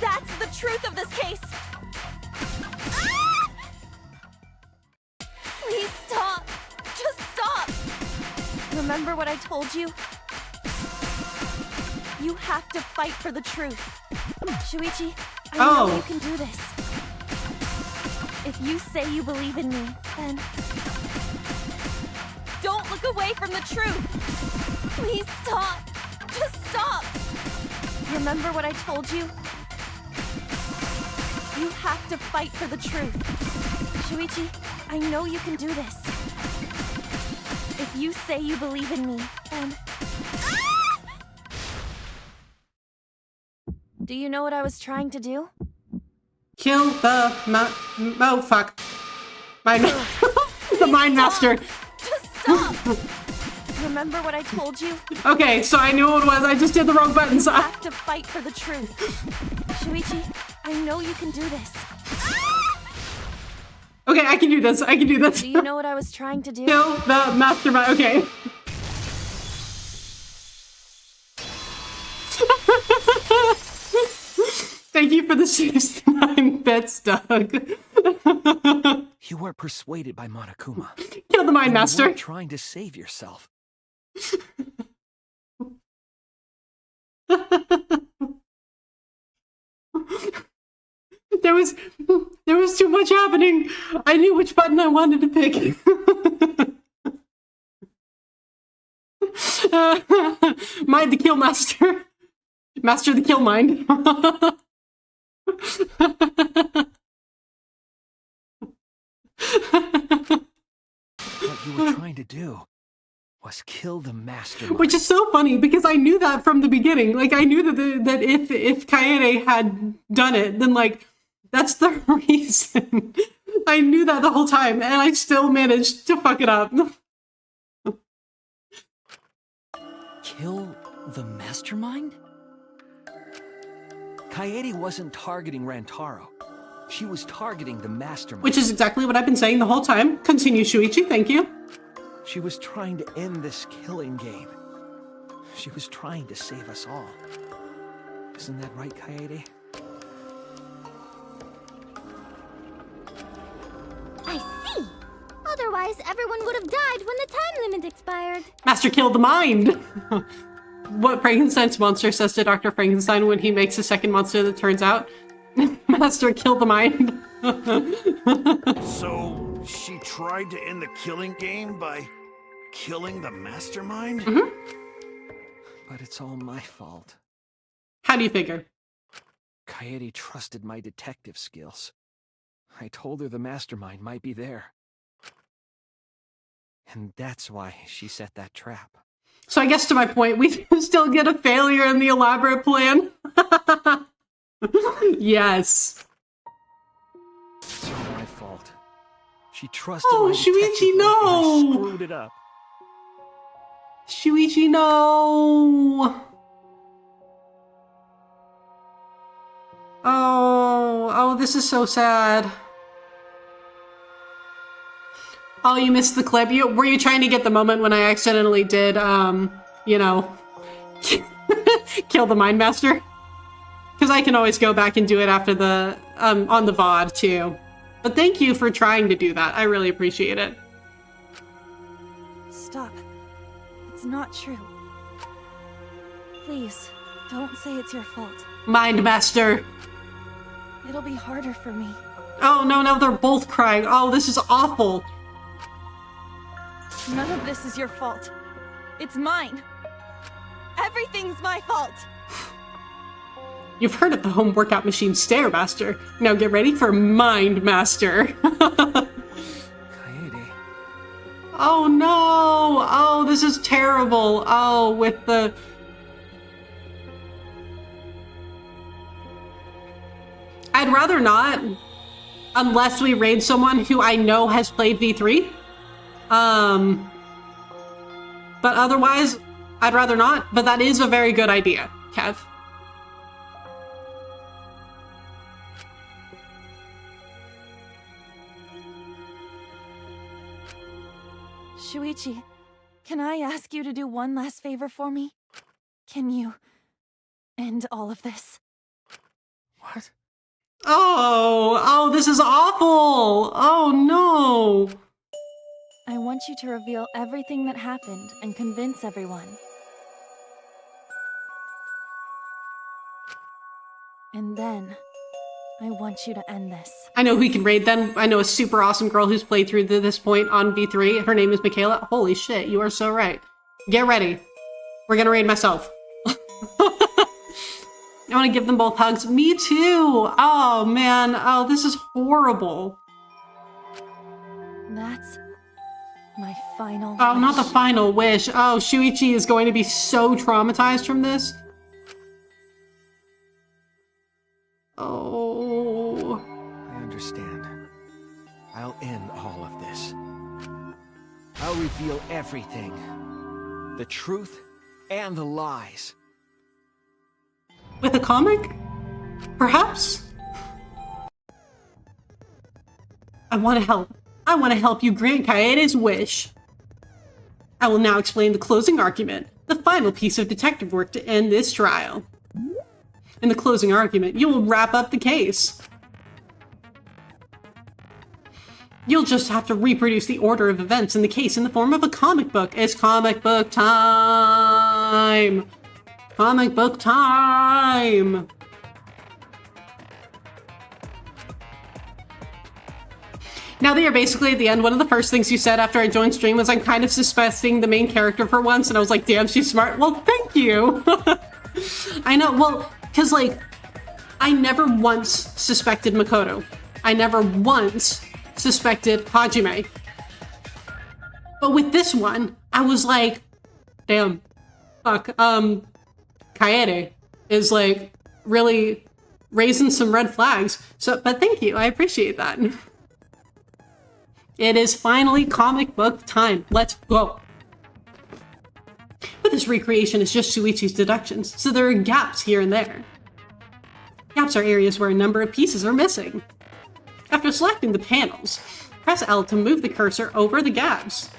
That's the truth of this case! Ah! Please stop! Just stop! Remember what I told you? You have to fight for the truth. Shuichi, I know you can do this. If you say you believe in me, then don't look away from the truth. Please stop. Just stop. Remember what I told you? You have to fight for the truth. Shuichi, I know you can do this. If you say you believe in me, then... Do you know what I was trying to do? Kill the oh fuck. The Mind Master. Just stop! Remember what I told you? Okay, so I knew what it was. I just did the wrong buttons. You have to fight for the truth. Shuichi, I know you can do this. Okay, I can do this. I can do this. Do you know what I was trying to do? Kill the mastermind. Okay. Thank you for the 69 bits, Doug. You weren't persuaded by Monokuma. Kill the Mind Master. You weren't trying to save yourself. There was too much happening. I knew which button I wanted to pick. Mind the Kill Master. Master the Kill Mind. What you were trying to do was kill the mastermind. Which is so funny because I knew that from the beginning. Like I knew that if Kaede had done it, then like that's the reason. I knew that the whole time, and I still managed to fuck it up. Kill the mastermind? Kaede wasn't targeting Rantaro. She was targeting the mastermind. Which is exactly what I've been saying the whole time. Continue, Shuichi, thank you. She was trying to end this killing game. She was trying to save us all. Isn't that right, Kaede? I see! Otherwise, everyone would have died when the time limit expired. Master killed the mind! What Frankenstein's monster says to Dr. Frankenstein when he makes a second monster that turns out. Master killed the mind. So, she tried to end the killing game by killing the mastermind? Mm-hmm. But it's all my fault. How do you figure? Kaede trusted my detective skills. I told her the mastermind might be there. And that's why she set that trap. So I guess to my point, we still get a failure in the elaborate plan. Yes. It's all my fault. She trusted my Shuichi, no! and I screwed it up. Shuichi, no! Oh, this is so sad. Oh, you missed the clip. Were you trying to get the moment when I accidentally did, you know, kill the Mind Master? Because I can always go back and do it after the, on the VOD too. But thank you for trying to do that. I really appreciate it. Stop. It's not true. Please, don't say it's your fault. Mind Master. It'll be harder for me. Oh no, now they're both crying. Oh, this is awful. None of this is your fault. It's mine. Everything's my fault. You've heard of the home workout machine Stairmaster. Now get ready for Mind Master. Oh no! Oh, this is terrible. Oh, with the... I'd rather not, unless we raid someone who I know has played V3. But otherwise, I'd rather not, but that is a very good idea, Kev. Shuichi, can I ask you to do one last favor for me? Can you end all of this? What? Oh, this is awful. Oh no. I want you to reveal everything that happened and convince everyone. And then, I want you to end this. I know who can raid then. I know a super awesome girl who's played through to this point on V3. Her name is Michaela. Holy shit, you are so right. Get ready. We're gonna raid myself. I want to give them both hugs. Me too. Oh man. Oh, this is horrible. That's my final Oh, wish. not the final wish. Oh, Shuichi is going to be so traumatized from this. Oh. I understand. I'll end all of this. I'll reveal everything. The truth and the lies. With a comic? Perhaps? I want to help. I want to help you grant Kaede's wish. I will now explain the closing argument, the final piece of detective work to end this trial. In the closing argument, you will wrap up the case. You'll just have to reproduce the order of events in the case in the form of a comic book. It's comic book time! Comic book time! Now that you're basically at the end, one of the first things you said after I joined stream was I'm kind of suspecting the main character for once, and I was like, damn, she's smart. Well, thank you! I know, well, because, like, I never once suspected Makoto. I never once suspected Hajime. But with this one, I was like, damn, fuck, Kaede is, like, really raising some red flags. So, but thank you, I appreciate that. It is finally comic book time. Let's go. But this recreation is just Shuichi's deductions, so there are gaps here and there. Gaps are areas where a number of pieces are missing. After selecting the panels, press L to move the cursor over the gaps.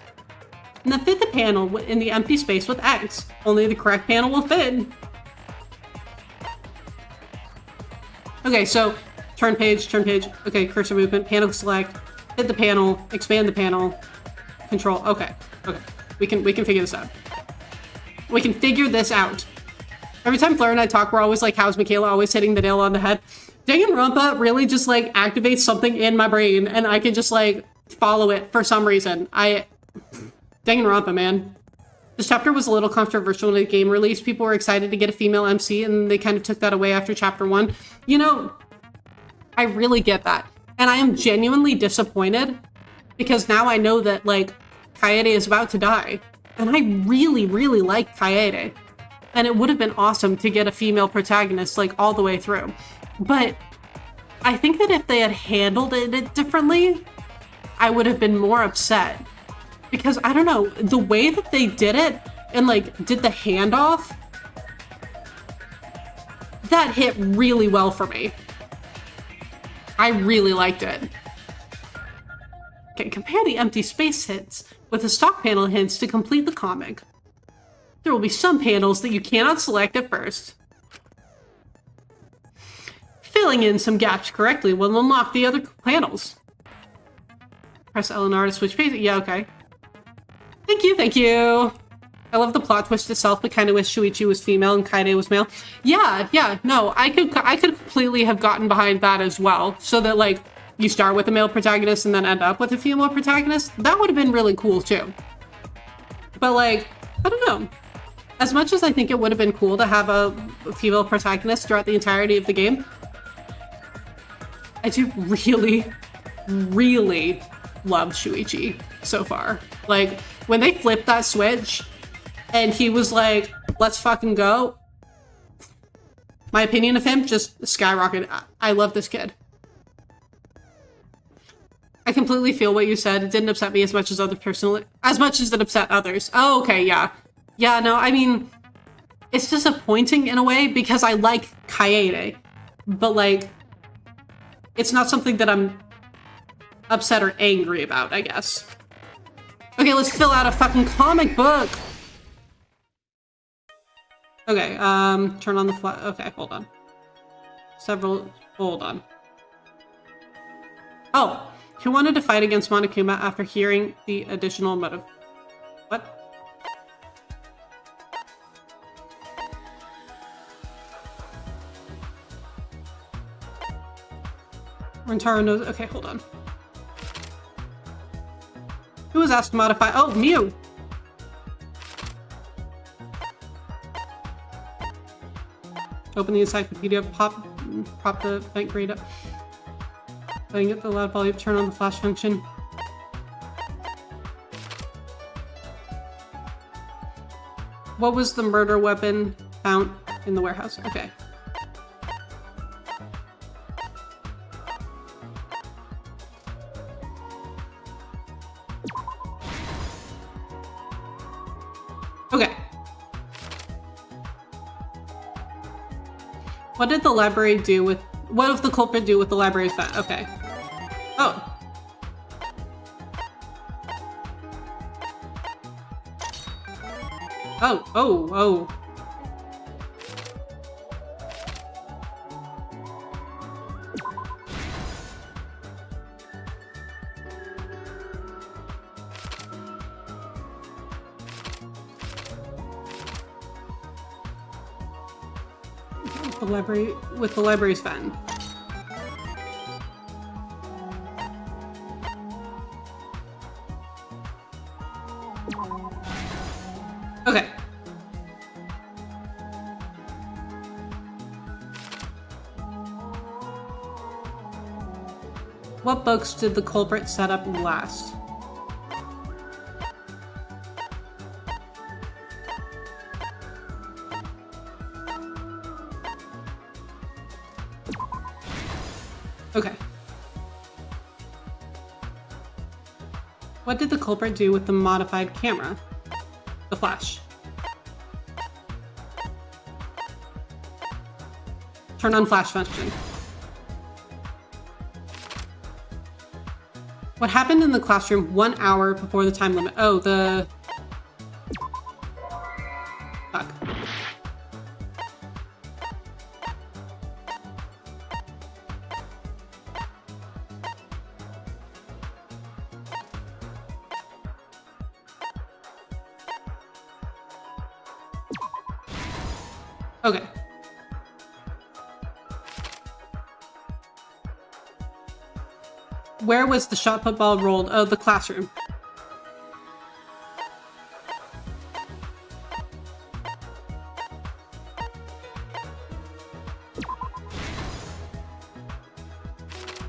And then fit the panel in the empty space with X. Only the correct panel will fit. Okay, so turn page. Okay, cursor movement, panel select, hit the panel, expand the panel, control. Okay. We can figure this out. We can figure this out. Every time Fleur and I talk, we're always like, how's Michaela always hitting the nail on the head? Danganronpa really just like activates something in my brain and I can just like follow it for some reason. Danganronpa, man. This chapter was a little controversial when the game released. People were excited to get a female MC and they kind of took that away after chapter 1. You know, I really get that. And I am genuinely disappointed because now I know that like Kaede is about to die. And I really, really like Kaede. And it would have been awesome to get a female protagonist like all the way through. But I think that if they had handled it differently, I would have been more upset. Because I don't know, the way that they did it and like did the handoff, that hit really well for me. I really liked it. Okay, compare the empty space hints with the stock panel hints to complete the comic. There will be some panels that you cannot select at first. Filling in some gaps correctly will unlock the other panels. Press L and R to switch pages. Yeah, okay. Thank you. I love the plot twist itself, but kind of wish Shuichi was female and Kaede was male. Yeah, no, I could completely have gotten behind that as well. So that, like, you start with a male protagonist and then end up with a female protagonist. That would have been really cool too. But like, I don't know. As much as I think it would have been cool to have a female protagonist throughout the entirety of the game, I do really, really love Shuichi so far. Like, when they flipped that switch and he was like, let's fucking go, my opinion of him just skyrocketed. I love this kid. I completely feel what you said. It didn't upset me as much as as much as it upset others. Oh, okay, yeah. Yeah, no, I mean, it's disappointing in a way because I like Kaede, but like, it's not something that I'm upset or angry about, I guess. Okay, let's fill out a fucking comic book. Okay, turn on the flash. Okay, hold on. Hold on. Oh, who wanted to fight against Monokuma after hearing the additional motive? What? Rentaro knows. Okay, hold on. Who was asked to modify? Oh, Mew! Open the encyclopedia, prop the vent grade up. Playing it the loud volume, turn on the flash function. What was the murder weapon found in the warehouse? Okay. Okay. What did the library do with... What did the culprit do with the library's vent? Okay. Oh. Oh. With the library's fan. Okay. What books did the culprit set up last? Okay. What did the culprit do with the modified camera? The flash. Turn on flash function. What happened in the classroom 1 hour before the time limit? Oh, the... Fuck. Okay. Where was the shot put ball rolled? Oh, the classroom.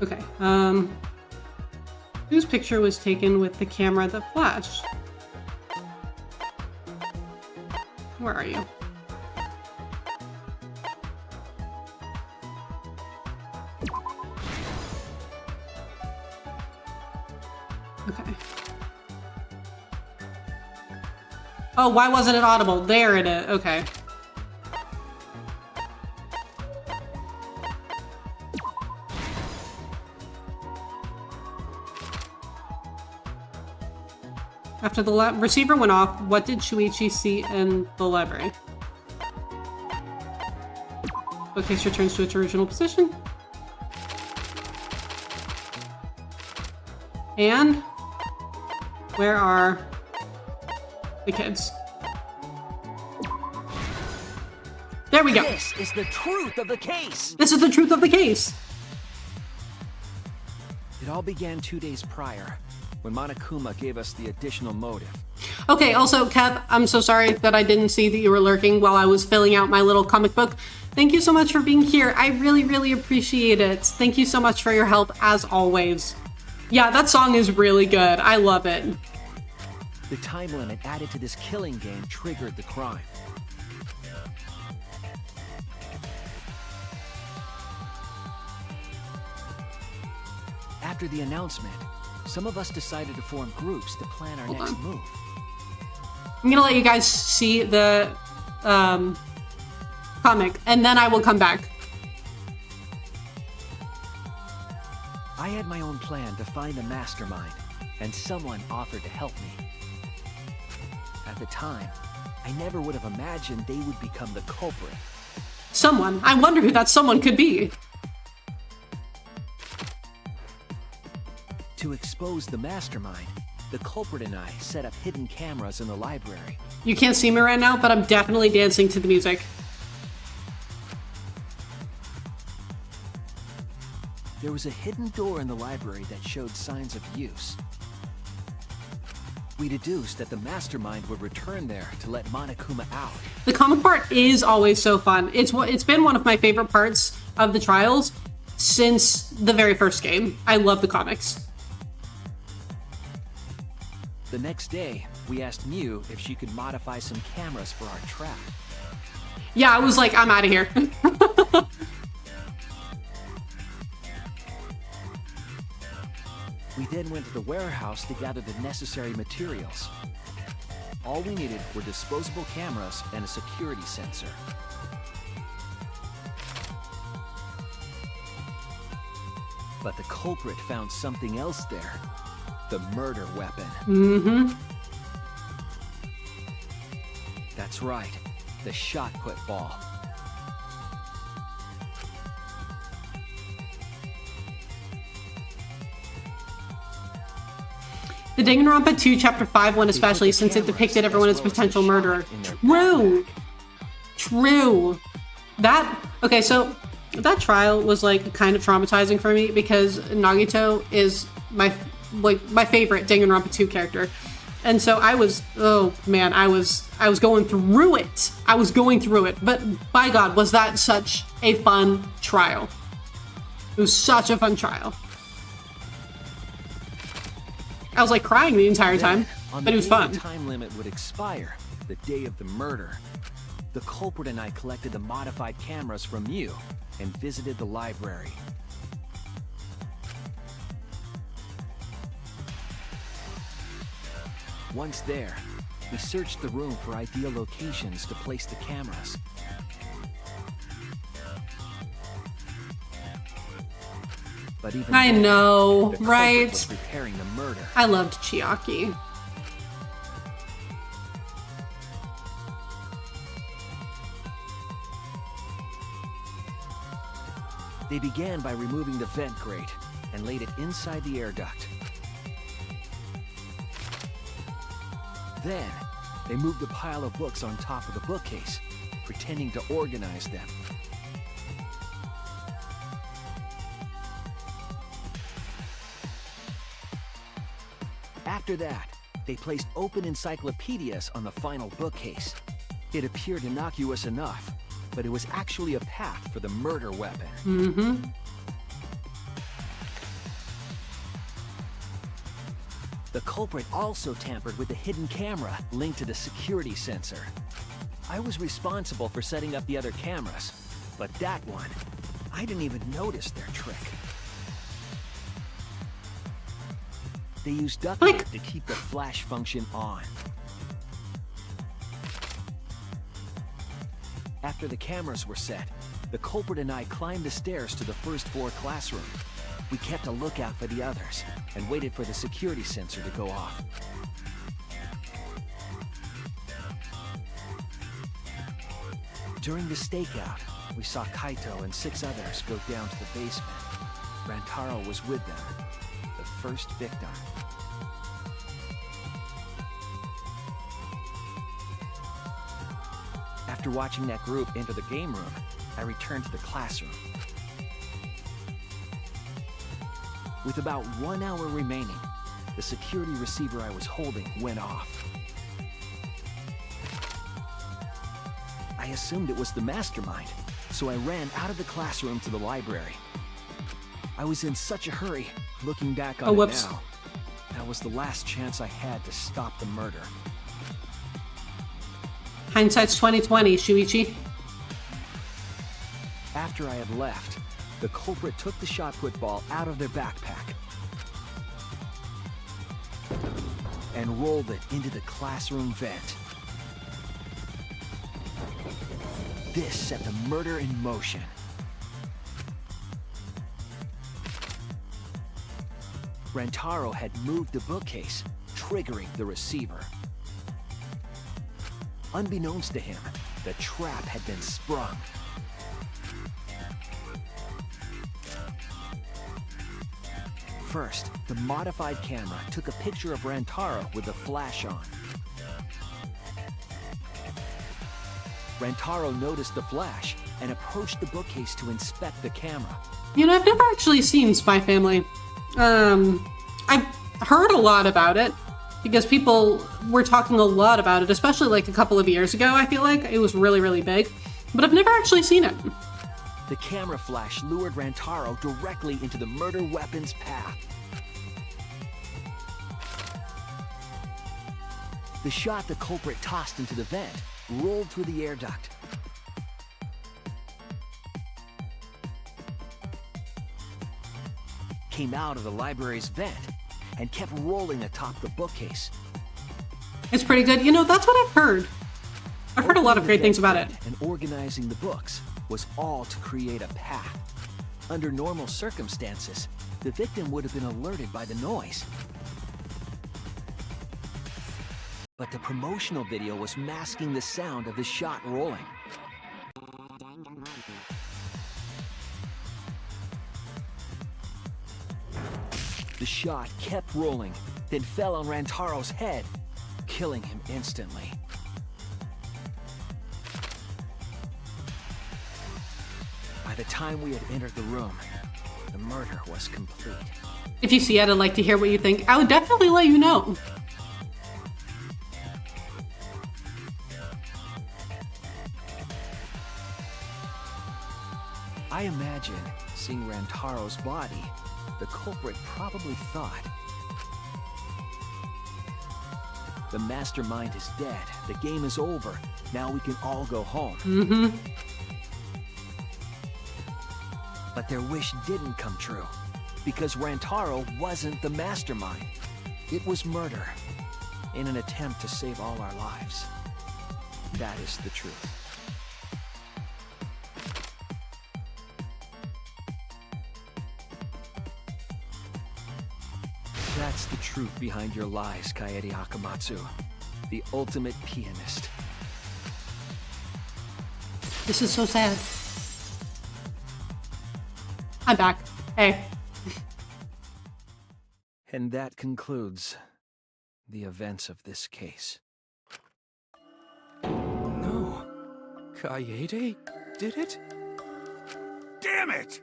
Okay, whose picture was taken with the camera that flashed? Where are you? Okay. Oh, why wasn't it audible? There it is. Okay. After the receiver went off, what did Shuichi see in the library? Bookcase returns to its original position. And where are the kids? There we go. This is the truth of the case. This is the truth of the case. It all began 2 days prior, when Monokuma gave us the additional motive. Okay, also, Kev, I'm so sorry that I didn't see that you were lurking while I was filling out my little comic book. Thank you so much for being here. I really, really appreciate it. Thank you so much for your help, as always. Yeah, that song is really good. I love it. The time limit added to this killing game triggered the crime. After the announcement, some of us decided to form groups to plan our next move. I'm gonna let you guys see the comic, and then I will come back. I had my own plan to find the mastermind, and someone offered to help me. At the time, I never would have imagined they would become the culprit. Someone? I wonder who that someone could be. To expose the mastermind, the culprit and I set up hidden cameras in the library. You can't see me right now, but I'm definitely dancing to the music. There was a hidden door in the library that showed signs of use. We deduced that the mastermind would return there to let Monokuma out. The comic part is always so fun. It's been one of my favorite parts of the trials since the very first game. I love the comics. The next day, we asked Mew if she could modify some cameras for our trap. Yeah, I was like, I'm out of here. We then went to the warehouse to gather the necessary materials. All we needed were disposable cameras and a security sensor. But the culprit found something else there. The murder weapon. Mm-hmm. That's right. The shot put ball. The Danganronpa 2 Chapter 5 one especially, since it depicted everyone as potential murderer. True! True! Okay, so that trial was like kind of traumatizing for me because Nagito is my favorite Danganronpa 2 character. And so I was, oh man, I was going through it. I was going through it. But by God, was that such a fun trial. It was such a fun trial. I was like crying the entire time, but it was fun. The time limit would expire, the day of the murder. The culprit and I collected the modified cameras from Mew and visited the library. Once there, we searched the room for ideal locations to place the cameras. But even I know, the right? was preparing the murder. I loved Chiaki. They began by removing the vent grate and laid it inside the air duct. Then, they moved a pile of books on top of the bookcase, pretending to organize them. After that, they placed open encyclopedias on the final bookcase. It appeared innocuous enough, but it was actually a path for the murder weapon. Mm-hmm. The culprit also tampered with the hidden camera linked to the security sensor. I was responsible for setting up the other cameras, but that one, I didn't even notice their trick. They used duct tape to keep the flash function on. After the cameras were set, the culprit and I climbed the stairs to the first floor classroom. We kept a lookout for the others and waited for the security sensor to go off. During the stakeout, we saw Kaito and 6 others go down to the basement. Rantaro was with them, the first victim. After watching that group enter the game room, I returned to the classroom. With about 1 hour remaining, the security receiver I was holding went off. I assumed it was the mastermind, so I ran out of the classroom to the library. I was in such a hurry, looking back on it now. That was the last chance I had to stop the murder. Hindsight's 20/20, Shuichi. After I had left, the culprit took the shot put ball out of their backpack and rolled it into the classroom vent. This set the murder in motion. Rantaro had moved the bookcase, triggering the receiver. Unbeknownst to him, the trap had been sprung. First, the modified camera took a picture of Rantaro with the flash on. Rantaro noticed the flash and approached the bookcase to inspect the camera. You know, I've never actually seen Spy Family. I've heard a lot about it because people were talking a lot about it, especially like a couple of years ago. I feel like it was really, really big, but I've never actually seen it. The camera flash lured Rantaro directly into the murder weapon's path. The shot the culprit tossed into the vent rolled through the air duct. Came out of the library's vent and kept rolling atop the bookcase. It's pretty good. You know, that's what I've heard. I've heard a lot of great things about it. And organizing the books was all to create a path. Under normal circumstances, the victim would have been alerted by the noise. But the promotional video was masking the sound of the shot rolling. The shot kept rolling, then fell on Rantaro's head, killing him instantly. By the time we had entered the room, the murder was complete. If you see it, I'd like to hear what you think. I would definitely let you know. I imagine, seeing Rantaro's body, the culprit probably thought, the mastermind is dead, the game is over, now we can all go home. Mm-hmm. But their wish didn't come true, because Rantaro wasn't the mastermind. It was murder, in an attempt to save all our lives. That is the truth. That's the truth behind your lies, Kaede Akamatsu. The ultimate pianist. This is so sad. I'm back. Hey. And that concludes the events of this case. No. Kaede did it? Damn it!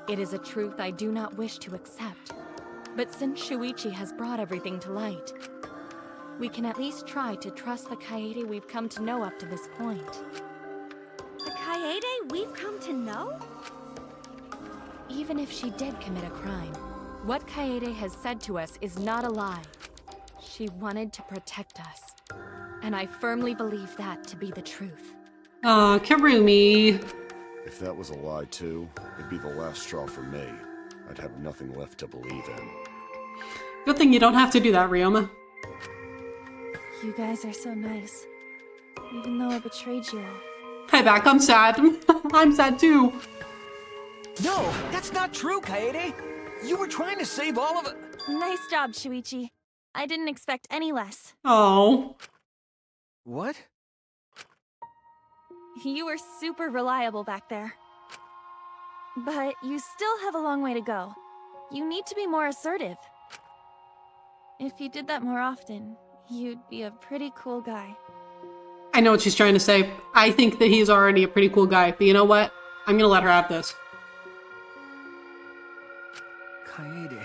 It is a truth I do not wish to accept. But since Shuichi has brought everything to light, we can at least try to trust the Kaede we've come to know up to this point. The Kaede we've come to know? Even if she did commit a crime, what Kaede has said to us is not a lie. She wanted to protect us. And I firmly believe that to be the truth. Aw, Kirumi. If that was a lie too, it'd be the last straw for me. I'd have nothing left to believe in. Good thing you don't have to do that, Ryoma. You guys are so nice. Even though I betrayed you all. Hi back, I'm sad. I'm sad too. No, that's not true, Kaede! You were trying to save all of it. Nice job, Shuichi. I didn't expect any less. Oh. What? You were super reliable back there. But you still have a long way to go. You need to be more assertive. If you did that more often, you'd be a pretty cool guy. I know what she's trying to say. I think that he's already a pretty cool guy, but you know what? I'm gonna let her have this. Kaede,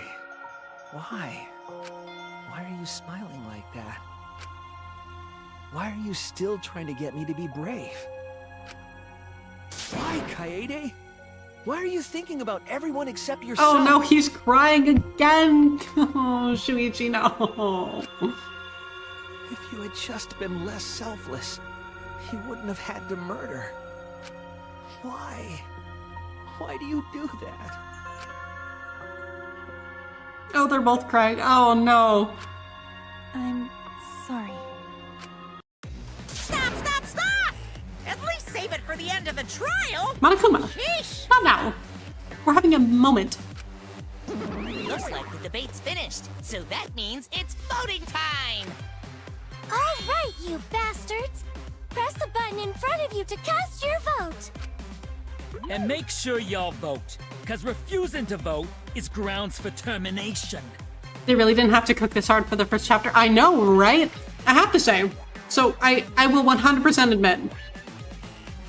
why? Why are you smiling like that? Why are you still trying to get me to be brave? Why, Kaede? Why are you thinking about everyone except yourself? Oh no, he's crying again! Oh, Shuichi, no. If you had just been less selfless, you wouldn't have had to murder. Why? Why do you do that? Oh, they're both crying. Oh no. I'm sorry. Stop, stop, stop! At least save it for the end of the trial! Monokuma, Sheesh! not now. We're having a moment. Looks like the debate's finished, so that means it's voting time! All right, you bastards! Press the button in front of you to cast your vote! And make sure y'all vote, because refusing to vote is grounds for termination. They really didn't have to cook this hard for the first chapter. I know, right? I have to say. So I will 100% admit,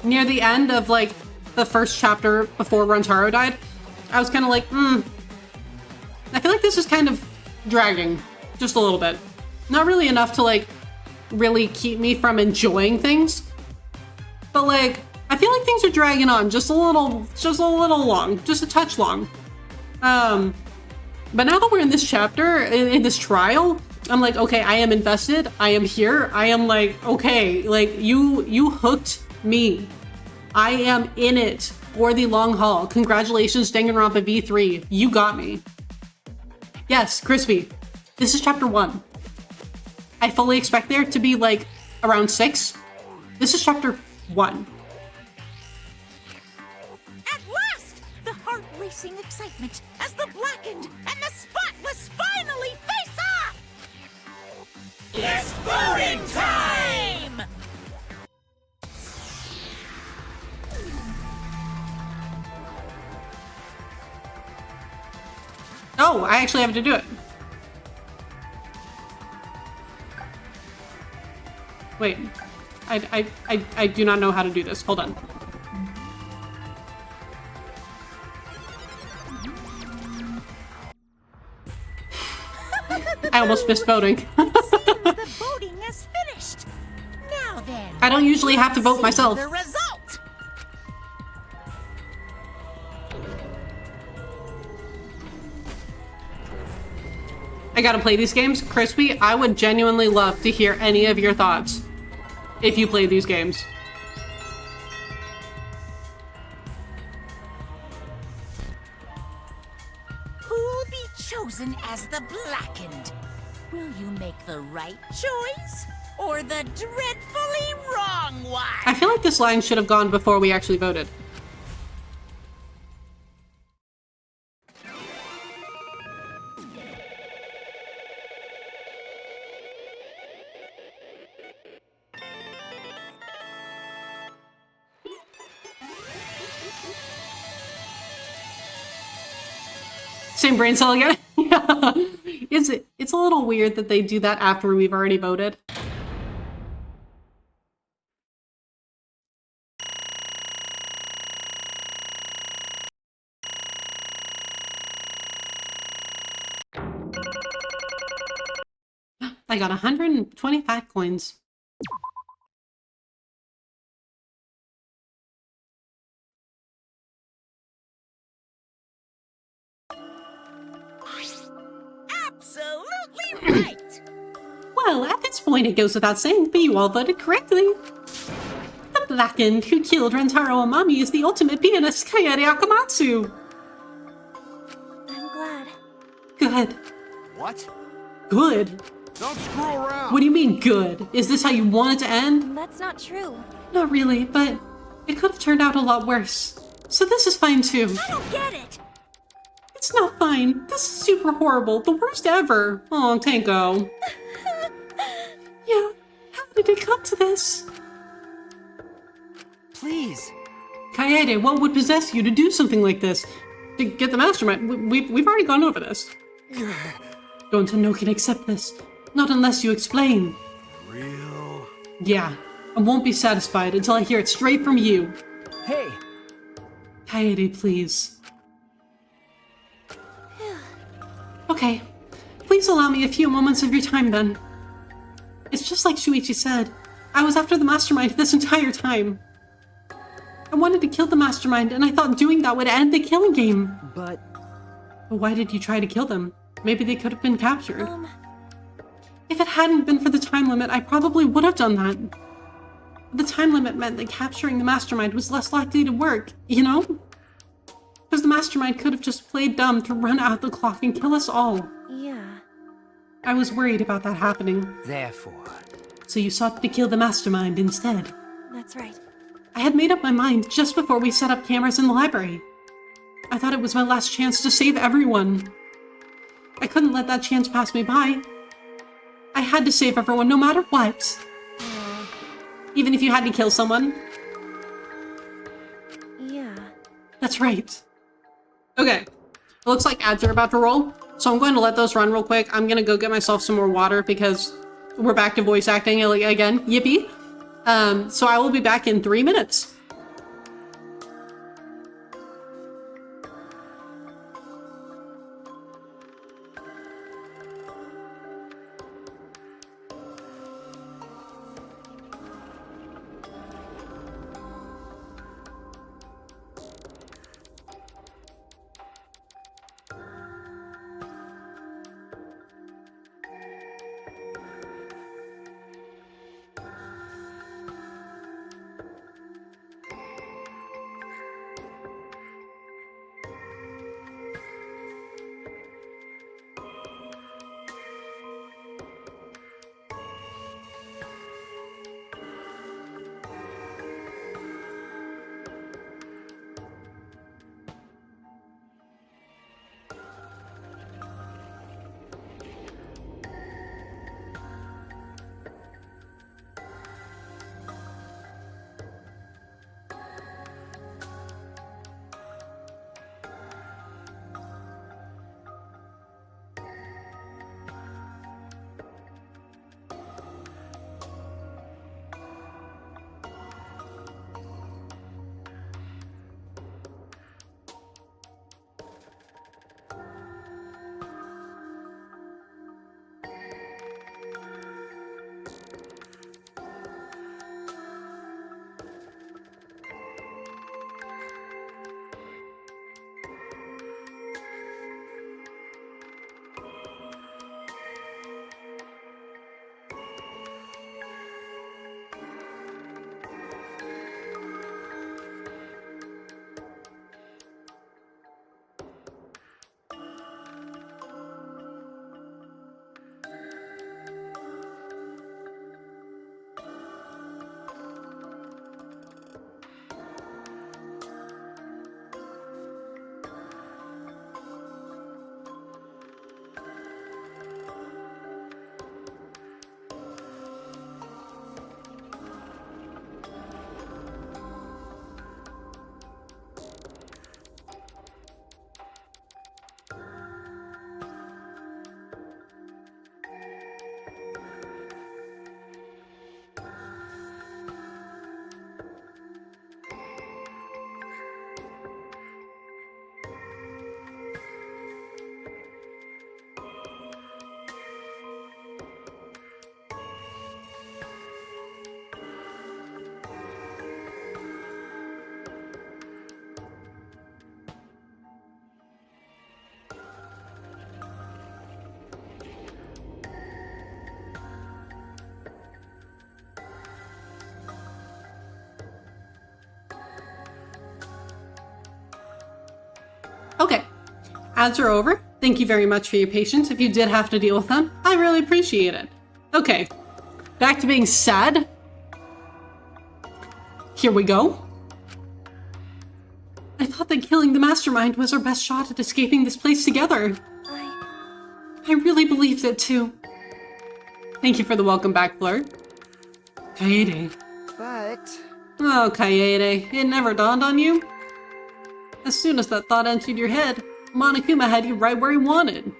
near the end of like the first chapter before Runtaro died, I was kind of like, I feel like this is kind of dragging just a little bit. Not really enough to like really keep me from enjoying things, but like I feel like things are dragging on just a little long, just a touch long. But now that we're in this chapter, in this trial, I'm like, okay, I am invested. I am here. I am like, okay, like you hooked me. I am in it for the long haul. Congratulations, Danganronpa V3. You got me. Yes, Crispy. This is chapter 1. I fully expect there to be like around 6. This is chapter 1. At last! The heart-racing excitement as the blackened and the spotless finally face off! It's voting time! Oh, I actually have to do it. Wait, I do not know how to do this. Hold on. I almost missed voting. The voting is finished. Now then, I don't usually have to vote see myself. The result. I gotta play these games. Crispy, I would genuinely love to hear any of your thoughts if you play these games. Who'll be chosen as the blackened? Will you make the right choice or the dreadfully wrong one? I feel like this line should have gone before we actually voted. Same brain cell again. Yeah. It's a little weird that they do that after we've already voted. I got 125 coins. Absolutely right! Well, at this point it goes without saying, but you all voted correctly. The blackened who killed Rentaro Amami is the ultimate pianist, Kaede Akamatsu. I'm glad. Good. What? Good? Don't screw around! What do you mean, good? Is this how you want it to end? That's not true. Not really, but it could have turned out a lot worse. So this is fine too. I don't get it! It's not fine. This is super horrible. The worst ever. Oh, Tango. Yeah, how did it come to this? Please. Kaede, what would possess you to do something like this? To get the mastermind? We've already gone over this. Gonta no can accept this. Not unless you explain. Real? Yeah, I won't be satisfied until I hear it straight from you. Hey! Kaede, please. Okay, please allow me a few moments of your time then. It's just like Shuichi said. I was after the mastermind this entire time. I wanted to kill the mastermind, and I thought doing that would end the killing game. But why did you try to kill them? Maybe they could have been captured. If it hadn't been for the time limit, I probably would have done that. The time limit meant that capturing the mastermind was less likely to work, you know? Because the mastermind could have just played dumb to run out the clock and kill us all. Yeah. I was worried about that happening. Therefore... So you sought to kill the mastermind instead? That's right. I had made up my mind just before we set up cameras in the library. I thought it was my last chance to save everyone. I couldn't let that chance pass me by. I had to save everyone no matter what. Even if you had to kill someone. Yeah. That's right. Okay. It looks like ads are about to roll, so I'm going to let those run real quick. I'm gonna go get myself some more water because we're back to voice acting again. Yippee. So I will be back in 3 minutes. Okay, ads are over. Thank you very much for your patience. If you did have to deal with them, I really appreciate it. Okay, back to being sad. Here we go. I thought that killing the mastermind was our best shot at escaping this place together. I really believed it too. Thank you for the welcome back, Flirt. Kaede. But... Oh, Kaede, it never dawned on you? As soon as that thought entered your head, Monokuma had you right where he wanted.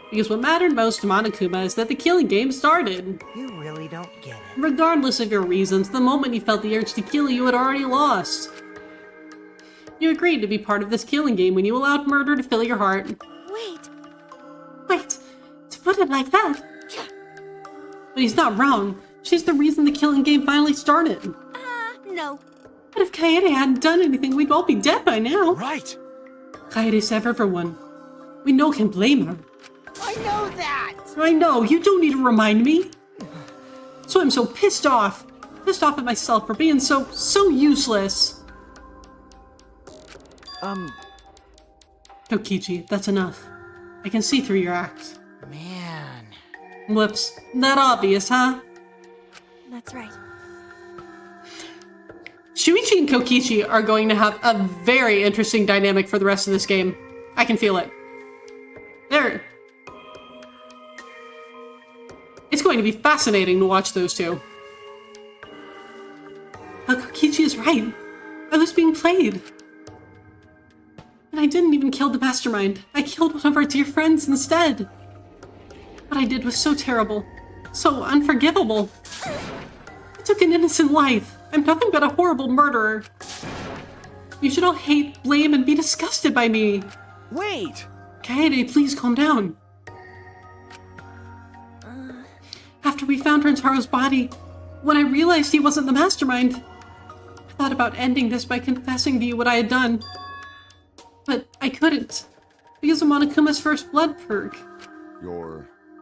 Because what mattered most to Monokuma is that the killing game started. You really don't get it. Regardless of your reasons, the moment you felt the urge to kill, you had already lost. You agreed to be part of this killing game when you allowed murder to fill your heart. Wait. Wait, to put it like that. But he's not wrong. She's the reason the killing game finally started. No. But if Kaede hadn't done anything, we'd all be dead by now. Right. Kaede saved everyone. We no can blame her. I know that! I know, you don't need to remind me. So I'm so pissed off. Pissed off at myself for being so useless. Kokichi, that's enough. I can see through your act. Man. Whoops. That obvious, huh? That's right. Shuichi and Kokichi are going to have a very interesting dynamic for the rest of this game. I can feel it. There. It's going to be fascinating to watch those two. But Kokichi is right. I was being played. And I didn't even kill the mastermind. I killed one of our dear friends instead. What I did was so terrible. So unforgivable. I took an innocent life. I'm nothing but a horrible murderer. You should all hate, blame, and be disgusted by me. Wait! Kaede, please calm down. After we found Rentaro's body, when I realized he wasn't the mastermind, I thought about ending this by confessing to you what I had done. But I couldn't, because I'm on Akuma's first blood perk.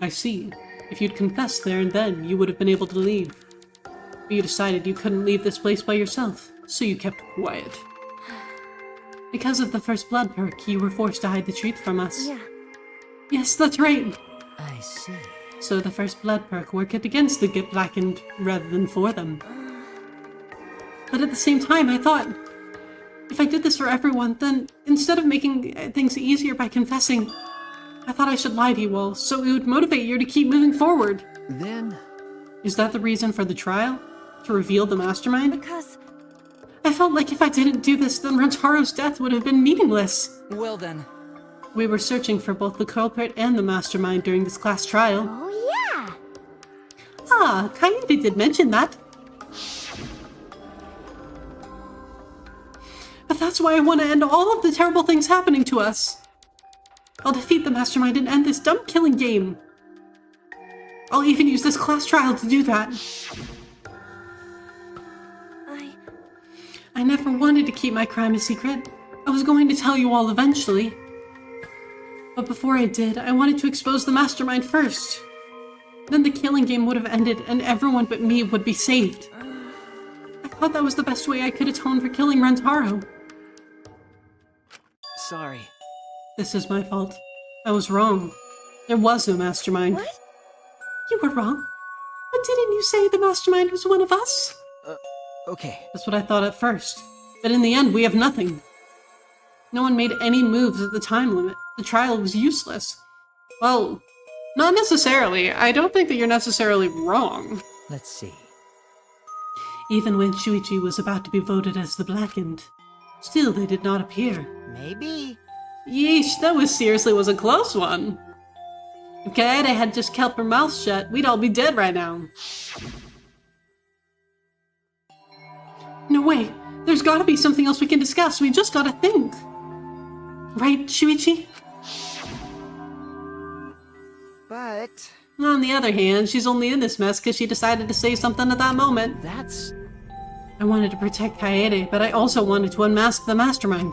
I see. If you'd confessed there and then, you would have been able to leave. But you decided you couldn't leave this place by yourself, so you kept quiet. Because of the first blood perk, you were forced to hide the truth from us. Yeah. Yes, that's right. I see. So the first blood perk worked against the Get Blackened rather than for them. But at the same time, I thought, if I did this for everyone, then instead of making things easier by confessing, I thought I should lie to you all, so it would motivate you to keep moving forward. Then? Is that the reason for the trial? To reveal the mastermind? Because I felt like if I didn't do this, then Rentaro's death would have been meaningless. Well then. We were searching for both the culprit and the mastermind during this class trial. Oh yeah! Ah, Kaede did mention that. But that's why I want to end all of the terrible things happening to us. I'll defeat the mastermind and end this dumb killing game. I'll even use this class trial to do that. I never wanted to keep my crime a secret. I was going to tell you all eventually. But before I did, I wanted to expose the mastermind first. Then the killing game would have ended and everyone but me would be saved. I thought that was the best way I could atone for killing Rentaro. Sorry. This is my fault. I was wrong. There was no mastermind. What? You were wrong. But didn't you say the mastermind was one of us? Okay. That's what I thought at first. But in the end, we have nothing. No one made any moves at the time limit. The trial was useless. Well, not necessarily. I don't think that you're necessarily wrong. Let's see. Even when Shuichi was about to be voted as the Blackened, still they did not appear. Maybe. Yeesh, that seriously was a close one. If Kaede had just kept her mouth shut, we'd all be dead right now. No way. There's gotta be something else we can discuss. We just gotta think. Right, Shuichi? But... On the other hand, she's only in this mess because she decided to say something at that moment. That's... I wanted to protect Kaede, but I also wanted to unmask the mastermind.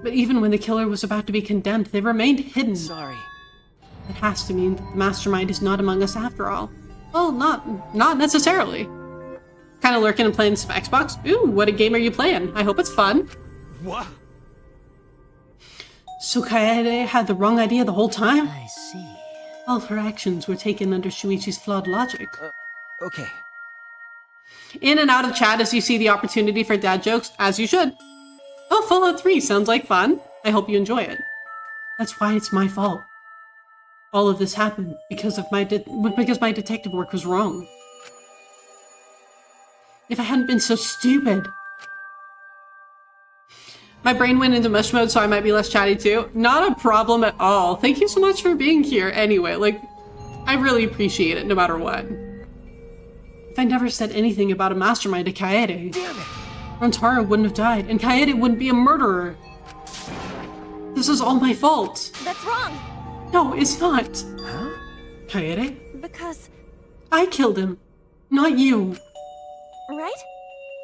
But even when the killer was about to be condemned, they remained hidden. Sorry. It has to mean that the mastermind is not among us after all. Well, not necessarily. Kind of lurking and playing some Xbox? Ooh, what a game are you playing? I hope it's fun. What? So Kaede had the wrong idea the whole time? I see. All her actions were taken under Shuichi's flawed logic. Okay. In and out of chat as you see the opportunity for dad jokes, as you should. Oh, Fallout 3 sounds like fun. I hope you enjoy it. That's why it's my fault. All of this happened because my detective work was wrong. If I hadn't been so stupid. My brain went into mush mode, so I might be less chatty too. Not a problem at all. Thank you so much for being here anyway. Like, I really appreciate it no matter what. If I never said anything about a mastermind to Kaede, Rentaro wouldn't have died, and Kaede wouldn't be a murderer. This is all my fault. That's wrong. No, it's not. Huh? Kaede? Because... I killed him, not you. Right?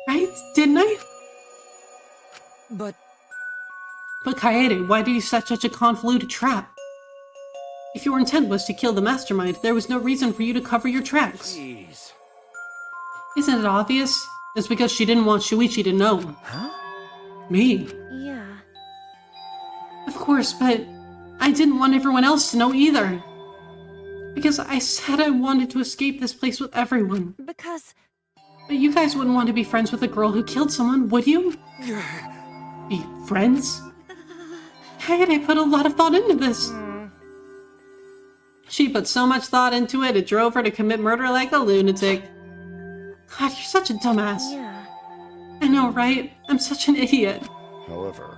Right? Didn't I? But Kaede, why did you set such a convoluted trap? If your intent was to kill the mastermind, there was no reason for you to cover your tracks. Jeez. Isn't it obvious? It's because she didn't want Shuichi to know. Huh? Me. Yeah. Of course, but I didn't want everyone else to know either. Because I said I wanted to escape this place with everyone. Because... But you guys wouldn't want to be friends with a girl who killed someone, would you? Be friends? Kaede put a lot of thought into this. She put so much thought into it, it drove her to commit murder like a lunatic. God, you're such a dumbass. Yeah. I know, right? I'm such an idiot. However,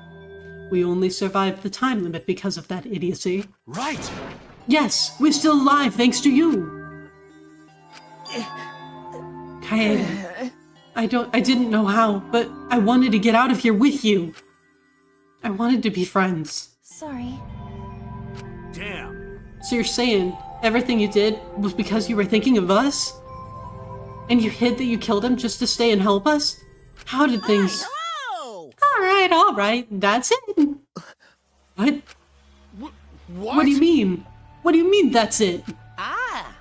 we only survived the time limit because of that idiocy. Right! Yes, we're still alive thanks to you. Kaede, I didn't know how, but I wanted to get out of here with you. I wanted to be friends. Sorry. Damn. So you're saying everything you did was because you were thinking of us? And you hid that you killed him just to stay and help us? How did things... Hello! Alright, that's it. What? What? What do you mean? What do you mean that's it? Ah!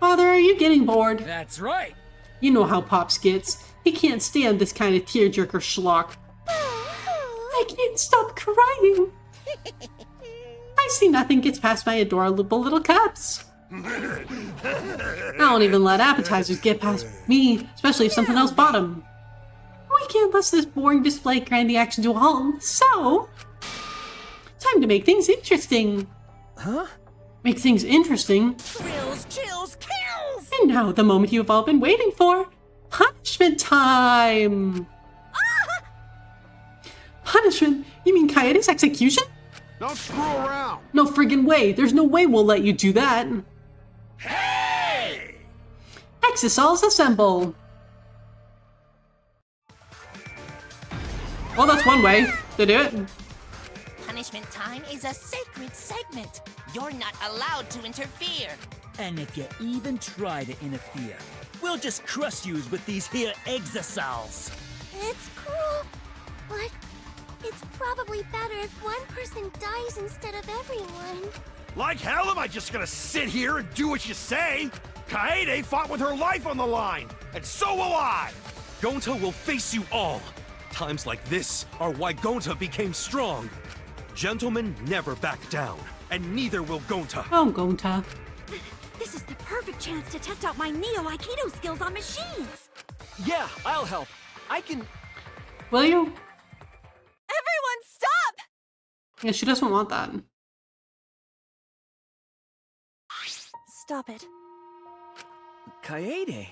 Father, are you getting bored? That's right. You know how Pops gets. He can't stand this kind of tearjerker schlock. I can't stop crying. I see nothing gets past my adorable little cups. I don't even let appetizers get past me, especially if something else bought them. We can't let this boring display grind the action to a halt, so... Time to make things interesting. Huh? Make things interesting? Thrills, chills, kills! And now, the moment you've all been waiting for. Punishment time! Punishment? You mean Kaede's execution? Don't screw around. No friggin' way. There's no way we'll let you do that. Hey! Exosols assemble. Well, that's one way to do it. Punishment time is a sacred segment. You're not allowed to interfere. And if you even try to interfere, we'll just crush yous with these here exosols. It's cruel, but it's probably better if one person dies instead of everyone. Like hell am I just gonna sit here and do what you say? Kaede fought with her life on the line, and so will I! Gonta will face you all. Times like this are why Gonta became strong. Gentlemen never back down, and neither will Gonta. Oh, Gonta. This is the perfect chance to test out my Neo Aikido skills on machines. Yeah, I'll help. I can... Will you? Everyone, stop! Yeah, she doesn't want that. Stop it. Kaede.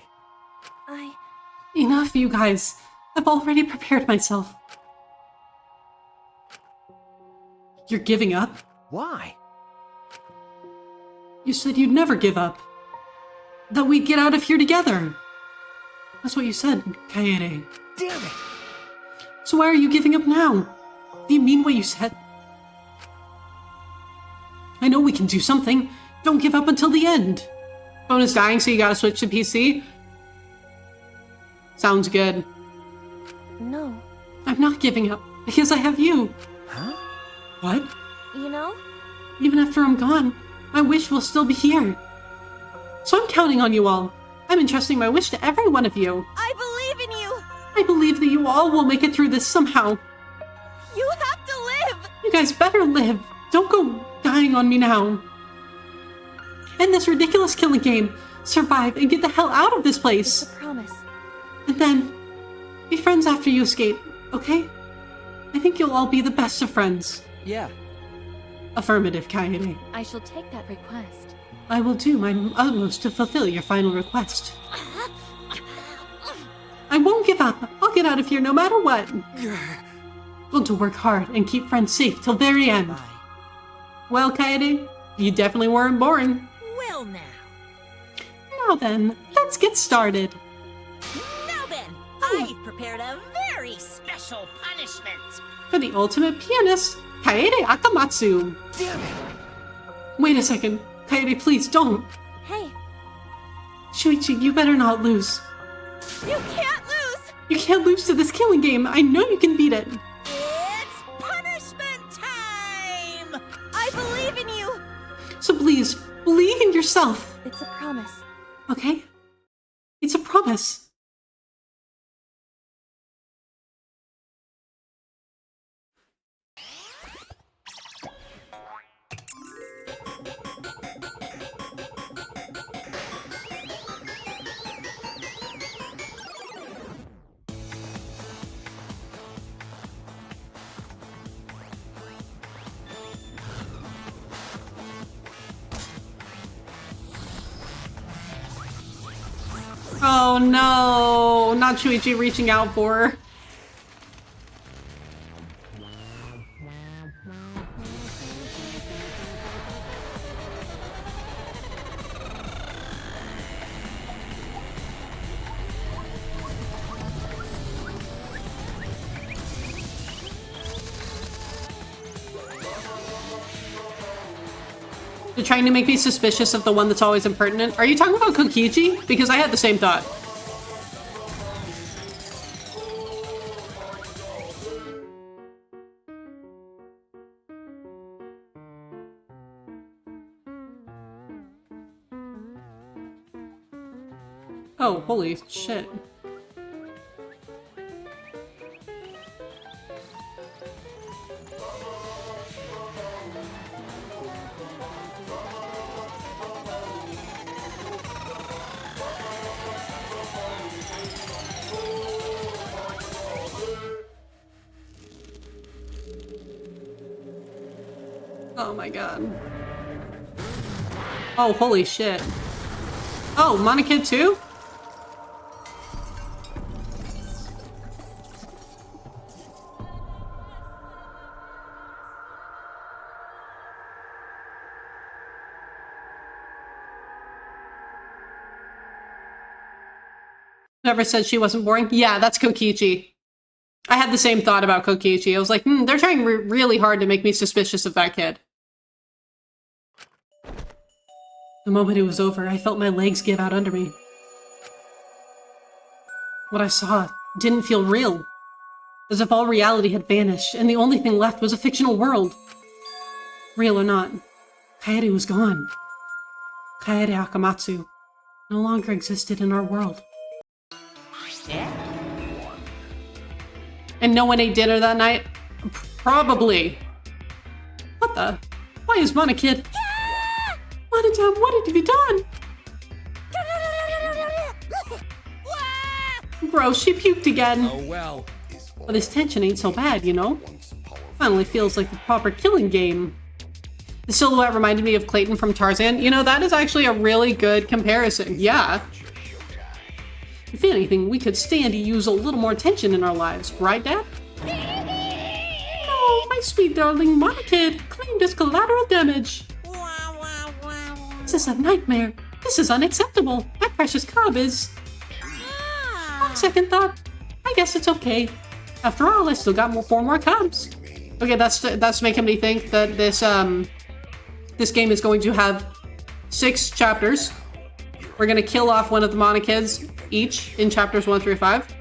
Enough, you guys. I've already prepared myself. You're giving up? Why? You said you'd never give up. That we'd get out of here together. That's what you said, Kaede. Damn it! So why are you giving up now? Do you mean what you said? I know we can do something. Don't give up until the end. Phone is dying, so you gotta switch to PC? Sounds good. No. I'm not giving up, because I have you. Huh? What? You know? Even after I'm gone, my wish will still be here. So I'm counting on you all. I'm entrusting my wish to every one of you. I believe in you! I believe that you all will make it through this somehow. You have to live! You guys better live. Don't go dying on me now. End this ridiculous killing game. Survive and get the hell out of this place. It's a promise. And then, be friends after you escape, okay? I think you'll all be the best of friends. Yeah. Affirmative, Kaede. I shall take that request. I will do my utmost to fulfill your final request. I won't give up. I'll get out of here no matter what. Going to work hard and keep friends safe till very end. Bye. Well, Kaede, you definitely weren't boring. Well now. Now then, let's get started. Now then, I've prepared a very special punishment. For the ultimate pianist, Kaede Akamatsu. Damn it! Wait a second. Kaede, please don't. Hey. Shuichi, you better not lose. You can't lose! You can't lose to this killing game. I know you can beat it. It's punishment time! I believe in you! So please, believe in yourself. It's a promise. Okay? It's a promise. Oh no, not Shuichi reaching out for her. They're trying to make me suspicious of the one that's always impertinent. Are you talking about Kokichi? Because I had the same thought. Oh, holy shit. Oh my god. Oh, holy shit. Oh, Monokid too? Whoever said she wasn't boring? Yeah, that's Kokichi. I had the same thought about Kokichi. I was like, they're trying really hard to make me suspicious of that kid. The moment it was over, I felt my legs give out under me. What I saw didn't feel real. As if all reality had vanished, and the only thing left was a fictional world. Real or not, Kaede was gone. Kaede Akamatsu no longer existed in our world. And no one ate dinner that night? Probably. What the? Why is Monokid? Monodam, what have you done? Gross, she puked again. Oh well. Well, this tension ain't so bad, you know? Finally feels like the proper killing game. The silhouette reminded me of Clayton from Tarzan. You know, that is actually a really good comparison. Yeah. If anything, we could stand to use a little more tension in our lives, right, Dad? No, my sweet darling Monokid claimed as collateral damage. This is a nightmare. This is unacceptable. My precious cub is... On second thought, I guess it's okay. After all, I still got 4 more cubs. Okay, that's making me think that this game is going to have 6 chapters. We're gonna kill off one of the Monokids each in chapters 1 through 5.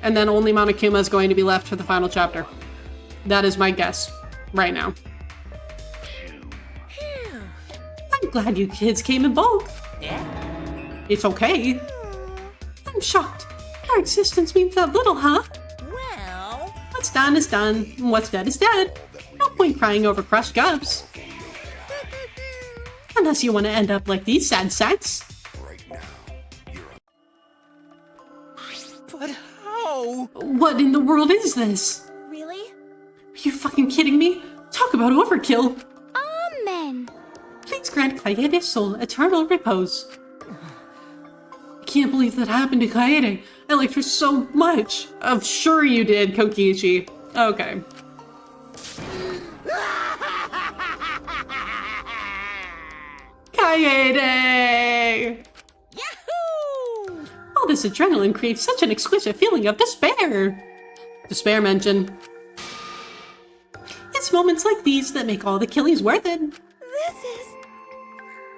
And then only Monokuma is going to be left for the final chapter. That is my guess right now. I'm glad you kids came in bulk. It's okay. I'm shocked. Our existence means that little, huh? Well... What's done is done. What's dead is dead. No point crying over crushed cubs. Unless you want to end up like these sad sacks. But how? What in the world is this? Really? Are you fucking kidding me? Talk about overkill. Amen. Please grant Kaede's soul eternal repose. I can't believe that happened to Kaede. I liked her so much. I'm sure you did, Kokichi. Okay. Kaede! Yahoo! All this adrenaline creates such an exquisite feeling of despair. Despair mention. It's moments like these that make all the killings worth it. This is...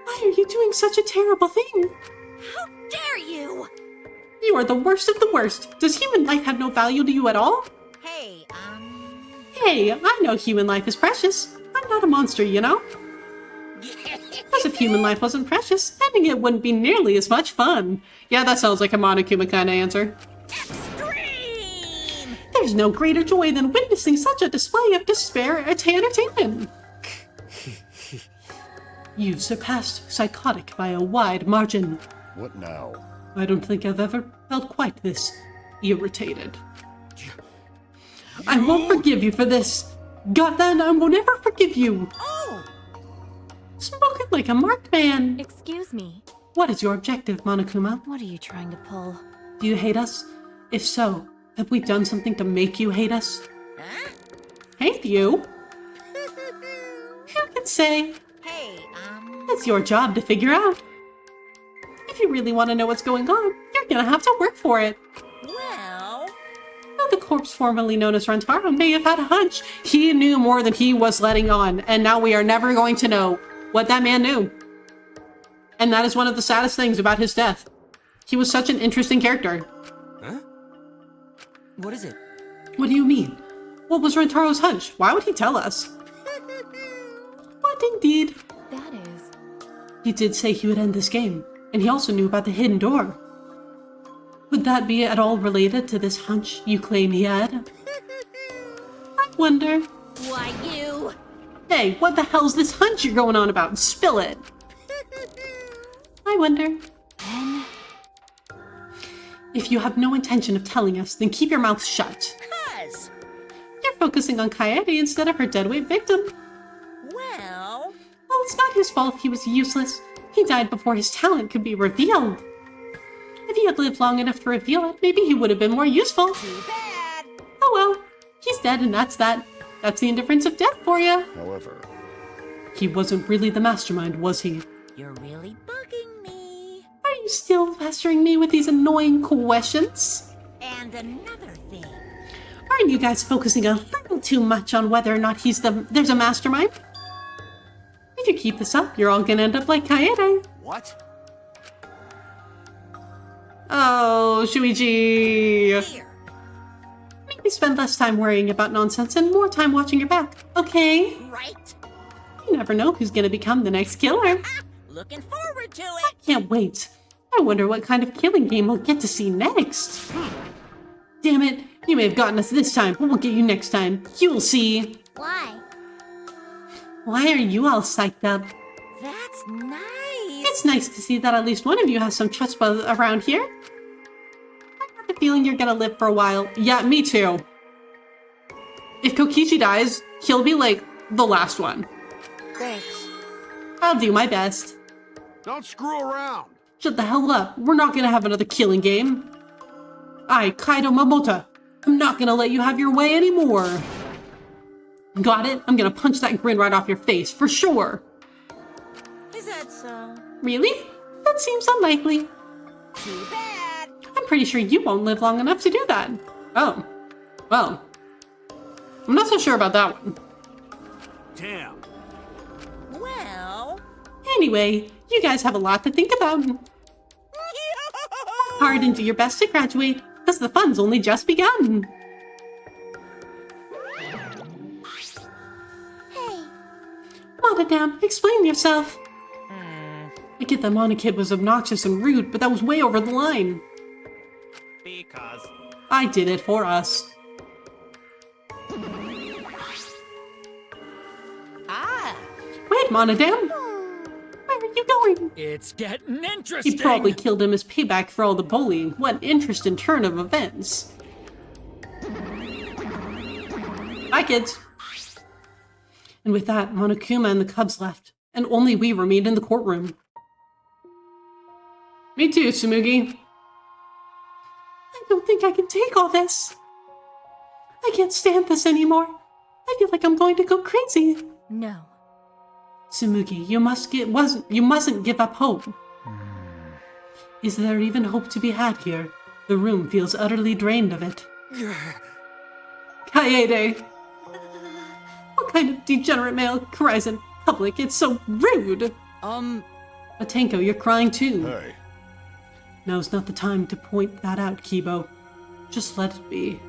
Why are you doing such a terrible thing? How dare you! You are the worst of the worst. Does human life have no value to you at all? Hey, Hey, I know human life is precious. I'm not a monster, you know? Because if human life wasn't precious, ending it wouldn't be nearly as much fun. Yeah, that sounds like a Monokuma kind of answer. Extreme! There's no greater joy than witnessing such a display of despair at entertainment. You've surpassed psychotic by a wide margin. What now? I don't think I've ever felt quite this irritated. I won't forgive you for this. God, then I will never forgive you. Oh! Spoken like a marked man. Excuse me. What is your objective, Monokuma? What are you trying to pull? Do you hate us? If so, have we done something to make you hate us? Huh? Hate you? Who can say? hey, It's your job to figure out. If you really want to know what's going on, you're gonna have to work for it. Well... Now, the corpse formerly known as Rentaro may have had a hunch. He knew more than he was letting on, and now we are never going to know what that man knew. And that is one of the saddest things about his death. He was such an interesting character. Huh? What is it? What do you mean? What was Rentaro's hunch? Why would he tell us? What indeed? That is... He did say he would end this game, and he also knew about the hidden door. Would that be at all related to this hunch you claim he had? I wonder. why you? Hey, what the hell's this hunch you're going on about? Spill it. I wonder. Then... If you have no intention of telling us, then keep your mouth shut. Cuz... You're focusing on Kaede instead of her deadweight victim. Well... Well, it's not his fault he was useless. He died before his talent could be revealed. If he had lived long enough to reveal it, maybe he would have been more useful. Too bad. Oh well, he's dead and that's that. That's the indifference of death for you. However, he wasn't really the mastermind, was he? You're really bugging me. Are you still pestering me with these annoying questions? And another thing. Aren't you guys focusing a little too much on whether or not there's a mastermind? If you keep this up, you're all gonna end up like Kaede. What? Oh, Shuichi. Here. Maybe spend less time worrying about nonsense and more time watching your back, okay? Right. You never know who's gonna become the next killer. Looking forward to I it. can't wait. I wonder what kind of killing game we'll get to see next. Damn it, you may have gotten us this time, but we'll get you next time. You'll see. Why? Why are you all psyched up? That's nice. It's nice to see that at least one of you has some chutzpah around here. I have the feeling you're gonna live for a while. Yeah, me too. If Kokichi dies, he'll be like the last one. Thanks. I'll do my best. Don't screw around. Shut the hell up. We're not gonna have another killing game. I, Kaido Momota, I'm not gonna let you have your way anymore. Got it? I'm gonna punch that grin right off your face, for sure. Is that so? Really? That seems unlikely. Too bad. I'm pretty sure you won't live long enough to do that. Oh. Well. I'm not so sure about that one. Damn. Well... Anyway, you guys have a lot to think about. Work hard and do your best to graduate, because the fun's only just begun. Hey. Monodam, explain yourself. I get that Monokid was obnoxious and rude, but that was way over the line. Because... I did it for us. Ah. Wait, Monodam! Where are you going? It's getting interesting. He probably killed him as payback for all the bullying. What an interesting turn of events. Bye, kids. And with that, Monokuma and the Cubs left, and only we remained in the courtroom. Me too, Tsumugi. I don't think I can take all this. I can't stand this anymore. I feel like I'm going to go crazy. No. Tsumugi, you mustn't give up hope. Is there even hope to be had here? The room feels utterly drained of it. Kaede! What What kind of degenerate male cries in public? It's so rude. Matenko, you're crying too. Hey. Now's not the time to point that out, Kibo. Just let it be.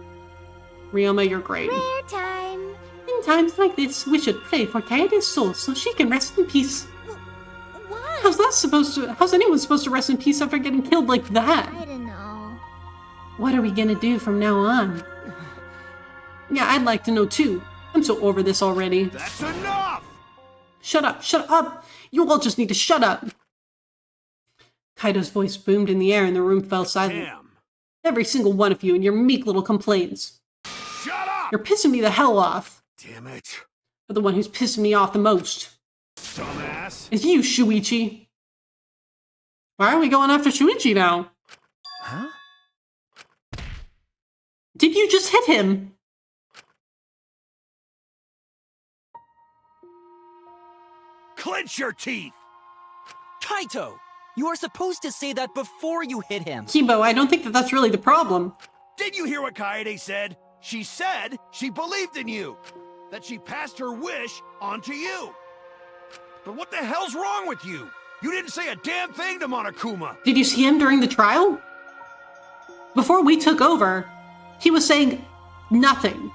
Ryoma, you're great. Prayer time. In times like this, we should pray for Kaede's soul so she can rest in peace. Why? How's anyone supposed to rest in peace after getting killed like that? I don't know. What are we gonna do from now on? Yeah, I'd like to know too. I'm so over this already. That's enough! Shut up, shut up! You all just need to shut up! Kaido's voice boomed in the air and the room fell silent. Damn. Every single one of you and your meek little complaints. Shut up! You're pissing me the hell off. Damn it. But the one who's pissing me off the most Dumbass. is you, Shuichi. Why are we going after Shuichi now? Huh? Did you just hit him? Clench your teeth! Kaito! You are supposed to say that before you hit him. Kimbo, I don't think that's really the problem. Did you hear what Kaede said? She said she believed in you. That she passed her wish on to you. But what the hell's wrong with you? You didn't say a damn thing to Monokuma. Did you see him during the trial? Before we took over, he was saying nothing.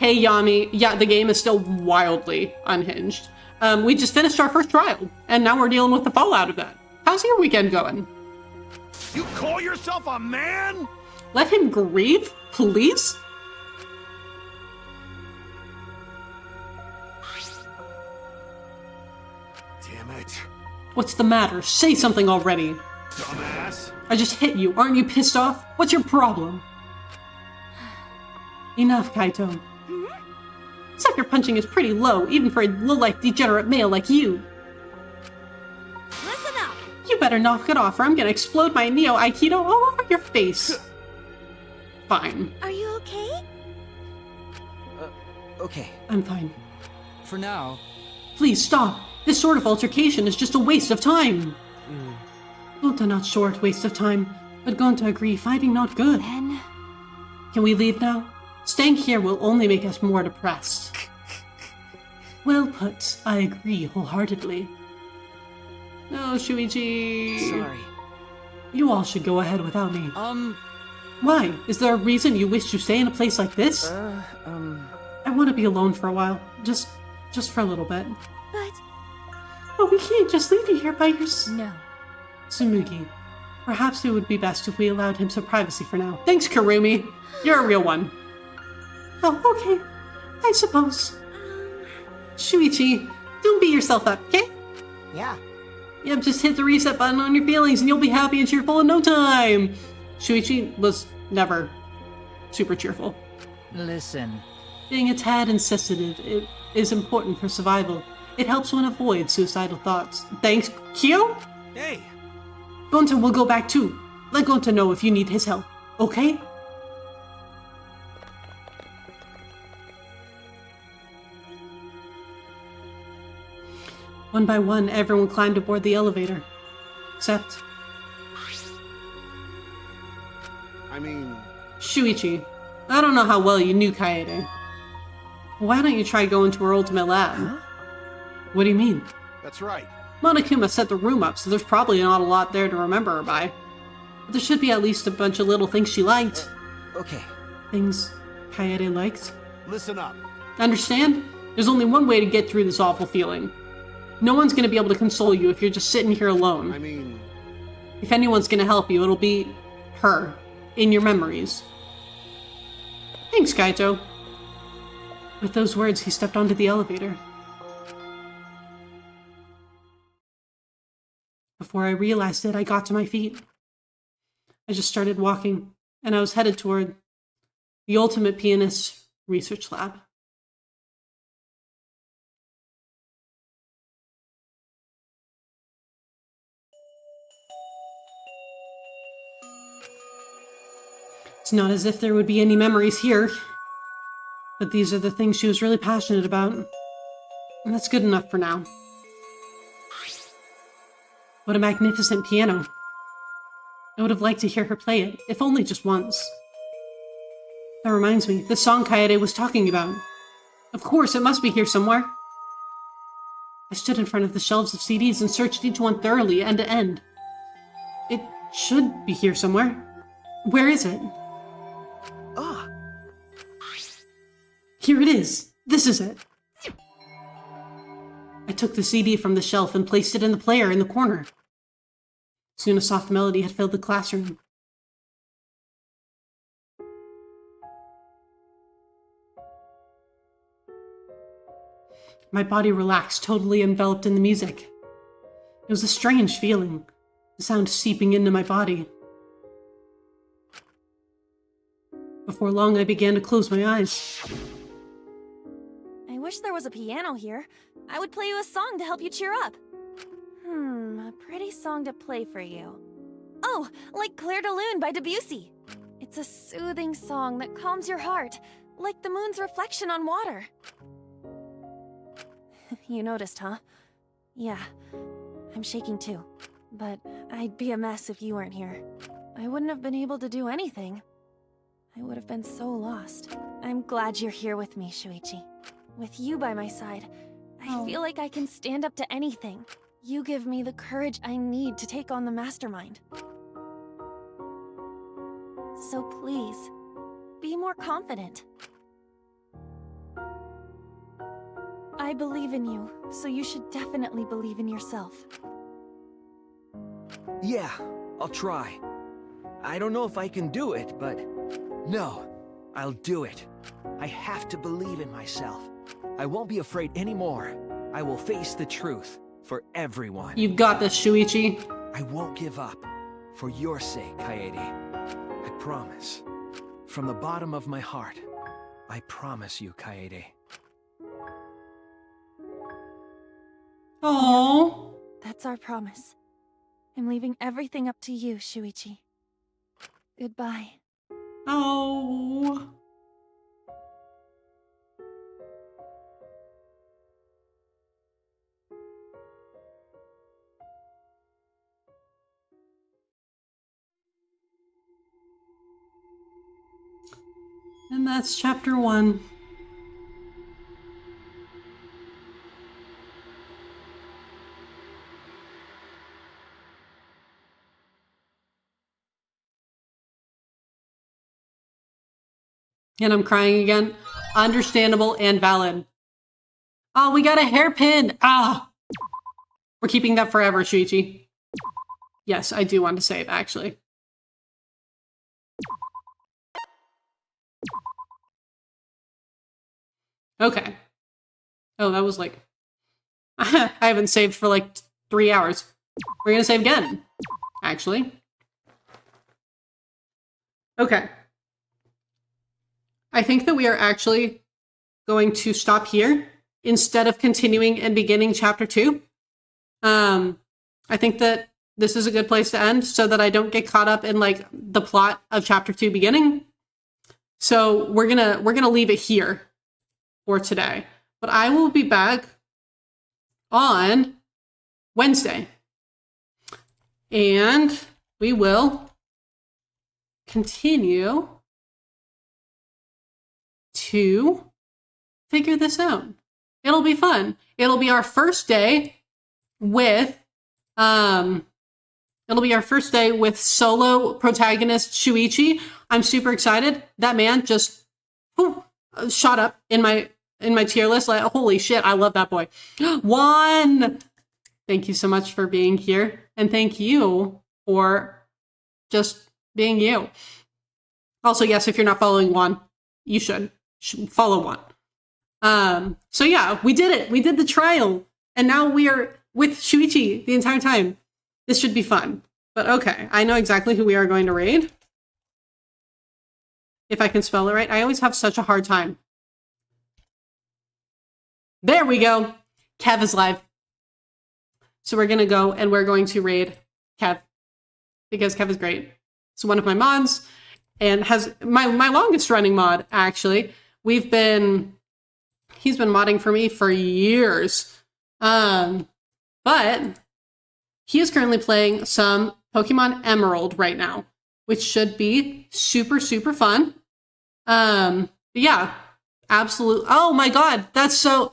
Hey, Yami, yeah, the game is still wildly unhinged. We just finished our first trial, and now we're dealing with the fallout of that. How's your weekend going? You call yourself a man? Let him grieve, please? Damn it. What's the matter? Say something already. Dumbass. I just hit you. Aren't you pissed off? What's your problem? Enough, Kaito. Sucker punching is pretty low, even for a low-life degenerate male like you. Listen up! You better knock it off or I'm gonna explode my Neo Aikido all over your face. Fine. Are you okay? Okay. I'm fine. For now. Please stop. This sort of altercation is just a waste of time. Gonta not short waste of time, but Gonta agree fighting not good. Ben? Can we leave now? Staying here will only make us more depressed. Well put. I agree wholeheartedly. No, Shuichi. Sorry. You all should go ahead without me. Why? Is there a reason you wish to stay in a place like this? I want to be alone for a while. Just for a little bit. But we can't just leave you here by yourself. No. Tsumugi, perhaps it would be best if we allowed him some privacy for now. Thanks, Karumi. You're a real one. Oh, okay. I suppose. Shuichi, don't beat yourself up, okay? Yeah. Yep, just hit the reset button on your feelings and you'll be happy and cheerful in no time. Shuichi was never super cheerful. Listen. Being a tad insensitive is important for survival. It helps one avoid suicidal thoughts. Thanks, Kyo? Hey. Gonta will go back too. Let Gonta know if you need his help, okay? One by one, everyone climbed aboard the elevator. Except... I mean... Shuichi. I don't know how well you knew Kaede. Why don't you try going to her ultimate lab? Huh? What do you mean? That's right. Monokuma set the room up, so there's probably not a lot there to remember her by. But there should be at least a bunch of little things she liked. Okay. Things Kaede liked? Listen up. Understand? There's only one way to get through this awful feeling. No one's gonna be able to console you if you're just sitting here alone. I mean... If anyone's gonna help you, it'll be her, in your memories. Thanks, Kaito. With those words, he stepped onto the elevator. Before I realized it, I got to my feet. I just started walking, and I was headed toward the Ultimate Pianist Research Lab. It's not as if there would be any memories here, but these are the things she was really passionate about, and that's good enough for now. What a magnificent piano. I would have liked to hear her play it, if only just once. That reminds me, the song Kaede was talking about. Of course, it must be here somewhere. I stood in front of the shelves of CDs and searched each one thoroughly, end to end. It should be here somewhere. Where is it? Ah! Here it is. This is it. I took the CD from the shelf and placed it in the player in the corner. Soon a soft melody had filled the classroom. My body relaxed, totally enveloped in the music. It was a strange feeling, the sound seeping into my body. Before long, I began to close my eyes. I wish there was a piano here. I would play you a song to help you cheer up. A pretty song to play for you. Oh, like Clair de Lune by Debussy. It's a soothing song that calms your heart, like the moon's reflection on water. You noticed, huh? Yeah, I'm shaking too. But I'd be a mess if you weren't here. I wouldn't have been able to do anything. I would have been so lost. I'm glad you're here with me, Shuichi. With you by my side, I feel like I can stand up to anything. You give me the courage I need to take on the mastermind. So please, be more confident. I believe in you, so you should definitely believe in yourself. Yeah, I'll try. I don't know if I can do it, but... No, I'll do it. I have to believe in myself. I won't be afraid anymore. I will face the truth for everyone. You've got this, Shuichi. I won't give up. For your sake, Kaede. I promise. From the bottom of my heart, I promise you, Kaede. Oh. That's our promise. I'm leaving everything up to you, Shuichi. Goodbye. Oh. And that's chapter 1. And I'm crying again. Understandable and valid. Oh, we got a hairpin. Ah. We're keeping that forever, Shuichi. Yes, I do want to save, actually. Okay. Oh, that was like... I haven't saved for like 3 hours. We're gonna save again, actually. Okay. I think that we are actually going to stop here instead of continuing and beginning chapter 2. I think that this is a good place to end so that I don't get caught up in like the plot of chapter 2 beginning. So we're gonna leave it here for today. But I will be back on Wednesday. And we will continue to figure this out. It'll be fun. It'll be our first day with solo protagonist Shuichi. I'm super excited. That man just shot up in my tier list. Like, holy shit, I love that boy. 1. Thank you so much for being here, and thank you for just being you. Also, yes, if you're not following Juan, you should follow Juan. So yeah, we did it. We did the trial, and now we are with Shuichi the entire time. This should be fun. But okay, I know exactly who we are going to raid. If I can spell it right. I always have such a hard time. There we go. Kev is live. So we're going to go and we're going to raid Kev. Because Kev is great. It's one of my mods. And has my longest running mod, actually. He's been modding for me for years. But he is currently playing some Pokemon Emerald right now, which should be super, super fun. But yeah, Absolute. Oh my God, that's so.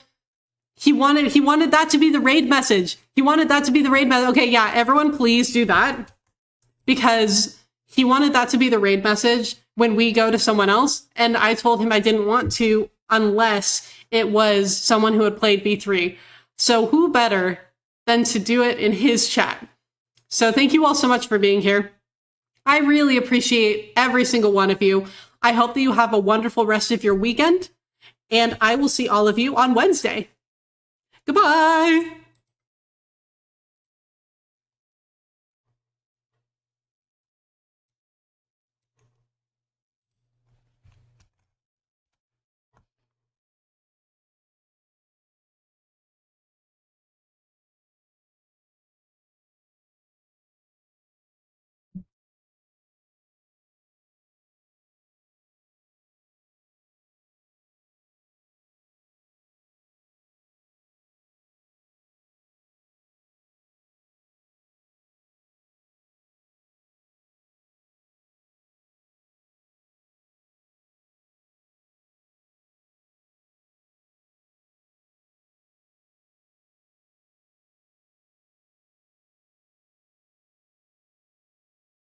He wanted that to be the raid message. He wanted that to be the raid message. Okay, yeah, everyone, please do that, because he wanted that to be the raid message when we go to someone else, and I told him I didn't want to unless it was someone who had played V3. So who better than to do it in his chat? So thank you all so much for being here. I really appreciate every single one of you. I hope that you have a wonderful rest of your weekend, and I will see all of you on Wednesday. Goodbye!